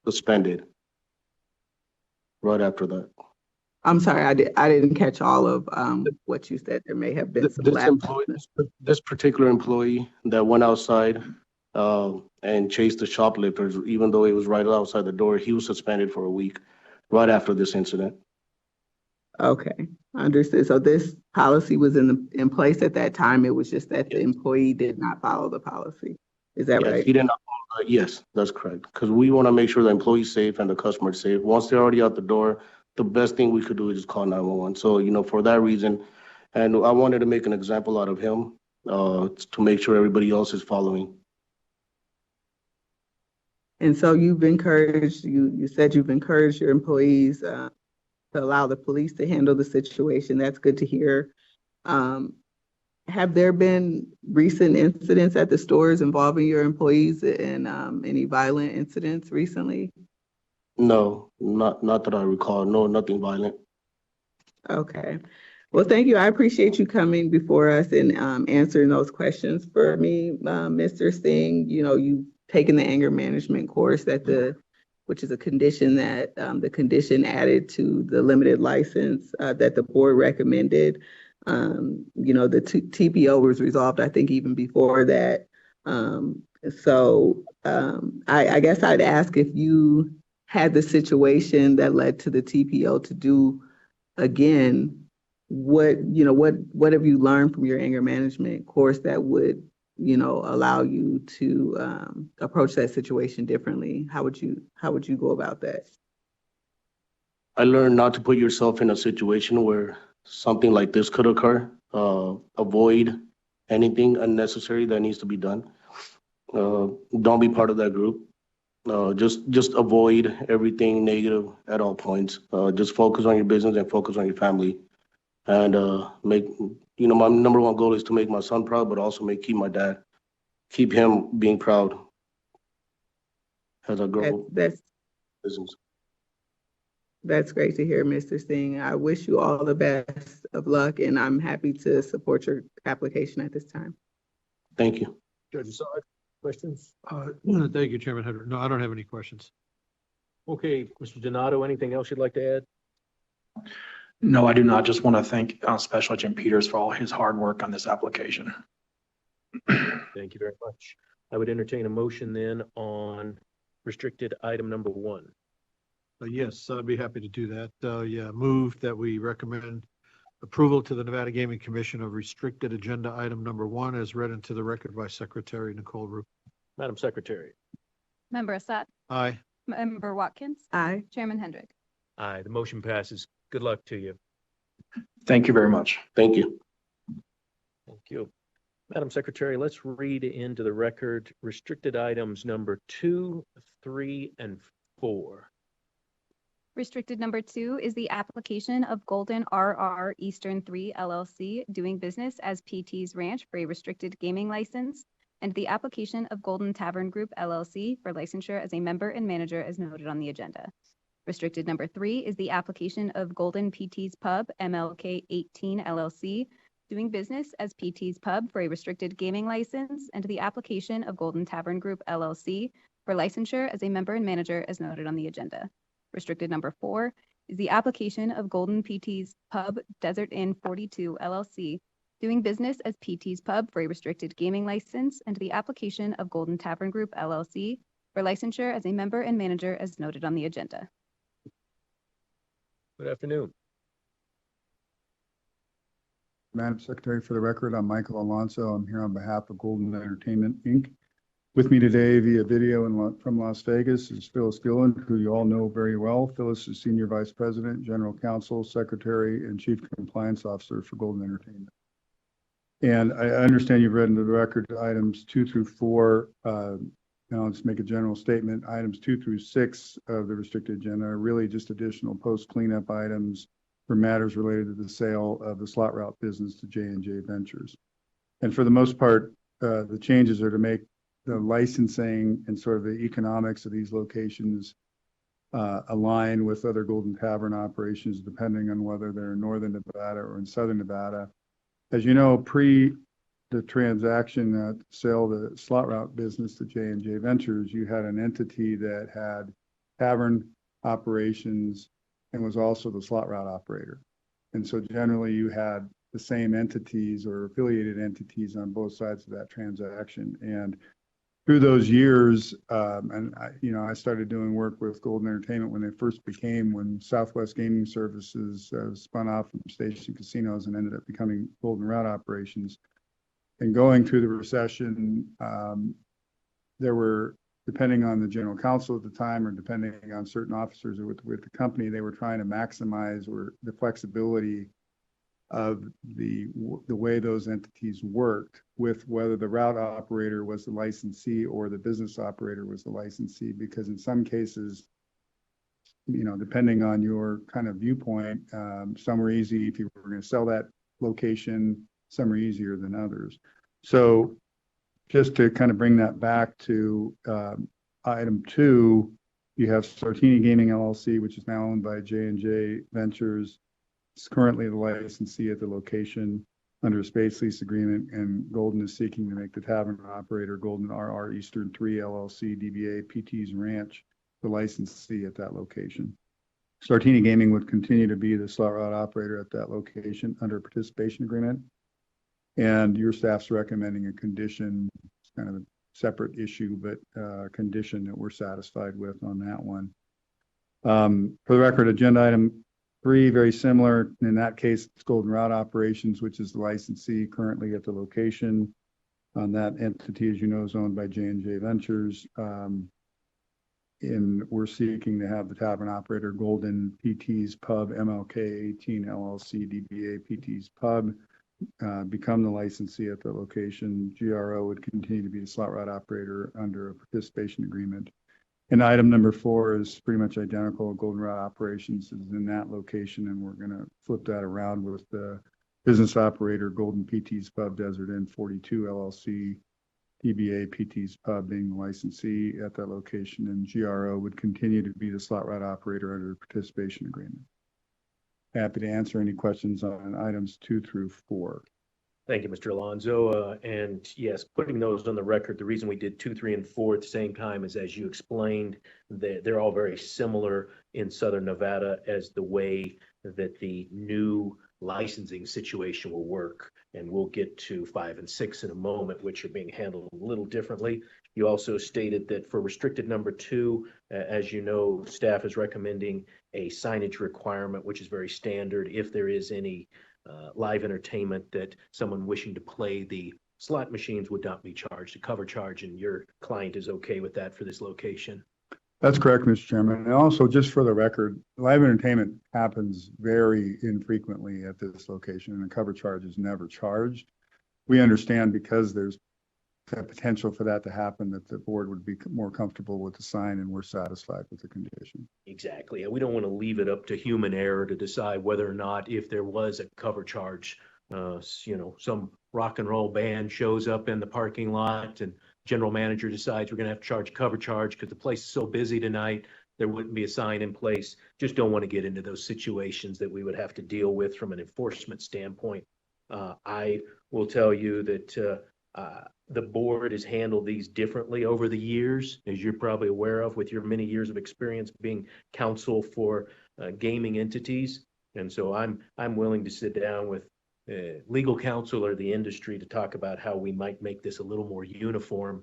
suspended right after that. I'm sorry, I didn't catch all of what you said. There may have been some this particular employee that went outside and chased the shoplifters, even though he was right outside the door, he was suspended for a week right after this incident. Okay, understood. So this policy was in place at that time. It was just that the employee did not follow the policy. Is that right? He did not. Yes, that's correct. Because we want to make sure the employee's safe and the customer's safe. Once they're already out the door, the best thing we could do is just call 911. So, for that reason, and I wanted to make an example out of him to make sure everybody else is following. And so you've encouraged, you said you've encouraged your employees to allow the police to handle the situation. That's good to hear. have there been recent incidents at the stores involving your employees and any violent incidents recently? No, not that I recall. No, nothing violent. Okay. Well, thank you. I appreciate you coming before us and answering those questions for me, Mr. Singh. You know, you've taken the anger management course which is a condition that the condition added to the limited license that the board recommended. You know, the TPO was resolved, I think, even before that. I guess I'd ask if you had the situation that led to the TPO to do again, what have you learned from your anger management course that would, allow you to approach that situation differently? How would you go about that? I learned not to put yourself in a situation where something like this could occur. Avoid anything unnecessary that needs to be done. Don't be part of that group. Just avoid everything negative at all points. Just focus on your business and focus on your family. And my number one goal is to make my son proud, but also keep him being proud as I grow business. That's great to hear, Mr. Singh. I wish you all the best of luck, and I'm happy to support your application at this time. Thank you. Judge Assad, questions? Thank you, Chairman Hendrick. No, I don't have any questions. Okay, Mr. Donato, anything else you'd like to add? No, I do not. Just want to thank Special Agent Peters for all his hard work on this application. Thank you very much. I would entertain a motion then on restricted item number 1. Yes, I'd be happy to do that. Move that we recommend approval to the Nevada Gaming Commission of restricted agenda item number 1 as read into the record by Secretary Nicole Roop. Madam Secretary. Member Assad. Aye. Member Watkins. Aye. Chairman Hendrick. Aye, the motion passes. Good luck to you. Thank you very much. Thank you. Thank you. Madam Secretary, let's read into the record restricted items number 2, 3, and 4. Restricted number 2 is the application of Golden RR Eastern 3 LLC doing business as PT's Ranch for a restricted gaming license, and the application of Golden Tavern Group LLC for licensure as a member and manager as noted on the agenda. Restricted number 3 is the application of Golden PT's Pub MLK 18 LLC doing business as PT's Pub for a restricted gaming license, and the application of Golden Tavern Group LLC for licensure as a member and manager as noted on the agenda. Restricted number 4 is the application of Golden PT's Pub Desert Inn 42 LLC doing business as PT's Pub for a restricted gaming license, and the application of Golden Tavern Group LLC for licensure as a member and manager as noted on the agenda. Good afternoon. Madam Secretary, for the record, I'm Michael Alonso. I'm here on behalf of Golden Entertainment, Inc. With me today via video from Las Vegas is Phyllis Gilland, who you all know very well. Phyllis is Senior Vice President, General Counsel, Secretary, and Chief Compliance Officer for Golden Entertainment. And I understand you've read into the record items 2 through 4. Now I'll just make a general statement. Items 2 through 6 of the restricted agenda are really just additional post-cleanup items for matters related to the sale of the slot route business to J&J Ventures. And for the most part, the changes are to make the licensing and sort of the economics of these locations align with other Golden Tavern operations, depending on whether they're in Northern Nevada or in Southern Nevada. As you know, pre the transaction that sell the slot route business to J&J Ventures, you had an entity that had tavern operations and was also the slot route operator. And so generally you had the same entities or affiliated entities on both sides of that transaction. And through those years, I started doing work with Golden Entertainment when Southwest Gaming Services spun off from Station Casinos and ended up becoming Golden Route Operations. And going through the recession, there were, depending on the general counsel at the time or depending on certain officers with the company, they were trying to maximize the flexibility of the way those entities worked with whether the route operator was the licensee or the business operator was the licensee, because in some cases, depending on your kind of viewpoint, some were easy if you were going to sell that location, some are easier than others. So just to kind of bring that back to item 2, you have Sartini Gaming LLC, which is now owned by J&J Ventures. It's currently the licensee at the location under a space lease agreement, and Golden is seeking to make the tavern operator Golden RR Eastern 3 LLC DBA PT's Ranch the licensee at that location. Sartini Gaming would continue to be the slot route operator at that location under a participation agreement. And your staff's recommending a condition, it's kind of a separate issue, but condition that we're satisfied with on that one. For the record, agenda item 3, very similar. In that case, it's Golden Route Operations, which is the licensee currently at the location. That entity, as you know, is owned by J&J Ventures. And we're seeking to have the tavern operator Golden PT's Pub MLK 18 LLC DBA PT's Pub become the licensee at the location. GRO would continue to be the slot route operator under a participation agreement. And item number 4 is pretty much identical. Golden Route Operations is in that location, and we're going to flip that around with the business operator Golden PT's Pub Desert Inn 42 LLC DBA PT's Pub being the licensee at that location, and GRO would continue to be the slot route operator under a participation agreement. Happy to answer any questions on items 2 through 4. Thank you, Mr. Alonso. And yes, putting those on the record, the reason we did 2, 3, and 4 at the same time is, as you explained, they're all very similar in Southern Nevada as the way that the new licensing situation will work. And we'll get to 5 and 6 in a moment, which are being handled a little differently. You also stated that for restricted number 2, as you know, staff is recommending a signage requirement, which is very standard. If there is any live entertainment that someone wishing to play the slot machines would not be charged a cover charge, and your client is okay with that for this location. That's correct, Mr. Chairman. And also, just for the record, live entertainment happens very infrequently at this location, and the cover charge is never charged. We understand, because there's the potential for that to happen, that the board would be more comfortable with the sign, and we're satisfied with the condition. Exactly. And we don't want to leave it up to human error to decide whether or not, if there was a cover charge, some rock and roll band shows up in the parking lot and general manager decides we're going to have to charge cover charge because the place is so busy tonight, there wouldn't be a sign in place. Just don't want to get into those situations that we would have to deal with from an enforcement standpoint. I will tell you that the board has handled these differently over the years, as you're probably aware of with your many years of experience being counsel for gaming entities. And so I'm willing to sit down with legal counsel or the industry to talk about how we might make this a little more uniform.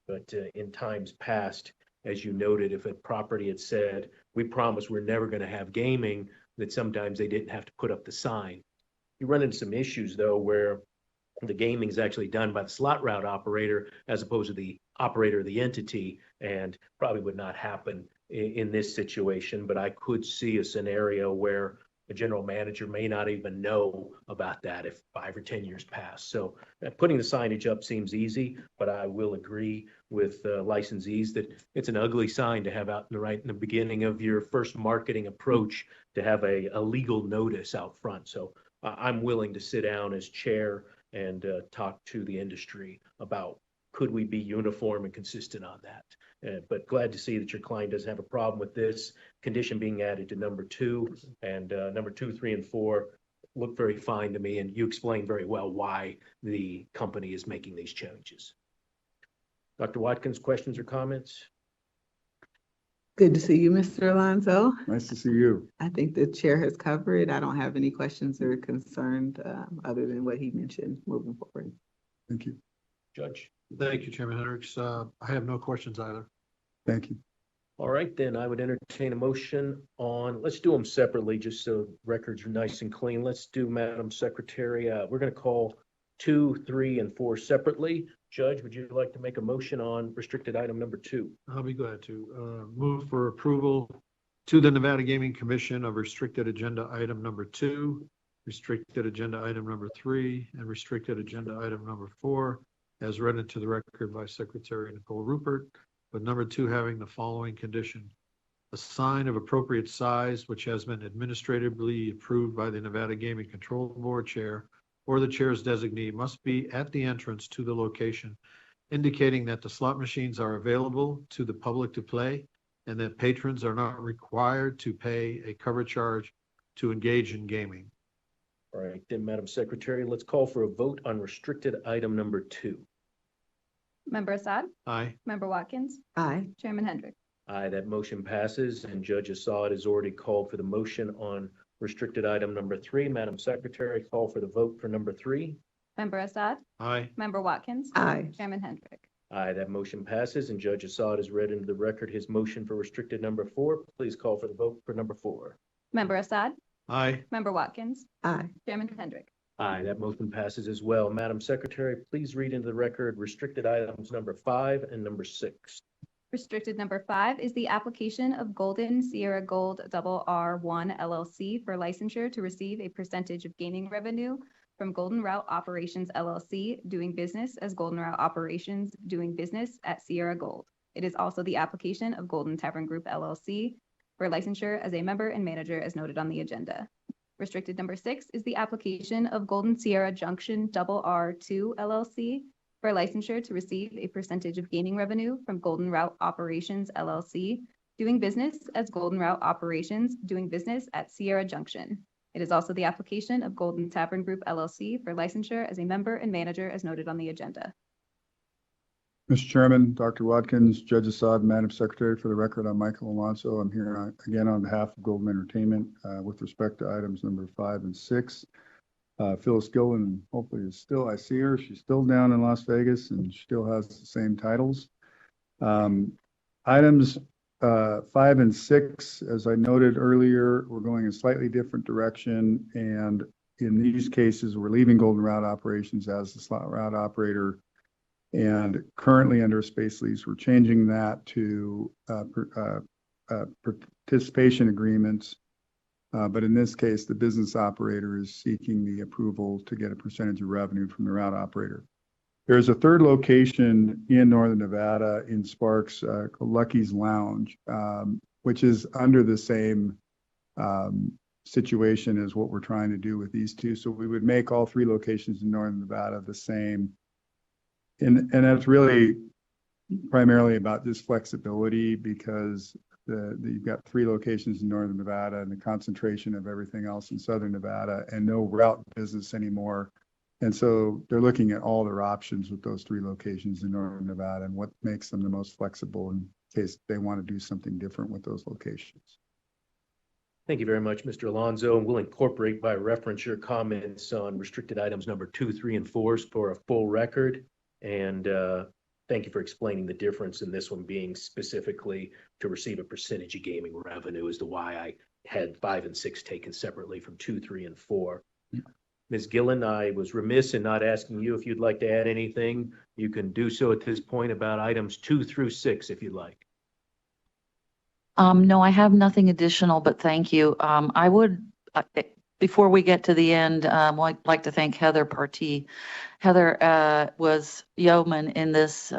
But in times past, as you noted, if a property had said, we promise we're never going to have gaming, that sometimes they didn't have to put up the sign. You run into some issues, though, where the gaming is actually done by the slot route operator as opposed to the operator of the entity, and probably would not happen in this situation. But I could see a scenario where the general manager may not even know about that if 5 or 10 years pass. So putting the signage up seems easy, but I will agree with licensees that it's an ugly sign to have out in the beginning of your first marketing approach, to have a legal notice out front. So I'm willing to sit down as chair and talk to the industry about, could we be uniform and consistent on that? But glad to see that your client doesn't have a problem with this condition being added to number 2, and number 2, 3, and 4 look very fine to me. And you explained very well why the company is making these changes. Dr. Watkins, questions or comments? Good to see you, Mr. Alonso. Nice to see you. I think the chair has covered. I don't have any questions or concerns other than what he mentioned moving forward. Thank you. Judge. Thank you, Chairman Hendricks. I have no questions either. Thank you. All right, then I would entertain a motion on, let's do them separately just so records are nice and clean. Let's do, Madam Secretary, we're going to call 2, 3, and 4 separately. Judge, would you like to make a motion on restricted item number 2? I'll be glad to move for approval to the Nevada Gaming Commission of restricted agenda item number 2, restricted agenda item number 3, and restricted agenda item number 4, as read into the record by Secretary Nicole Rupert, but number 2 having the following condition: a sign of appropriate size, which has been administratively approved by the Nevada Gaming Control Board Chair, or the chair's designee must be at the entrance to the location, indicating that the slot machines are available to the public to play and that patrons are not required to pay a cover charge to engage in gaming. All right, then, Madam Secretary, let's call for a vote on restricted item number 2. Member Assad? Aye. Member Watkins? Aye. Chairman Hendrick? Aye, that motion passes, and Judge Assad has already called for the motion on restricted item number 3. Madam Secretary, call for the vote for number 3. Member Assad? Aye. Member Watkins? Aye. Chairman Hendrick? Aye, that motion passes, and Judge Assad has read into the record his motion for restricted number 4. Please call for the vote for number 4. Member Assad? Aye. Member Watkins? Aye. Chairman Hendrick? Aye, that motion passes as well. Madam Secretary, please read into the record restricted items number 5 and number 6. Restricted number 5 is the application of Golden Sierra Gold RR1 LLC for licensure to receive a percentage of gaming revenue from Golden Route Operations LLC, doing business as Golden Route Operations, doing business at Sierra Gold. It is also the application of Golden Tavern Group LLC for licensure as a member and manager as noted on the agenda. Restricted number 6 is the application of Golden Sierra Junction RR2 LLC for licensure to receive a percentage of gaming revenue from Golden Route Operations LLC, doing business as Golden Route Operations, doing business at Sierra Junction. It is also the application of Golden Tavern Group LLC for licensure as a member and manager as noted on the agenda. Mr. Chairman, Dr. Watkins, Judge Assad, Madam Secretary, for the record, I'm Michael Alonso. I'm here again on behalf of Golden Entertainment with respect to items number 5 and 6. Phyllis Gillen, hopefully is still, I see her, she's still down in Las Vegas and she still has the same titles. Items 5 and 6, as I noted earlier, we're going a slightly different direction. And in these cases, we're leaving Golden Route Operations as the slot route operator. And currently under a space lease, we're changing that to participation agreements. But in this case, the business operator is seeking the approval to get a percentage of revenue from the route operator. There's a third location in Northern Nevada in Sparks, Lucky's Lounge, which is under the same situation as what we're trying to do with these two. So we would make all 3 locations in Northern Nevada the same. And that's really primarily about this flexibility because you've got 3 locations in Northern Nevada and the concentration of everything else in Southern Nevada and no route business anymore. And so they're looking at all their options with those 3 locations in Northern Nevada and what makes them the most flexible in case they want to do something different with those locations. Thank you very much, Mr. Alonso. And we'll incorporate by reference your comments on restricted items number 2, 3, and 4 for a full record. And thank you for explaining the difference in this one being specifically to receive a percentage of gaming revenue as to why I had 5 and 6 taken separately from 2, 3, and 4. Yeah. Ms. Gillen, I was remiss in not asking you if you'd like to add anything. You can do so at this point about items 2 through 6 if you'd like. No, I have nothing additional, but thank you. I would, before we get to the end, I'd like to thank Heather Partee. Heather was yeoman in this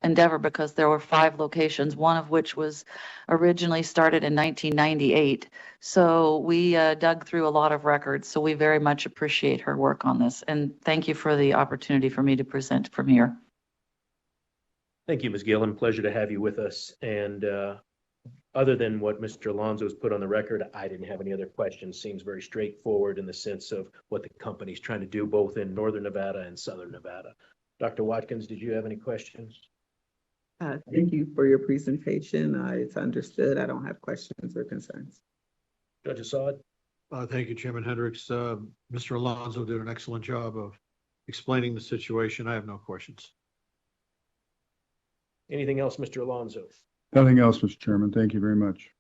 endeavor because there were 5 locations, one of which was originally started in 1998. So we dug through a lot of records. So we very much appreciate her work on this. And thank you for the opportunity for me to present from here. Thank you, Ms. Gillen. Pleasure to have you with us. And other than what Mr. Alonso has put on the record, I didn't have any other questions. Seems very straightforward in the sense of what the company's trying to do both in Northern Nevada and Southern Nevada. Dr. Watkins, did you have any questions? Thank you for your presentation. It's understood. I don't have questions or concerns. Judge Assad? Thank you, Chairman Hendricks. Mr. Alonso did an excellent job of explaining the situation. I have no questions. Anything else, Mr. Alonso? Nothing else, Mr. Chairman. Thank you very much.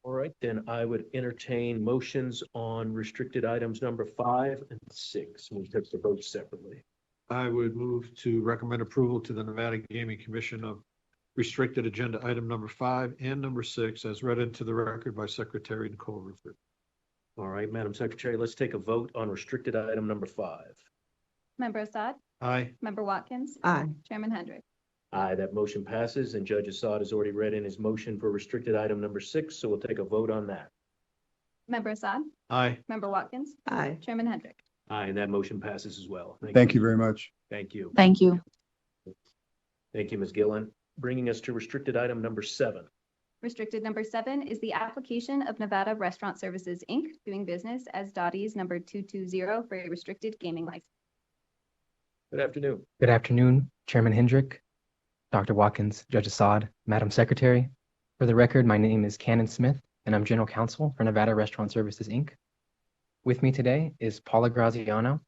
All right, then I would entertain motions on restricted items number 5 and 6. We'll take the votes separately. I would move to recommend approval to the Nevada Gaming Commission of restricted agenda item number 5 and number 6 as read into the record by Secretary Nicole Rupert. All right, Madam Secretary, let's take a vote on restricted item number 5. Member Assad? Aye. Member Watkins? Aye. Chairman Hendrick? Aye, that motion passes, and Judge Assad has already read in his motion for restricted item number 6, so we'll take a vote on that. Member Assad? Aye. Member Watkins? Aye. Chairman Hendrick? Aye, and that motion passes as well. Thank you very much. Thank you. Thank you. Thank you, Ms. Gillen. Bringing us to restricted item number 7. Restricted number 7 is the application of Nevada Restaurant Services, Inc., doing business as Dottie's number 220 for a restricted gaming license. Good afternoon. Good afternoon, Chairman Hendrick, Dr. Watkins, Judge Assad, Madam Secretary. For the record, my name is Cannon Smith, and I'm General Counsel for Nevada Restaurant Services, Inc. With me today is Paula Graziano,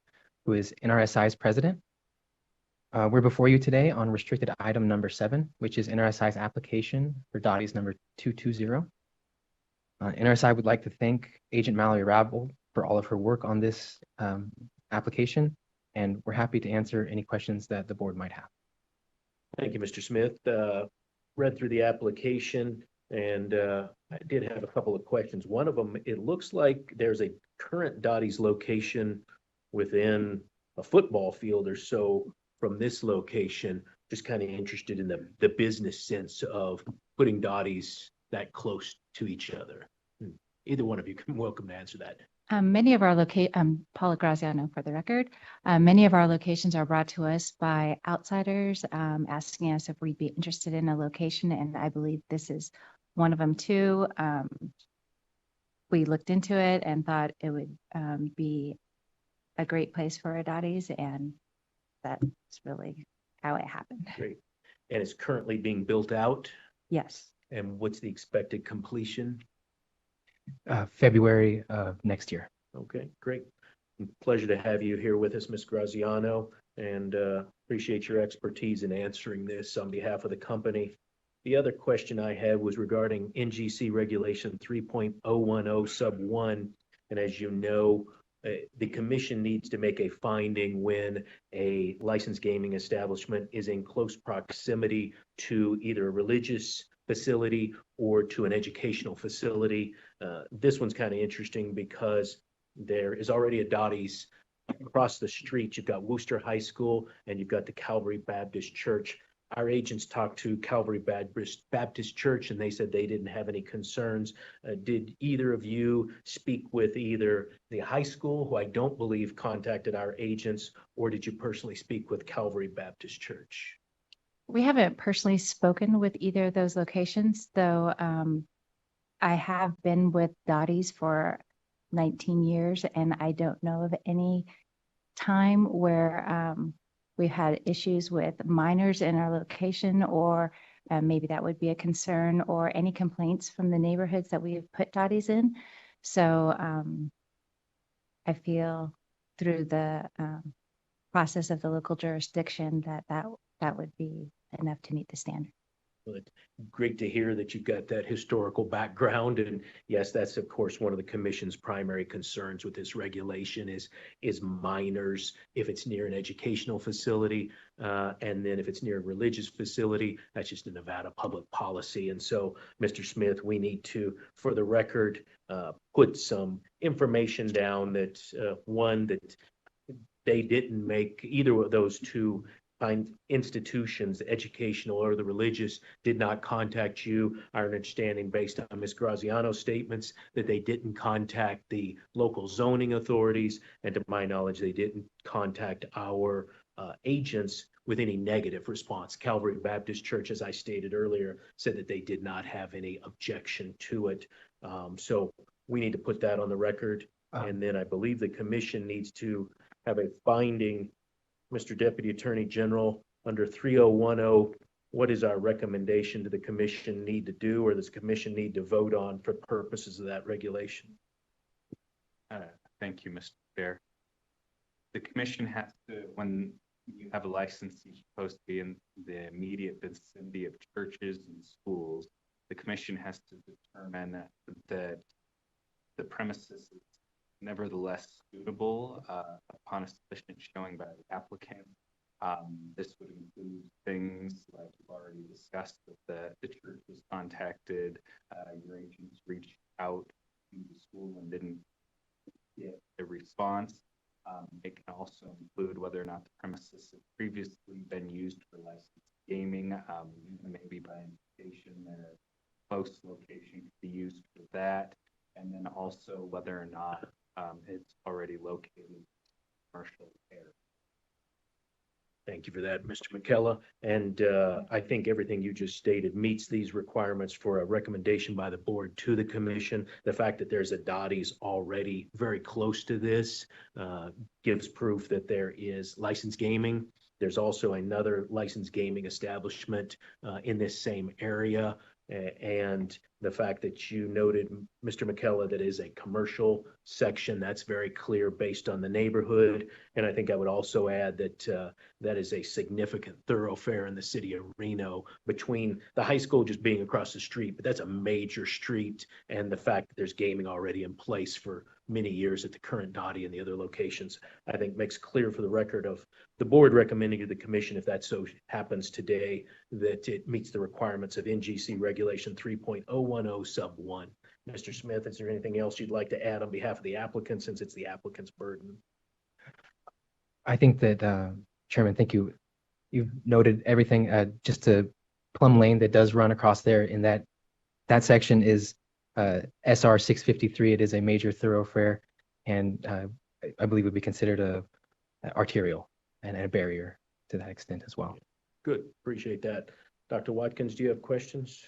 who is NRSI's president. We're before you today on restricted item number 7, which is NRSI's application for Dottie's number 220. NRSI would like to thank Agent Mallory Rabel for all of her work on this application, and we're happy to answer any questions that the board might have. Thank you, Mr. Smith. Read through the application, and I did have a couple of questions. One of them, it looks like there's a current Dottie's location within a football field or so from this location. Just kind of interested in the business sense of putting Dottie's that close to each other. Either one of you can welcome to answer that. Many of our Paula Graziano for the record, many of our locations are brought to us by outsiders asking us if we'd be interested in a location, and I believe this is one of them too. We looked into it and thought it would be a great place for a Dottie's, and that's really how it happened. Great. And it's currently being built out? Yes. And what's the expected completion? February of next year. Okay, great. Pleasure to have you here with us, Ms. Graziano, and appreciate your expertise in answering this on behalf of the company. The other question I had was regarding NGC Regulation 3.010 sub 1. And as you know, the commission needs to make a finding when a licensed gaming establishment is in close proximity to either a religious facility or to an educational facility. This one's kind of interesting because there is already a Dottie's across the street. You've got Worcester High School and you've got the Calvary Baptist Church. Our agents talked to Calvary Baptist Church and they said they didn't have any concerns. Did either of you speak with either the high school, who I don't believe contacted our agents, or did you personally speak with Calvary Baptist Church? We haven't personally spoken with either of those locations, though I have been with Dottie's for 19 years, and I don't know of any time where we've had issues with minors in our location, or maybe that would be a concern, or any complaints from the neighborhoods that we have put Dottie's in. So I feel through the process of the local jurisdiction that would be enough to meet the standard. Well, it's great to hear that you've got that historical background. And yes, that's of course one of the commission's primary concerns with this regulation is minors, if it's near an educational facility, and then if it's near a religious facility, that's just a Nevada public policy. And so, Mr. Smith, we need to, for the record, put some information down that one, that they didn't make either of those two institutions, the educational or the religious, did not contact you. Our understanding, based on Ms. Graziano's statements, that they didn't contact the local zoning authorities, and to my knowledge, they didn't contact our agents with any negative response. Calvary Baptist Church, as I stated earlier, said that they did not have any objection to it. So we need to put that on the record. And then I believe the commission needs to have a finding. Mr. Deputy Attorney General, under 3010, what is our recommendation to the commission need to do, or does the commission need to vote on for purposes of that regulation? Thank you, Mr. Chair. The commission has to, when you have a license, you're supposed to be in the immediate vicinity of churches and schools. The commission has to determine that the premises is nevertheless suitable upon a sufficient showing by the applicant. This would include things like you've already discussed, that the church was contacted, your agents reached out to the school and didn't get a response. It can also include whether or not the premises have previously been used for licensed gaming, maybe by invitation, their close location could be used for that, and then also whether or not it's already located Thank you for that, Mr. McKellar. And I think everything you just stated meets these requirements for a recommendation by the board to the commission. The fact that there's a Dottie's already very close to this gives proof that there is licensed gaming. There's also another licensed gaming establishment in this same area. And the fact that you noted, Mr. McKellar, that is a commercial section, that's very clear based on the neighborhood. And I think I would also add that that is a significant thoroughfare in the city of Reno, between the high school just being across the street, but that's a major street. And the fact that there's gaming already in place for many years at the current Dottie and the other locations, I think makes clear for the record of the board recommending to the commission, if that so happens today, that it meets the requirements of NGC Regulation 3.010 sub 1. Mr. Smith, is there anything else you'd like to add on behalf of the applicant, since it's the applicant's burden? I think that, Chairman, thank you. You've noted everything. Just to Plum Lane that does run across there, in that section is SR 653. It is a major thoroughfare, and I believe would be considered a arterial and a barrier to that extent as well. Good, appreciate that. Dr. Watkins, do you have questions?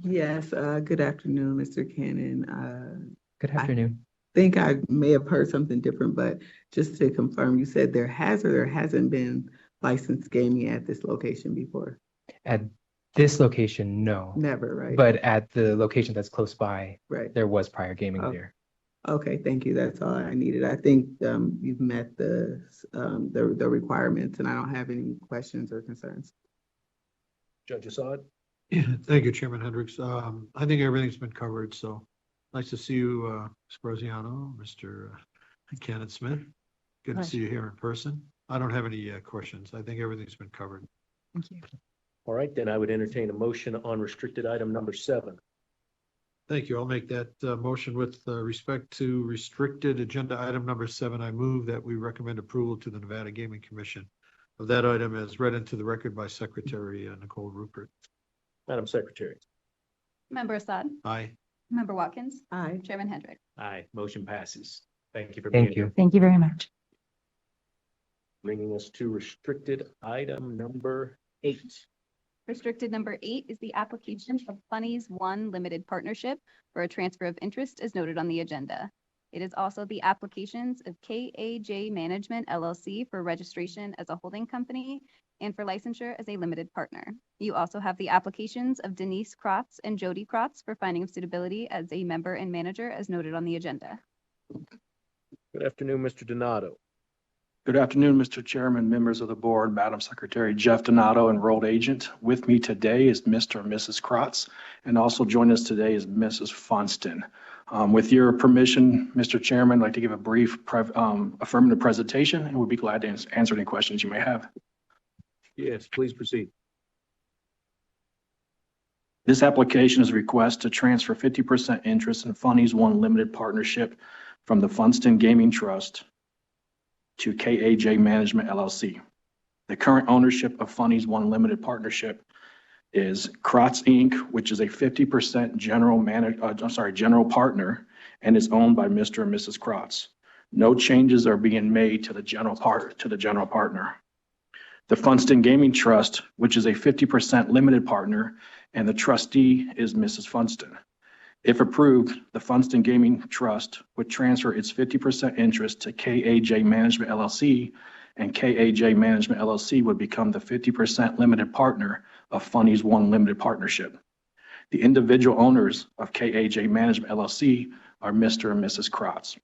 Yes, good afternoon, Mr. Cannon. Good afternoon. I think I may have heard something different, but just to confirm, you said there has or there hasn't been licensed gaming at this location before? At this location, no. Never, right? But at the location that's close by, right, there was prior gaming there. Okay, thank you. That's all I needed. I think you've met the requirements, and I don't have any questions or concerns. Judge Assad? Yeah, thank you, Chairman Hendricks. I think everything's been covered, so nice to see you, Ms. Graziano, Mr. Cannon Smith. Good to see you here in person. I don't have any questions. I think everything's been covered. Thank you. All right, then I would entertain a motion on restricted item number 7. Thank you. I'll make that motion with respect to restricted agenda item number 7. I move that we recommend approval to the Nevada Gaming Commission of that item as read into the record by Secretary Nicole Rupert. Madam Secretary. Member Assad. Aye. Member Watkins. Aye. Chairman Hendrick. Aye, motion passes. Thank you for being here. Thank you very much. Bringing us to restricted item number 8. Restricted number 8 is the application of Funnies One Limited Partnership for a transfer of interest as noted on the agenda. It is also the applications of KAJ Management LLC for registration as a holding company and for licensure as a limited partner. You also have the applications of Denise Krotz and Jody Krotz for finding of suitability as a member and manager as noted on the agenda. Good afternoon, Mr. Donato. Good afternoon, Mr. Chairman, members of the board, Madam Secretary. Jeff Donato, enrolled agent. With me today is Mr. and Mrs. Krotz, and also joining us today is Mrs. Funston. With your permission, Mr. Chairman, I'd like to give a brief affirmative presentation, and we'll be glad to answer any questions you may have. Yes, please proceed. This application is a request to transfer 50% interest in Funnies One Limited Partnership from the Funston Gaming Trust to KAJ Management LLC. The current ownership of Funnies One Limited Partnership is Krotz Inc., which is a 50% general partner and is owned by Mr. and Mrs. Krotz. No changes are being made to the general partner. The Funston Gaming Trust, which is a 50% limited partner, and the trustee is Mrs. Funston. If approved, the Funston Gaming Trust would transfer its 50% interest to KAJ Management LLC, and KAJ Management LLC would become the 50% limited partner of Funnies One Limited Partnership. The individual owners of KAJ Management LLC are Mr. and Mrs. Krotz.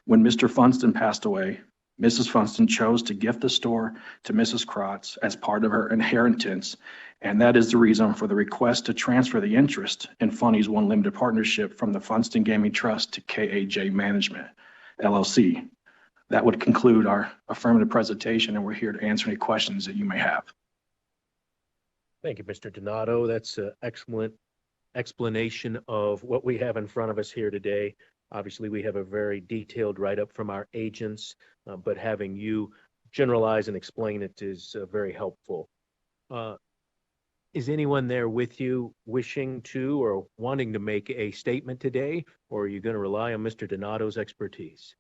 When Mr. Funston passed away, Mrs. Funston chose to gift the store to Mrs. Krotz as part of her inheritance, and that is the reason for the request to transfer the interest in Funnies One Limited Partnership from the Funston Gaming Trust to KAJ Management LLC. That would conclude our affirmative presentation, and we're here to answer any questions that you may have. Thank you, Mr. Donato. That's an excellent explanation of what we have in front of us here today. Obviously, we have a very detailed write-up from our agents, but having you generalize and explain it is very helpful. Is anyone there with you wishing to or wanting to make a statement today, or are you going to rely on Mr. Donato's expertise?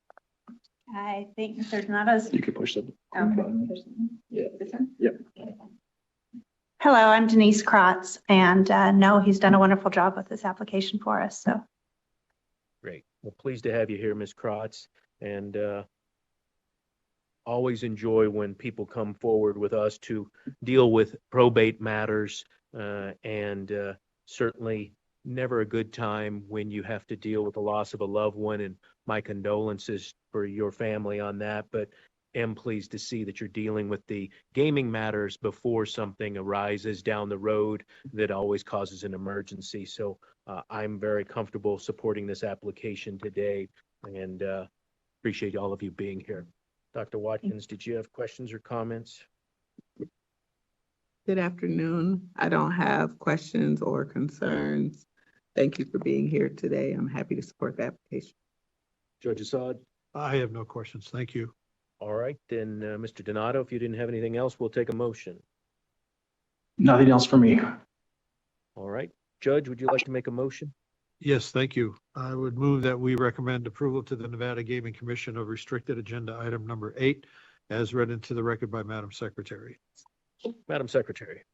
I think there's not as. You could push the Okay. button. Yeah. This one? Yep. Hello, I'm Denise Kratz, and no, he's done a wonderful job with this application for us. So Great. Well, pleased to have you here, Ms. Kratz, and always enjoy when people come forward with us to deal with probate matters, and certainly never a good time when you have to deal with the loss of a loved one, and my condolences for your family on that, but am pleased to see that you're dealing with the gaming matters before something arises down the road that always causes an emergency. So I'm very comfortable supporting this application today, and appreciate all of you being here. Dr. Watkins, did you have questions or comments? Good afternoon. I don't have questions or concerns. Thank you for being here today. I'm happy to support the application. Judge Assad? I have no questions. Thank you. All right, then, Mr. Donato, if you didn't have anything else, we'll take a motion. Nothing else for me. All right. Judge, would you like to make a motion? Yes, thank you. I would move that we recommend approval to the Nevada Gaming Commission of restricted agenda item number 8 as read into the record by Madam Secretary. Madam Secretary.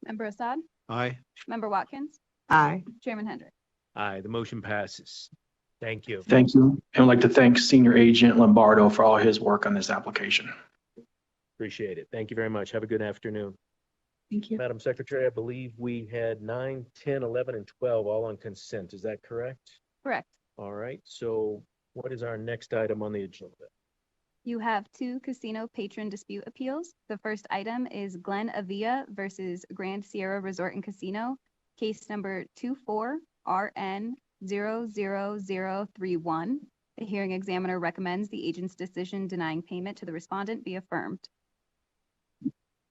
Member Assad? Aye. Member Watkins? Aye. Chairman Hendrick? Aye, the motion passes. Thank you. Thank you. And I'd like to thank Senior Agent Lombardo for all his work on this application. Appreciate it. Thank you very much. Have a good afternoon. thank you. Madam Secretary, I believe we had 9, 10, 11, and 12 all on consent. Is that correct? Correct. All right. So what is our next item on the agenda? You have 2 casino patron dispute appeals. The first item is Glen Avia versus Grand Sierra Resort and Casino, case number 24RN00031. The hearing examiner recommends the agent's decision denying payment to the respondent be affirmed.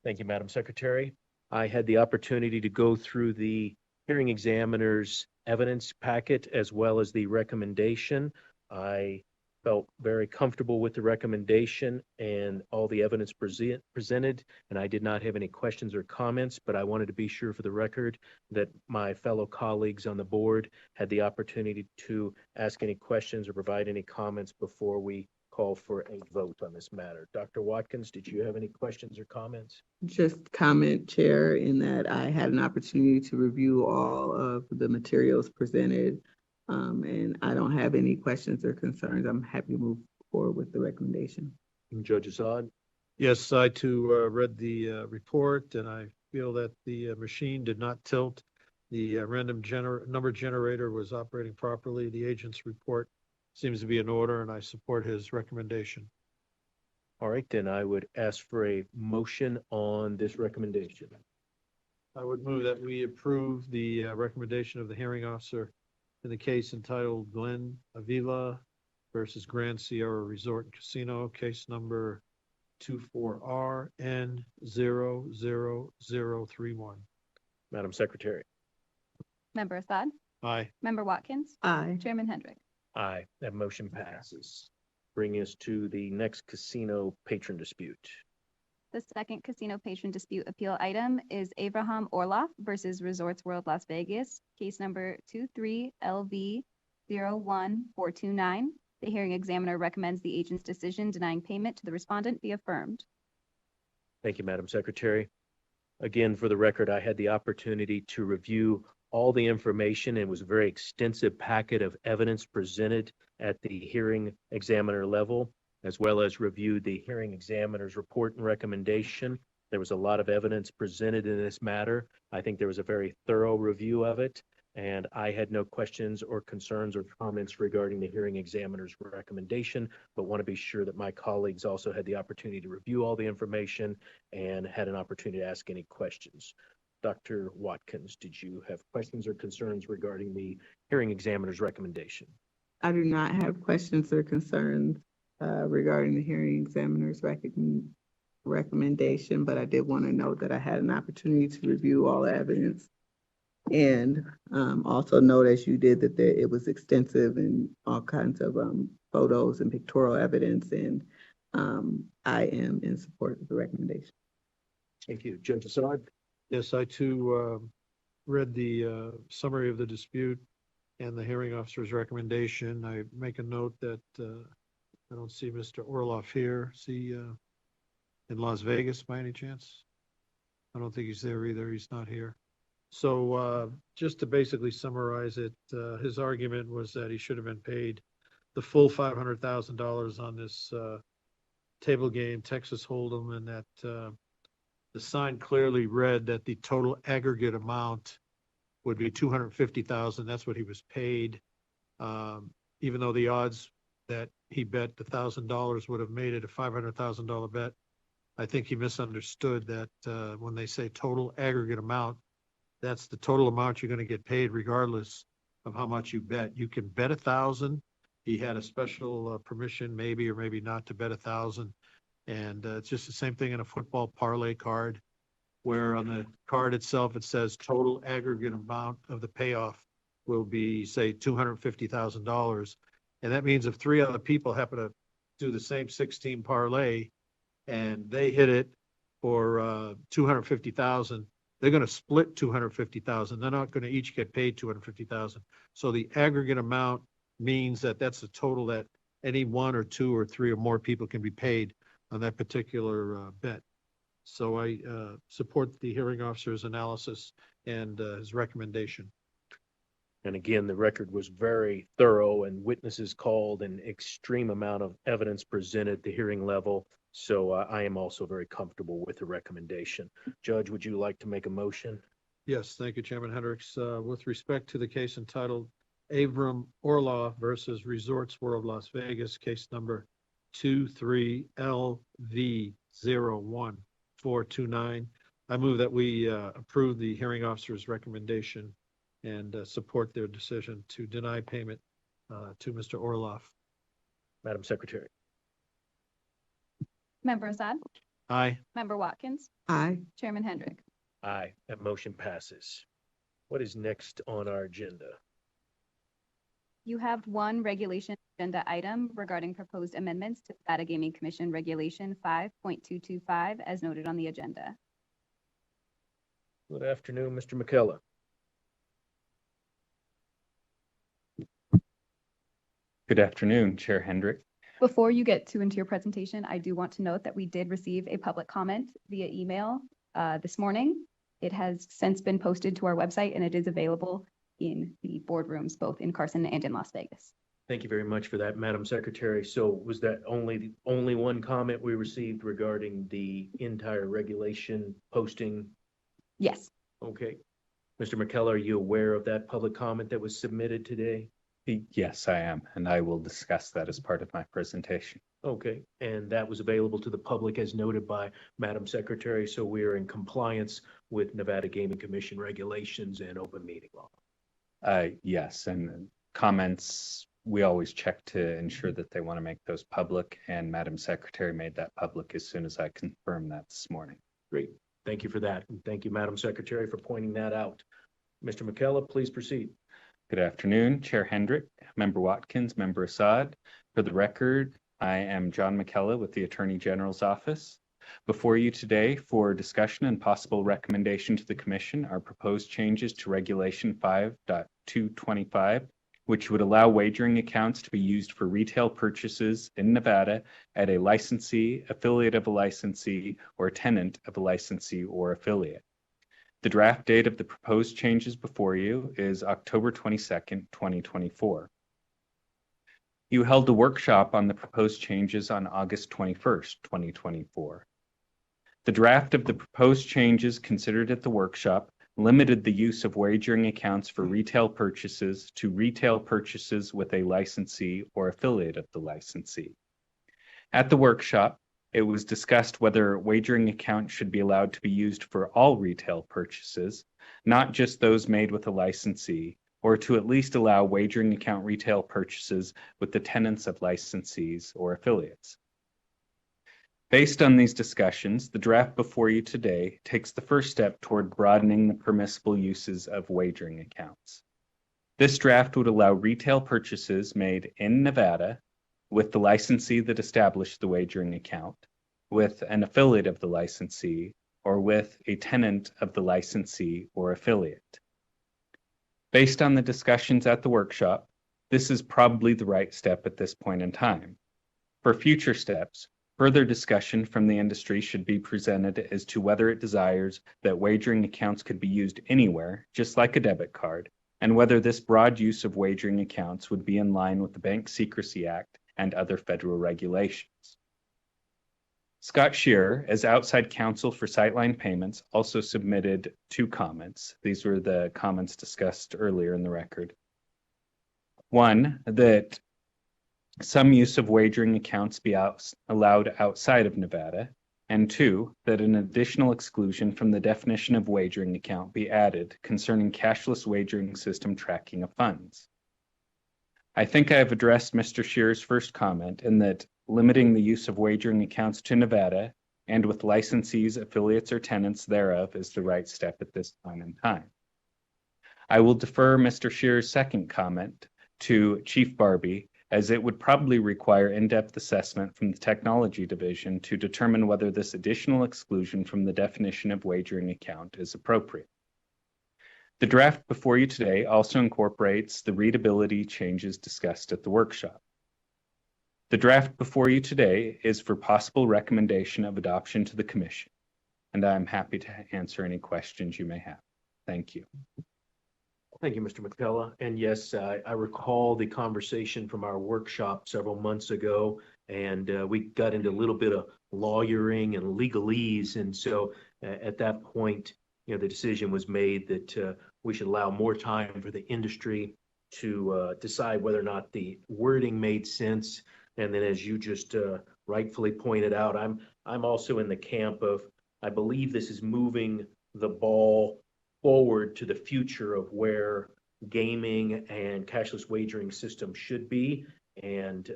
Thank you, Madam Secretary. I had the opportunity to go through the hearing examiner's evidence packet as well as the recommendation. I felt very comfortable with the recommendation and all the evidence presented, and I did not have any questions or comments, but I wanted to be sure for the record that my fellow colleagues on the board had the opportunity to ask any questions or provide any comments before we call for a vote on this matter. Dr. Watkins, did you have any questions or comments? Just comment, Chair, in that I had an opportunity to review all of the materials presented, and I don't have any questions or concerns. I'm happy to move forward with the recommendation. Judge Assad? Yes, I too read the report, and I feel that the machine did not tilt. The random number generator was operating properly. The agent's report seems to be in order, and I support his recommendation. All right, then I would ask for a motion on this recommendation. I would move that we approve the recommendation of the hearing officer in the case entitled Glen Avila versus Grand Sierra Resort and Casino, case number 24RN00031. Madam Secretary. Member Assad? Aye. Member Watkins? Aye. Chairman Hendrick? Aye, that motion passes. Bringing us to the next casino patron dispute. The second casino patron dispute appeal item is Abraham Orloff versus Resorts World Las Vegas, case number 23LV01429. The hearing examiner recommends the agent's decision denying payment to the respondent be affirmed. Thank you, Madam Secretary. Again, for the record, I had the opportunity to review all the information and was a very extensive packet of evidence presented at the hearing examiner level, as well as reviewed the hearing examiner's report and recommendation. There was a lot of evidence presented in this matter. I think there was a very thorough review of it, and I had no questions or concerns or comments regarding the hearing examiner's recommendation, but want to be sure that my colleagues also had the opportunity to review all the information and had an opportunity to ask any questions. Dr. Watkins, did you have questions or concerns regarding the hearing examiner's recommendation? I do not have questions or concerns regarding the hearing examiner's recommendation, but I did want to note that I had an opportunity to review all the evidence and also note, as you did, that it was extensive and all kinds of photos and pictorial evidence, and I am in support of the recommendation. Thank you. Judge Assad? Yes, I too read the summary of the dispute and the hearing officer's recommendation. I make a note that I don't see Mr. Orloff here. Is he in Las Vegas by any chance? I don't think he's there either. He's not here. So just to basically summarize it, his argument was that he should have been paid the full $500,000 on this table game, Texas Hold'em, and that the sign clearly read that the total aggregate amount would be $250,000. That's what he was paid. Even though the odds that he bet the $1,000 would have made it a $500,000 bet, I think he misunderstood that when they say total aggregate amount, that's the total amount you're going to get paid regardless of how much you bet. You can bet 1,000. He had a special permission, maybe or maybe not, to bet 1,000. And it's just the same thing in a football parlay card, where on the card itself it says total aggregate amount of the payoff will be, say, $250,000. And that means if 3 other people happen to do the same 16 parlay and they hit it for 250,000, they're going to split 250,000. They're not going to each get paid 250,000. So the aggregate amount means that that's the total that any 1 or 2 or 3 or more people can be paid on that particular bet. So I support the hearing officer's analysis and his recommendation. And again, the record was very thorough and witnesses called, an extreme amount of evidence presented at the hearing level. So I am also very comfortable with the recommendation. Judge, would you like to make a motion? Yes, thank you, Chairman Hendricks. With respect to the case entitled Avram Orloff versus Resorts World Las Vegas, case number 23LV01429, I move that we approve the hearing officer's recommendation and support their decision to deny payment to Mr. Orloff. Madam Secretary. Member Assad? Aye. Member Watkins? Aye. Chairman Hendrick? Aye, that motion passes. What is next on our agenda? You have one regulation agenda item regarding proposed amendments to Nevada Gaming Commission Regulation 5.225 as noted on the agenda. Good afternoon, Mr. McKellar. Good afternoon, Chair Hendrick. Before you get into your presentation, I do want to note that we did receive a public comment via email this morning. It has since been posted to our website and it is available in the boardrooms, both in Carson and in Las Vegas. Thank you very much for that, Madam Secretary. So was that only one comment we received regarding the entire regulation posting? Yes. Okay. Mr. McKellar, are you aware of that public comment that was submitted today? Yes, I am, and I will discuss that as part of my presentation. Okay, and that was available to the public as noted by Madam Secretary, so we are in compliance with Nevada Gaming Commission regulations and open meeting law. Yes, and comments, we always check to ensure that they want to make those public, and Madam Secretary made that public as soon as I confirmed that this morning. Great, thank you for that, and thank you, Madam Secretary, for pointing that out. Mr. McKellar, please proceed. Good afternoon, Chair Hendrick, Member Watkins, Member Assad. For the record, I am John McKellar with the Attorney General's Office. Before you today for discussion and possible recommendation to the Commission are proposed changes to Regulation 5.225, which would allow wagering accounts to be used for retail purchases in Nevada at a licensee, affiliate of a licensee, or tenant of a licensee or affiliate. The draft date of the proposed changes before you is October 22nd, 2024. You held a workshop on the proposed changes on August 21st, 2024. The draft of the proposed changes considered at the workshop limited the use of wagering accounts for retail purchases to retail purchases with a licensee or affiliate of the licensee. At the workshop, it was discussed whether wagering accounts should be allowed to be used for all retail purchases, not just those made with a licensee, or to at least allow wagering account retail purchases with the tenants of licensees or affiliates. Based on these discussions, the draft before you today takes the first step toward broadening the permissible uses of wagering accounts. This draft would allow retail purchases made in Nevada with the licensee that established the wagering account, with an affiliate of the licensee, or with a tenant of the licensee or affiliate. Based on the discussions at the workshop, this is probably the right step at this point in time. For future steps, further discussion from the industry should be presented as to whether it desires that wagering accounts could be used anywhere, just like a debit card, and whether this broad use of wagering accounts would be in line with the Bank Secrecy Act and other federal regulations. Scott Shearer, as outside counsel for Sightline Payments, also submitted 2 comments. These were the comments discussed earlier in the record. One, that some use of wagering accounts be allowed outside of Nevada, and 2, that an additional exclusion from the definition of wagering account be added concerning cashless wagering system tracking of funds. I think I have addressed Mr. Shearer's first comment in that limiting the use of wagering accounts to Nevada and with licensees, affiliates, or tenants thereof is the right step at this point in time. I will defer Mr. Shearer's second comment to Chief Barbie, as it would probably require in-depth assessment from the Technology Division to determine whether this additional exclusion from the definition of wagering account is appropriate. The draft before you today also incorporates the readability changes discussed at the workshop. The draft before you today is for possible recommendation of adoption to the Commission, and I'm happy to answer any questions you may have. Thank you. Thank you, Mr. McCullough. And yes, I recall the conversation from our workshop several months ago, and we got into a little bit of lawyering and legalese. And so at that point, the decision was made that we should allow more time for the industry to decide whether or not the wording made sense. And then, as you just rightfully pointed out, I'm also in the camp of, I believe this is moving the ball forward to the future of where gaming and cashless wagering systems should be. And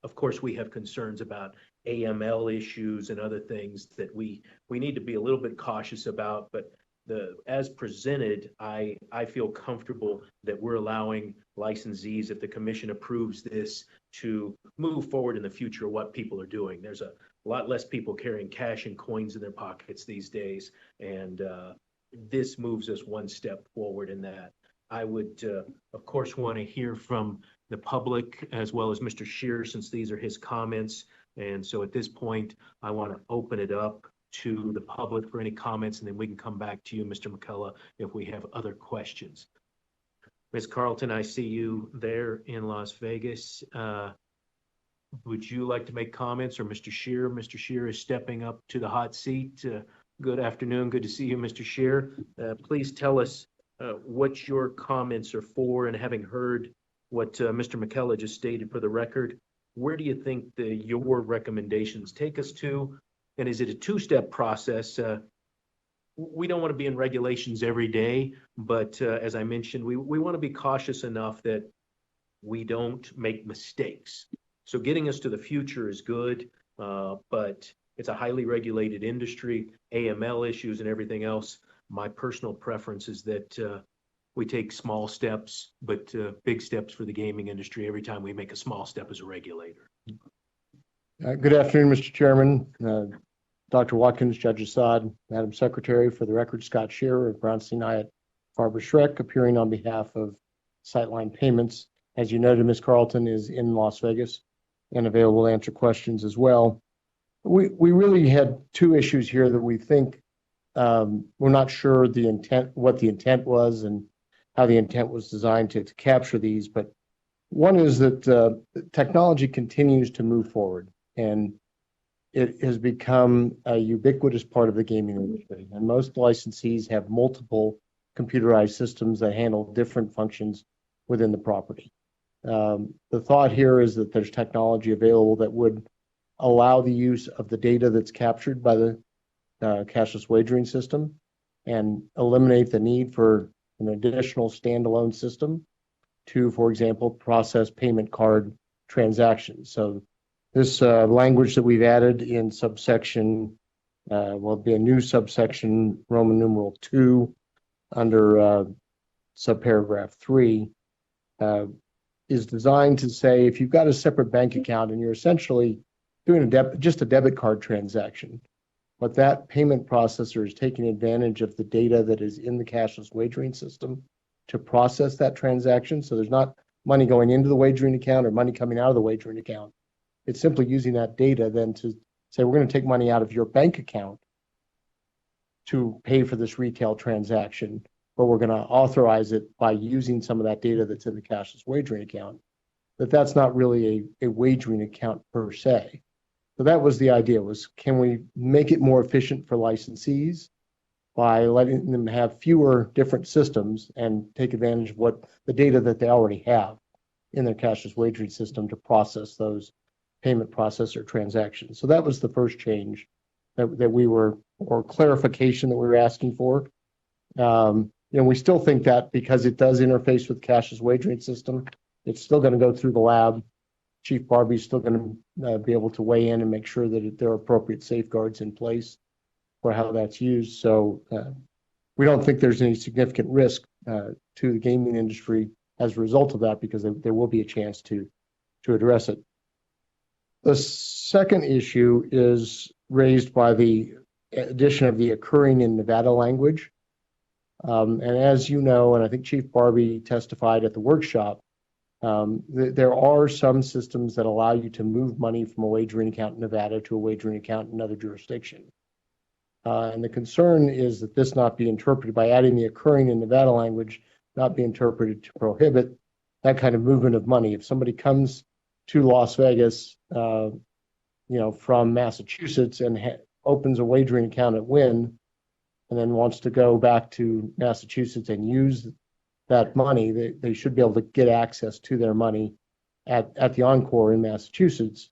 of course, we have concerns about AML issues and other things that we need to be a little bit cautious about. But as presented, I feel comfortable that we're allowing licensees, if the Commission approves this, to move forward in the future what people are doing. There's a lot less people carrying cash and coins in their pockets these days, and this moves us one step forward in that. I would, of course, want to hear from the public as well as Mr. Shearer, since these are his comments. And so at this point, I want to open it up to the public for any comments, and then we can come back to you, Mr. McCullough, if we have other questions. Ms. Carlton, I see you there in Las Vegas. Would you like to make comments, or Mr. Shearer? Mr. Shearer is stepping up to the hot seat. Good afternoon. Good to see you, Mr. Shearer. Please tell us what your comments are for, and having heard what Mr. McCullough just stated for the record, where do you think your recommendations take us to? And is it a 2-step process? We don't want to be in regulations every day, but as I mentioned, we want to be cautious enough that we don't make mistakes. So getting us to the future is good, but it's a highly regulated industry, AML issues and everything else. My personal preference is that we take small steps, but big steps for the gaming industry every time we make a small step as a regulator. Good afternoon, Mr. Chairman, Dr. Watkins, Judge Assad, Madam Secretary. For the record, Scott Shearer of Brownstein Hyatt Farber Schreck, appearing on behalf of Sightline Payments. As you noted, Ms. Carlton is in Las Vegas and available to answer questions as well. We really had 2 issues here that we think we're not sure what the intent was and how the intent was designed to capture these. But one is that technology continues to move forward, and it has become a ubiquitous part of the gaming industry. And most licensees have multiple computerized systems that handle different functions within the property. The thought here is that there's technology available that would allow the use of the data that's captured by the cashless wagering system and eliminate the need for an additional standalone system to, for example, process payment card transactions. So this language that we've added in subsection, will be a new subsection Roman numeral 2 under subparagraph 3, is designed to say if you've got a separate bank account and you're essentially doing just a debit card transaction, but that payment processor is taking advantage of the data that is in the cashless wagering system to process that transaction. So there's not money going into the wagering account or money coming out of the wagering account. It's simply using that data then to say, we're going to take money out of your bank account to pay for this retail transaction, but we're going to authorize it by using some of that data that's in the cashless wagering account. That's not really a wagering account per se. So that was the idea, was can we make it more efficient for licensees by letting them have fewer different systems and take advantage of what the data that they already have in their cashless wagering system to process those payment processor transactions. So that was the first change that we were, or clarification that we were asking for. We still think that because it does interface with cashless wagering system, it's still going to go through the lab. Chief Barbie's still going to be able to weigh in and make sure that there are appropriate safeguards in place for how that's used. So we don't think there's any significant risk to the gaming industry as a result of that, because there will be a chance to address it. The second issue is raised by the addition of the occurring in Nevada language. And as you know, and I think Chief Barbie testified at the workshop, there are some systems that allow you to move money from a wagering account in Nevada to a wagering account in another jurisdiction. And the concern is that this not be interpreted, by adding the occurring in Nevada language, not be interpreted to prohibit that kind of movement of money. If somebody comes to Las Vegas, from Massachusetts and opens a wagering account at Wynn, and then wants to go back to Massachusetts and use that money, they should be able to get access to their money at the Encore in Massachusetts,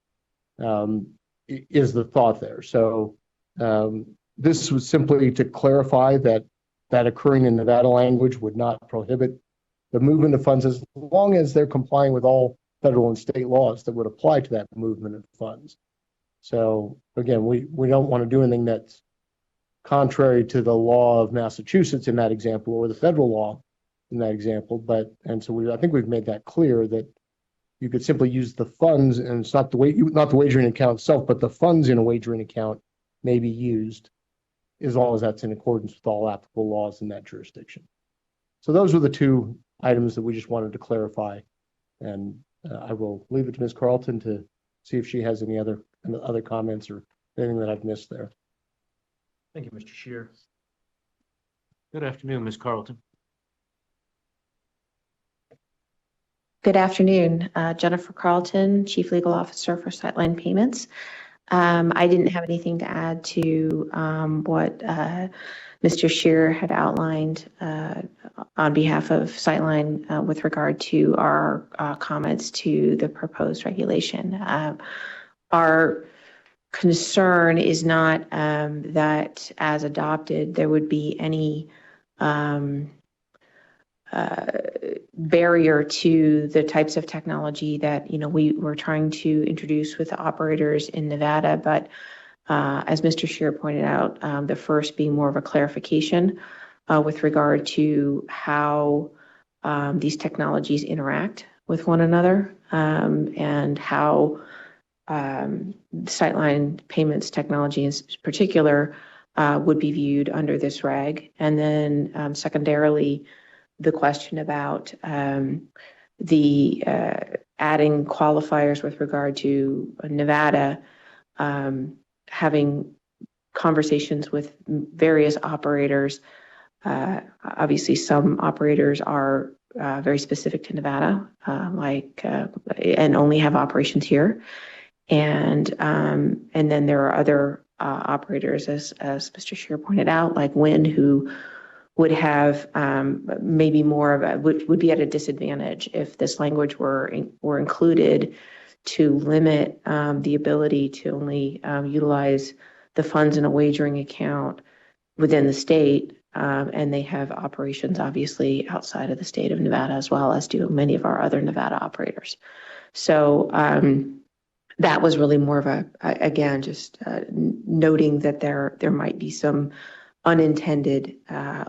is the thought there. So this was simply to clarify that occurring in Nevada language would not prohibit the movement of funds, as long as they're complying with all federal and state laws that would apply to that movement of funds. So again, we don't want to do anything that's contrary to the law of Massachusetts in that example, or the federal law in that example. I think we've made that clear, that you could simply use the funds, and it's not the wagering account itself, but the funds in a wagering account may be used, as long as that's in accordance with all applicable laws in that jurisdiction. So those were the two items that we just wanted to clarify. And I will leave it to Ms. Carlton to see if she has any other comments or anything that I've missed there. Thank you, Mr. Scheer. Good afternoon, Ms. Carlton. Good afternoon, Jennifer Carlton, Chief Legal Officer for Sightline Payments. I didn't have anything to add to what Mr. Scheer had outlined on behalf of Sightline with regard to our comments to the proposed regulation. Our concern is not that, as adopted, there would be any barrier to the types of technology that we were trying to introduce with the operators in Nevada. But as Mr. Scheer pointed out, the first being more of a clarification with regard to how these technologies interact with one another, and how Sightline Payments technology in particular would be viewed under this reg. And then secondarily, the question about the adding qualifiers with regard to Nevada, having conversations with various operators. Obviously, some operators are very specific to Nevada, and only have operations here. And then there are other operators, as Mr. Scheer pointed out, like Wynn, who would have maybe more of a, would be at a disadvantage if this language were included to limit the ability to only utilize the funds in a wagering account within the state. And they have operations obviously outside of the state of Nevada, as well as do many of our other Nevada operators. So that was really more of a, again, just noting that there might be some unintended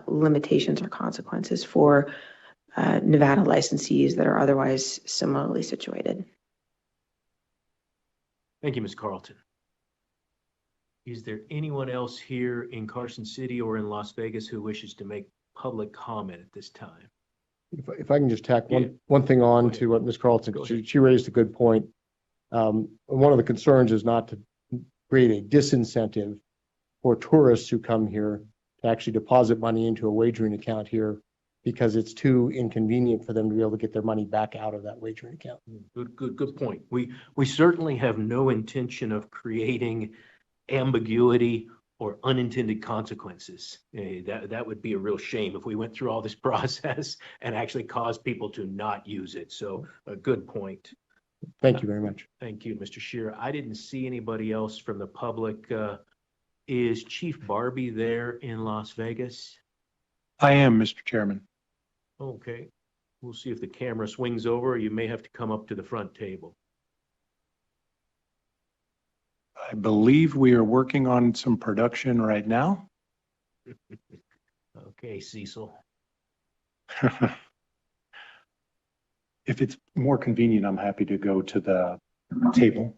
limitations or consequences for Nevada licensees that are otherwise similarly situated. Thank you, Ms. Carlton. Is there anyone else here in Carson City or in Las Vegas who wishes to make public comment at this time? If I can just tack one thing on to what Ms. Carlton, she raised a good point. One of the concerns is not to create a disincentive for tourists who come here to actually deposit money into a wagering account here because it's too inconvenient for them to be able to get their money back out of that wagering account. Good point. We certainly have no intention of creating ambiguity or unintended consequences. That would be a real shame if we went through all this process and actually caused people to not use it. So a good point. Thank you very much. Thank you, Mr. Shearer. I didn't see anybody else from the public. Is Chief Barbie there in Las Vegas? I am, Mr. Chairman. Okay. We'll see if the camera swings over. You may have to come up to the front table. I believe we are working on some production right now. Okay, Cecil. If it's more convenient, I'm happy to go to the table.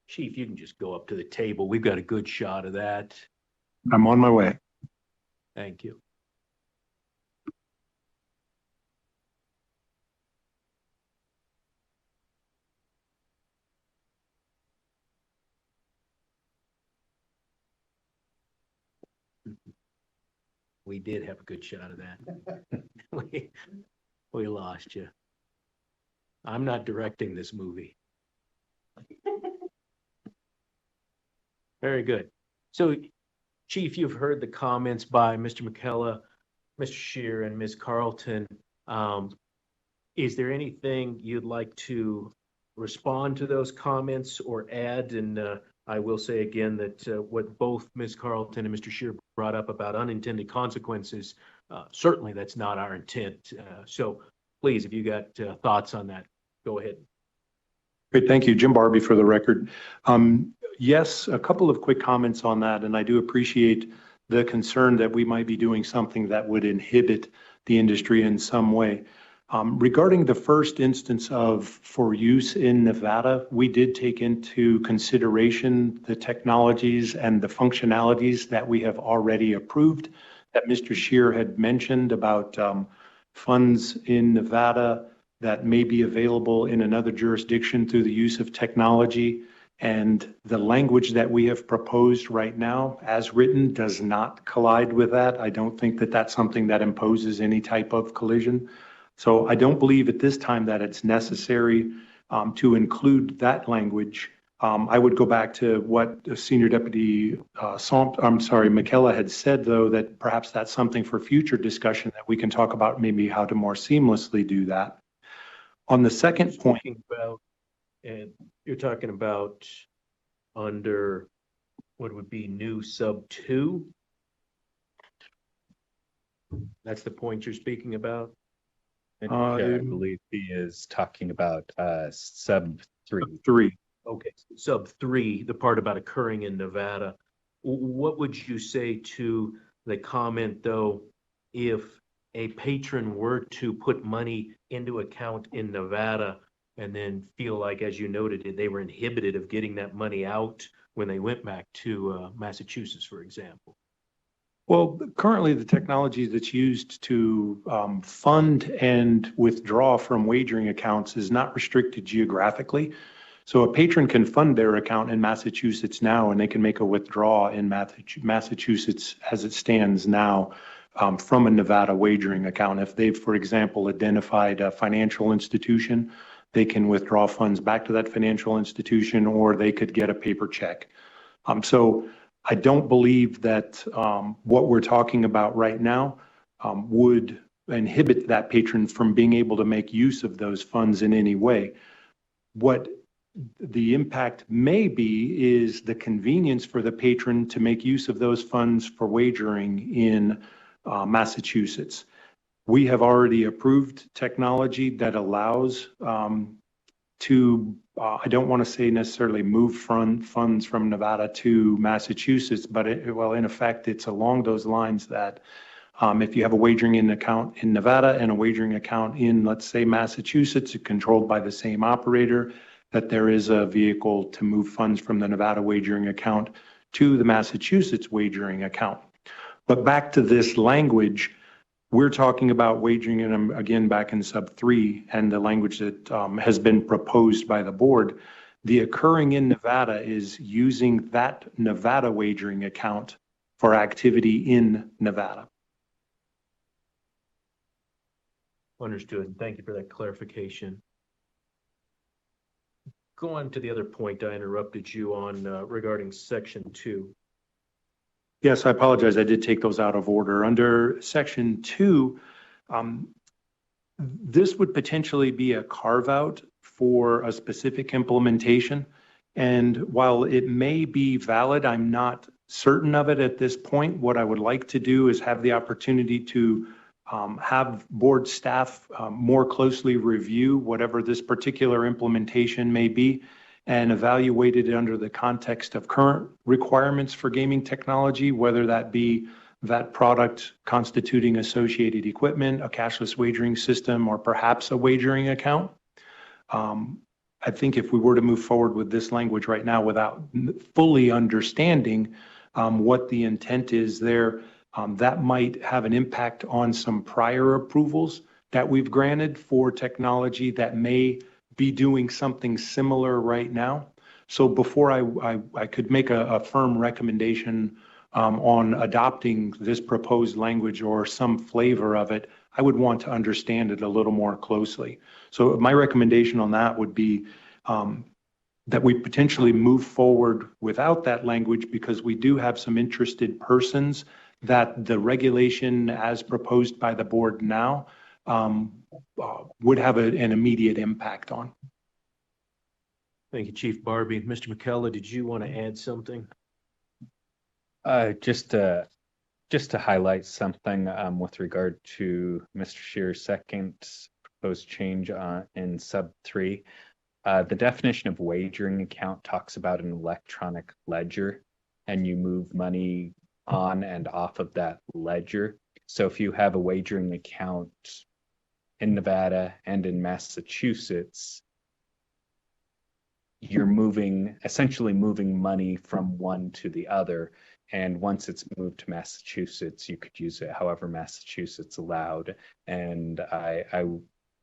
Chief, you can just go up to the table. We've got a good shot of that. I'm on my way. Thank you. We did have a good shot of that. we lost you. I'm not directing this movie. Very good. So, Chief, you've heard the comments by Mr. McKellar, Mr. Shearer, and Ms. Carlton. Is there anything you'd like to respond to those comments or add? And I will say again that what both Ms. Carlton and Mr. Shearer brought up about unintended consequences, certainly that's not our intent. So please, if you got thoughts on that, go ahead. Great, thank you. Jim Barbie for the record. Yes, a couple of quick comments on that, and I do appreciate the concern that we might be doing something that would inhibit the industry in some way. Regarding the first instance of for use in Nevada, we did take into consideration the technologies and the functionalities that we have already approved that Mr. Shearer had mentioned about funds in Nevada that may be available in another jurisdiction through the use of technology. And the language that we have proposed right now, as written, does not collide with that. I don't think that that's something that imposes any type of collision. So I don't believe at this time that it's necessary to include that language. I would go back to what Senior Deputy McKellar had said, though, that perhaps that's something for future discussion that we can talk about, maybe how to more seamlessly do that. On the second point, and you're talking about under what would be new sub 2. That's the point you're speaking about. And I believe he is talking about sub 3. Okay, sub 3, the part about occurring in Nevada. What would you say to the comment, though, if a patron were to put money into account in Nevada and then feel like, as you noted, they were inhibited of getting that money out when they went back to Massachusetts, for example? Well, currently the technology that's used to fund and withdraw from wagering accounts is not restricted geographically. So a patron can fund their account in Massachusetts now, and they can make a withdrawal in Massachusetts as it stands now from a Nevada wagering account. If they've, for example, identified a financial institution, they can withdraw funds back to that financial institution, or they could get a paper check. So I don't believe that what we're talking about right now would inhibit that patron from being able to make use of those funds in any way. What the impact may be is the convenience for the patron to make use of those funds for wagering in Massachusetts. We have already approved technology that allows I don't want to say necessarily move funds from Nevada to Massachusetts, but in effect, it's along those lines that if you have a wagering account in Nevada and a wagering account in, let's say, Massachusetts, controlled by the same operator, that there is a vehicle to move funds from the Nevada wagering account to the Massachusetts wagering account. But back to this language, we're talking about wagering, and I'm again back in sub 3 and the language that has been proposed by the board. The occurring in Nevada is using that Nevada wagering account for activity in Nevada. Understood. Thank you for that clarification. Go on to the other point I interrupted you on regarding section 2. Yes, I apologize. I did take those out of order. Under section 2, this would potentially be a carve out for a specific implementation. And while it may be valid, I'm not certain of it at this point. What I would like to do is have the opportunity to have board staff more closely review whatever this particular implementation may be and evaluate it under the context of current requirements for gaming technology, whether that be that product constituting associated equipment, a cashless wagering system, or perhaps a wagering account. I think if we were to move forward with this language right now without fully understanding what the intent is there, that might have an impact on some prior approvals that we've granted for technology that may be doing something similar right now. So before I could make a firm recommendation on adopting this proposed language or some flavor of it, I would want to understand it a little more closely. So my recommendation on that would be that we potentially move forward without that language, because we do have some interested persons that the regulation as proposed by the board now would have an immediate impact on. Thank you, Chief Barbie. Mr. McKellar, did you want to add something? Just to highlight something with regard to Mr. Shear's second proposed change in sub 3. The definition of wagering account talks about an electronic ledger, and you move money on and off of that ledger. So if you have a wagering account in Nevada and in Massachusetts, you're essentially moving money from one to the other. And once it's moved to Massachusetts, you could use it however Massachusetts allowed. And I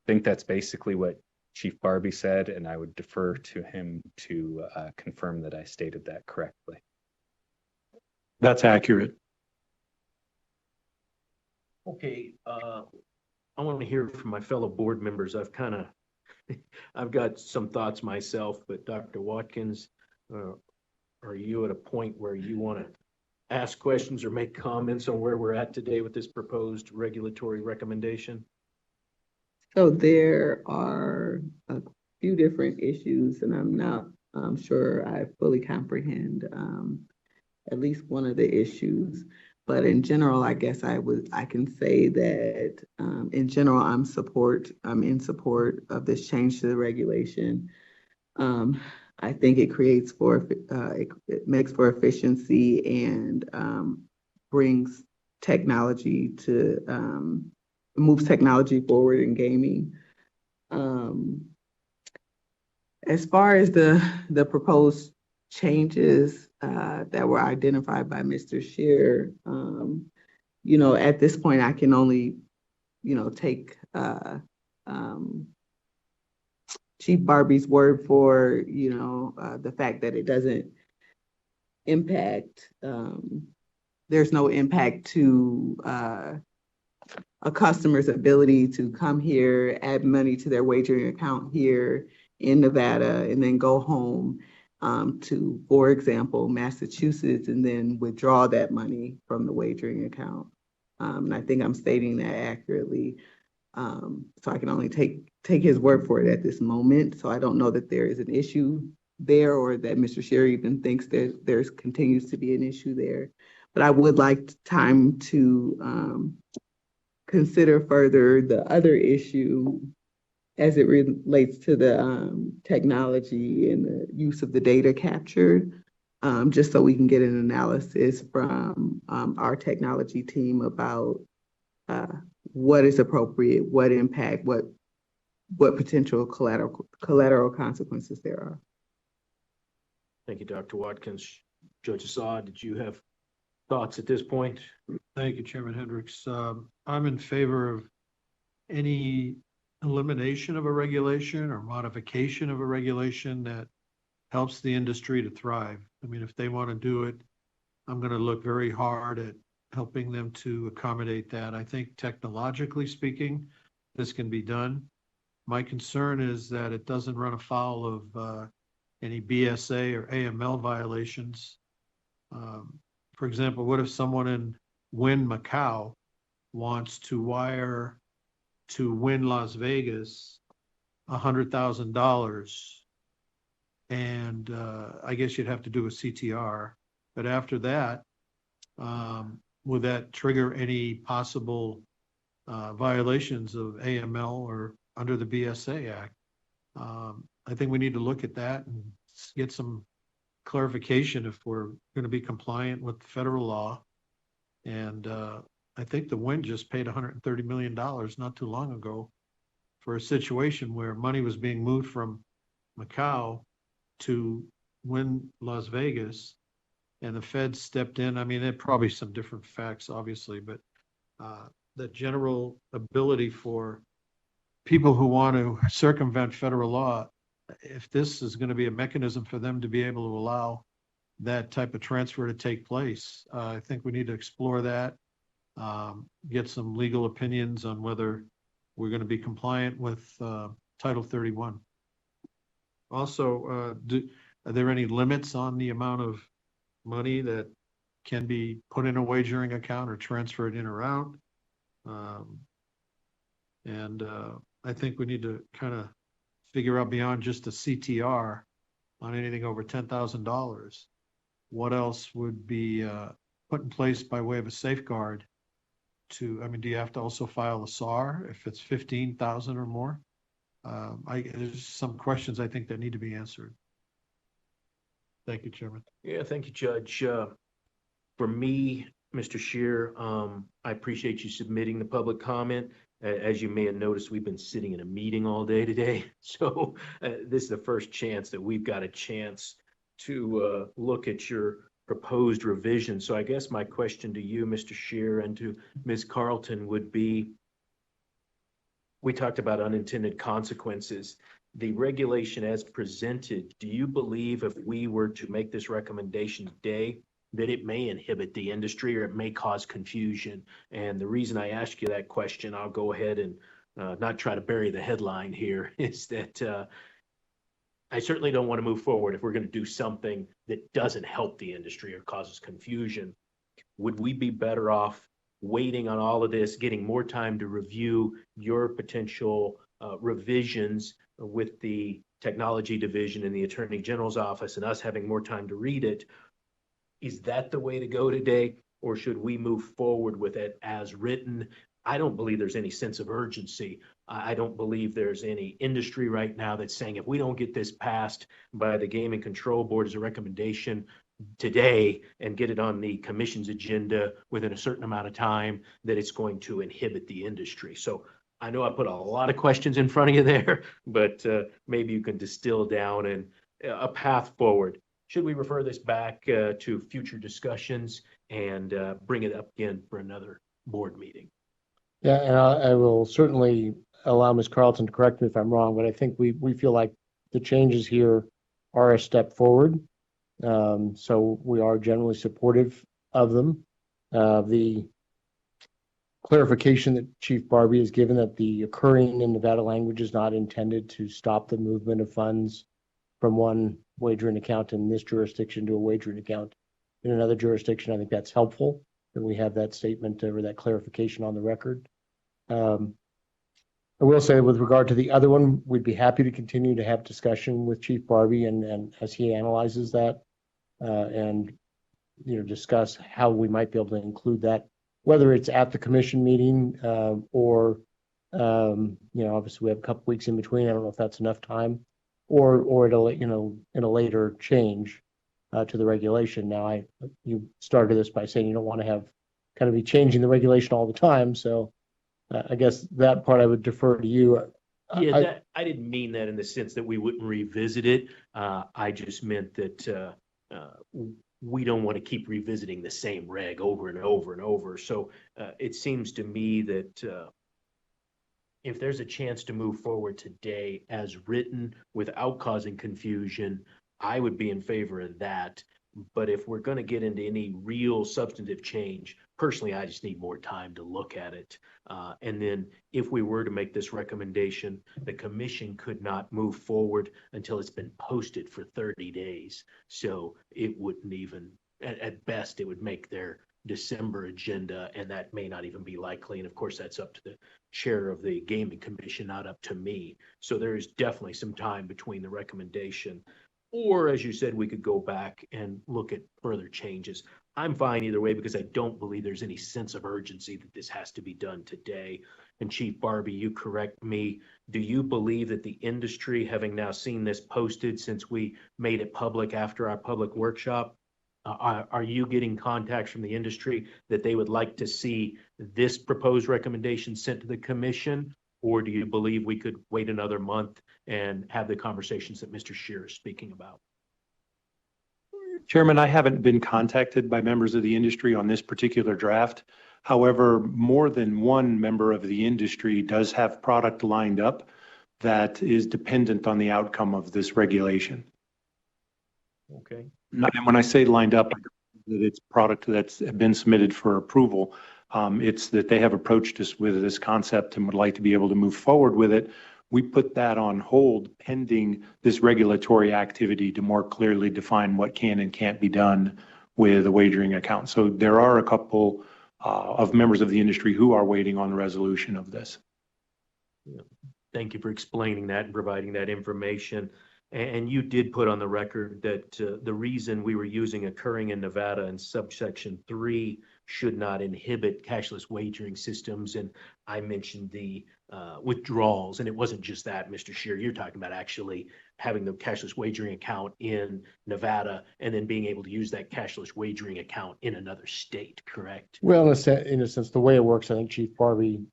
think that's basically what Chief Barbie said, and I would defer to him to confirm that I stated that correctly. That's accurate. Okay, I want to hear from my fellow board members. I've got some thoughts myself, but Dr. Watkins, are you at a point where you want to ask questions or make comments on where we're at today with this proposed regulatory recommendation? So there are a few different issues, and I'm sure I fully comprehend at least one of the issues. But in general, I guess I can say that in general, I'm in support of this change to the regulation. I think it creates it makes for efficiency and brings technology to moves technology forward in gaming. As far as the proposed changes that were identified by Mr. Shear, at this point, I can only, take Chief Barbie's word for, the fact that it doesn't impact, there's no impact to a customer's ability to come here, add money to their wagering account here in Nevada, and then go home to, for example, Massachusetts, and then withdraw that money from the wagering account. And I think I'm stating that accurately. So I can only take his word for it at this moment. So I don't know that there is an issue there, or that Mr. Shear even thinks that there continues to be an issue there. But I would like time to consider further the other issue as it relates to the technology and the use of the data captured, just so we can get an analysis from our technology team about what is appropriate, what impact, what what potential collateral consequences there are. Thank you, Dr. Watkins. Judge Assad, did you have thoughts at this point? Thank you, Chairman Hendricks. I'm in favor of any elimination of a regulation or modification of a regulation that helps the industry to thrive. I mean, if they want to do it, I'm going to look very hard at helping them to accommodate that. I think technologically speaking, this can be done. My concern is that it doesn't run afoul of any BSA or AML violations. For example, what if someone in Wynn, Macau wants to wire to Wynn, Las Vegas, $100,000? And I guess you'd have to do a CTR. But after that, would that trigger any possible violations of AML or under the BSA Act? I think we need to look at that and get some clarification if we're going to be compliant with federal law. And I think the Wynn just paid $130 million not too long ago for a situation where money was being moved from Macau to Wynn, Las Vegas, and the Fed stepped in. I mean, there are probably some different facts, obviously, but the general ability for people who want to circumvent federal law, if this is going to be a mechanism for them to be able to allow that type of transfer to take place, I think we need to explore that, get some legal opinions on whether we're going to be compliant with Title 31. Also, are there any limits on the amount of money that can be put in a wagering account or transferred in or out? I think we need to kind of figure out beyond just a CTR on anything over $10,000, what else would be put in place by way of a safeguard to, I mean, do you have to also file a SAR if it's 15,000 or more? There's some questions I think that need to be answered. Thank you, Chairman. Yeah, thank you, Judge. For me, Mr. Scheer, I appreciate you submitting the public comment. As you may have noticed, we've been sitting in a meeting all day today. So this is the first chance that we've got a chance to look at your proposed revision. So I guess my question to you, Mr. Scheer, and to Ms. Carlton would be, we talked about unintended consequences. The regulation as presented, do you believe if we were to make this recommendation today, that it may inhibit the industry or it may cause confusion? And the reason I ask you that question, I'll go ahead and not try to bury the headline here, is that I certainly don't want to move forward if we're going to do something that doesn't help the industry or causes confusion. Would we be better off waiting on all of this, getting more time to review your potential revisions with the technology division in the Attorney General's office and us having more time to read it? Is that the way to go today, or should we move forward with it as written? I don't believe there's any sense of urgency. I don't believe there's any industry right now that's saying if we don't get this passed by the Gaming Control Board as a recommendation today and get it on the commission's agenda within a certain amount of time, that it's going to inhibit the industry. So I know I put a lot of questions in front of you there, but maybe you can distill down and a path forward. Should we refer this back to future discussions and bring it up again for another board meeting? Yeah, and I will certainly allow Ms. Carlton to correct me if I'm wrong, but I think we feel like the changes here are a step forward. So we are generally supportive of them. The clarification that Chief Barbie has given that the occurring in Nevada language is not intended to stop the movement of funds from one wagering account in this jurisdiction to a wagering account in another jurisdiction. I think that's helpful that we have that statement or that clarification on the record. I will say with regard to the other one, we'd be happy to continue to have discussion with Chief Barbie and as he analyzes that and discuss how we might be able to include that, whether it's at the commission meeting or obviously we have a couple weeks in between. I don't know if that's enough time, or it'll in a later change to the regulation. Now you started this by saying you don't want to have be changing the regulation all the time, so I guess that part I would defer to you. Yeah, I didn't mean that in the sense that we wouldn't revisit it. I just meant that we don't want to keep revisiting the same reg over and over and over. So it seems to me that if there's a chance to move forward today as written without causing confusion, I would be in favor of that. But if we're going to get into any real substantive change, personally, I just need more time to look at it. And then if we were to make this recommendation, the commission could not move forward until it's been posted for 30 days. So it wouldn't even, at best, it would make their December agenda, and that may not even be likely. And of course, that's up to the chair of the gaming commission, not up to me. So there is definitely some time between the recommendation, or as you said, we could go back and look at further changes. I'm fine either way because I don't believe there's any sense of urgency that this has to be done today. And Chief Barbie, you correct me. Do you believe that the industry, having now seen this posted since we made it public after our public workshop, are you getting contacts from the industry that they would like to see this proposed recommendation sent to the commission? Or do you believe we could wait another month and have the conversations that Mr. Scheer is speaking about? Chairman, I haven't been contacted by members of the industry on this particular draft. However, more than one member of the industry does have product lined up that is dependent on the outcome of this regulation. Okay. And when I say lined up, that it's product that's been submitted for approval. It's that they have approached us with this concept and would like to be able to move forward with it. We put that on hold pending this regulatory activity to more clearly define what can and can't be done with a wagering account. So there are a couple of members of the industry who are waiting on the resolution of this. Thank you for explaining that and providing that information. And you did put on the record that the reason we were using occurring in Nevada in subsection 3 should not inhibit cashless wagering systems. And I mentioned the withdrawals, and it wasn't just that, Mr. Scheer. You're talking about actually having the cashless wagering account in Nevada and then being able to use that cashless wagering account in another state, correct? Well, in a sense, the way it works, I think Chief Barbie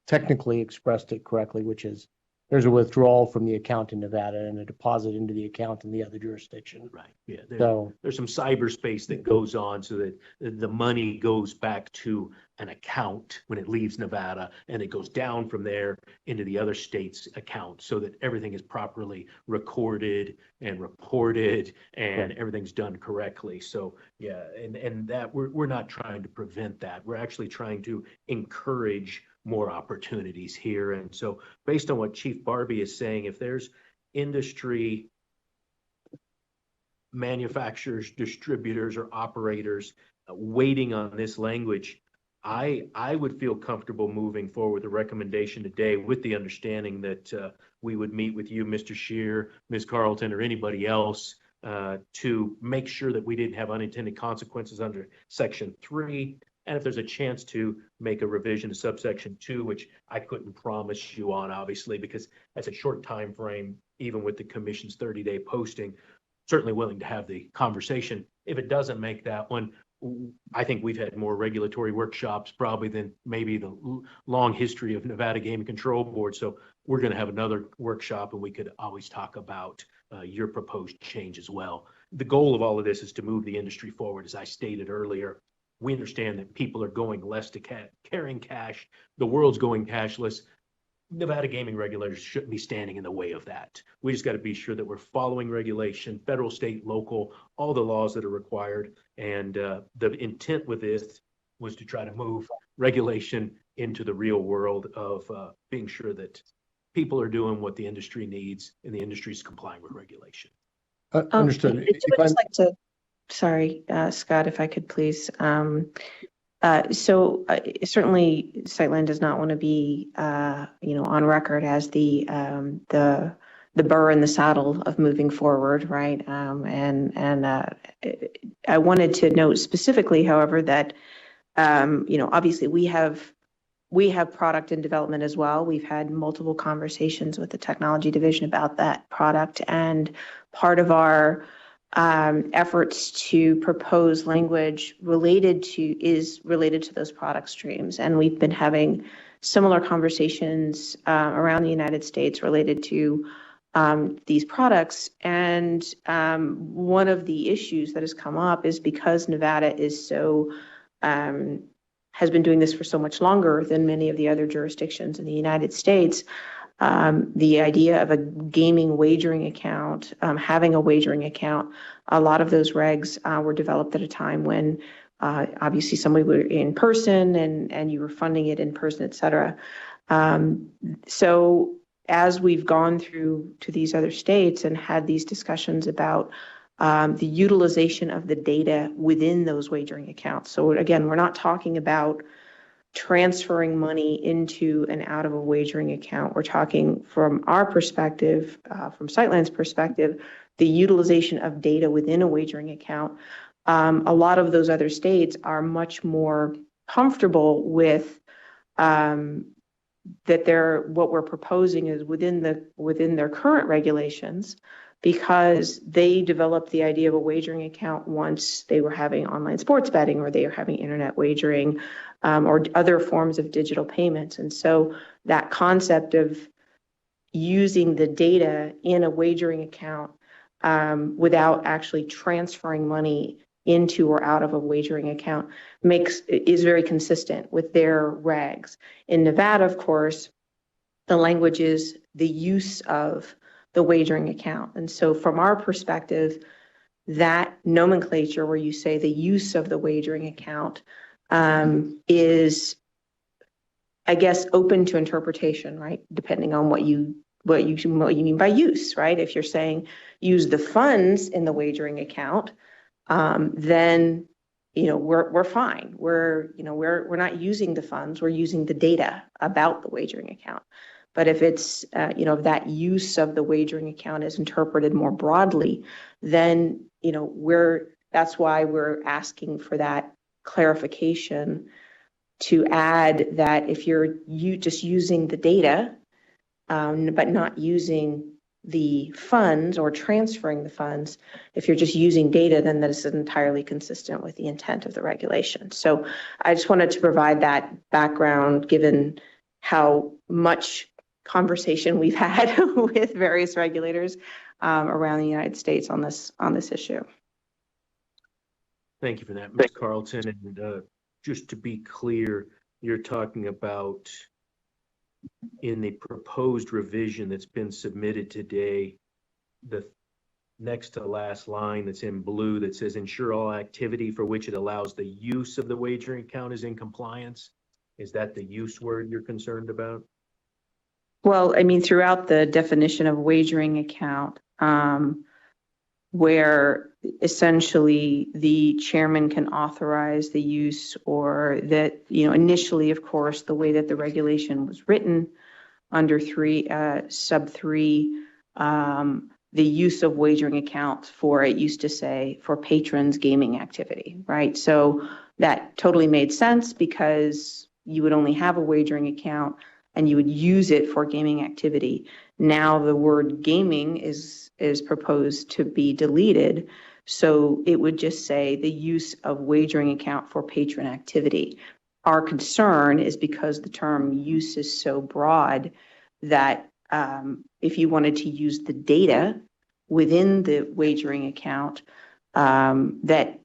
technically expressed it correctly, which is there's a withdrawal from the account in Nevada and a deposit into the account in the other jurisdiction. Right. Yeah. There's some cyberspace that goes on so that the money goes back to an account when it leaves Nevada, and it goes down from there into the other state's account so that everything is properly recorded and reported and everything's done correctly. So yeah, and that we're not trying to prevent that. We're actually trying to encourage more opportunities here. And so based on what Chief Barbie is saying, if there's industry manufacturers, distributors, or operators waiting on this language, I would feel comfortable moving forward the recommendation today with the understanding that we would meet with you, Mr. Scheer, Ms. Carlton, or anybody else to make sure that we didn't have unintended consequences under Section 3. And if there's a chance to make a revision to subsection 2, which I couldn't promise you on, obviously, because that's a short time frame, even with the commission's 30-day posting, certainly willing to have the conversation. If it doesn't make that one, I think we've had more regulatory workshops probably than maybe the long history of Nevada Gaming Control Board. So we're going to have another workshop, and we could always talk about your proposed change as well. The goal of all of this is to move the industry forward, as I stated earlier. We understand that people are going less to carrying cash. The world's going cashless. Nevada gaming regulators shouldn't be standing in the way of that. We just got to be sure that we're following regulation, federal, state, local, all the laws that are required. And the intent with this was to try to move regulation into the real world of being sure that people are doing what the industry needs and the industry is complying with regulation. Understood. I would just like to, sorry, Scott, if I could please. Certainly, Sightline does not want to be, on record as the burr in the saddle of moving forward, right? I wanted to note specifically, however, that obviously we have product in development as well. We've had multiple conversations with the technology division about that product, and part of our efforts to propose language related to those product streams. And we've been having similar conversations around the United States related to these products. And one of the issues that has come up is because Nevada is so has been doing this for so much longer than many of the other jurisdictions in the United States. The idea of a gaming wagering account, having a wagering account, a lot of those regs were developed at a time when obviously somebody were in person and you were funding it in person, et cetera. So as we've gone through to these other states and had these discussions about the utilization of the data within those wagering accounts. So again, we're not talking about transferring money into and out of a wagering account. We're talking from our perspective, from Sightline's perspective, the utilization of data within a wagering account. A lot of those other states are much more comfortable with that what we're proposing is within their current regulations, because they developed the idea of a wagering account once they were having online sports betting or they were having internet wagering or other forms of digital payments. And so that concept of using the data in a wagering account without actually transferring money into or out of a wagering account is very consistent with their regs. In Nevada, of course, the language is the use of the wagering account. And so from our perspective, that nomenclature where you say the use of the wagering account is, I guess, open to interpretation, right? Depending on what you mean by use, right? If you're saying use the funds in the wagering account, then we're fine. We're not using the funds. We're using the data about the wagering account. But if it's if that use of the wagering account is interpreted more broadly, then that's why we're asking for that clarification to add that if you're just using the data, but not using the funds or transferring the funds, if you're just using data, then that is entirely consistent with the intent of the regulation. So I just wanted to provide that background, given how much conversation we've had with various regulators around the United States on this issue. Thank you for that, Ms. Carlton. And just to be clear, you're talking about in the proposed revision that's been submitted today, the next to last line that's in blue that says ensure all activity for which it allows the use of the wagering account is in compliance. Is that the use word you're concerned about? Well, I mean, throughout the definition of wagering account, where essentially the chairman can authorize the use, or that, initially, of course, the way that the regulation was written under sub 3, the use of wagering accounts it used to say for patrons gaming activity, right? So that totally made sense because you would only have a wagering account and you would use it for gaming activity. Now the word gaming is proposed to be deleted. So it would just say the use of wagering account for patron activity. Our concern is because the term use is so broad that if you wanted to use the data within the wagering account, that's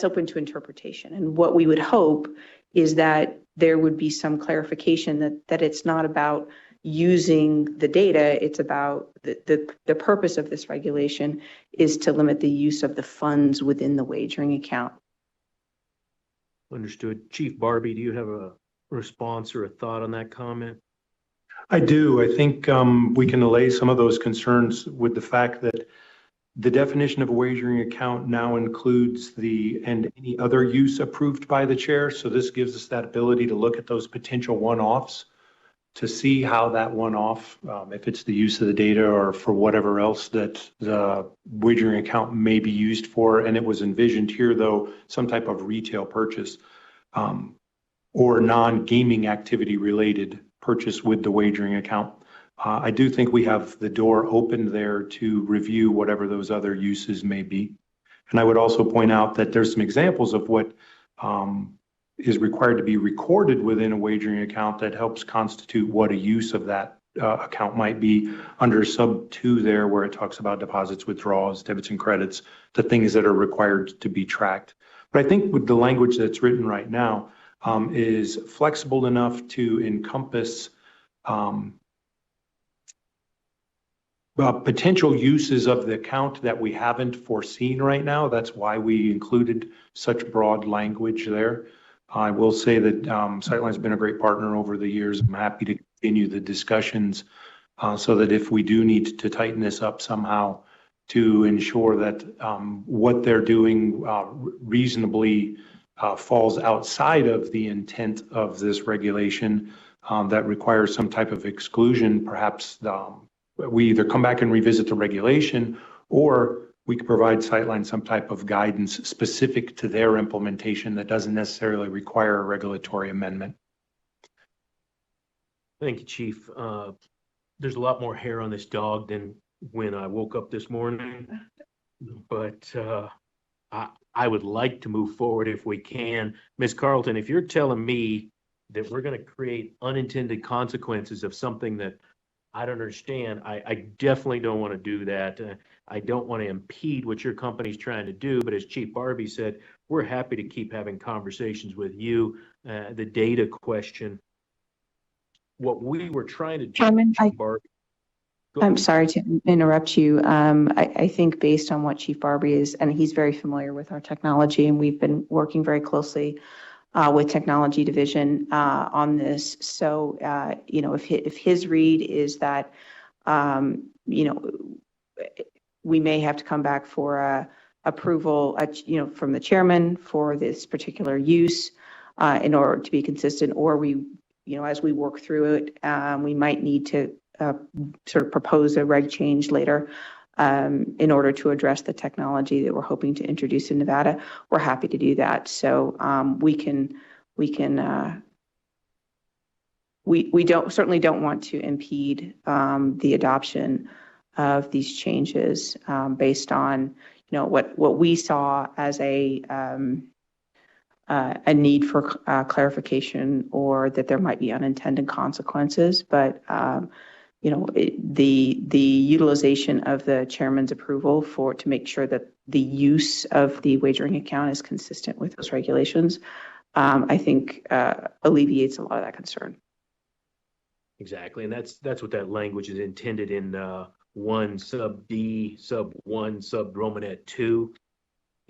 open to interpretation. And what we would hope is that there would be some clarification that it's not about using the data, it's about the purpose of this regulation is to limit the use of the funds within the wagering account. Understood. Chief Barbie, do you have a response or a thought on that comment? I do. I think we can allay some of those concerns with the fact that the definition of a wagering account now includes and any other use approved by the chair. So this gives us that ability to look at those potential one-offs to see how that one-off, if it's the use of the data or for whatever else that the wagering account may be used for. And it was envisioned here, though, some type of retail purchase or non-gaming activity related purchase with the wagering account. I do think we have the door open there to review whatever those other uses may be. And I would also point out that there's some examples of what is required to be recorded within a wagering account that helps constitute what a use of that account might be under sub 2 there, where it talks about deposits, withdrawals, debits and credits, the things that are required to be tracked. But I think with the language that's written right now is flexible enough to encompass potential uses of the account that we haven't foreseen right now. That's why we included such broad language there. I will say that Sightline's been a great partner over the years. I'm happy to continue the discussions so that if we do need to tighten this up somehow to ensure that what they're doing reasonably falls outside of the intent of this regulation that requires some type of exclusion, perhaps we either come back and revisit the regulation, or we could provide Sightline some type of guidance specific to their implementation that doesn't necessarily require a regulatory amendment. Thank you, Chief. There's a lot more hair on this dog than when I woke up this morning, but I would like to move forward if we can. Ms. Carlton, if you're telling me that we're going to create unintended consequences of something that I don't understand, I definitely don't want to do that. I don't want to impede what your company's trying to do, but as Chief Barbie said, we're happy to keep having conversations with you. The data question, what we were trying to do, Chairman, Chief Barbie. I'm sorry to interrupt you. I think based on what Chief Barbie is, and he's very familiar with our technology, and we've been working very closely with technology division on this. So, if his read is that, we may have to come back for approval, from the chairman for this particular use in order to be consistent, or we, as we work through it, we might need to sort of propose a reg change later in order to address the technology that we're hoping to introduce in Nevada. We're happy to do that. So we certainly don't want to impede the adoption of these changes based on what we saw as a need for clarification, or that there might be unintended consequences. But the utilization of the chairman's approval to make sure that the use of the wagering account is consistent with those regulations, I think alleviates a lot of that concern. Exactly, and that's what that language is intended in 1 sub D, sub 1, sub Romanet 2.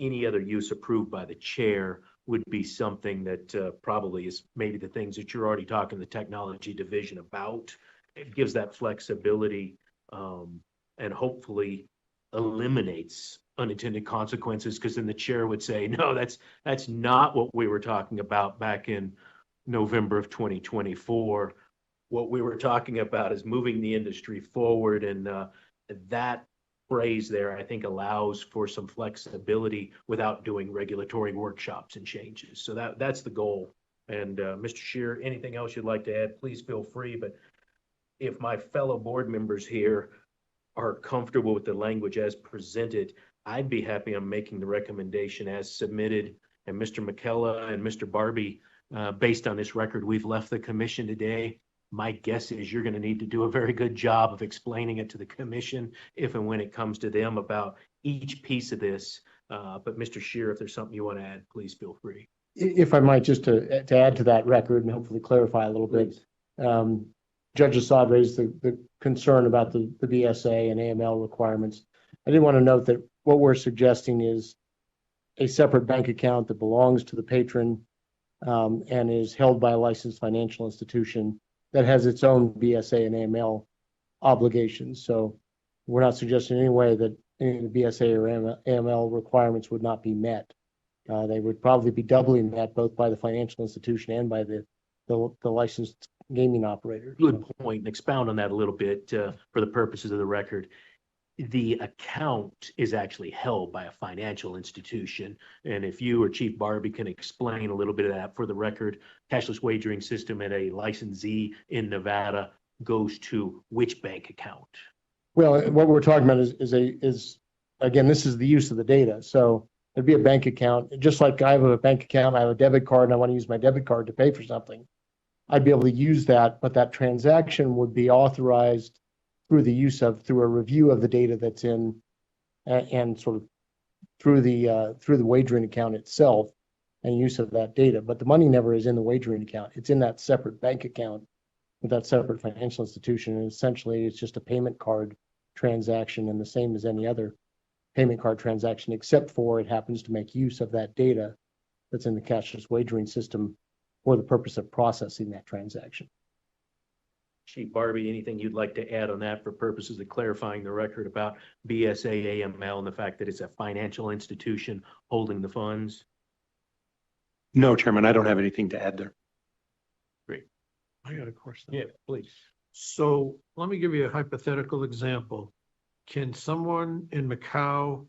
Any other use approved by the chair would be something that probably is maybe the things that you're already talking to the technology division about. It gives that flexibility and hopefully eliminates unintended consequences, because then the chair would say, no, that's not what we were talking about back in November of 2024. What we were talking about is moving the industry forward, and that phrase there, I think, allows for some flexibility without doing regulatory workshops and changes. So that's the goal. And Mr. Scheer, anything else you'd like to add, please feel free. But if my fellow board members here are comfortable with the language as presented, I'd be happy on making the recommendation as submitted. And Mr. McKellar and Mr. Barbie, based on this record we've left the commission today, my guess is you're going to need to do a very good job of explaining it to the commission if and when it comes to them about each piece of this. But Mr. Scheer, if there's something you want to add, please feel free. If I might, just to add to that record and hopefully clarify a little bit. Judge Assad raised the concern about the BSA and AML requirements. I did want to note that what we're suggesting is a separate bank account that belongs to the patron and is held by a licensed financial institution that has its own BSA and AML obligations. So we're not suggesting in any way that any of the BSA or AML requirements would not be met. They would probably be doubly met, both by the financial institution and by the licensed gaming operator. Good point. And expound on that a little bit for the purposes of the record. The account is actually held by a financial institution. And if you or Chief Barbie can explain a little bit of that for the record, cashless wagering system at a licensee in Nevada goes to which bank account? Well, what we're talking about is again, this is the use of the data. So There'd be a bank account, just like I have a bank account, I have a debit card and I want to use my debit card to pay for something. I'd be able to use that, but that transaction would be authorized through a review of the data that's in and sort of through the wagering account itself and use of that data. But the money never is in the wagering account. It's in that separate bank account with that separate financial institution. And essentially it's just a payment card transaction and the same as any other payment card transaction, except for it happens to make use of that data that's in the cashless wagering system for the purpose of processing that transaction. Chief Barbie, anything you'd like to add on that for purposes of clarifying the record about BSA AML and the fact that it's a financial institution holding the funds? No, Chairman, I don't have anything to add there. Great. I got a question. Yeah, please. So let me give you a hypothetical example. Can someone in Macau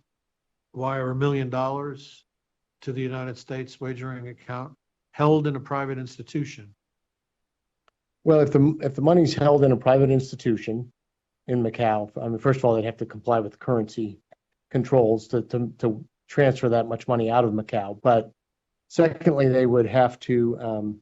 wire $1 million to the United States wagering account held in a private institution? Well, if the money's held in a private institution in Macau, I mean, first of all, they'd have to comply with currency controls to transfer that much money out of Macau. But secondly, they would have to,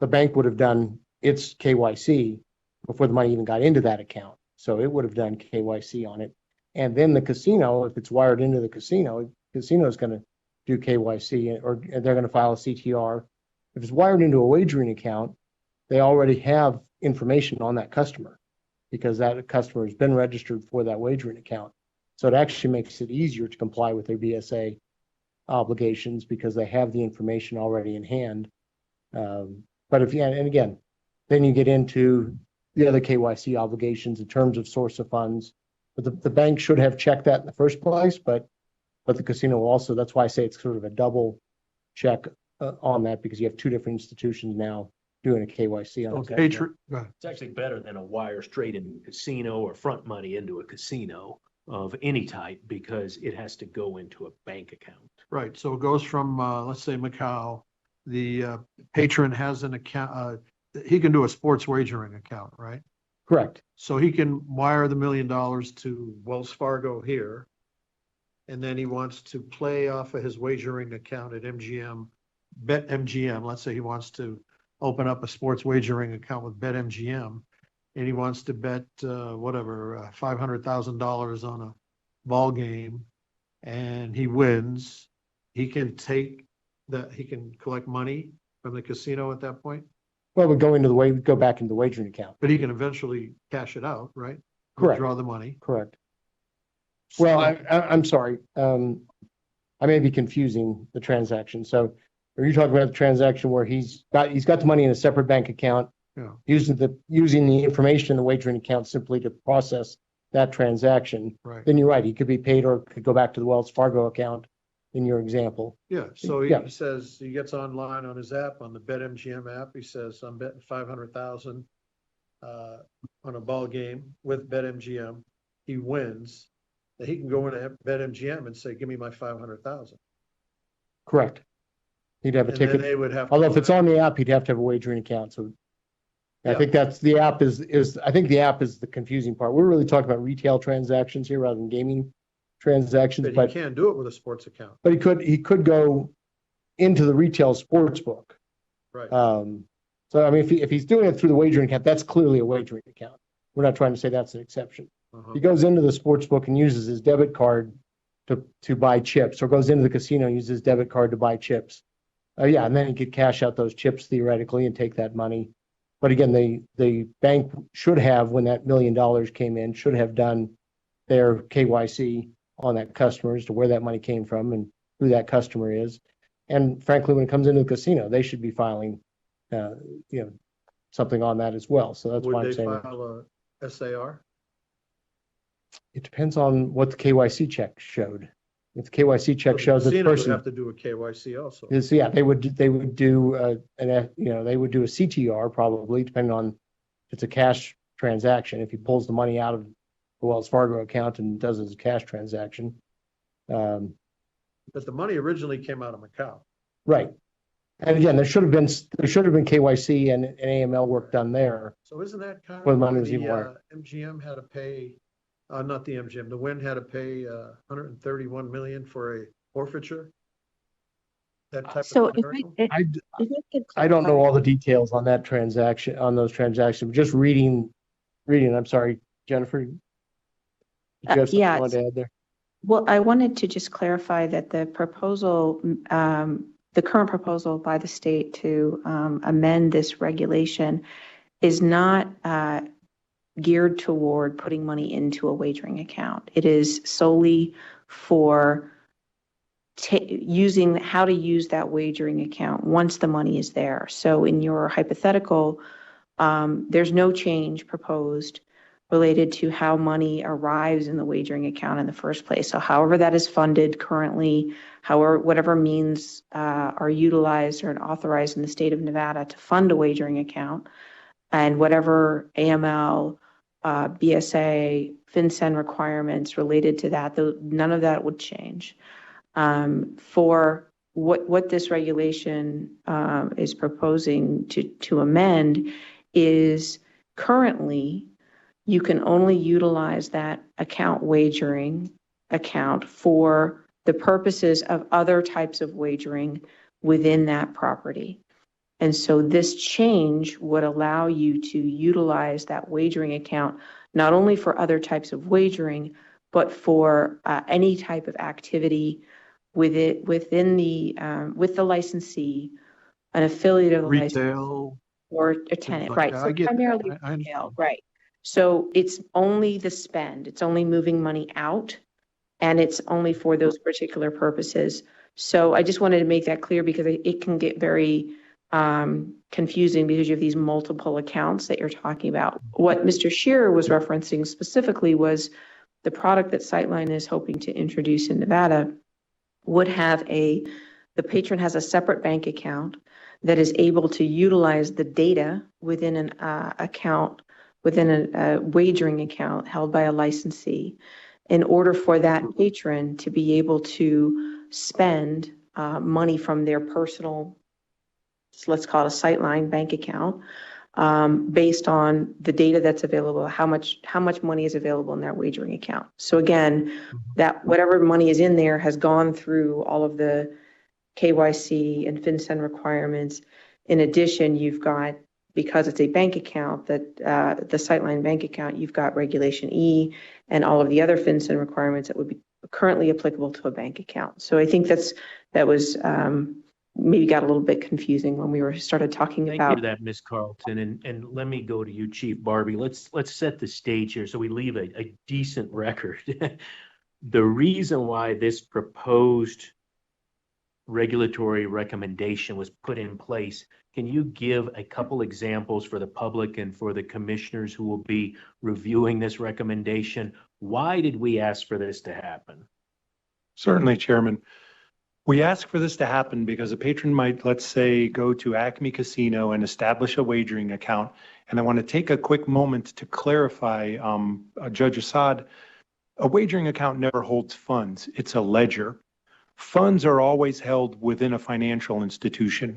the bank would have done its KYC before the money even got into that account. So it would have done KYC on it. And then the casino, if it's wired into the casino is going to do KYC or they're going to file a CTR. If it's wired into a wagering account, they already have information on that customer because that customer has been registered for that wagering account. So it actually makes it easier to comply with their BSA obligations because they have the information already in hand. But and again, then you get into the other KYC obligations in terms of source of funds. But the bank should have checked that in the first place, but the casino will also, that's why I say it's sort of a double check on that because you have two different institutions now doing a KYC on it. It's actually better than a wire straight into a casino or front money into a casino of any type because it has to go into a bank account. Right. So it goes from, let's say Macau, the patron has an account, he can do a sports wagering account, right? Correct. So he can wire the $1 million to Wells Fargo here. And then he wants to play off of his wagering account at MGM, BetMGM. Let's say he wants to open up a sports wagering account with BetMGM. And he wants to bet $500,000 on a ball game and he wins. He can he can collect money from the casino at that point. Well, we go back into the wagering account. But he can eventually cash it out, right? Correct. Withdraw the money. Correct. Well, I'm sorry. I may be confusing the transaction. So are you talking about the transaction where he's got the money in a separate bank account, using the information in the wagering account simply to process that transaction? Right. Then you're right. He could be paid or could go back to the Wells Fargo account in your example. Yeah. So he says he gets online on his app, on the BetMGM app. He says, I'm betting 500,000 on a ball game with BetMGM. He wins. Then he can go into BetMGM and say, give me my 500,000. Correct. He'd have a ticket. They would have Although if it's on the app, he'd have to have a wagering account. So I think that's the app I think the app is the confusing part. We're really talking about retail transactions here rather than gaming transactions. But he can't do it with a sports account. But he could go into the retail sports book. Right. So I mean, if he's doing it through the wagering account, that's clearly a wagering account. We're not trying to say that's an exception. He goes into the sports book and uses his debit card to buy chips, or goes into the casino and uses his debit card to buy chips. And then he could cash out those chips theoretically and take that money. But again, the bank should have, when that $1 million came in, should have done their KYC on that customer as to where that money came from and who that customer is. And frankly, when it comes into the casino, they should be filing, something on that as well. So that's why I'm saying. Would they file a SAR? It depends on what the KYC check showed. If the KYC check shows that the person would have to do a KYC also. they would do a CTR probably, depending on if it's a cash transaction. If he pulls the money out of the Wells Fargo account and does it as a cash transaction. But the money originally came out of Macau. Right. And again, there should have been KYC and AML work done there. So isn't that kind where of the money why was even wired? MGM had to pay, not the MGM, the Wynn had to pay $131 million for a forfeiture? That type So of if scenario? I don't know all the details on that transaction, on those transactions. Just reading, I'm sorry, Jennifer. Did you have something yeah, you wanted to add there? well, I wanted to just clarify that the proposal, the current proposal by the state to amend this regulation is not geared toward putting money into a wagering account. It is solely for using how to use that wagering account once the money is there. So in your hypothetical, there's no change proposed related to how money arrives in the wagering account in the first place. So however that is funded currently, however, whatever means are utilized or authorized in the state of Nevada to fund a wagering account, and whatever AML, BSA, FinCEN requirements related to that, none of that would change. For what this regulation is proposing to amend is currently you can only utilize that account wagering account for the purposes of other types of wagering within that property. And so this change would allow you to utilize that wagering account not only for other types of wagering, but for any type of activity with the licensee, an affiliate of the licensee, Retail or a tenant, like right? that. So I get that. primarily I retail, right? So it's only the spend, it's only moving money out, and it's only for those particular purposes. So I just wanted to make that clear because it can get very confusing because you have these multiple accounts that you're talking about. What Mr. Shearer was referencing specifically was the product that Sightline is hoping to introduce in Nevada would have the patron has a separate bank account that is able to utilize the data within an account, within a wagering account held by a licensee, in order for that patron to be able to spend money from their personal, let's call it a Sightline bank account, based on the data that's available, how much money is available in that wagering account. So again, that whatever money is in there has gone through all of the KYC and FinCEN requirements. In addition, you've got, because it's a bank account, that the Sightline bank account, you've got Regulation E and all of the other FinCEN requirements that would be currently applicable to a bank account. So I think that was maybe got a little bit confusing when we started talking Thank about. you for that, Ms. Carlton. And let me go to you, Chief Barbie. Let's set the stage here so we leave a decent record. The reason why this proposed regulatory recommendation was put in place, can you give a couple examples for the public and for the commissioners who will be reviewing this recommendation? Why did we ask for this to happen? Certainly, Chairman. We ask for this to happen because a patron might, let's say, go to Acme Casino and establish a wagering account. And I want to take a quick moment to clarify, Judge Assad, a wagering account never holds funds. It's a ledger. Funds are always held within a financial institution.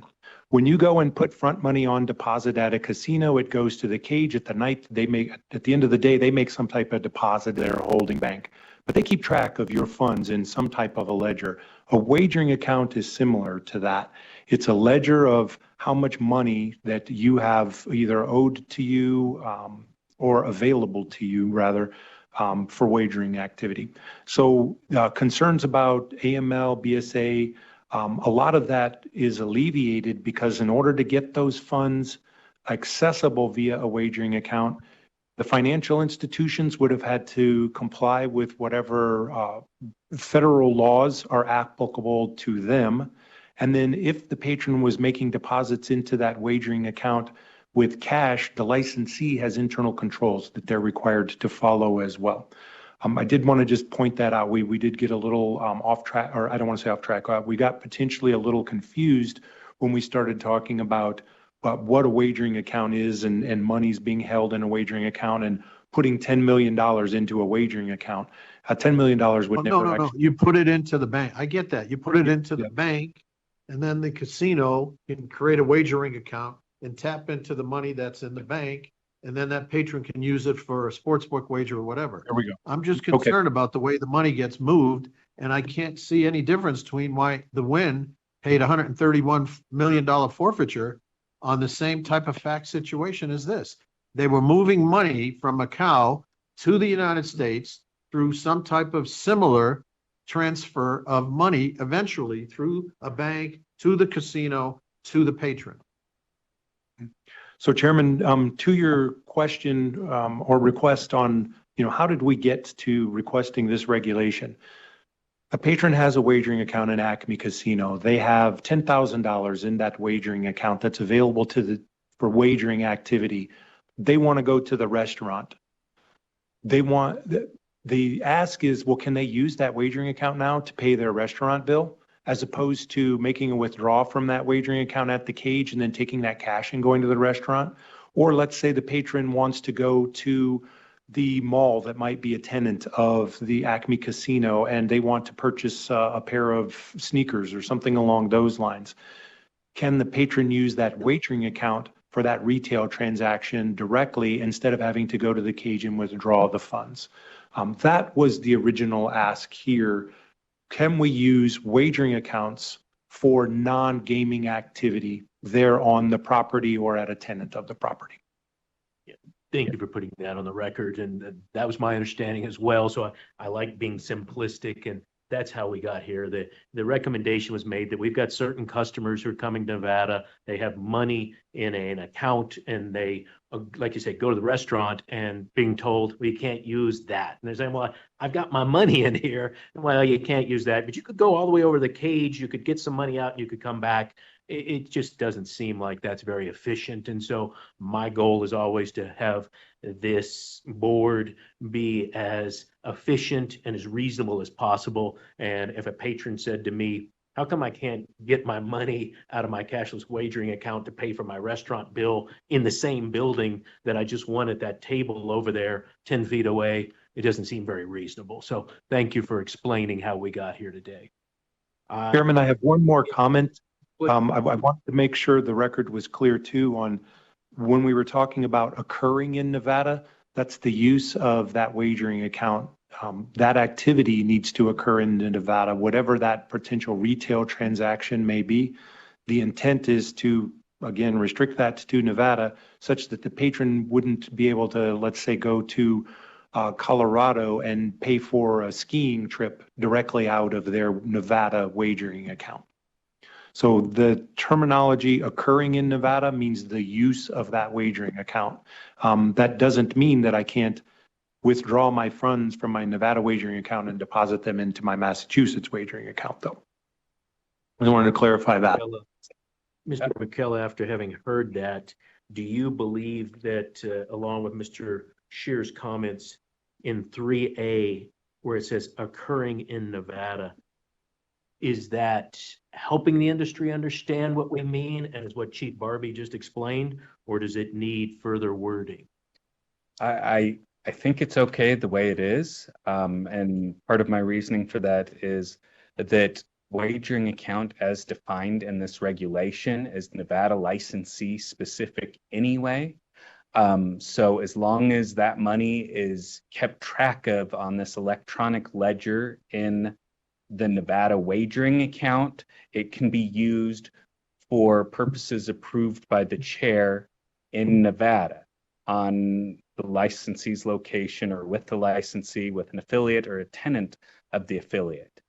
When you go and put front money on deposit at a casino, it goes to the cage at the end of the day, they make some type of deposit in their holding bank, but they keep track of your funds in some type of a ledger. A wagering account is similar to that. It's a ledger of how much money that you have either owed to you or available to you, rather, for wagering activity. So concerns about AML, BSA, a lot of that is alleviated because in order to get those funds accessible via a wagering account, the financial institutions would have had to comply with whatever federal laws are applicable to them. And then if the patron was making deposits into that wagering account with cash, the licensee has internal controls that they're required to follow as well. I did want to just point that out. We did get a little off track, or I don't want to say off track. We got potentially a little confused when we started talking about what a wagering account is and money's being held in a wagering account and putting $10 million into a wagering account. $10 million would never No. You put it into the bank. I get that. You put it into the bank, and then the casino can create a wagering account and tap into the money that's in the bank, and then that patron can use it for a sportsbook wager or whatever. There we go. I'm just concerned about the way the money gets moved And I can't see any difference between why the Wynn paid $131 million forfeiture on the same type of fact situation as this. They were moving money from Macau to the United States through some type of similar transfer of money, eventually through a bank to the casino to the patron. So Chairman, to your question or request on, how did we get to requesting this regulation? A patron has a wagering account in Acme Casino. They have $10,000 in that wagering account that's available for wagering activity. They want to go to the restaurant. The ask is, well, can they use that wagering account now to pay their restaurant bill, as opposed to making a withdrawal from that wagering account at the cage and then taking that cash and going to the restaurant? Or let's say the patron wants to go to the mall that might be a tenant of the Acme Casino and they want to purchase a pair of sneakers or something along those lines. Can the patron use that wagering account for that retail transaction directly instead of having to go to the cage and withdraw the funds? That was the original ask here. Can we use wagering accounts for non-gaming activity there on the property or at a tenant of the property? Thank you for putting that on the record. And that was my understanding as well. So I like being simplistic, and that's how we got here. The recommendation was made that we've got certain customers who are coming to Nevada. They have money in an account and they, like you said, go to the restaurant and being told, well, you can't use that. And they're saying, well, I've got my money in here. Well, you can't use that, but you could go all the way over the cage. You could get some money out and you could come back. It just doesn't seem like that's very efficient. And so my goal is always to have this board be as efficient and as reasonable as possible. And if a patron said to me, how come I can't get my money out of my cashless wagering account to pay for my restaurant bill in the same building that I just won at that table over there 10 feet away? It doesn't seem very reasonable. So thank you for explaining how we got here today. Chairman, I have one more comment. I wanted to make sure the record was clear too on when we were talking about occurring in Nevada, that's the use of that wagering account. That activity needs to occur in Nevada, whatever that potential retail transaction may be. The intent is to, again, restrict that to Nevada such that the patron wouldn't be able to, let's say, go to Colorado and pay for a skiing trip directly out of their Nevada wagering account. So the terminology occurring in Nevada means the use of that wagering account. That doesn't mean that I can't withdraw my funds from my Nevada wagering account and deposit them into my Massachusetts wagering account, though. I just wanted to clarify that. Mr. McKellar, after having heard that, do you believe that along with Mr. Shear's comments in 3A, where it says occurring in Nevada, is that helping the industry understand what we mean and is what Chief Barbie just explained, or does it need further wording? I think it's okay the way it is. And part of my reasoning for that is that wagering account as defined in this regulation is Nevada licensee specific anyway. So as long as that money is kept track of on this electronic ledger in the Nevada wagering account, it can be used for purposes approved by the chair in Nevada on the licensee's location or with the licensee, with an affiliate or a tenant of the affiliate.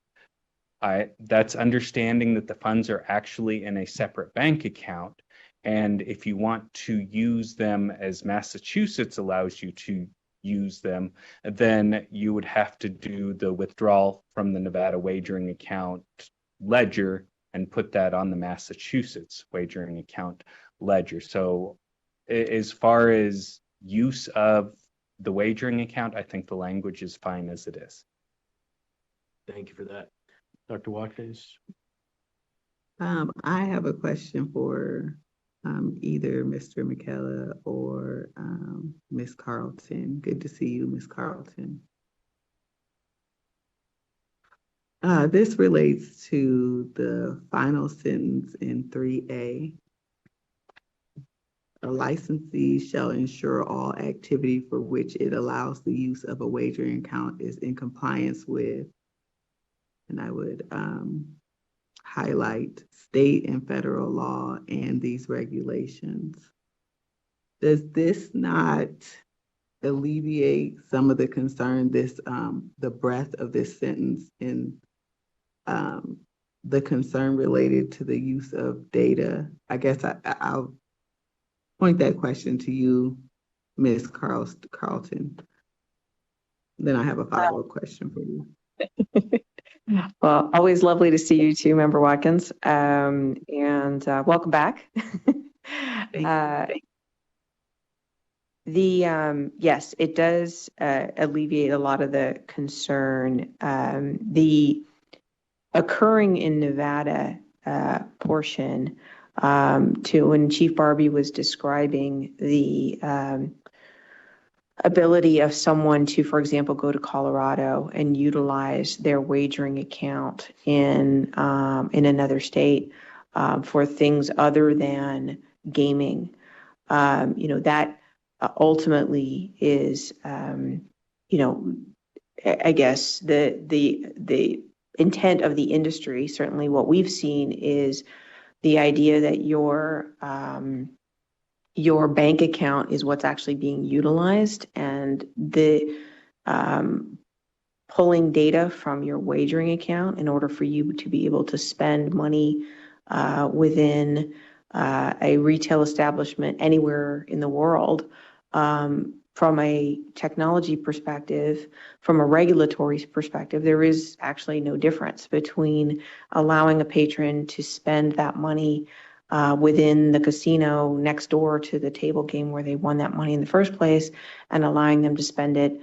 That's understanding that the funds are actually in a separate bank account. And if you want to use them as Massachusetts allows you to use them, then you would have to do the withdrawal from the Nevada wagering account ledger and put that on the Massachusetts wagering account ledger. So as far as use of the wagering account, I think the language is fine as it is. Thank you for that. Dr. Watkins? I have a question for either Mr. McKellar or Ms. Carlton. Good to see you, Ms. Carlton. This relates to the final sentence in 3A. A licensee shall ensure all activity for which it allows the use of a wagering account is in compliance with and I would highlight state and federal law and these regulations. Does this not alleviate some of the concern, the breadth of this sentence in the concern related to the use of data? I guess I'll point that question to you, Ms. Carlton. Then I have a follow-up question for you. Well, always lovely to see you too, Member Watkins, and welcome back. Yes, it does alleviate a lot of the concern. The occurring in Nevada portion to when Chief Barbie was describing the ability of someone to, for example, go to Colorado and utilize their wagering account in another state for things other than gaming. That ultimately is, I guess the intent of the industry. Certainly, what we've seen is the idea that your bank account is what's actually being utilized, and the pulling data from your wagering account in order for you to be able to spend money within a retail establishment anywhere in the world. From a technology perspective, from a regulatory perspective, there is actually no difference between allowing a patron to spend that money within the casino next door to the table game where they won that money in the first place, and allowing them to spend it,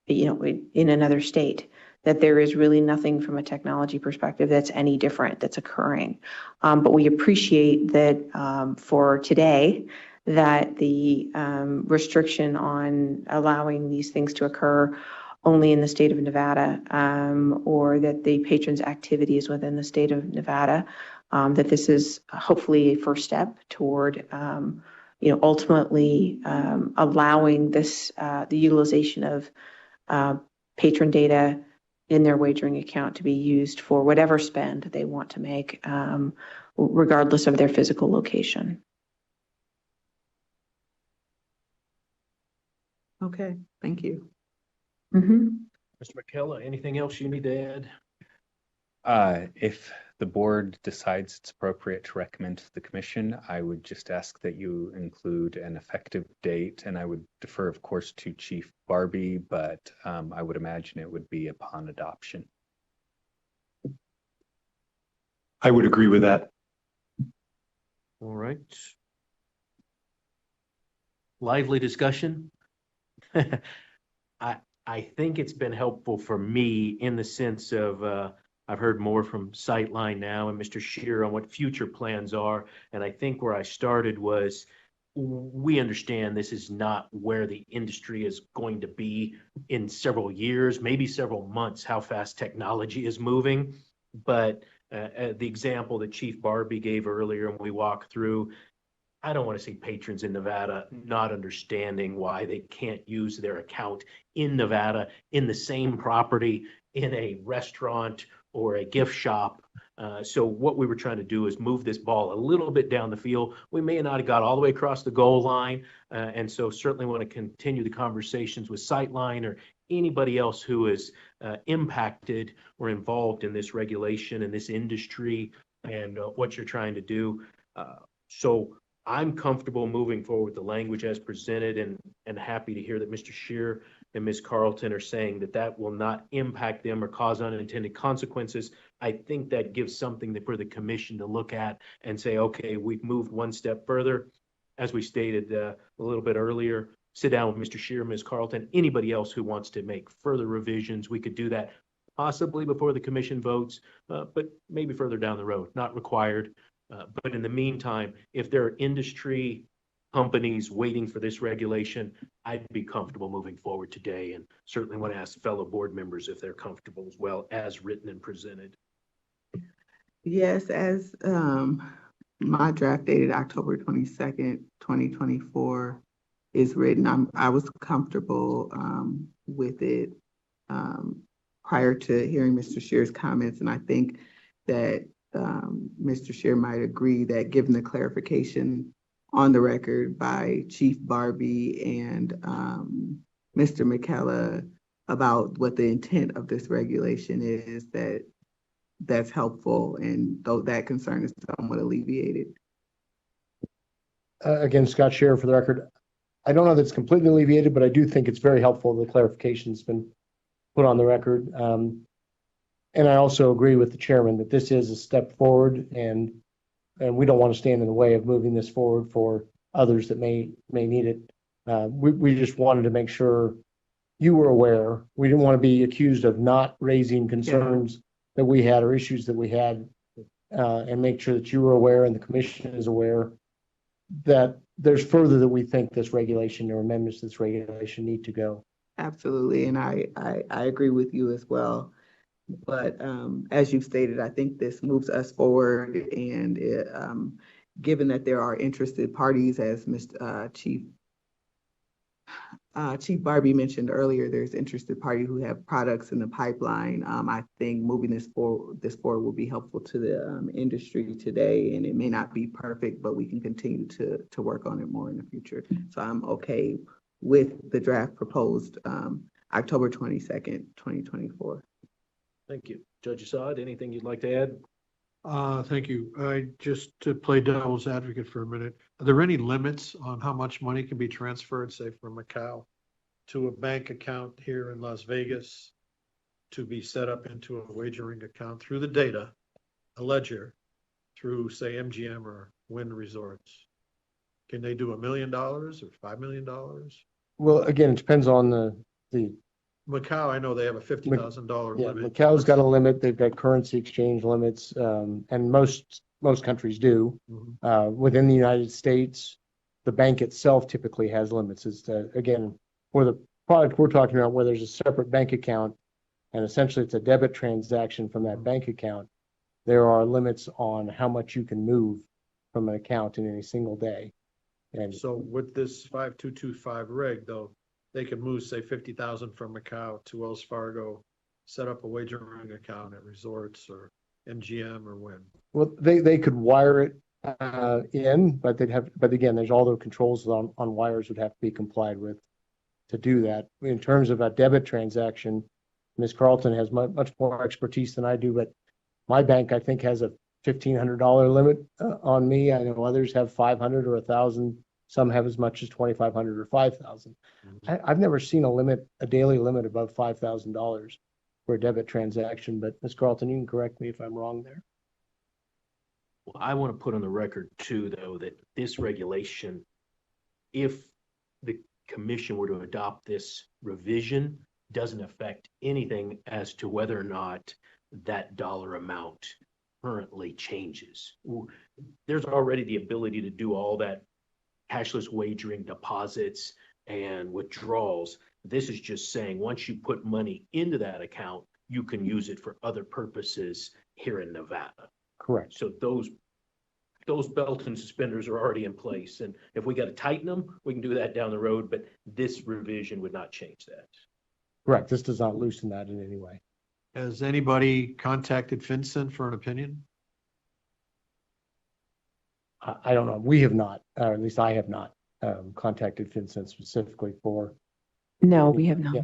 in another state. That there is really nothing from a technology perspective that's any different that's occurring. But we appreciate that for today, that the restriction on allowing these things to occur only in the state of Nevada, or that the patron's activity is within the state of Nevada, that this is hopefully a first step toward, ultimately allowing this, the utilization of patron data in their wagering account to be used for whatever spend they want to make, regardless of their physical location. Okay, thank you. Mr. McKellar, anything else you need to add? If the board decides it's appropriate to recommend to the commission, I would just ask that you include an effective date, and I would defer, of course, to Chief Barbie, but I would imagine it would be upon adoption. I would agree with that. All right. Lively discussion. I think it's been helpful for me in the sense of I've heard more from Sightline now and Mr. Scheer on what future plans are. And I think where I started was we understand this is not where the industry is going to be in several years, maybe several months, how fast technology is moving. But the example that Chief Barbie gave earlier when we walked through, I don't want to see patrons in Nevada not understanding why they can't use their account in Nevada in the same property in a restaurant or a gift shop. So what we were trying to do is move this ball a little bit down the field. We may not have got all the way across the goal line. And so certainly want to continue the conversations with Sightline or anybody else who is impacted or involved in this regulation and this industry and what you're trying to do. So I'm comfortable moving forward with the language as presented and happy to hear that Mr. Scheer and Ms. Carlton are saying that that will not impact them or cause unintended consequences. I think that gives something for the commission to look at and say, okay, we've moved one step further. As we stated a little bit earlier, sit down with Mr. Scheer, Ms. Carlton, anybody else who wants to make further revisions, we could do that possibly before the commission votes, but maybe further down the road, not required. But in the meantime, if there are industry companies waiting for this regulation, I'd be comfortable moving forward today, and certainly want to ask fellow board members if they're comfortable as well as written and presented. Yes, as my draft dated October 22nd, 2024 is written, I was comfortable with it. prior to hearing Mr. Shear's comments, and I think that Mr. Shear might agree that given the clarification on the record by Chief Barbie and Mr. McKellar about what the intent of this regulation is, that's helpful, and though that concern is somewhat alleviated. Again, Scott Shearer for the record. I don't know that it's completely alleviated, but I do think it's very helpful. The clarification's been put on the record. And I also agree with the chairman that this is a step forward, and we don't want to stand in the way of moving this forward for others that may need it. We just wanted to make sure you were aware. We didn't want to be accused of not raising concerns that we had or issues that we had, and make sure that you were aware and the commission is aware that there's further that we think this regulation or amendments to this regulation need to go. Absolutely, and I agree with you as well. But as you've stated, I think this moves us forward, and given that there are interested parties, as Mr. Chief Barbie mentioned earlier, there's interested parties who have products in the pipeline. I think moving this forward will be helpful to the industry today, and it may not be perfect, but we can continue to work on it more in the future. So I'm okay with the draft proposed October 22nd, 2024. Thank you. Judge Assad, anything you'd like to add? Thank you. Just to play devil's advocate for a minute, are there any limits on how much money can be transferred, say, from Macau to a bank account here in Las Vegas to be set up into a wagering account through the data, a ledger, through, say, MGM or Wynn Resorts? Can they do $1 million or $5 million? Well, again, it depends on the Macau, I know they have a $50,000 yeah, limit. Macau's got a limit. They've got currency exchange limits, and most countries do. Within the United States, the bank itself typically has limits. It's again, for the product we're talking about, where there's a separate bank account, and essentially it's a debit transaction from that bank account, there are limits on how much you can move from an account in any single day. And so with this 5225 reg, though, they could move, say, 50,000 from Macau to Wells Fargo, set up a wagering account at Resorts or MGM or Wynn. Well, they could wire it in, but again, there's all the controls on wires would have to be complied with to do that. In terms of a debit transaction, Ms. Carlton has much more expertise than I do, but my bank, I think, has a $1,500 limit on me. I know others have 500 or 1,000. Some have as much as 2,500 or 5,000. I've never seen a daily limit above $5,000 for a debit transaction, but Ms. Carlton, you can correct me if I'm wrong there. Well, I want to put on the record too, though, that this regulation, if the commission were to adopt this revision, doesn't affect anything as to whether or not that dollar amount currently changes. There's already the ability to do all that cashless wagering deposits and withdrawals. This is just saying once you put money into that account, you can use it for other purposes here in Nevada. Correct. So those belts and suspenders are already in place. And if we got to tighten them, we can do that down the road, but this revision would not change that. Correct. This does not loosen that in any way. Has anybody contacted FinCEN for an opinion? I don't know. We have not, or at least I have not contacted FinCEN specifically for. No, we have not. Yeah.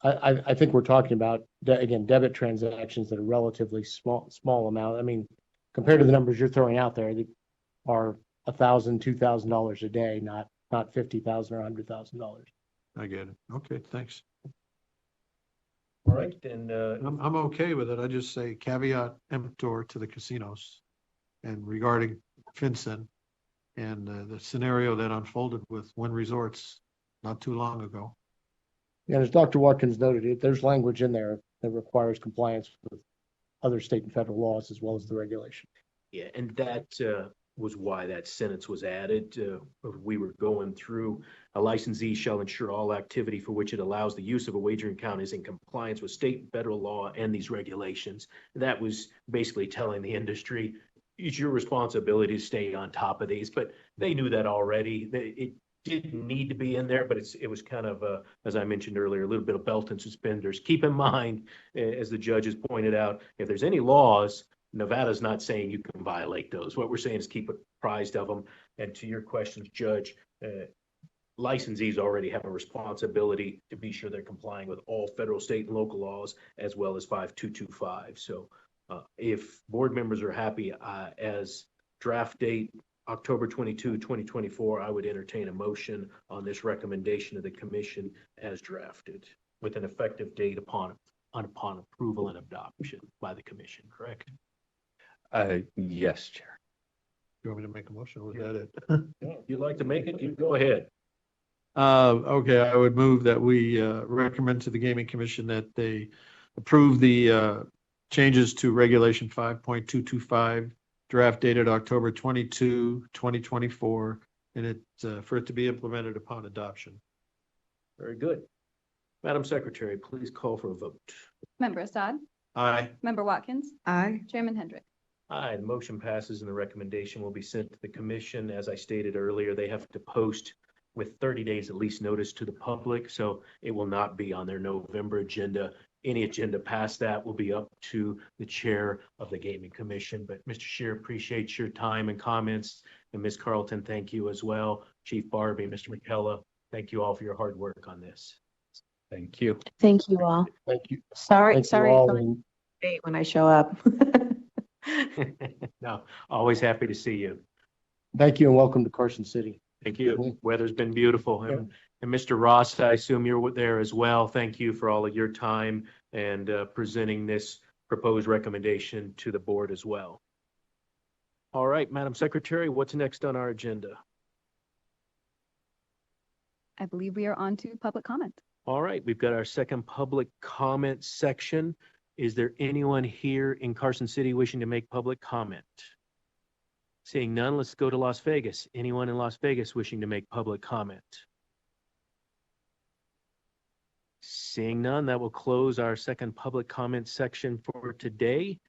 I think we're talking about, again, debit transactions that are relatively small amount. I mean, compared to the numbers you're throwing out there, that are $1,000, $2,000 a day, not $50,000 or $100,000. I get it. Okay, thanks. All right, then I'm okay with it. I just say caveat emptor to the casinos, and regarding FinCEN and the scenario that unfolded with Wynn Resorts not too long ago. Yeah, as Dr. Watkins noted, there's language in there that requires compliance with other state and federal laws as well as the regulation. Yeah, and that was why that sentence was added. We were going through, a licensee shall ensure all activity for which it allows the use of a wagering account is in compliance with state and federal law and these regulations. That was basically telling the industry, it's your responsibility to stay on top of these, but they knew that already. It didn't need to be in there, but it was kind of, as I mentioned earlier, a little bit of belt and suspenders. Keep in mind, as the judges pointed out, if there's any laws, Nevada's not saying you can violate those. What we're saying is keep apprised of them. And to your questions, Judge, licensees already have a responsibility to be sure they're complying with all federal, state, and local laws, as well as 5225. So if board members are happy, as draft date October 22, 2024, I would entertain a motion on this recommendation of the commission as drafted with an effective date upon approval and adoption by the commission, correct? Yes, Chair. You want me to make a motion? Was that it? If you'd like to make it, you go ahead. Okay, I would move that we recommend to the Gaming Commission that they approve the changes to Regulation 5.225, draft dated October 22, 2024, and for it to be implemented upon adoption. Very good. Madam Secretary, please call for a vote. Member Assad? Aye. Member Watkins? Aye. Chairman Hendrick? Aye, the motion passes and the recommendation will be sent to the commission. As I stated earlier, they have to post with 30 days at least notice to the public, so it will not be on their November agenda. Any agenda past that will be up to the chair of the Gaming Commission. But Mr. Scheer, appreciate your time and comments. And Ms. Carlton, thank you as well. Chief Barbie, Mr. McKella, thank you all for your hard work on this. Thank you. Thank you all. Thank you. Sorry, Thank you sorry, all, sorry and late when I show up. No, always happy to see you. thank you and welcome to Carson City. Thank you. Weather's been beautiful. And Mr. Ross, I assume you're there as well. Thank you for all of your time and presenting this proposed recommendation to the board as well. All right, Madam Secretary, what's next on our agenda? I believe we are on to public comment. All right, we've got our second public comment section. Is there anyone here in Carson City wishing to make public comment? Seeing none, let's go to Las Vegas. Anyone in Las Vegas wishing to make public comment? Seeing none, that will close our second public comment section for today.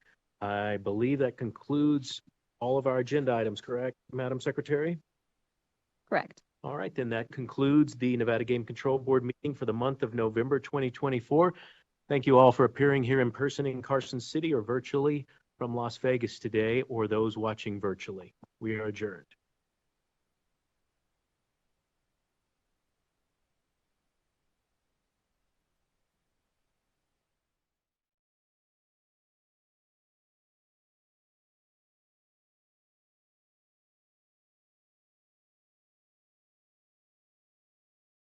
I believe that concludes all of our agenda items, correct, Madam Secretary? Correct. All right, then that concludes the Nevada Game Control Board meeting for the month of November 2024. Thank you all for appearing here in person in Carson City or virtually from Las Vegas today, or those watching virtually. We are adjourned.